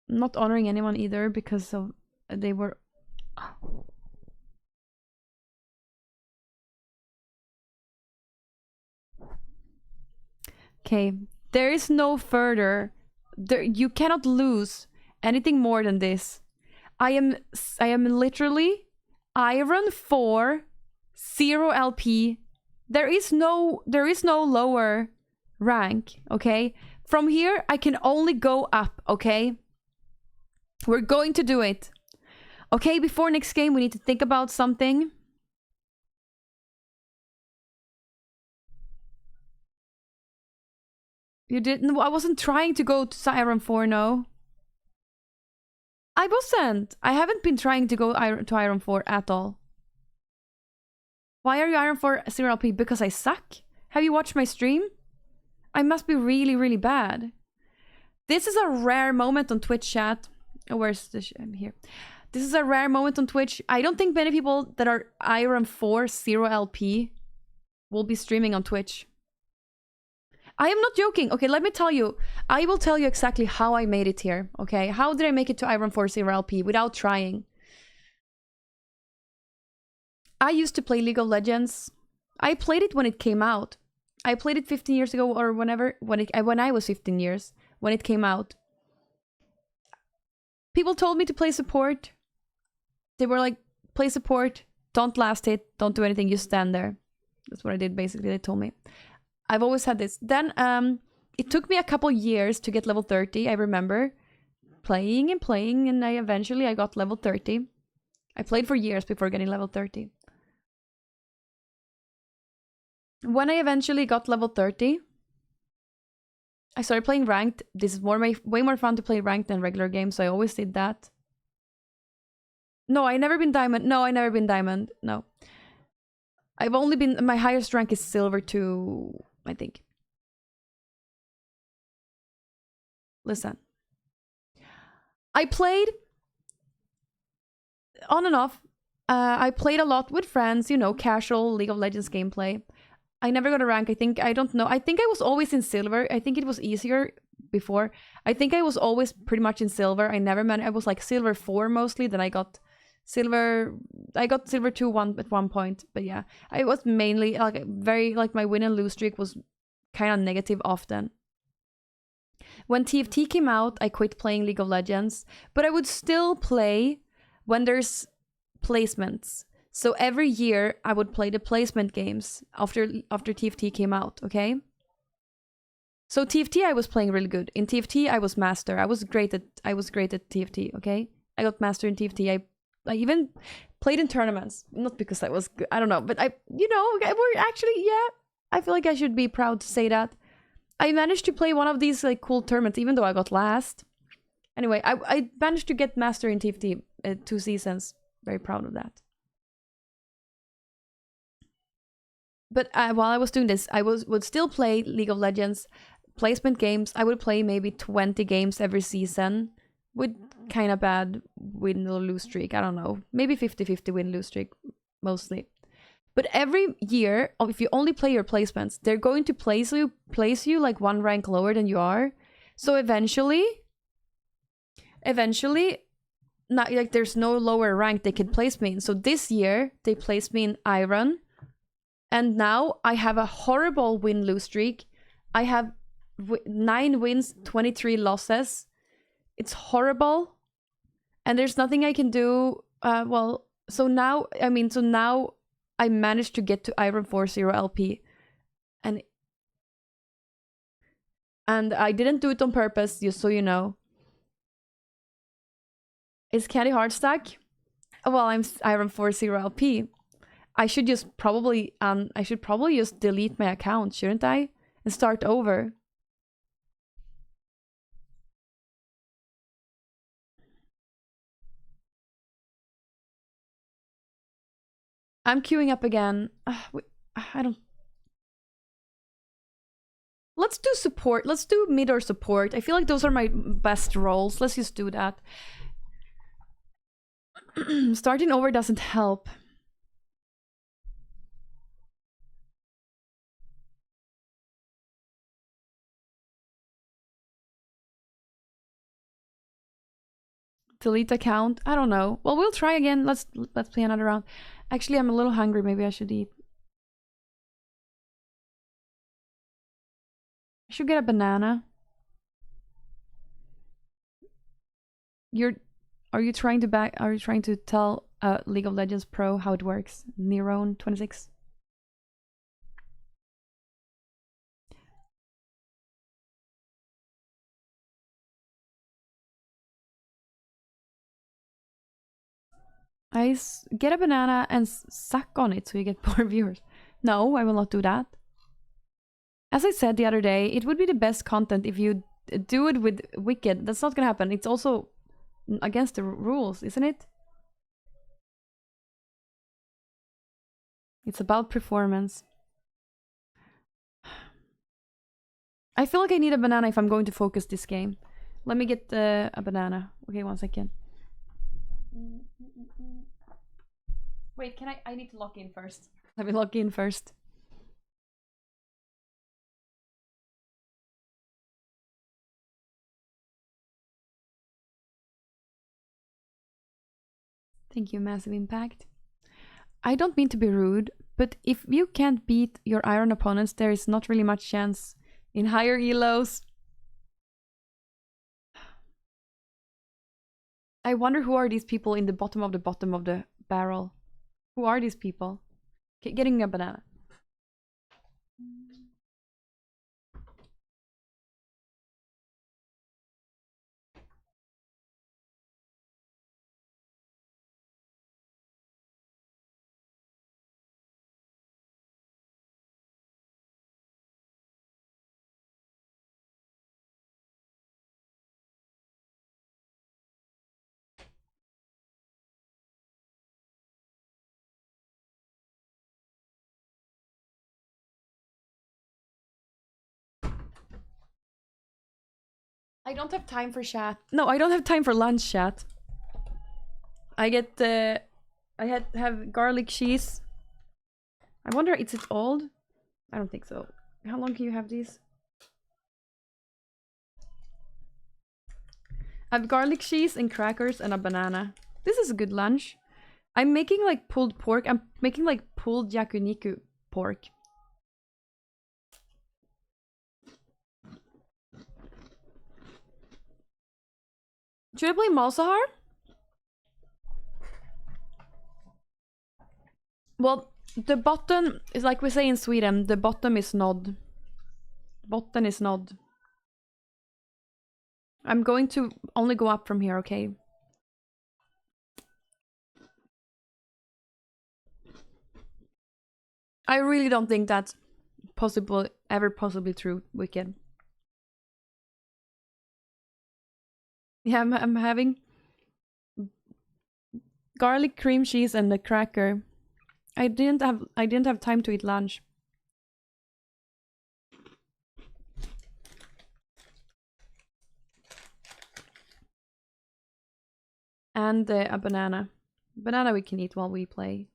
I'm not honoring anyone either because of... They were... Okay. There is no further... you cannot lose anything more than this. I am literally Iron 4, 0 LP, There is no lower rank, okay? From here, I can only go up, okay? We're going to do it. Okay, before next game, we need to think about something. You didn't? I wasn't trying to go to Iron 4, no. I wasn't. I haven't been trying to go to Iron 4 at all. Why are you Iron 4 0 LP? Because I suck? Have you watched my stream? I must be really, really bad. This is a rare moment on Twitch chat. Oh, where's the I'm here. This is a rare moment on Twitch. I don't think many people that are Iron 4 0 LP will be streaming on Twitch. I am not joking. Okay, let me tell you. I will tell you exactly how I made it here. Okay, how did I make it to Iron 4 0 LP without trying? I used to play League of Legends. I played it when it came out. I played it 15 years ago or whenever, when I was 15 years, when it came out. People told me to play support. They were like, play support, don't last hit, don't do anything, just stand there. That's what I did, basically, they told me. I've always had this. Then it took me a couple years to get level 30, I remember. Playing, and eventually I got level 30. I played for years before getting level 30. When I eventually got level 30, I started playing ranked. This is way more fun to play ranked than regular games, so I always did that. No, I never been diamond. No, I never been diamond. No. I've only been... My highest rank is silver 2, I think. Listen. I played... On and off. I played a lot with friends, you know, casual League of Legends gameplay. I never got a rank. I don't know. I think I was always in silver. I think it was easier before. I think I was always pretty much in silver. I never managed. I was like silver 4 mostly. Then I got silver 2 at one point. But yeah, I was mainly like my win and lose streak was kind of negative often. When TFT came out, I quit playing League of Legends, but I would still play when there's placements. So every year I would play the placement games after TFT came out, okay? So TFT I was playing really good. In TFT I was master. I was great at TFT, okay? I got master in TFT. I even played in tournaments. Not because I was good. I don't know, but we're actually, yeah. I feel like I should be proud to say that. I managed to play one of these like cool tournaments even though I got last. Anyway, I managed to get master in TFT 2 seasons. Very proud of that. But while I was doing this, I would still play League of Legends placement games. I would play maybe 20 games every season with kind of bad win or lose streak. I don't know. Maybe 50-50 win-lose streak, mostly. But every year, if you only play your placements, they're going to place you like one rank lower than you are. So eventually, not like there's no lower rank they can place me in. So this year, they placed me in Iron. And now I have a horrible win-lose streak. I have 9 wins, 23 losses. It's horrible. And there's nothing I can do. So now I managed to get to Iron 4 0 LP. And I didn't do it on purpose, just so you know. Is Candy hard stuck? Well, I'm Iron 4 0 LP. I should probably just delete my account, shouldn't I? And start over. I'm queuing up again. I don't... Let's do support. Let's do mid or support. I feel like those are my best roles. Let's just do that. Starting over doesn't help. Delete account? I don't know. Well, we'll try again. Let's play another round. Actually, I'm a little hungry. Maybe I should eat. I should get a banana. Are you trying to tell League of Legends Pro how it works? Neron 26. Get a banana and suck on it so you get more viewers. No, I will not do that. As I said the other day, it would be the best content if you do it with Wicked. That's not gonna happen. It's also against the rules, isn't it? It's about performance. I feel like I need a banana if I'm going to focus this game. Let me get a banana. Okay, 1 second. Wait, can I need to lock in first. Let me log in first. Thank you, Massive Impact. I don't mean to be rude, but if you can't beat your iron opponents, there is not really much chance in higher elos. I wonder who are these people in the bottom of the barrel. Who are these people? Okay, getting a banana. I don't have time for chat. No, I don't have time for lunch chat. I get have garlic cheese. I wonder, is it old? I don't think so. How long can you have these? I have garlic cheese and crackers and a banana. This is a good lunch. I'm making like pulled pork. I'm making like pulled yakuniku pork. Should I play Malsahar? Well, the bottom is like we say in Sweden, the bottom is nod. Botten is nod. I'm going to only go up from here, okay? I really don't think that's possible, ever possibly true, Wicked. Yeah, I'm having garlic cream cheese and a cracker. I didn't have time to eat lunch. And a banana. Banana we can eat while we play.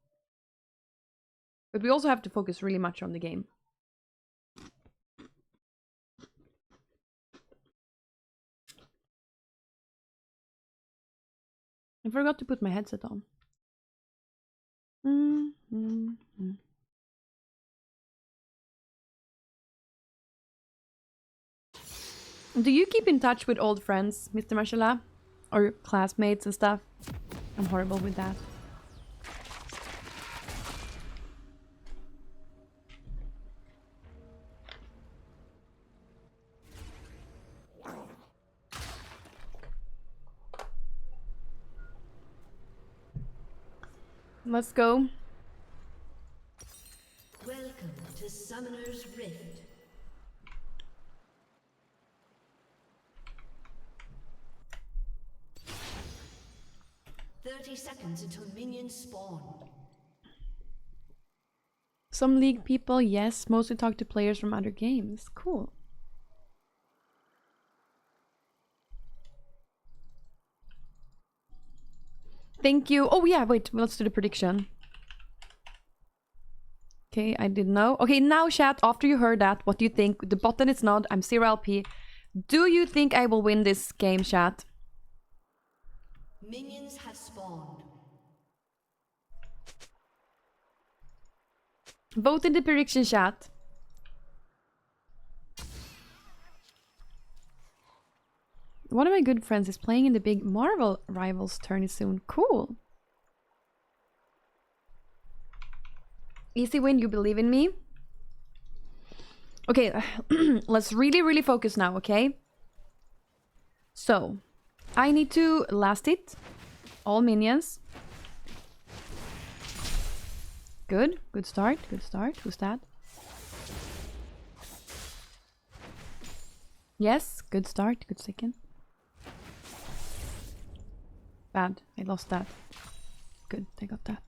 But we also have to focus really much on the game. I forgot to put my headset on. Do you keep in touch with old friends, Mr. Mashallah? Or classmates and stuff? I'm horrible with that. Let's go. Welcome to Summoner's Rift. "30 seconds until minions spawn." Some League people, yes. Mostly talk to players from other games. Cool. Thank you. Oh yeah, wait. Let's do the prediction. Okay, I didn't know. Okay, now chat, after you heard that, what do you think? The button is not. I'm 0 LP. Do you think I will win this game, chat? Minions have spawned. Vote in the prediction chat. One of my good friends is playing in the big Marvel Rivals tourney soon. Cool. Easy win, you believe in me? Okay, let's really focus now, okay? So, I need to last hit all minions. Good. Good start. Good start. Who's that? Yes. Good start. Good second. Bad. I lost that. Good. I got that.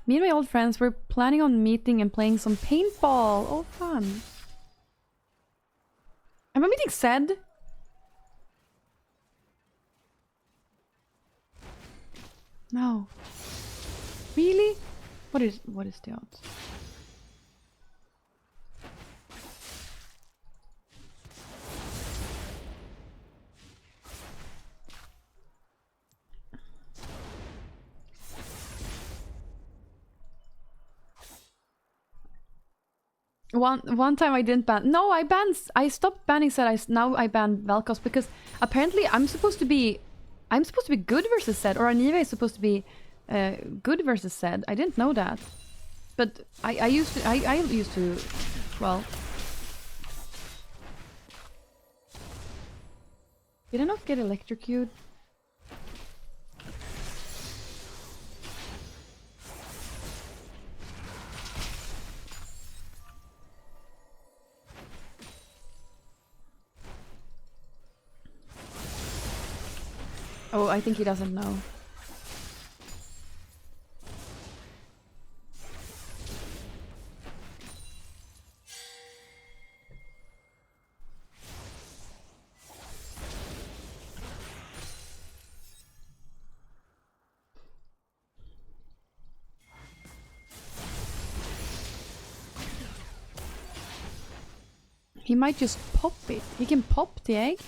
Me and my old friends were planning on meeting and playing some paintball. Oh, fun. Am I meeting Zed? No. Really? What is the odds? One time I didn't ban. No, I stopped banning Zed. Now I banned Vel'Koz because apparently I'm supposed to be good versus Zed, or Anive is supposed to be good versus Zed. I didn't know that, but I used to well. Did I not get electrocuted? Oh, I think he doesn't know. He might just pop it. He can pop the egg.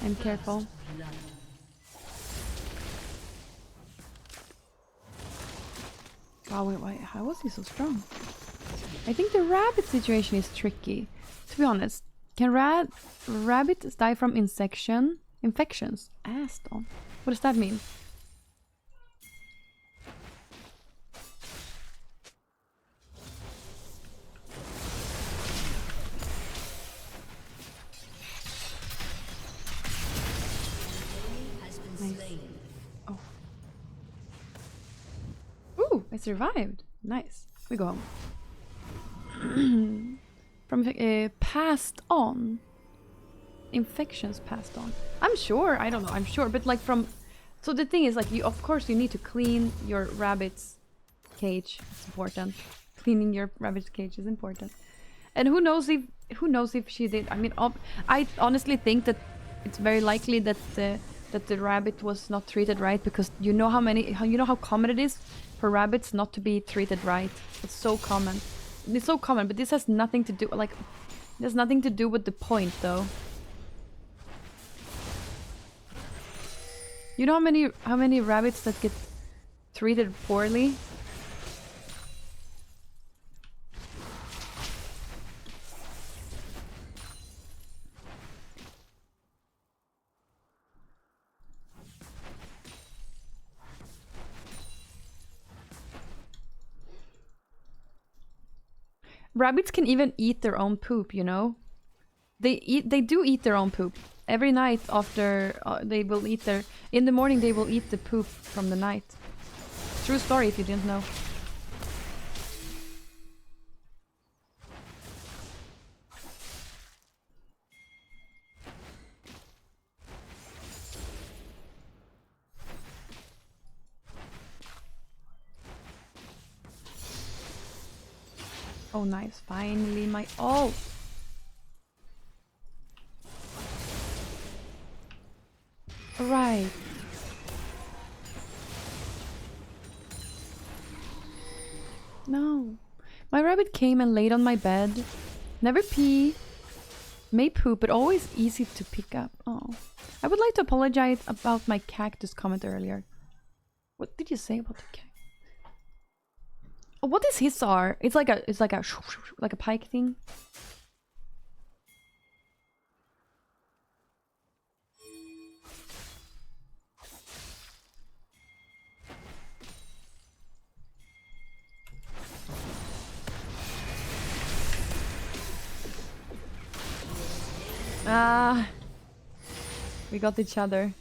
I'm careful. Wow, wait, how was he so strong? I think the rabbit situation is tricky. To be honest, can rabbits die from infections? Aston. What does that mean? Nice. Oh. Ooh, I survived. Nice. We go home. From passed on. Infections passed on. I'm sure. I don't know. I'm sure. But like from... So the thing is like of course you need to clean your rabbit's cage. It's important. Cleaning your rabbit's cage is important. And who knows if she did. I mean, I honestly think that it's very likely that the rabbit was not treated right, because you know how common it is for rabbits not to be treated right. It's so common. It's so common, but this has nothing to do there's nothing to do with the point though. You know how many rabbits that get treated poorly? Rabbits can even eat their own poop, you know? They do eat their own poop. Every night after they will eat in the morning they will eat the poop from the night. True story if you didn't know. Oh nice, finally my ult. Right. No. My rabbit came and laid on my bed. Never pee. May poop, but always easy to pick up. Oh. I would like to apologize about my cactus comment earlier. What did you say about the cactus? Oh, what is his R? It's like a pike thing. Ah, we got each other.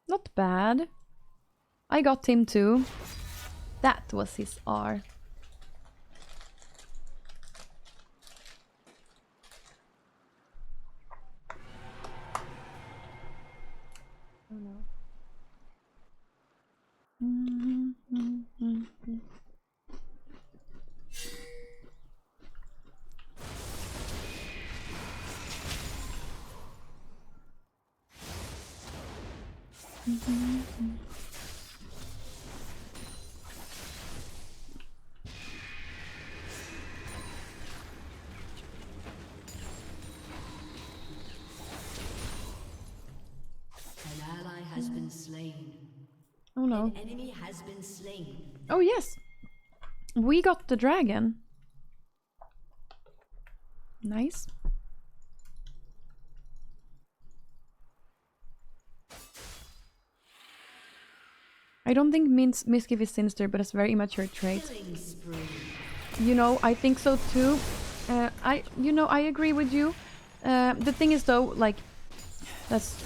Not bad. I got him too. That was his R. Oh no. An ally has been slain. Oh no. An enemy has been slain. Oh yes. We got the dragon. Nice. I don't think Mischief is sinister, but it's very immature trait. Killing spree. You know, I think so too. I agree with you. The thing is though, like, that's...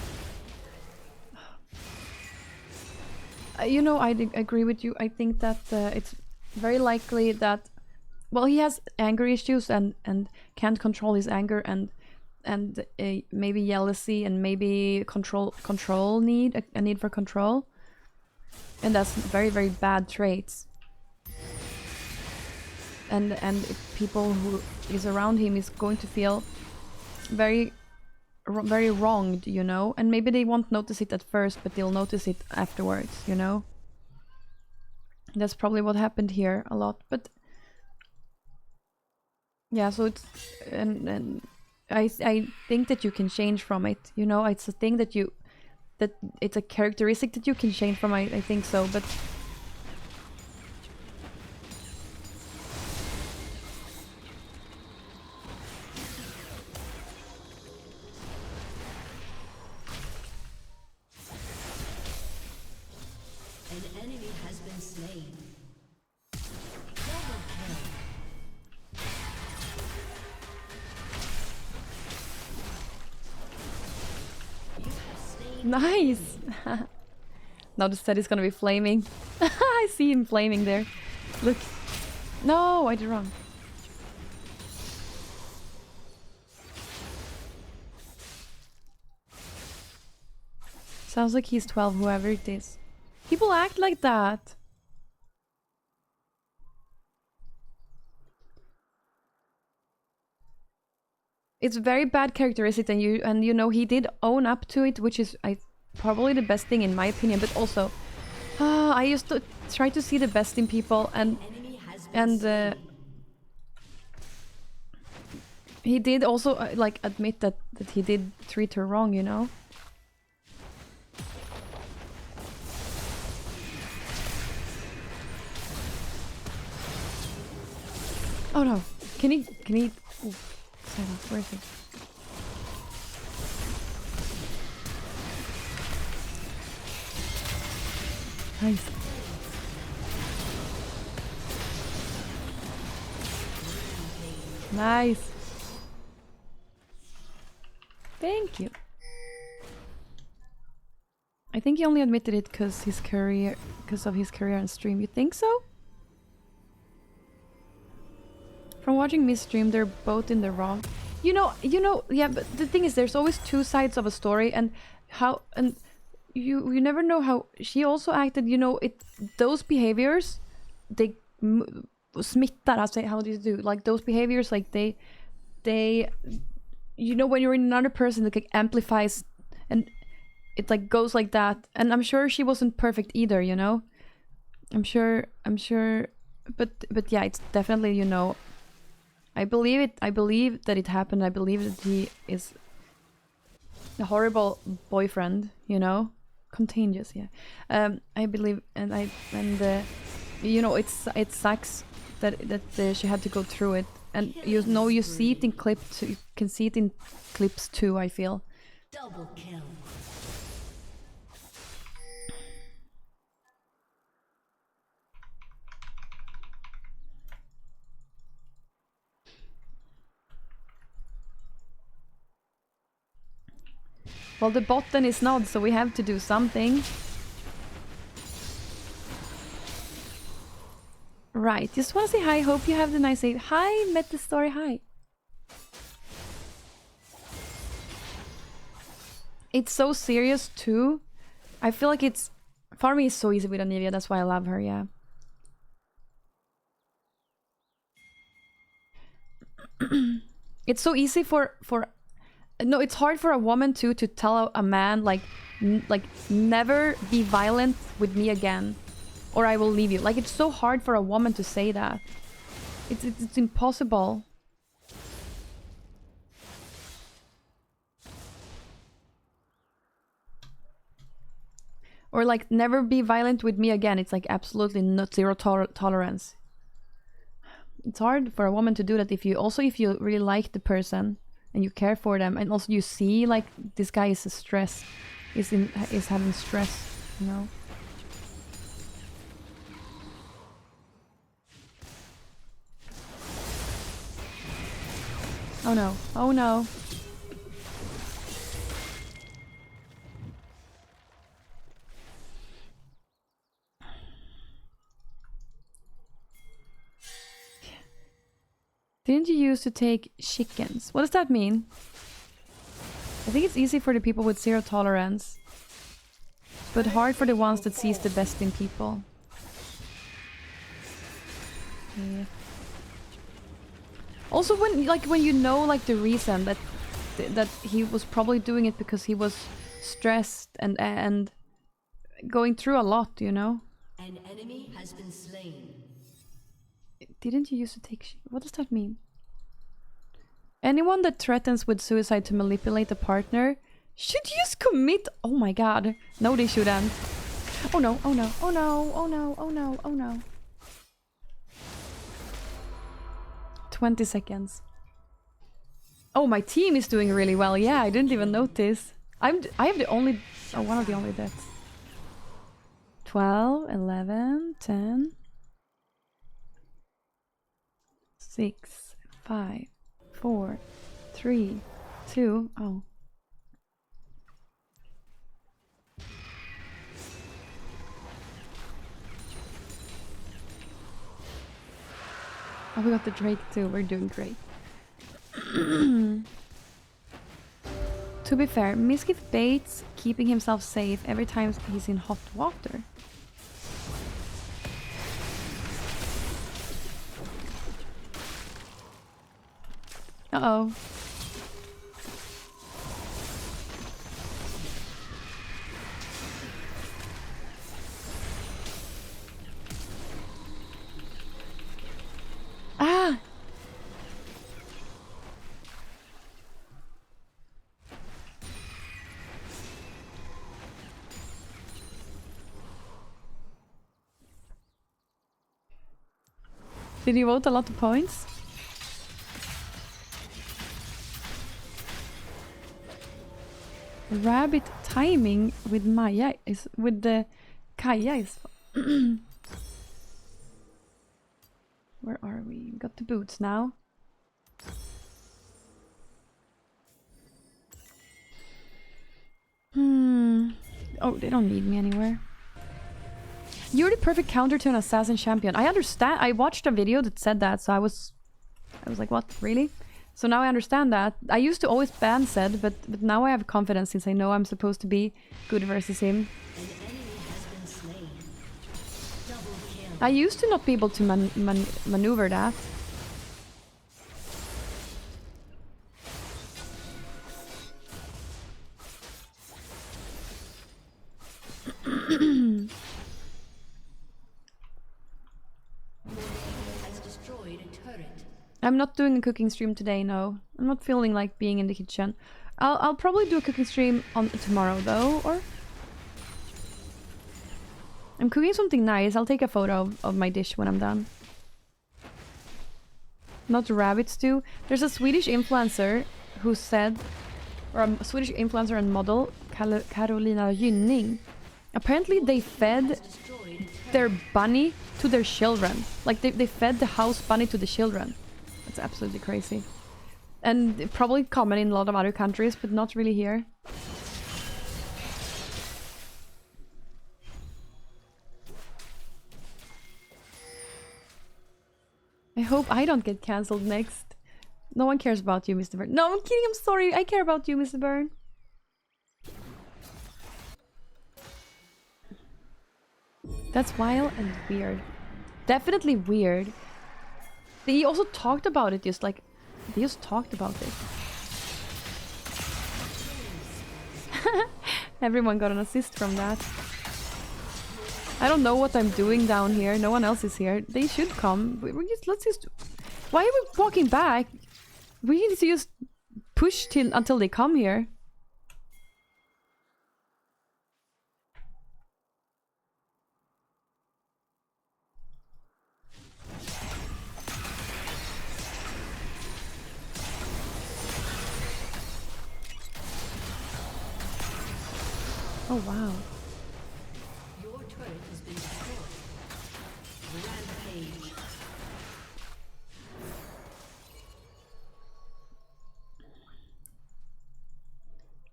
I agree with you. I think that it's very likely that, well, he has anger issues and can't control his anger and maybe jealousy and maybe control need a need for control, and that's very, very bad traits. And if people who is around him is going to feel very wronged, and maybe they won't notice it at first, but they'll notice it afterwards, That's probably what happened here a lot, but yeah, so it's and I think that you can change from it, it's a thing that it's a characteristic that you can change from. I think so, but An enemy has been slain. Double kill. You have slain. nice. Now the set is gonna be flaming. I see him flaming there. Look. No, I did wrong. Sounds like he's 12, whoever it is. People act like that. It's very bad characteristic, and he did own up to it, which is probably the best thing in my opinion. But also, I used to try to see the best in people, and he did also like admit that he did treat her wrong, Oh no! Can he? Ooh, where is he? Nice. Nice. Thank you. I think he only admitted it because of his career on stream. You think so? From watching me stream, they're both in the wrong. Yeah, but the thing is, there's always two sides of a story, and you never know how she also acted. Those behaviors, they smittar. How do you do? Like those behaviors, like they, when you're in another person, it like amplifies, and it like goes like that. And I'm sure she wasn't perfect either. I'm sure, but yeah, it's definitely I believe it. I believe that it happened. I believe that he is a horrible boyfriend. Contagious. Yeah. I believe, and it sucks that she had to go through it, and you see it in clips. You can see it in clips too. I feel. Double kill. Well, the button is not, so we have to do something. Right, just want to say hi. Hope you have the nice day. Hi, met the story. Hi. It's so serious too. I feel like it's for me. It's so easy with Anivia. That's why I love her. Yeah. It's so easy for no. It's hard for a woman too to tell a man like never be violent with me again, or I will leave you. Like it's so hard for a woman to say that. It's impossible. Or like never be violent with me again. It's like absolutely not zero tolerance. It's hard for a woman to do that if you really like the person and you care for them, and also you see like this guy is stressed, is having stress, you know. Oh no! Oh no! Didn't you used to take chickens? What does that mean? I think it's easy for the people with zero tolerance, but hard for the ones that sees the best in people. Yeah. Also, when you know like the reason that he was probably doing it because he was stressed and going through a lot, you know. An enemy has been slain. Didn't you used to take... What does that mean? Anyone that threatens with suicide to manipulate a partner should just commit... Oh my god. No, they shouldn't. Oh no, oh no, oh no, oh no, oh no, oh no. 20 seconds. Oh, my team is doing really well. Yeah, I didn't even notice. I have the only... Oh, one of the only deaths. 12, 11, 10... 6, 5, 4, 3, 2. Oh. Oh, we got the Drake too. We're doing great. To be fair, Miskiff baits keeping himself safe every time he's in hot water. Uh-oh. Ah! Did you vote a lot of points? Rabbit timing with Maya is with the Kaja is where are we? We got the boots now. Oh, they don't need me anywhere. You're the perfect counter to an assassin champion. I understand. I watched a video that said that, so I was like, what? Really? So now I understand that. I used to always ban Zed, but now I have confidence since I know I'm supposed to be good versus him. I used to not be able to maneuver that. I'm not doing a cooking stream today, no. I'm not feeling like being in the kitchen. I'll probably do a cooking stream on tomorrow though, or... I'm cooking something nice. I'll take a photo of my dish when I'm done. Not rabbit stew. There's a Swedish influencer who said, or a Swedish influencer and model, Carolina Gynning. Apparently they fed their bunny to their children. Like they fed the house bunny to the children. That's absolutely crazy. And probably common in a lot of other countries, but not really here. hope I don't get cancelled next. No one cares about you, Mr. Byrne. No, I'm kidding. I'm sorry. I care about you, Mr. Byrne. That's wild and weird. Definitely weird. They also talked about it, just like... They just talked about it. Everyone got an assist from that. I don't know what I'm doing down here. No one else is here. They should come. Let's just... Why are we walking back? We need to just push until they come here. Oh wow. Your turret has been destroyed. Rampage.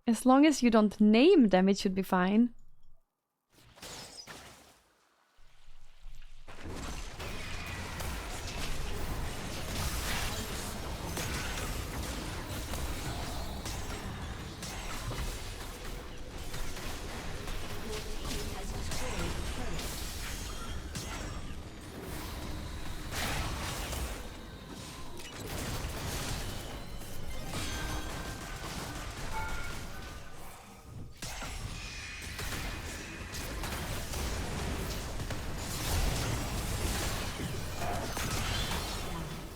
As long as you don't name them, it should be fine.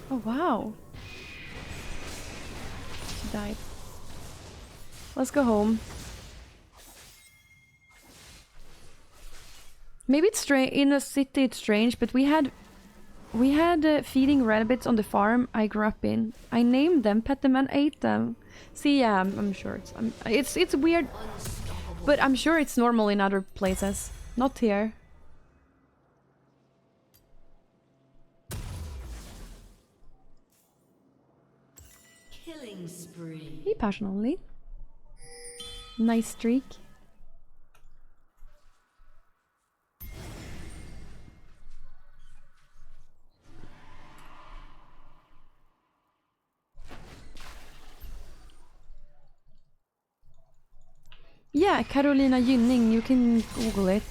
Oh wow. She died. Let's go home. Maybe it's strange in a city. It's strange, but we had feeding rabbits on the farm I grew up in. I named them, pet them, and ate them. See, yeah, I'm sure it's weird, but I'm sure it's normal in other places. Not here. Killing spree. Hey, passion only. Nice streak. Yeah, Carolina Gynning, you can Google it.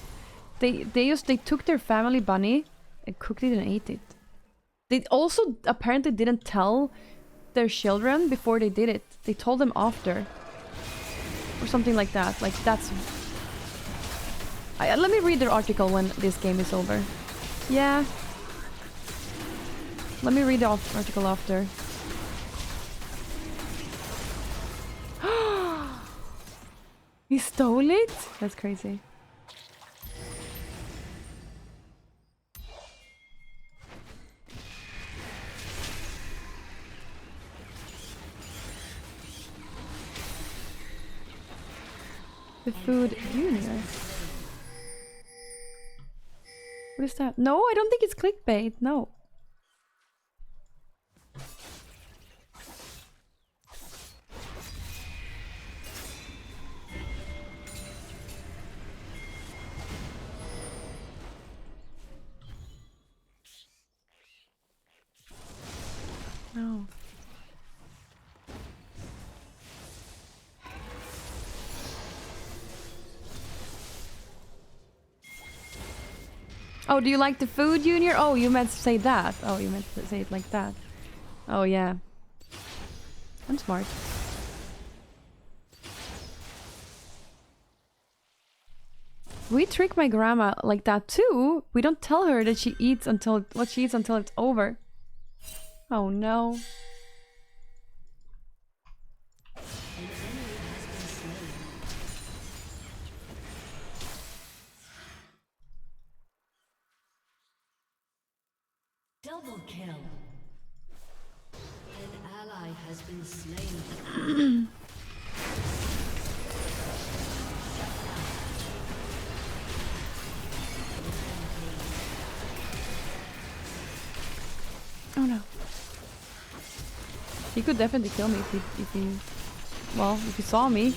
They took their family bunny and cooked it and ate it. They also apparently didn't tell their children before they did it. They told them after. Or something like that. Like, that's... let me read the article when this game is over. Yeah. Let me read the article after. He stole it? That's crazy. The Food Junior. What is that? No, I don't think it's clickbait. No. No. Oh, do you like the Food Junior? Oh, you meant to say that. Oh, you meant to say it like that. Oh, yeah. I'm smart. We trick my grandma like that too. We don't tell her that she eats until what she eats until it's over. Oh no. Double kill. An ally has been slain. Oh no. He could definitely kill me if he saw me.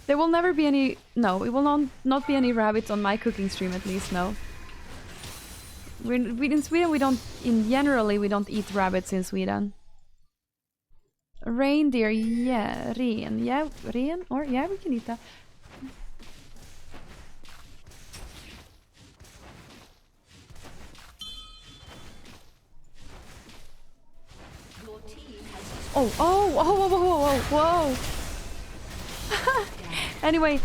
There will never be any... No, it will not be any rabbits on my cooking stream, at least, no. We in Sweden, we don't... Generally, we don't eat rabbits in Sweden. Reindeer, yeah. Ren. Yeah, ren. Or, yeah, we can eat that. Oh, oh, whoa, whoa, whoa, whoa, whoa. Anyway,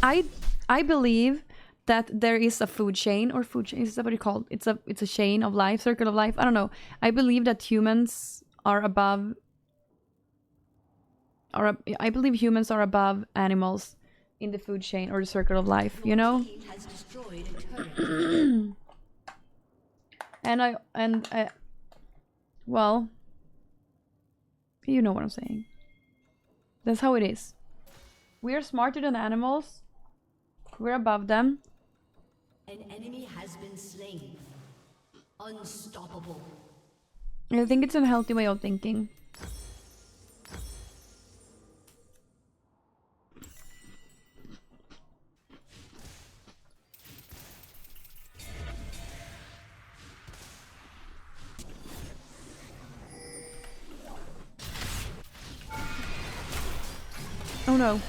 I believe that there is a food chain, or food chain, is that what you call it? It's a chain of life, circle of life. I don't know. I believe that humans are above, I believe humans are above animals in the food chain or the circle of life, you know? Well, you know what I'm saying. That's how it is. We're smarter than animals. We're above them. An enemy has been slain. Unstoppable. I think it's a healthy way of thinking. Oh no.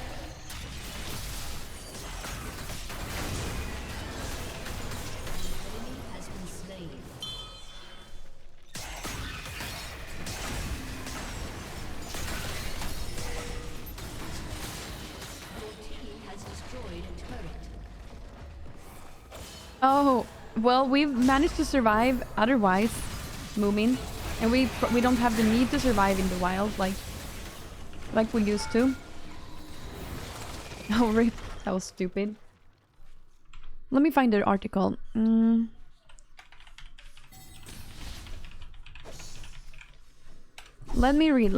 Oh, well, we've managed to survive otherwise, Moomin, and we don't have the need to survive in the wild like we used to. Oh, rip. That was stupid. Let me find the article. Let me read.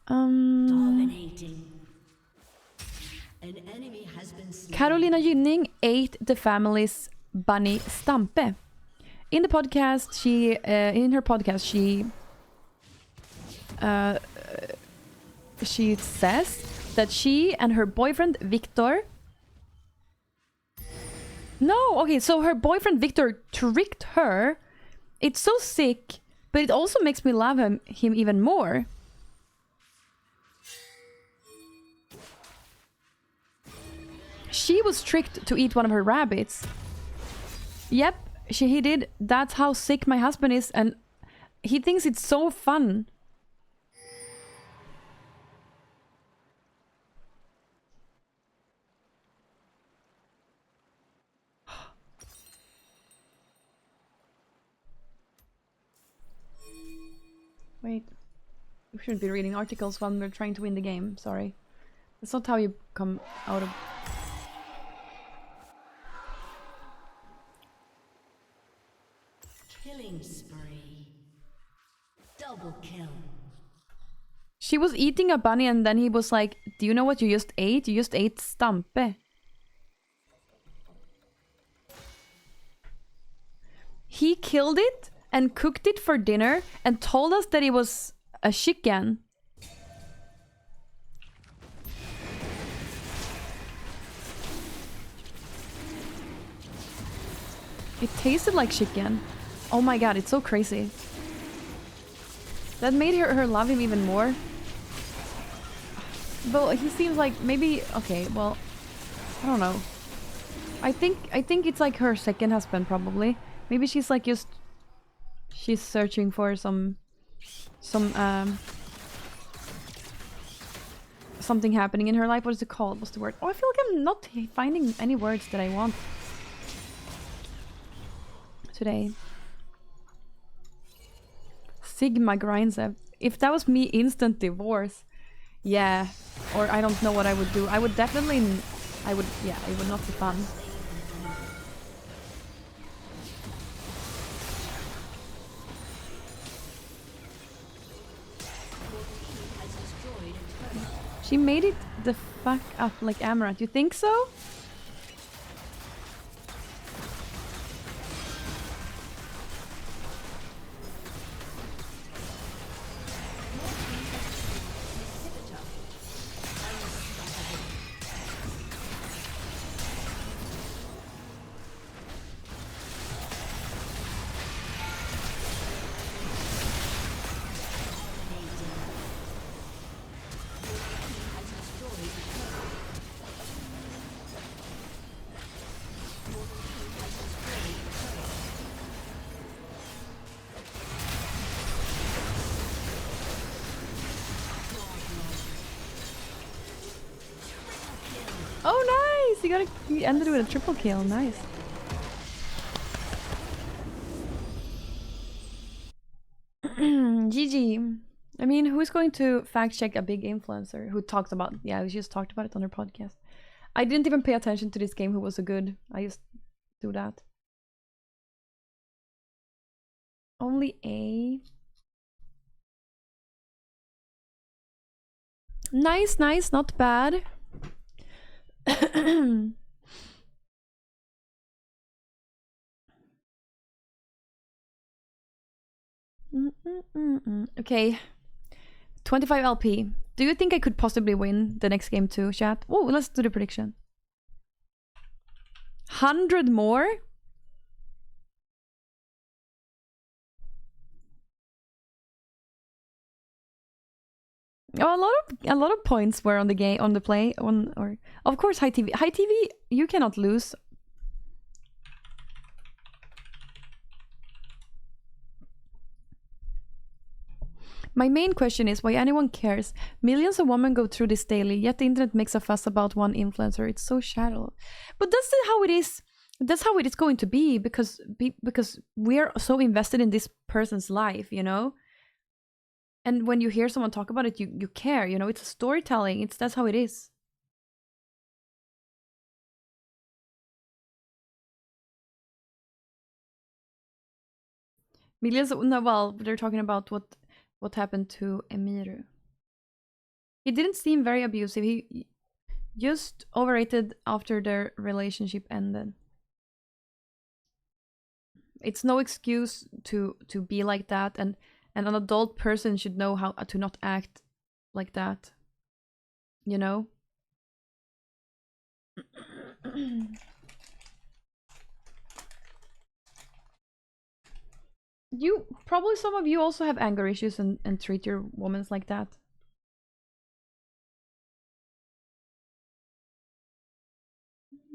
Dominating. An enemy has been slain. Carolina Gynning ate the family's bunny Stampe. In the podcast, in her podcast, she says that she and her boyfriend Victor... No, okay, so her boyfriend Victor tricked her. It's so sick, but it also makes me love him even more. She was tricked to eat one of her rabbits. Yep, he did. That's how sick my husband is, and he thinks it's so fun. Wait. We shouldn't be reading articles when we're trying to win the game. Sorry. That's not how you come out of... Killing spree. Double kill. She was eating a bunny and then he was like, do you know what you just ate? You just ate Stampe. He killed it and cooked it for dinner and told us that it was a chicken. It tasted like chicken. Oh my god, it's so crazy. That made her love him even more. But he seems like maybe... Okay, well... I don't know. I think it's like her second husband, probably. Maybe she's like just... She's searching for something happening in her life. What is it called? What's the word? Oh, I feel like I'm not finding any words that I want today. Sigma grinds up. If that was me, instant divorce. Yeah. Or I don't know what I would do. I would definitely... Yeah, it would not be fun. She made it the fuck up like Amaranth. You think so? Oh, nice! You ended with a triple kill. Nice. GG. I mean, who's going to fact check a big influencer who talks about? Yeah, we just talked about it on her podcast. I didn't even pay attention to this game. Who was so good? I just do that. Only A. Nice, nice, not bad. Okay. 25 LP. Do you think I could possibly win the next game too, chat? Oh, let's do the prediction. 100 more? Oh, a lot of points were on the game, on the play, on or of course high TV. High TV, you cannot lose. My main question is why anyone cares. Millions of women go through this daily, yet the internet makes a fuss about one influencer. It's so shallow. But that's how it is. That's how it is going to be because we're so invested in this person's life, you know? And when you hear someone talk about it, you care, you know? It's a storytelling. That's how it is. Millions of, no, well, they're talking about what happened to Emiru. He didn't seem very abusive. He just overrated after their relationship ended. It's no excuse to be like that, and an adult person should know how to not act like that. You know? You probably, some of you also have anger issues and treat your women like that.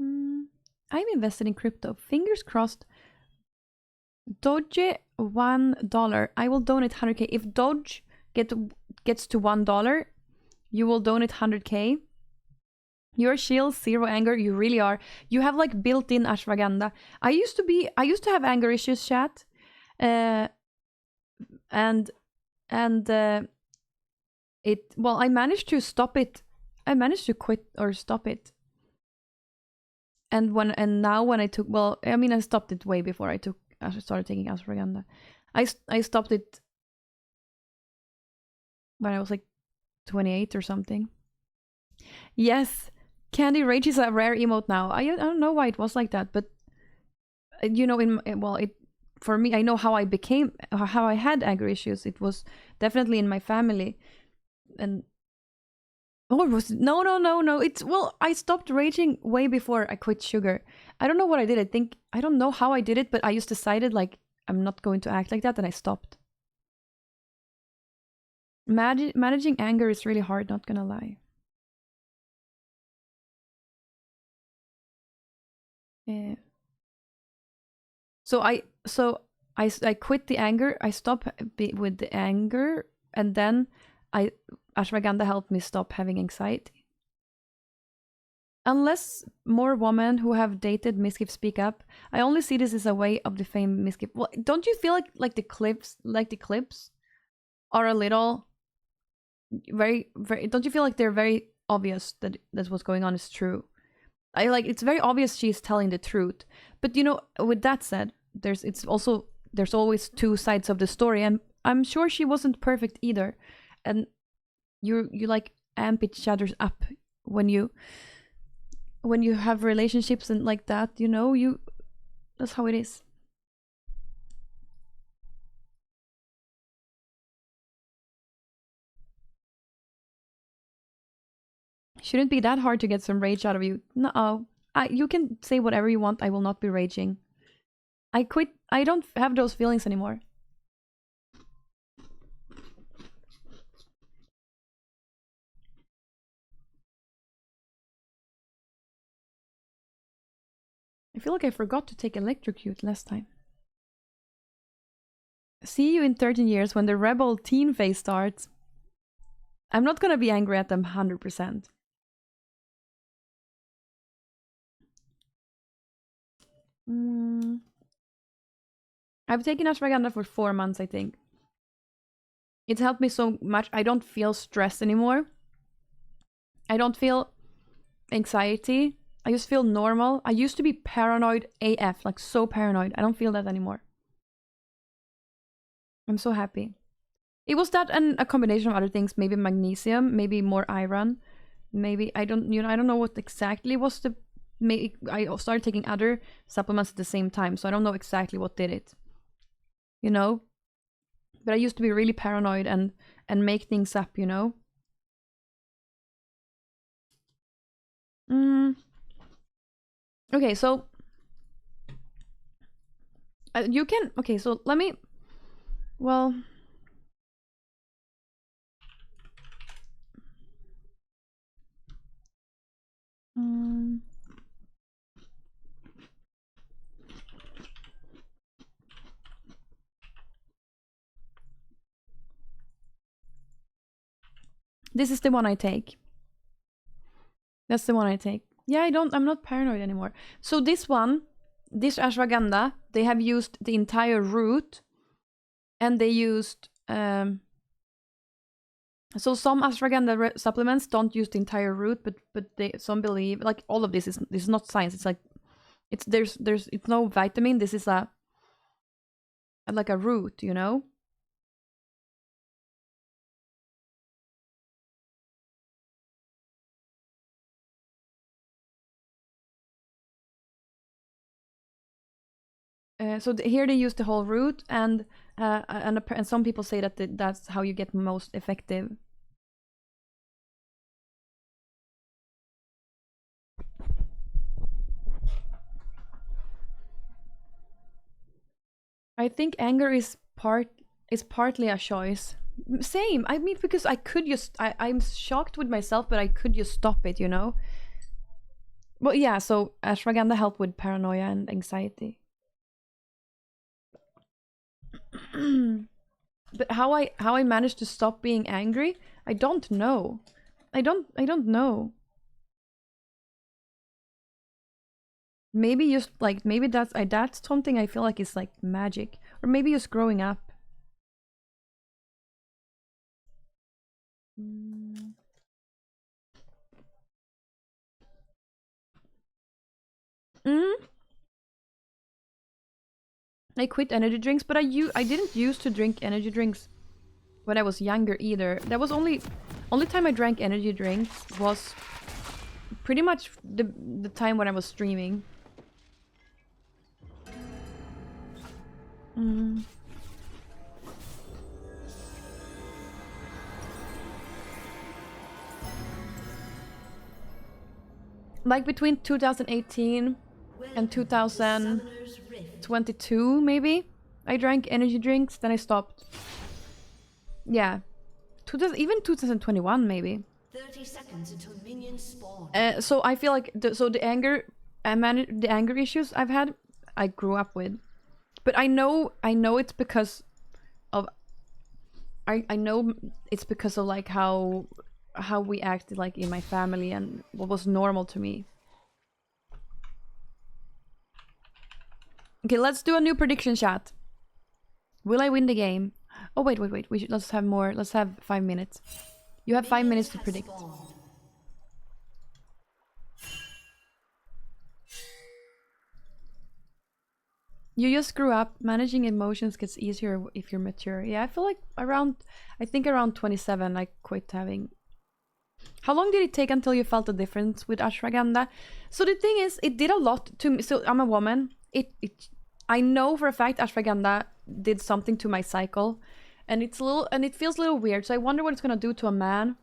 I'm invested in crypto. Fingers crossed. Doge $1. I will donate 100k. If Doge gets to $1, you will donate 100k. You're chill, zero anger. You really are. You have like built-in ashwagandha. I used to have anger issues, chat. And I managed to stop it. I managed to quit or stop it. And now when I took, well, I mean, I stopped it way before I started taking ashwagandha. I stopped it when I was like 28 or something. Yes, Candy Rage is a rare emote now. I don't know why it was like that, but you know, for me, I know how I had anger issues. It was definitely in my family, and oh, it was no. It's, well, I stopped raging way before I quit sugar. I don't know what I did. I don't know how I did it, but I just decided like I'm not going to act like that, and I stopped. Managing anger is really hard, not gonna lie. Yeah. So I quit the anger. I stopped with the anger, and then ashwagandha helped me stop having anxiety. Unless more women who have dated Miskif speak up, I only see this as a way of defaming Miskif. Well, don't you feel like the clips are a little very, very? Don't you feel like they're very obvious that what's going on is true? It's very obvious she's telling the truth. But you know, with that said, there's always two sides of the story, and I'm sure she wasn't perfect either. And you like amp each other up when you have relationships and like that, you know, that's how it is. Shouldn't be that hard to get some rage out of you. No, you can say whatever you want. I will not be raging. I quit. I don't have those feelings anymore. I feel like I forgot to take electrocute last time. See you in 13 years when the rebel teen phase starts. I'm not gonna be angry at them 100%. I've taken ashwagandha for 4 months, I think. It's helped me so much. I don't feel stress anymore. I don't feel anxiety. I just feel normal. I used to be paranoid AF, like so paranoid. I don't feel that anymore. I'm so happy. It was that and a combination of other things, maybe magnesium, maybe more iron, maybe I don't know what exactly was the. Maybe I started taking other supplements at the same time, so I don't know exactly what did it. You know, but I used to be really paranoid and make things up. You know. Okay, so you can. Okay, so let me. Well. This is the one I take. That's the one I take. Yeah, I'm not paranoid anymore. So this one, this ashwagandha, they have used the entire root, and they used so some ashwagandha supplements don't use the entire root, but some believe, like, all of this is not science. It's like there's it's no vitamin. This is like a root, you know. So here they use the whole root, and some people say that that's how you get most effective. I think anger is partly a choice. Same. I mean, because I could just I'm shocked with myself, but I could just stop it, you know. Well, yeah. So ashwagandha helped with paranoia and anxiety. But how I managed to stop being angry, I don't know. I don't know. Maybe just like maybe that's something I feel like is like magic, or maybe just growing up. I quit energy drinks, but I didn't used to drink energy drinks when I was younger either. That was only time I drank energy drinks was pretty much the time when I was streaming. Like between 2018 and 2022, maybe. I drank energy drinks, then I stopped. Yeah. Even 2021, maybe. 30 seconds until minions spawn. So I feel like the anger issues I've had, I grew up with. But I know it's because of I know it's because of like how we acted like in my family and what was normal to me. Okay, let's do a new prediction chat. Will I win the game? Oh wait. Let's have more. Let's have 5 minutes. You have 5 minutes to predict. You just grew up. Managing emotions gets easier if you're mature. Yeah, I feel like around 27 I quit having. How long did it take until you felt a difference with ashwagandha? So the thing is, it did a lot to me. So I'm a woman. I know for a fact ashwagandha did something to my cycle, and it feels a little weird. So I wonder what it's gonna do to a man.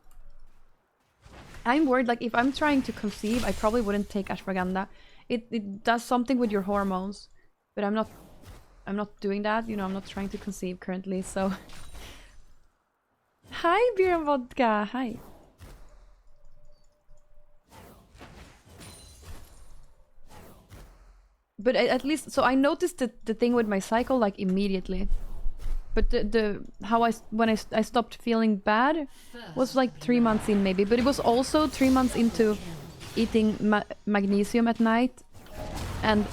I'm worried, like if I'm trying to conceive, I probably wouldn't take ashwagandha. It does something with your hormones, but I'm not doing that. You know, I'm not trying to conceive currently. So, hi beer and vodka. Hi. But at least, so I noticed the thing with my cycle like immediately. But when I stopped feeling bad was like 3 months in maybe. But it was also 3 months into eating magnesium at night, and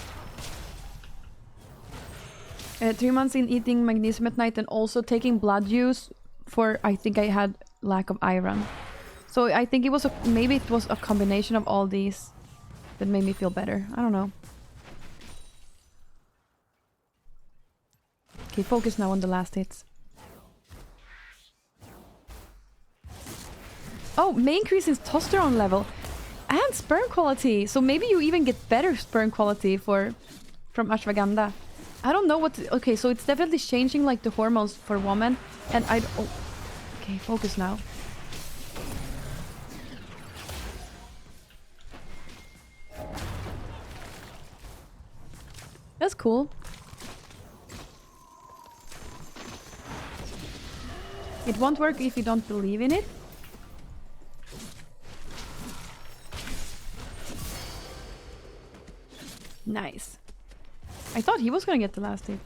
3 months in eating magnesium at night and also taking blood juice for, I think I had lack of iron. So I think it was maybe it was a combination of all these that made me feel better. I don't know. Okay, focus now on the last hits. Oh, may increase in testosterone level and sperm quality. So maybe you even get better sperm quality from ashwagandha. I don't know what. Okay, so it's definitely changing like the hormones for women, and I. Oh, okay, focus now. That's cool. It won't work if you don't believe in it. Nice. I thought he was gonna get the last hit.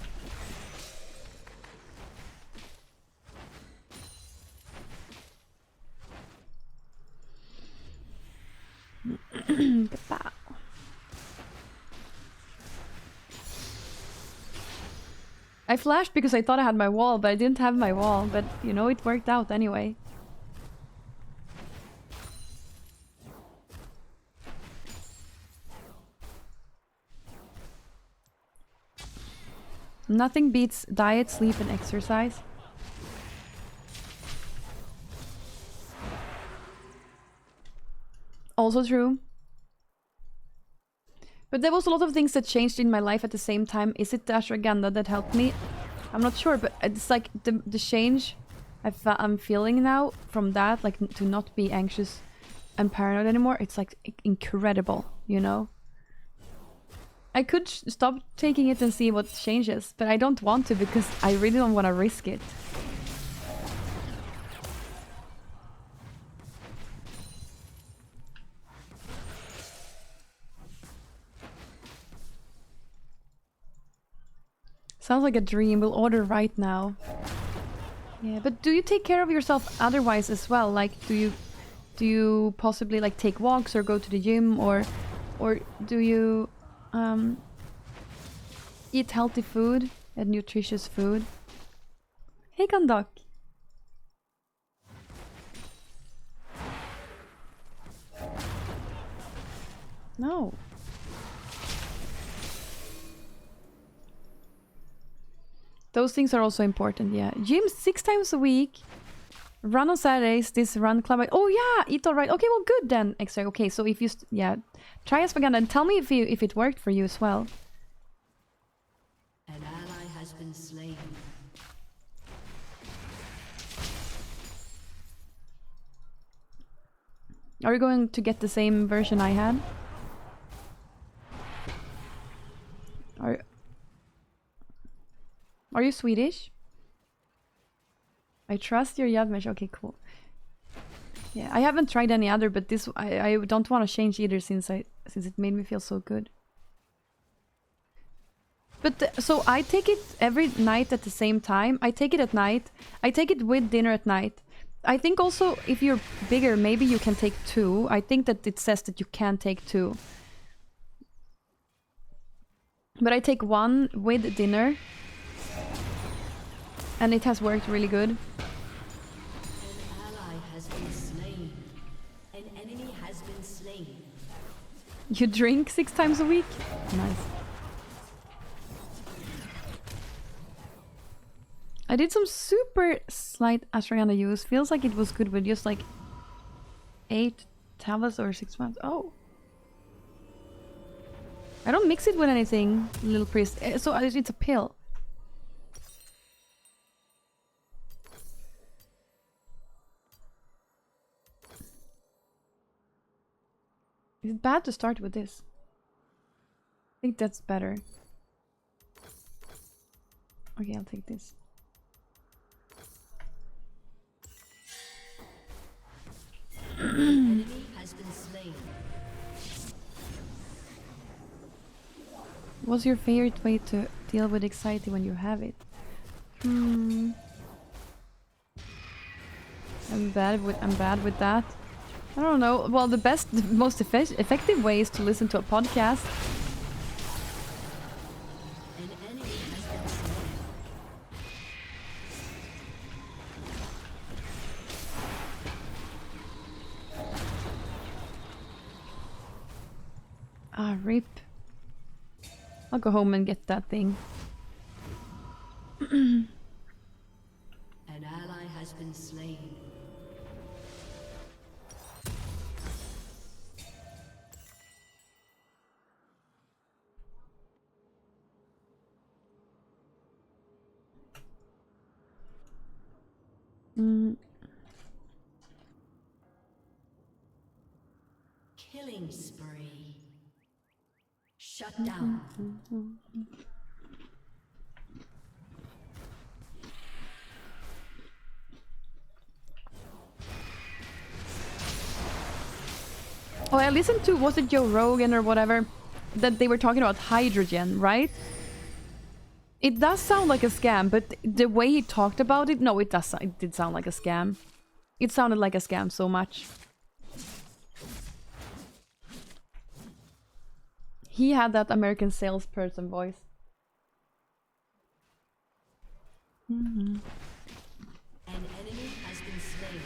I flashed because I thought I had my wall, but I didn't have my wall. But, you know, it worked out anyway. Nothing beats diet, sleep, and exercise. Also true. But there was a lot of things that changed in my life at the same time. Is it the ashwagandha that helped me? I'm not sure, but it's like the change I'm feeling now from that, like to not be anxious and paranoid anymore. It's like incredible, you know? I could stop taking it and see what changes, but I don't want to because I really don't want to risk it. Sounds like a dream. We'll order right now. Yeah, but do you take care of yourself otherwise as well? Like, do you possibly like take walks or go to the gym, or do you eat healthy food and nutritious food? Hey, Gandok. No. Those things are also important, yeah. Gym 6 times a week. Run on Saturdays, this run club. Oh yeah, eat all right. Okay, well good then. Extra. Okay, so if you yeah, try ashwagandha and tell me if it worked for you as well. An ally has been slain. Are you going to get the same version I had? Are you Swedish? I trust your Yadmesh. Okay, cool. Yeah, I haven't tried any other, but this I don't want to change either since it made me feel so good. But so I take it every night at the same time. I take it at night. I take it with dinner at night. I think also if you're bigger, maybe you can take 2. I think that it says that you can take 2. But I take 1 with dinner. And it has worked really good. An ally has been slain. An enemy has been slain. You drink 6 times a week? Nice. I did some super slight ashwagandha use. Feels like it was good with just like 8 tablets or 6 months. Oh. I don't mix it with anything, little priest. So it's a pill. Is it bad to start with this? I think that's better. Okay, I'll take this. Enemy has been slain. What's your favorite way to deal with anxiety when you have it? I'm bad with that. I don't know. Well, the most effective way is to listen to a podcast. An enemy has been slain. Ah, rip. I'll go home and get that thing. An ally has been slain. Killing spree. Shut down. Oh, I listened to, was it Joe Rogan or whatever, that they were talking about hydrogen, right? It does sound like a scam, but the way he talked about it, no, it did sound like a scam. It sounded like a scam so much. He had that American salesperson voice. An enemy has been slain.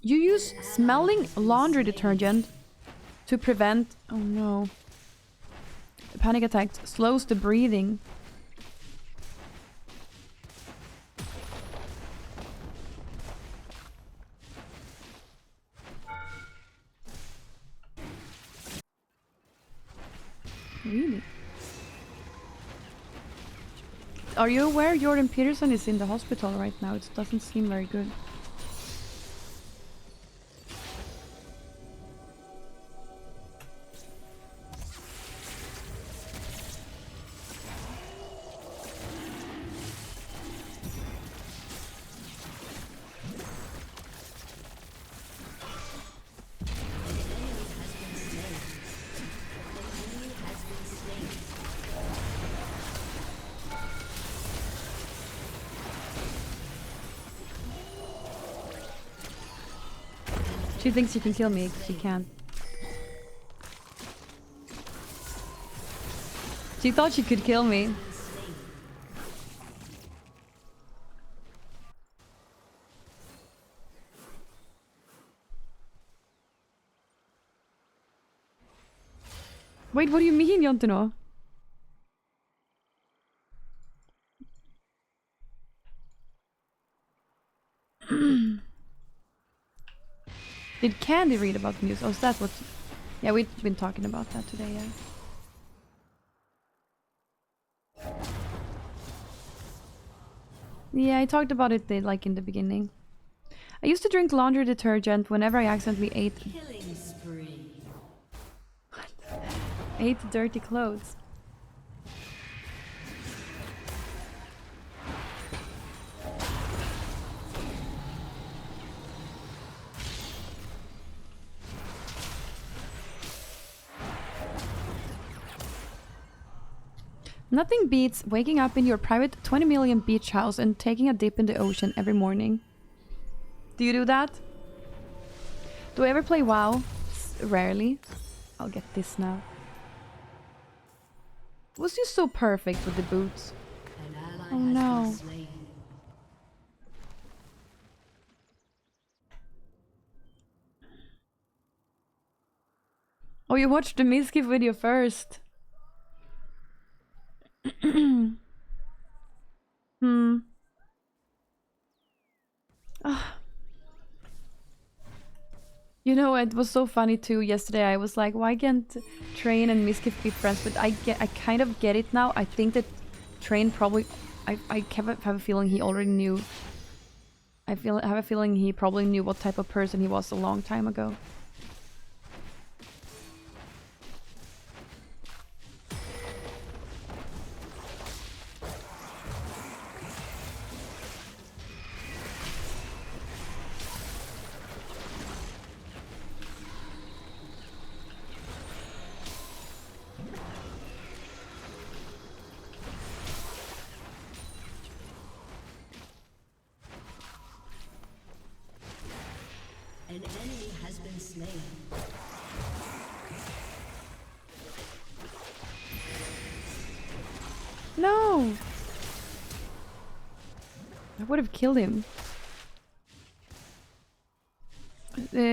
You use smelling laundry detergent to prevent... Oh no. The panic attack slows the breathing. Really? Are you aware Jordan Peterson is in the hospital right now? It doesn't seem very good. She thinks she can kill me. She can't. She thought she could kill me. Wait, what do you mean, Yontino? Did Candy read about the news? Oh, so that's what... Yeah, we've been talking about that today, yeah. Yeah, I talked about it like in the beginning. I used to drink laundry detergent whenever I accidentally ate... Killing spree. ate dirty clothes. Nothing beats waking up in your private 20 million beach house and taking a dip in the ocean every morning. Do you do that? Do I ever play WoW? Rarely. I'll get this now. Was you so perfect with the boots? An ally Oh has no. been slain. Oh, you watched the Miskif video first. Ah. You know, it was so funny too. Yesterday I was like, why can't Train and Miskif be friends? But I kind of get it now. I think that Train probably... I have a feeling he already knew. I have a feeling he probably knew what type of person he was a long time ago. An enemy has been slain. No! I would have killed him.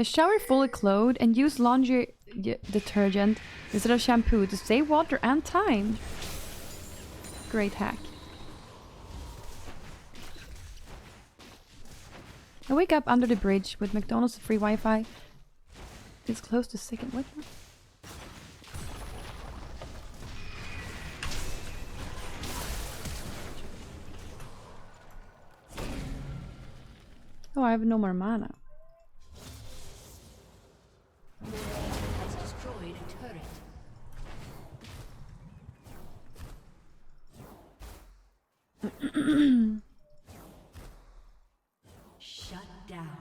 Shower fully clothed and use laundry detergent instead of shampoo to save water and time. Great hack. I wake up under the bridge with McDonald's free Wi-Fi. It's close to second. What? Oh, I have no more mana. Has destroyed a turret. Shut down.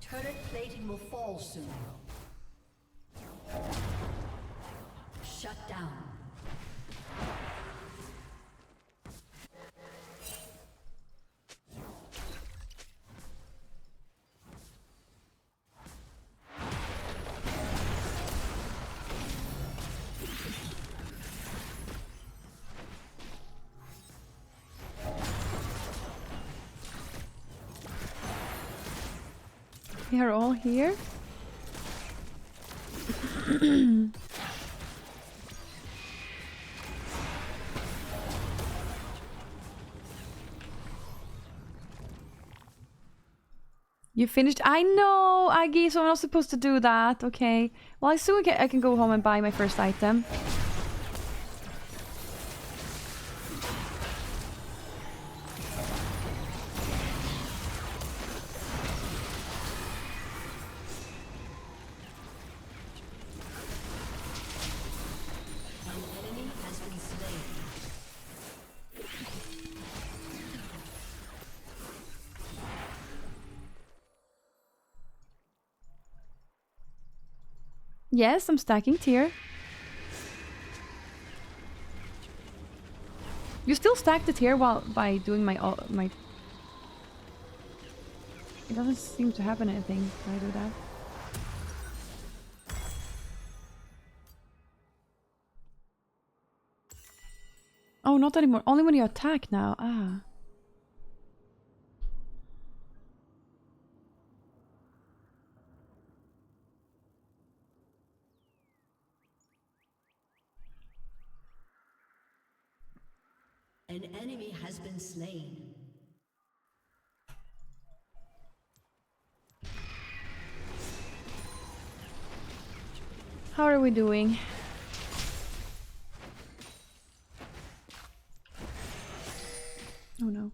Turret plating will fall soon. Shut down. We are all here. You finished? I know, Aggie, so I'm not supposed to do that. Okay. Well, I soon I can go home and buy my first item. An enemy has been slain. Yes, I'm stacking tier. You still stack the tier while by doing my. It doesn't seem to happen anything when I do that. Oh, not anymore. Only when you attack now. Ah. An enemy has been slain. How are we doing? Oh no.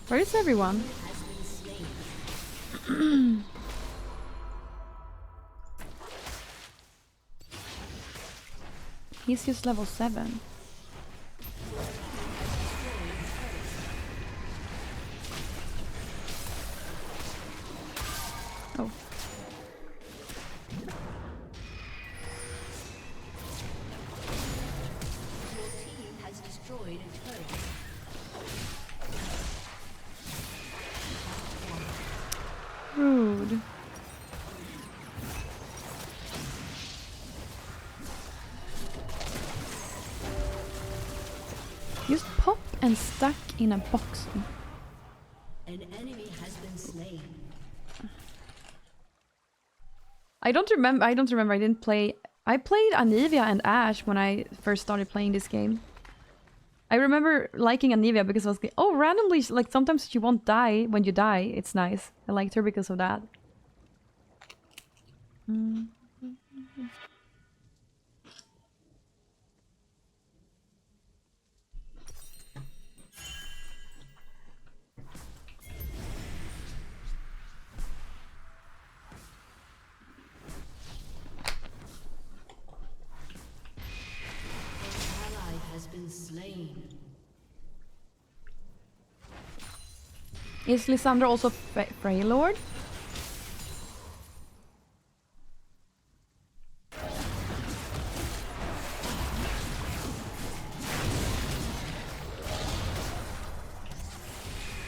Where is everyone? Has been slain. He's just level 7. Oh. Your team has destroyed a turret. Rude. Just pop and stuck in a box. An enemy has been slain. I don't remember. I didn't play. I played Anivia and Ash when I first started playing this game. I remember liking Anivia because I was like, oh, randomly, like sometimes she won't die when you die. It's nice. I liked her because of that. Is Lysandra also Frey Lord?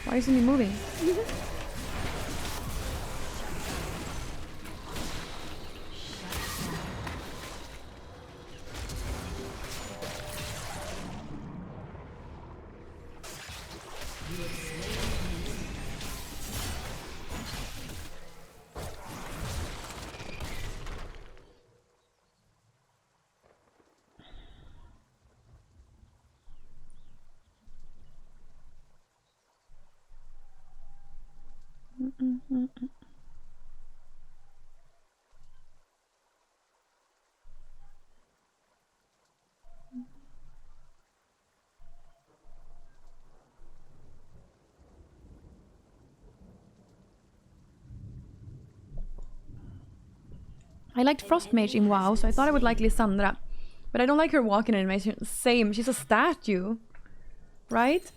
Why isn't he moving? I liked Frost Mage in WoW, so I thought I would like Lysandra. But I don't like her walking animation. Same, she's a statue. Right?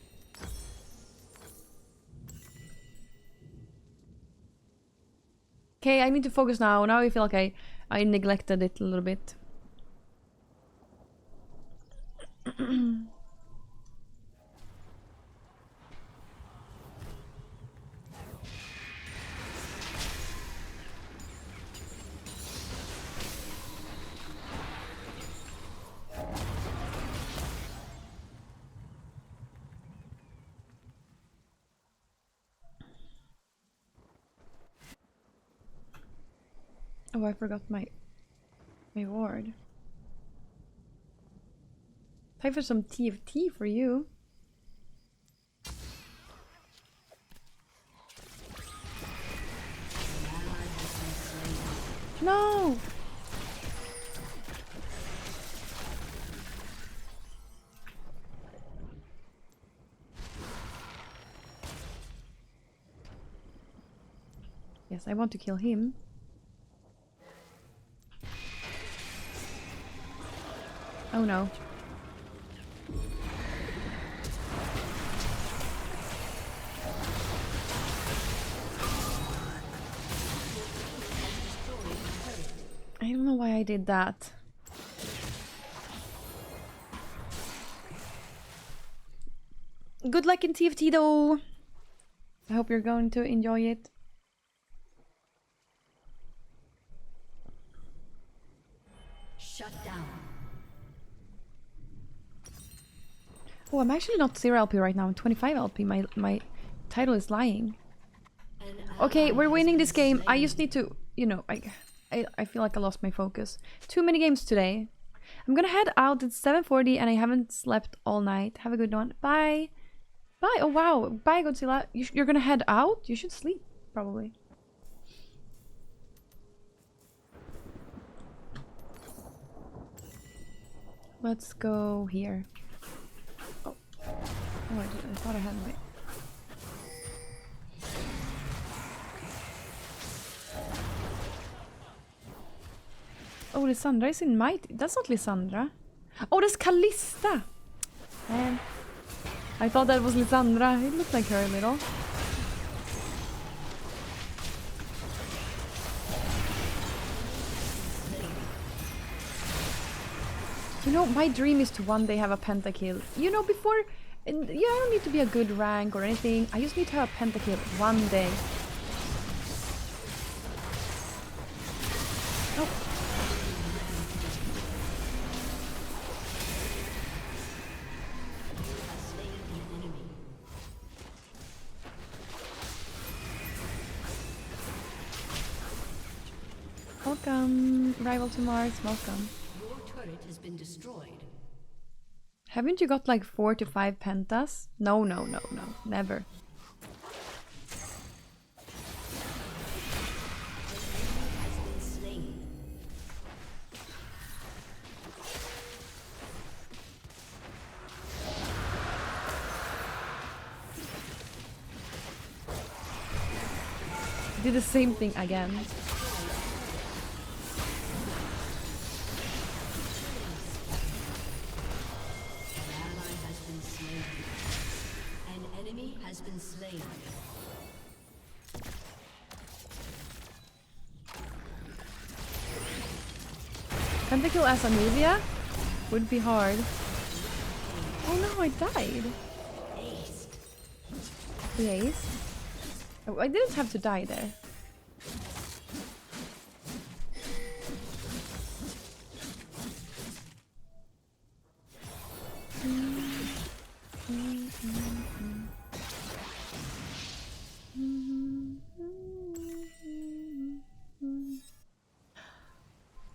Okay, I need to focus now. Now I feel like I neglected it a little bit. Oh, I forgot my ward. Time for some TFT for you. No! Yes, I want to kill him. Oh no. I don't know why I did that. Good luck in TFT though. I hope you're going to enjoy it. Shut down. Oh, I'm actually not 0 LP right now. I'm 25 LP. My title is lying. Okay, we're winning this game. I just need to, you know, I feel like I lost my focus. Too many games today. I'm gonna head out. It's 7:40 and I haven't slept all night. Have a good one. Bye. Bye. Oh wow. Bye, Godzilla. You're gonna head out? You should sleep, probably. Let's go here. Oh, I thought I had my... Oh, Lysandra is in my... That's not Lysandra. Oh, that's Callista! Man. I thought that was Lysandra. It looked like her a little. You know, my dream is to one day have a pentakill. You know, before... I don't need to be a good rank or anything. I just need to have a pentakill one day. Oh. Welcome, rival to Mars, welcome. Your turret has been destroyed. Haven't you got like 4 to 5 pentas? No, never. Did the same thing again. Has been slain. Pentakill as Amelia would be hard. Oh no, I died. The ace? Oh, I didn't have to die there.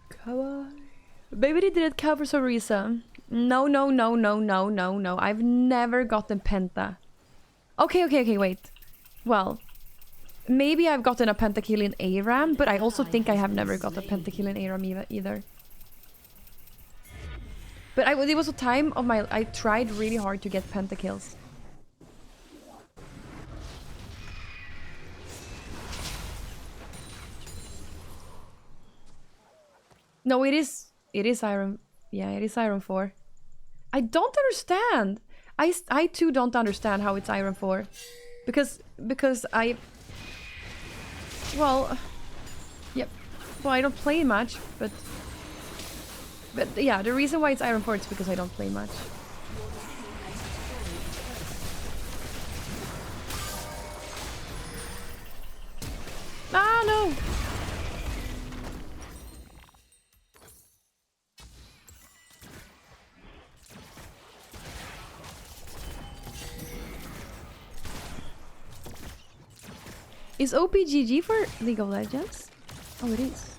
Kawaii. Baby did it cover Sorisa. No, no, no, no, no, no, no. I've never gotten Penta. Okay, wait. Well, maybe I've gotten a pentakill in ARAM, but I also think I have never got a pentakill in ARAM either. But it was a time of my... I tried really hard to get pentakills. No, it is Iron... Yeah, it is Iron 4. I don't understand! I too don't understand how it's Iron 4. Because I... Well... Yep. Well, I don't play much, but... But yeah, the reason why it's Iron 4 is because I don't play much. Ah, no! Is OPGG for League of Legends? Oh, it is.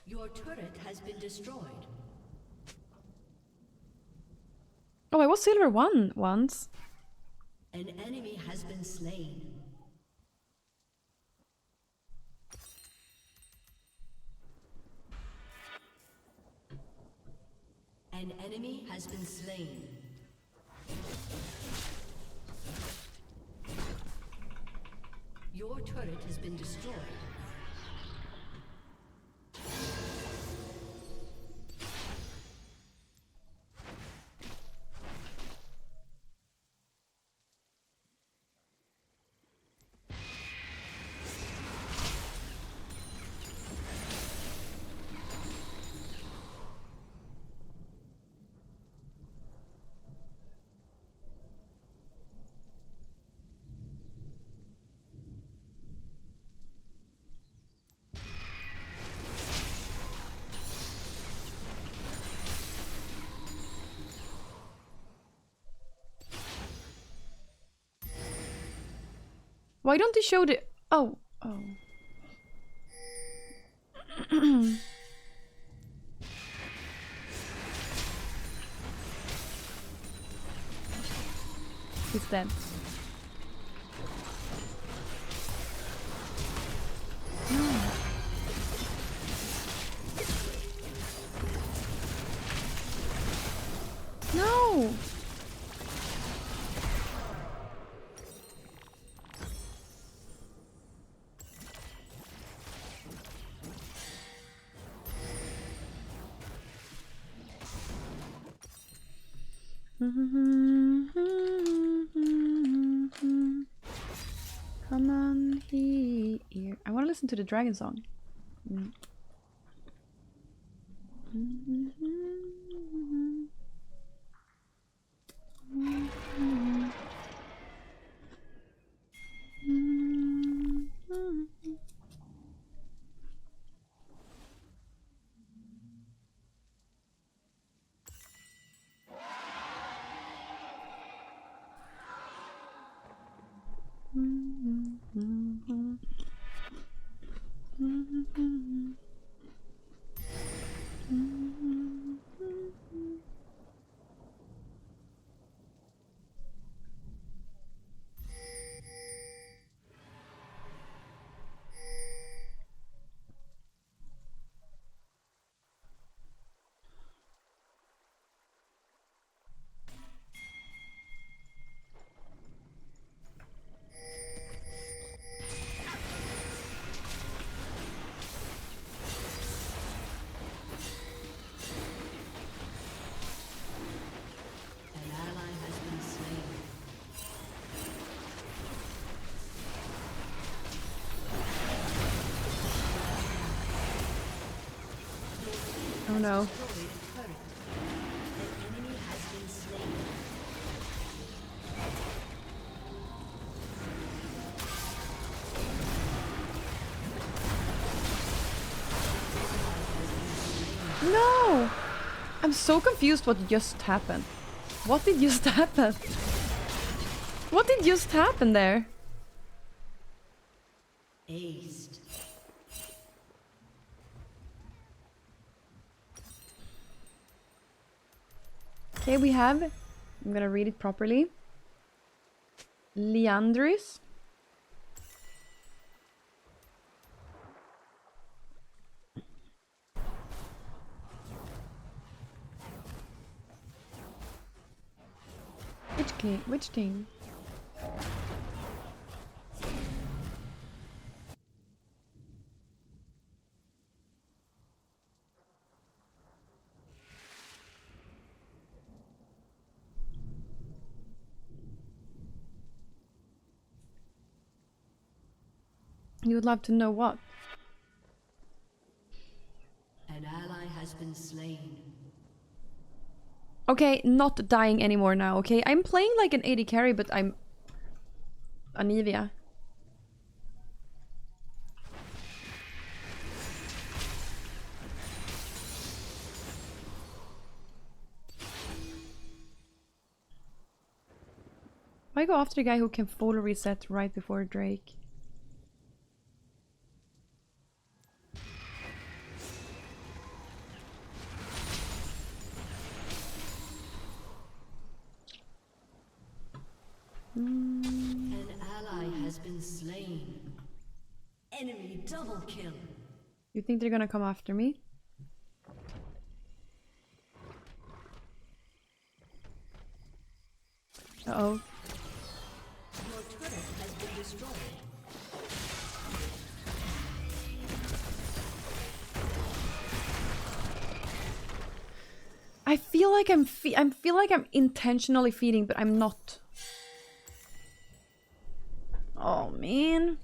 Your turret has been destroyed. Oh, I was Silver 1 once. An enemy has been slain. An enemy has been slain. Your turret has been destroyed. Why don't they show the... Oh. He's dead. No! Come on here. I want to listen to the dragon song. Oh no. Destroyed a turret. An enemy has been slain. No! I'm so confused what just happened. What did just happen? What did just happen there? Aced. Okay, we have... I'm gonna read it properly. Leandris. Which king? Which king? You would love to know what? An ally has been slain. Okay, not dying anymore now, okay? I'm playing like an AD carry, but I'm... Anivia. Why go after the guy who can full reset right before Drake? An ally has been slain. Enemy double kill. You think they're gonna come after me? Uh-oh. Your turret has been destroyed. I feel like I feel like I'm intentionally feeding, but I'm not. Oh man.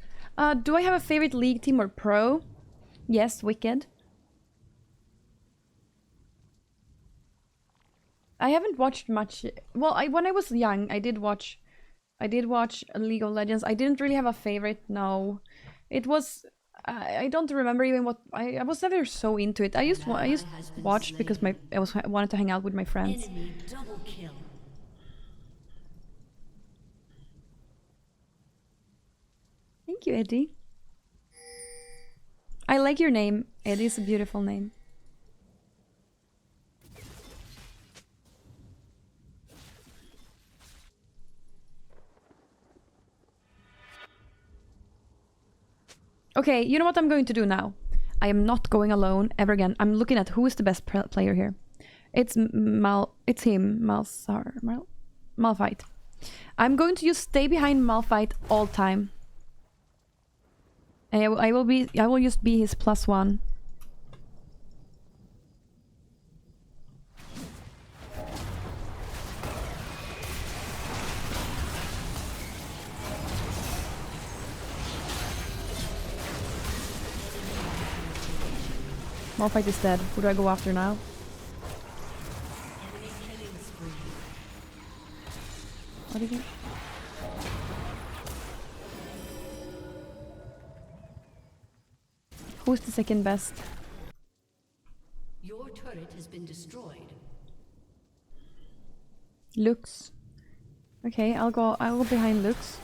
Do I have a favorite league team or pro? Yes, Wicked. I haven't watched much. Well, when I was young, I did watch League of Legends. I didn't really have a favorite. No, it was. I don't remember even what I was never so into it. I used watch because I wanted to hang out with my friends. Enemy double kill. Thank you, Eddie. I like your name. Eddie is a beautiful name. Okay, you know what I'm going to do now? I am not going alone ever again. I'm looking at who is the best player here. It's him, Malphite. I'm going to just stay behind Malphite all time. And I will just be his +1. Malphite is dead. Who do I go after now? What did he... Who's the second best? Your turret has been destroyed. Lux. Okay, I'll go behind Lux.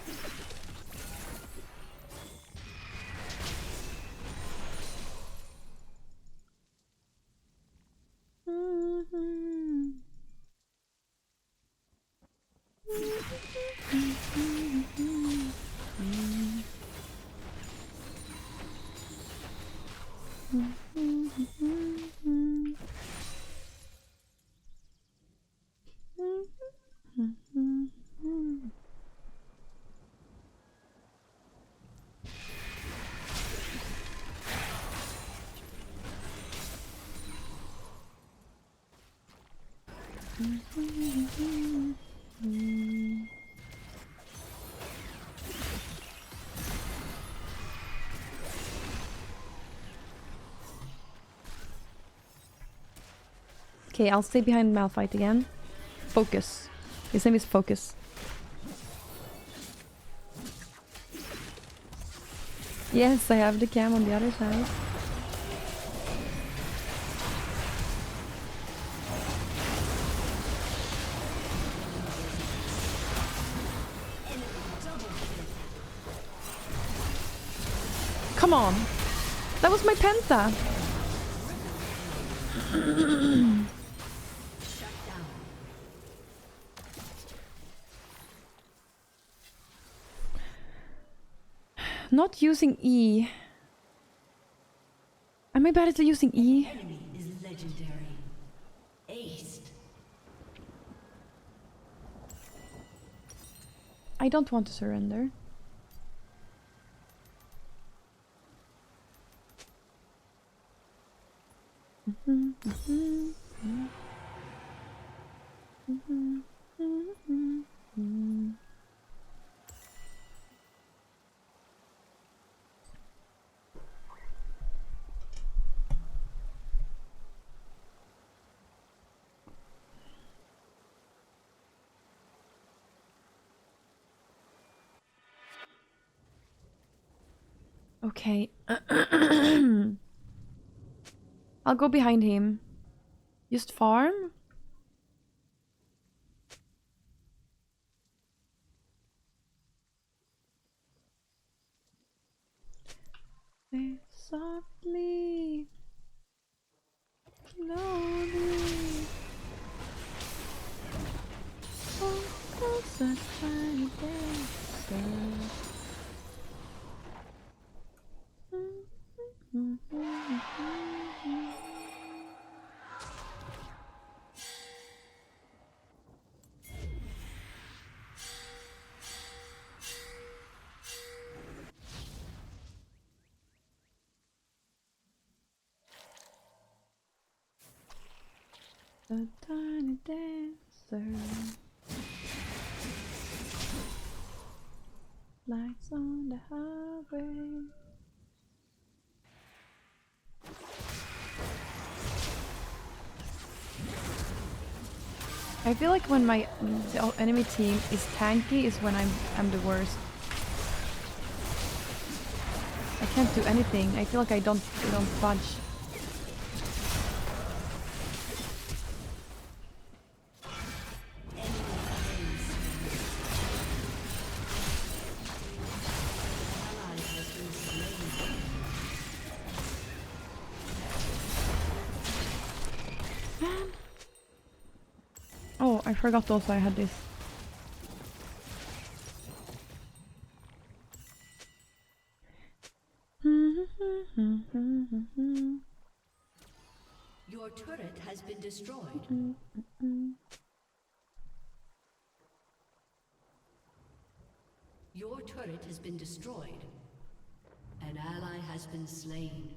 Okay, I'll stay behind Malphite again. Focus. His name is Focus. Yes, I have the cam on the other side. Come on! That was my penta! Not using E. Am I bad at using E? Enemy is legendary. Aced. I don't want to surrender. Okay. I'll go behind him. Just farm? Play softly. Slowly. Focus a tiny dancer. The tiny dancer. Lights on the highway. I feel like when the enemy team is tanky is when I'm the worst. I can't do anything. I feel like I don't budge. Man. Oh, I forgot also I had this. Your turret has been destroyed. Your turret has been destroyed. An ally has been slain.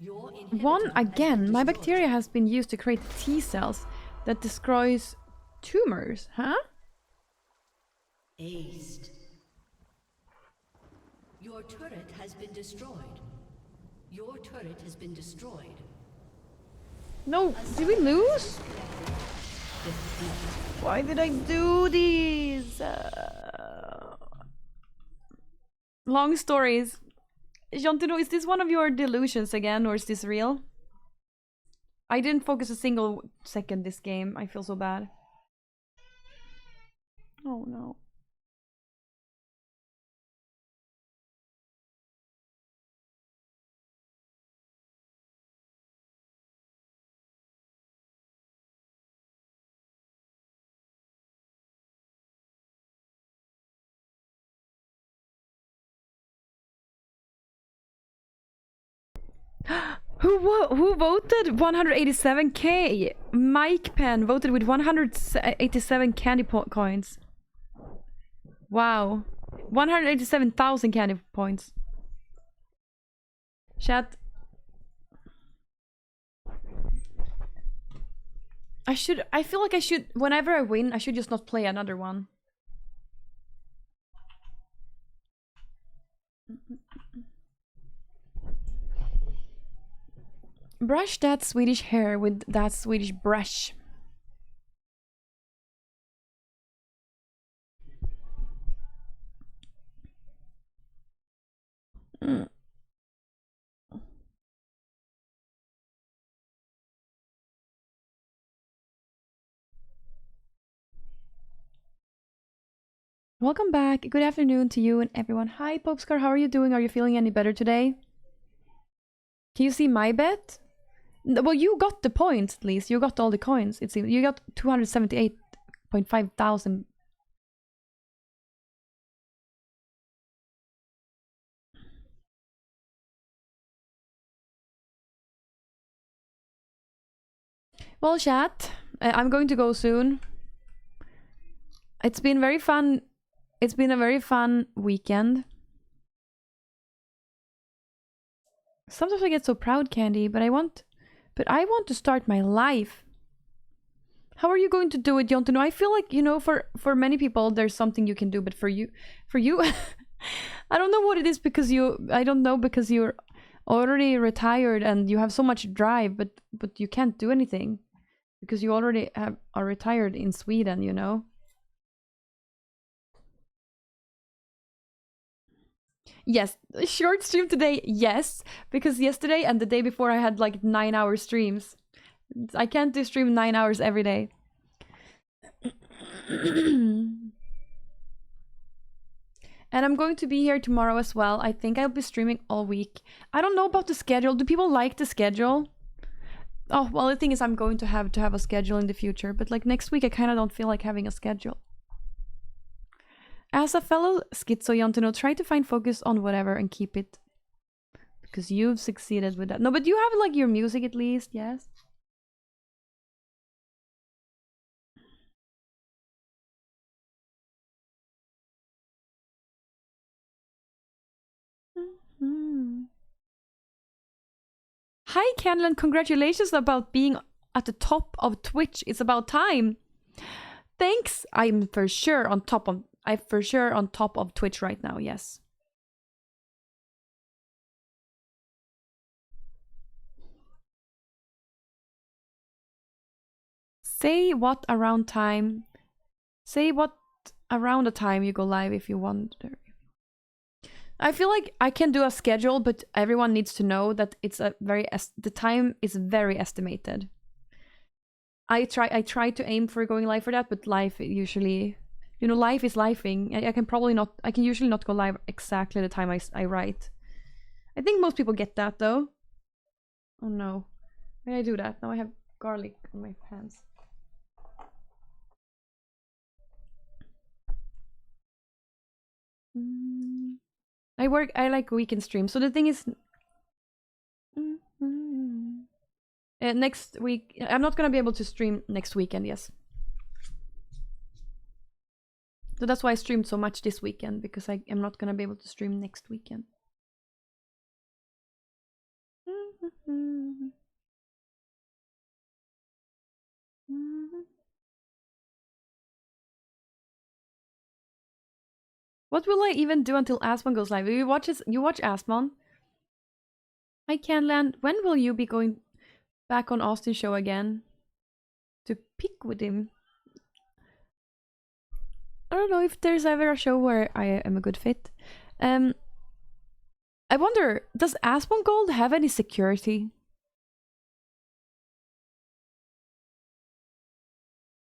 Your inhibitor One has been again. My destroyed. bacteria has been used to create T cells that destroys tumors, huh? Aced. Your turret has been destroyed. Your turret has been destroyed. No, did we lose? Why did I do these? Long stories. Jontino, is this one of your delusions again, or is this real? I didn't focus a single second this game. I feel so bad. Oh no. Who voted 187k? Mike Penn voted with 187 candy coins. Wow. 187,000 candy points. Chat. I feel like I should, whenever I win, I should just not play another one. Brush that Swedish hair with that Swedish brush. Mm. Welcome back. Good afternoon to you and everyone. Hi, Popescar. How are you doing? Are you feeling any better today? Can you see my bet? Well, you got the points at least. You got all the coins. It seems you got 278.5 thousand. Well, chat, I'm going to go soon. It's been very fun. It's been a very fun weekend. Sometimes I get so proud, Candy, but I want to start my life. How are you going to do it, Jon? I feel like, you know, for many people there's something you can do, but for you I don't know what it is because you're already retired and you have so much drive, but you can't do anything because you already are retired in Sweden, you know. Yes, short stream today, yes, because yesterday and the day before I had like 9-hour streams. I can't do stream 9 hours every day. And I'm going to be here tomorrow as well. I think I'll be streaming all week. I don't know about the schedule. Do people like the schedule? Oh, well, the thing is I'm going to have a schedule in the future, but like next week I kind of don't feel like having a schedule. As a fellow schizo, Jon, try to find focus on whatever and keep it. Because you've succeeded with that. No, but you have like your music at least, yes? Hi, Kandyland. Congratulations about being at the top of Twitch. It's about time. Thanks. I'm for sure on top of Twitch right now. Yes. Say what around time. Say what around the time you go live if you wonder. I feel like I can do a schedule, but everyone needs to know that it's a the time is very estimated. I try to aim for going live for that, but life usually, you know, life is lifing. I can usually not go live exactly the time I write. I think most people get that though. Oh no, why did I do that? Now I have garlic on my hands. I like weekend streams. So the thing is, next week I'm not gonna be able to stream next weekend. Yes, so that's why I streamed so much this weekend, because I am not gonna be able to stream next weekend. What will I even do until Asmon goes live? You watch Asmon? Hi, Kandyland. When will you be going back on Austin's show again? To pick with him? I don't know if there's ever a show where I am a good fit. I wonder, does Asmon Gold have any security?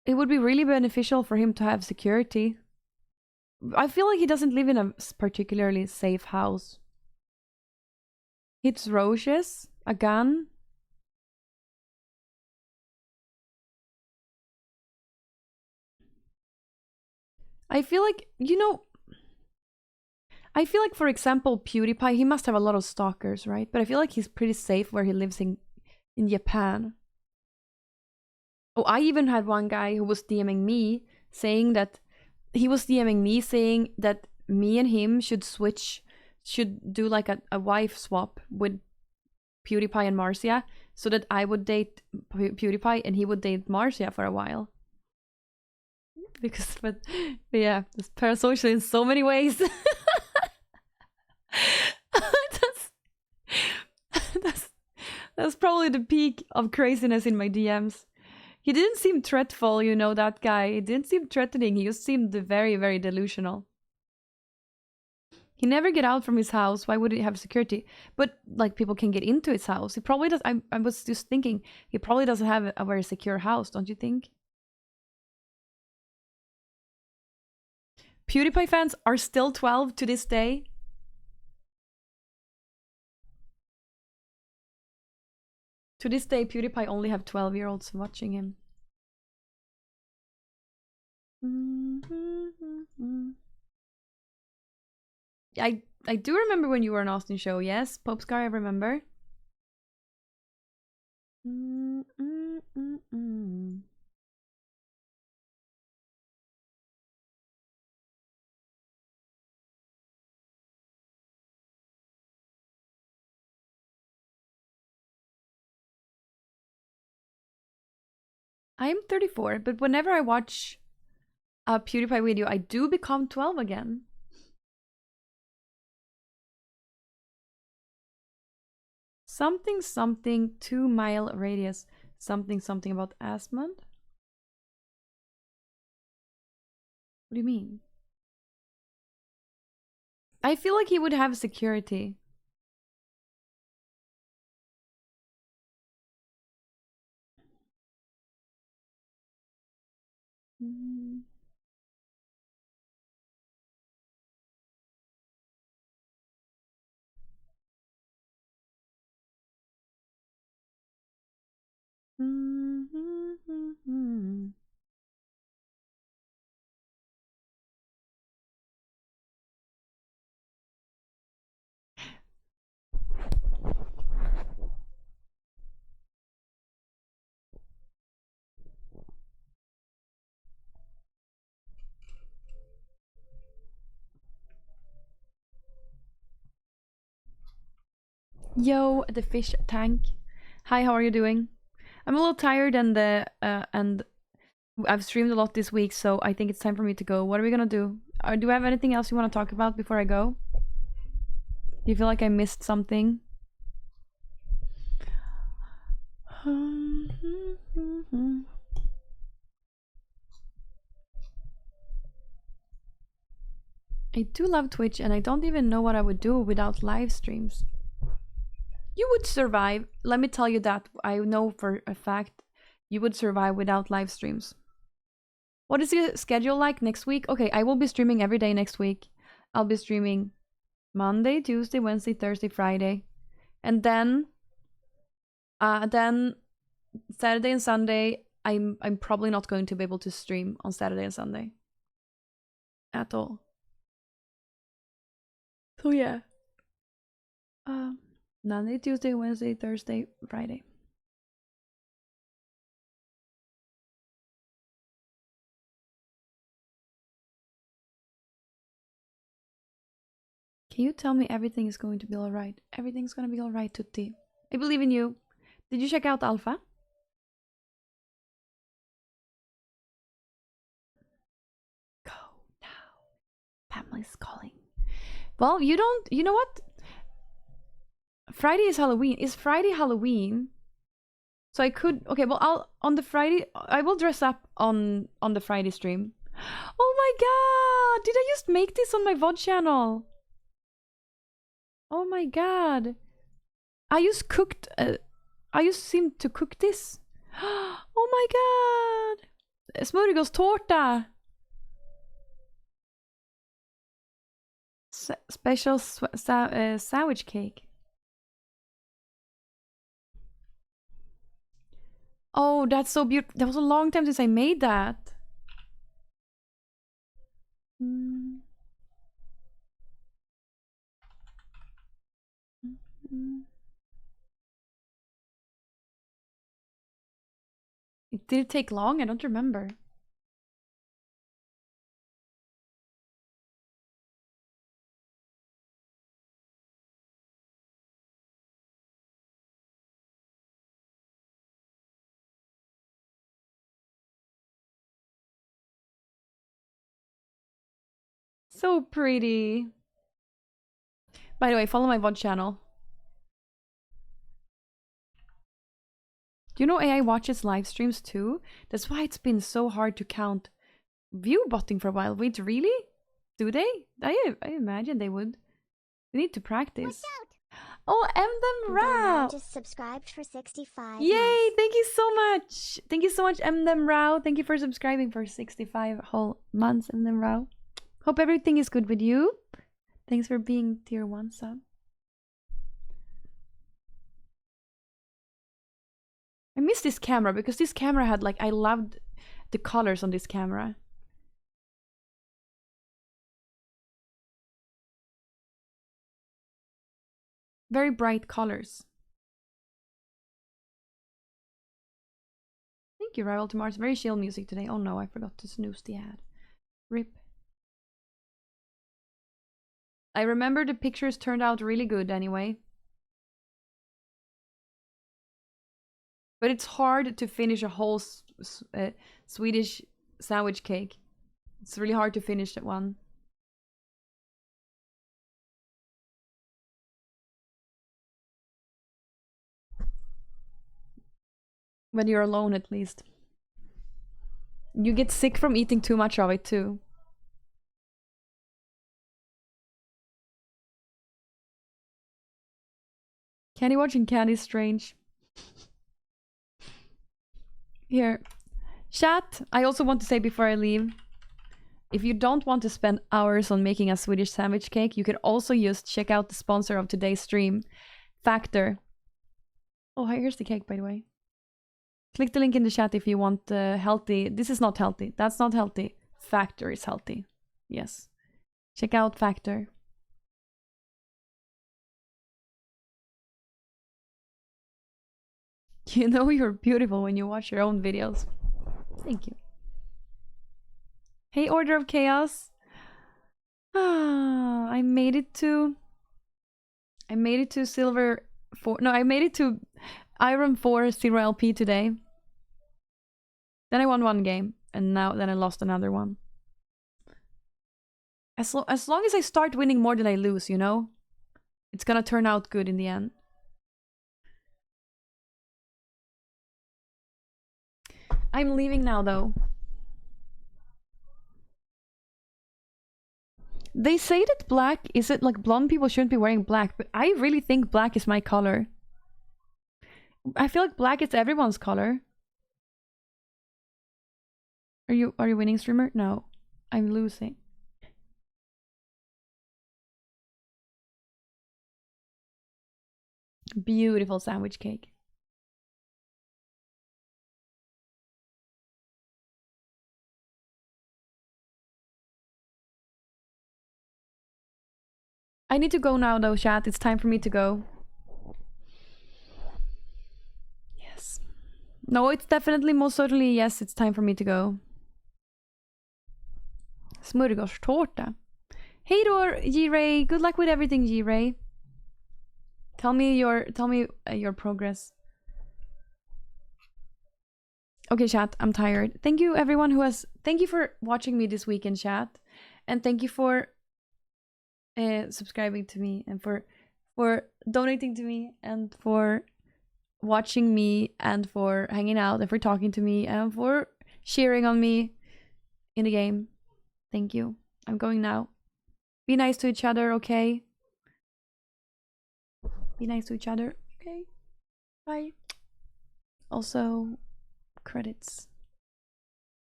It would be really beneficial for him to have security. I feel like he doesn't live in a particularly safe house. Hits roaches, a gun. I feel like, you know, for example, PewDiePie, he must have a lot of stalkers, right? But I feel like he's pretty safe where he lives in Japan. Oh, I even had one guy who was DMing me saying that me and him should do like a wife swap with PewDiePie and Marcia, so that I would date PewDiePie and he would date Marcia for a while. But yeah, it's parasocial in so many ways. That's probably the peak of craziness in my DMs. He didn't seem threatful, you know, that guy. He didn't seem threatening. He just seemed very, very delusional. He never get out from his house. Why would he have security? But like people can get into his house. He probably does. I was just thinking he probably doesn't have a very secure house, don't you think? PewDiePie fans are still 12 to this day. To this day, PewDiePie only have 12-year-olds watching him. I do remember when you were on Austin show. Yes, Popescar, I remember. I am 34, but whenever I watch a PewDiePie video, I do become 12 again. Something something 2-mile radius. Something something about Asmund? What do you mean? I feel like he would have security. Yo, the fish tank. Hi, how are you doing? I'm a little tired and I've streamed a lot this week, so I think it's time for me to go. What are we gonna do? Do I have anything else you want to talk about before I go? Do you feel like I missed something? I do love Twitch, and I don't even know what I would do without live streams. You would survive. Let me tell you that. I know for a fact you would survive without live streams. What is your schedule like next week? Okay, I will be streaming every day next week. I'll be streaming Monday, Tuesday, Wednesday, Thursday, Friday. And then Saturday and Sunday, I'm probably not going to be able to stream on Saturday and Sunday. At all. So yeah. Monday, Tuesday, Wednesday, Thursday, Friday. Can you tell me everything is going to be alright? Everything's gonna be alright, Tutti. I believe in you. Did you check out Alpha? Go now. Family's calling. Well, you know what? Friday is Halloween. Is Friday Halloween? So I could, okay, well, on the Friday, I will dress up on the Friday stream. Oh my god! Did I just make this on my VOD channel? Oh my god. I just cooked, I just seemed to cook this. Oh my god! Smörgåstårta! Special sandwich cake. Oh, that's so beautiful. That was a long time since I made that. Did it take long? I don't remember. So pretty. By the way, follow my VOD channel. Do you know AI watches live streams too? That's why it's been so hard to count view botting for a while. Wait, really? Do they? I imagine they would. They need to practice. Oh, M them Rao! Just subscribed for 65 Yay! months. Thank you so much! Thank you so much, M them Rao. Thank you for subscribing for 65 whole months, M them Rao. Hope everything is good with you. Thanks for being tier 1 sub. I miss this camera because this camera had like, I loved the colors on this camera. Very bright colors. Thank you, Rival to Mars. Very chill music today. Oh no, I forgot to snooze the ad. RIP. I remember the pictures turned out really good anyway. But it's hard to finish a whole Swedish sandwich cake. It's really hard to finish that one. When you're alone, at least. You get sick from eating too much of it, too. Candy watching Candy is strange. Here. Chat, I also want to say before I leave, if you don't want to spend hours on making a Swedish sandwich cake, you could also just check out the sponsor of today's stream, Factor. Oh, here's the cake, by the way. Click the link in the chat if you want healthy. This is not healthy. That's not healthy. Factor is healthy. Yes. Check out Factor. You know you're beautiful when you watch your own videos. Thank you. Hey, Order of Chaos. Ah, I made it to silver 4. No, I made it to Iron 4 0 LP today. Then I won one game, and then I lost another one. As long as I start winning more than I lose, you know? It's gonna turn out good in the end. I'm leaving now, though. They say that black, is it like blonde people shouldn't be wearing black, but I really think black is my color. I feel like black is everyone's color. Are you winning, streamer? No. I'm losing. Beautiful sandwich cake. I need to go now though, chat. It's time for me to go. Yes. No, it's definitely, most certainly, yes, it's time for me to go. Smörgåstårta. Hey då, G-Ray. Good luck with everything, G-Ray. Tell me your progress. Okay, chat, I'm tired. Thank you everyone thank you for watching me this week in chat. And thank you for subscribing to me and for donating to me and for watching me and for hanging out and for talking to me and for cheering on me in the game. Thank you. I'm going now. Be nice to each other, okay? Be nice to each other, okay? Bye. Also, credits.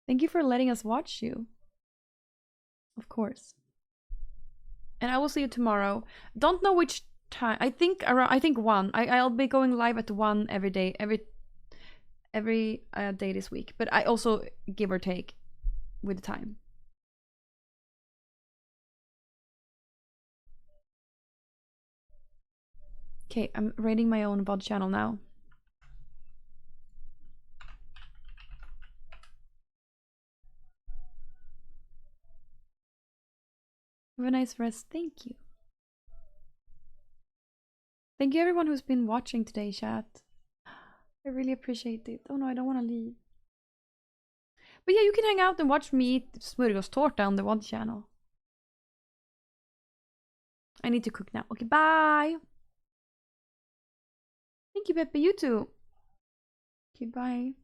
Thank you for letting us watch you. Of course. And I will see you tomorrow. Don't know which time. I think 1. I'll be going live at 1 every day, every day this week. But I also give or take with the time. Okay, I'm rating my own VOD channel now. Have a nice rest. Thank you. Thank you everyone who's been watching today, chat. I really appreciate it. Oh no, I don't want to leave. But yeah, you can hang out and watch me eat smörgåstårta on the VOD channel. I need to cook now. Okay, bye! Thank you, Peppe. You too. Goodbye.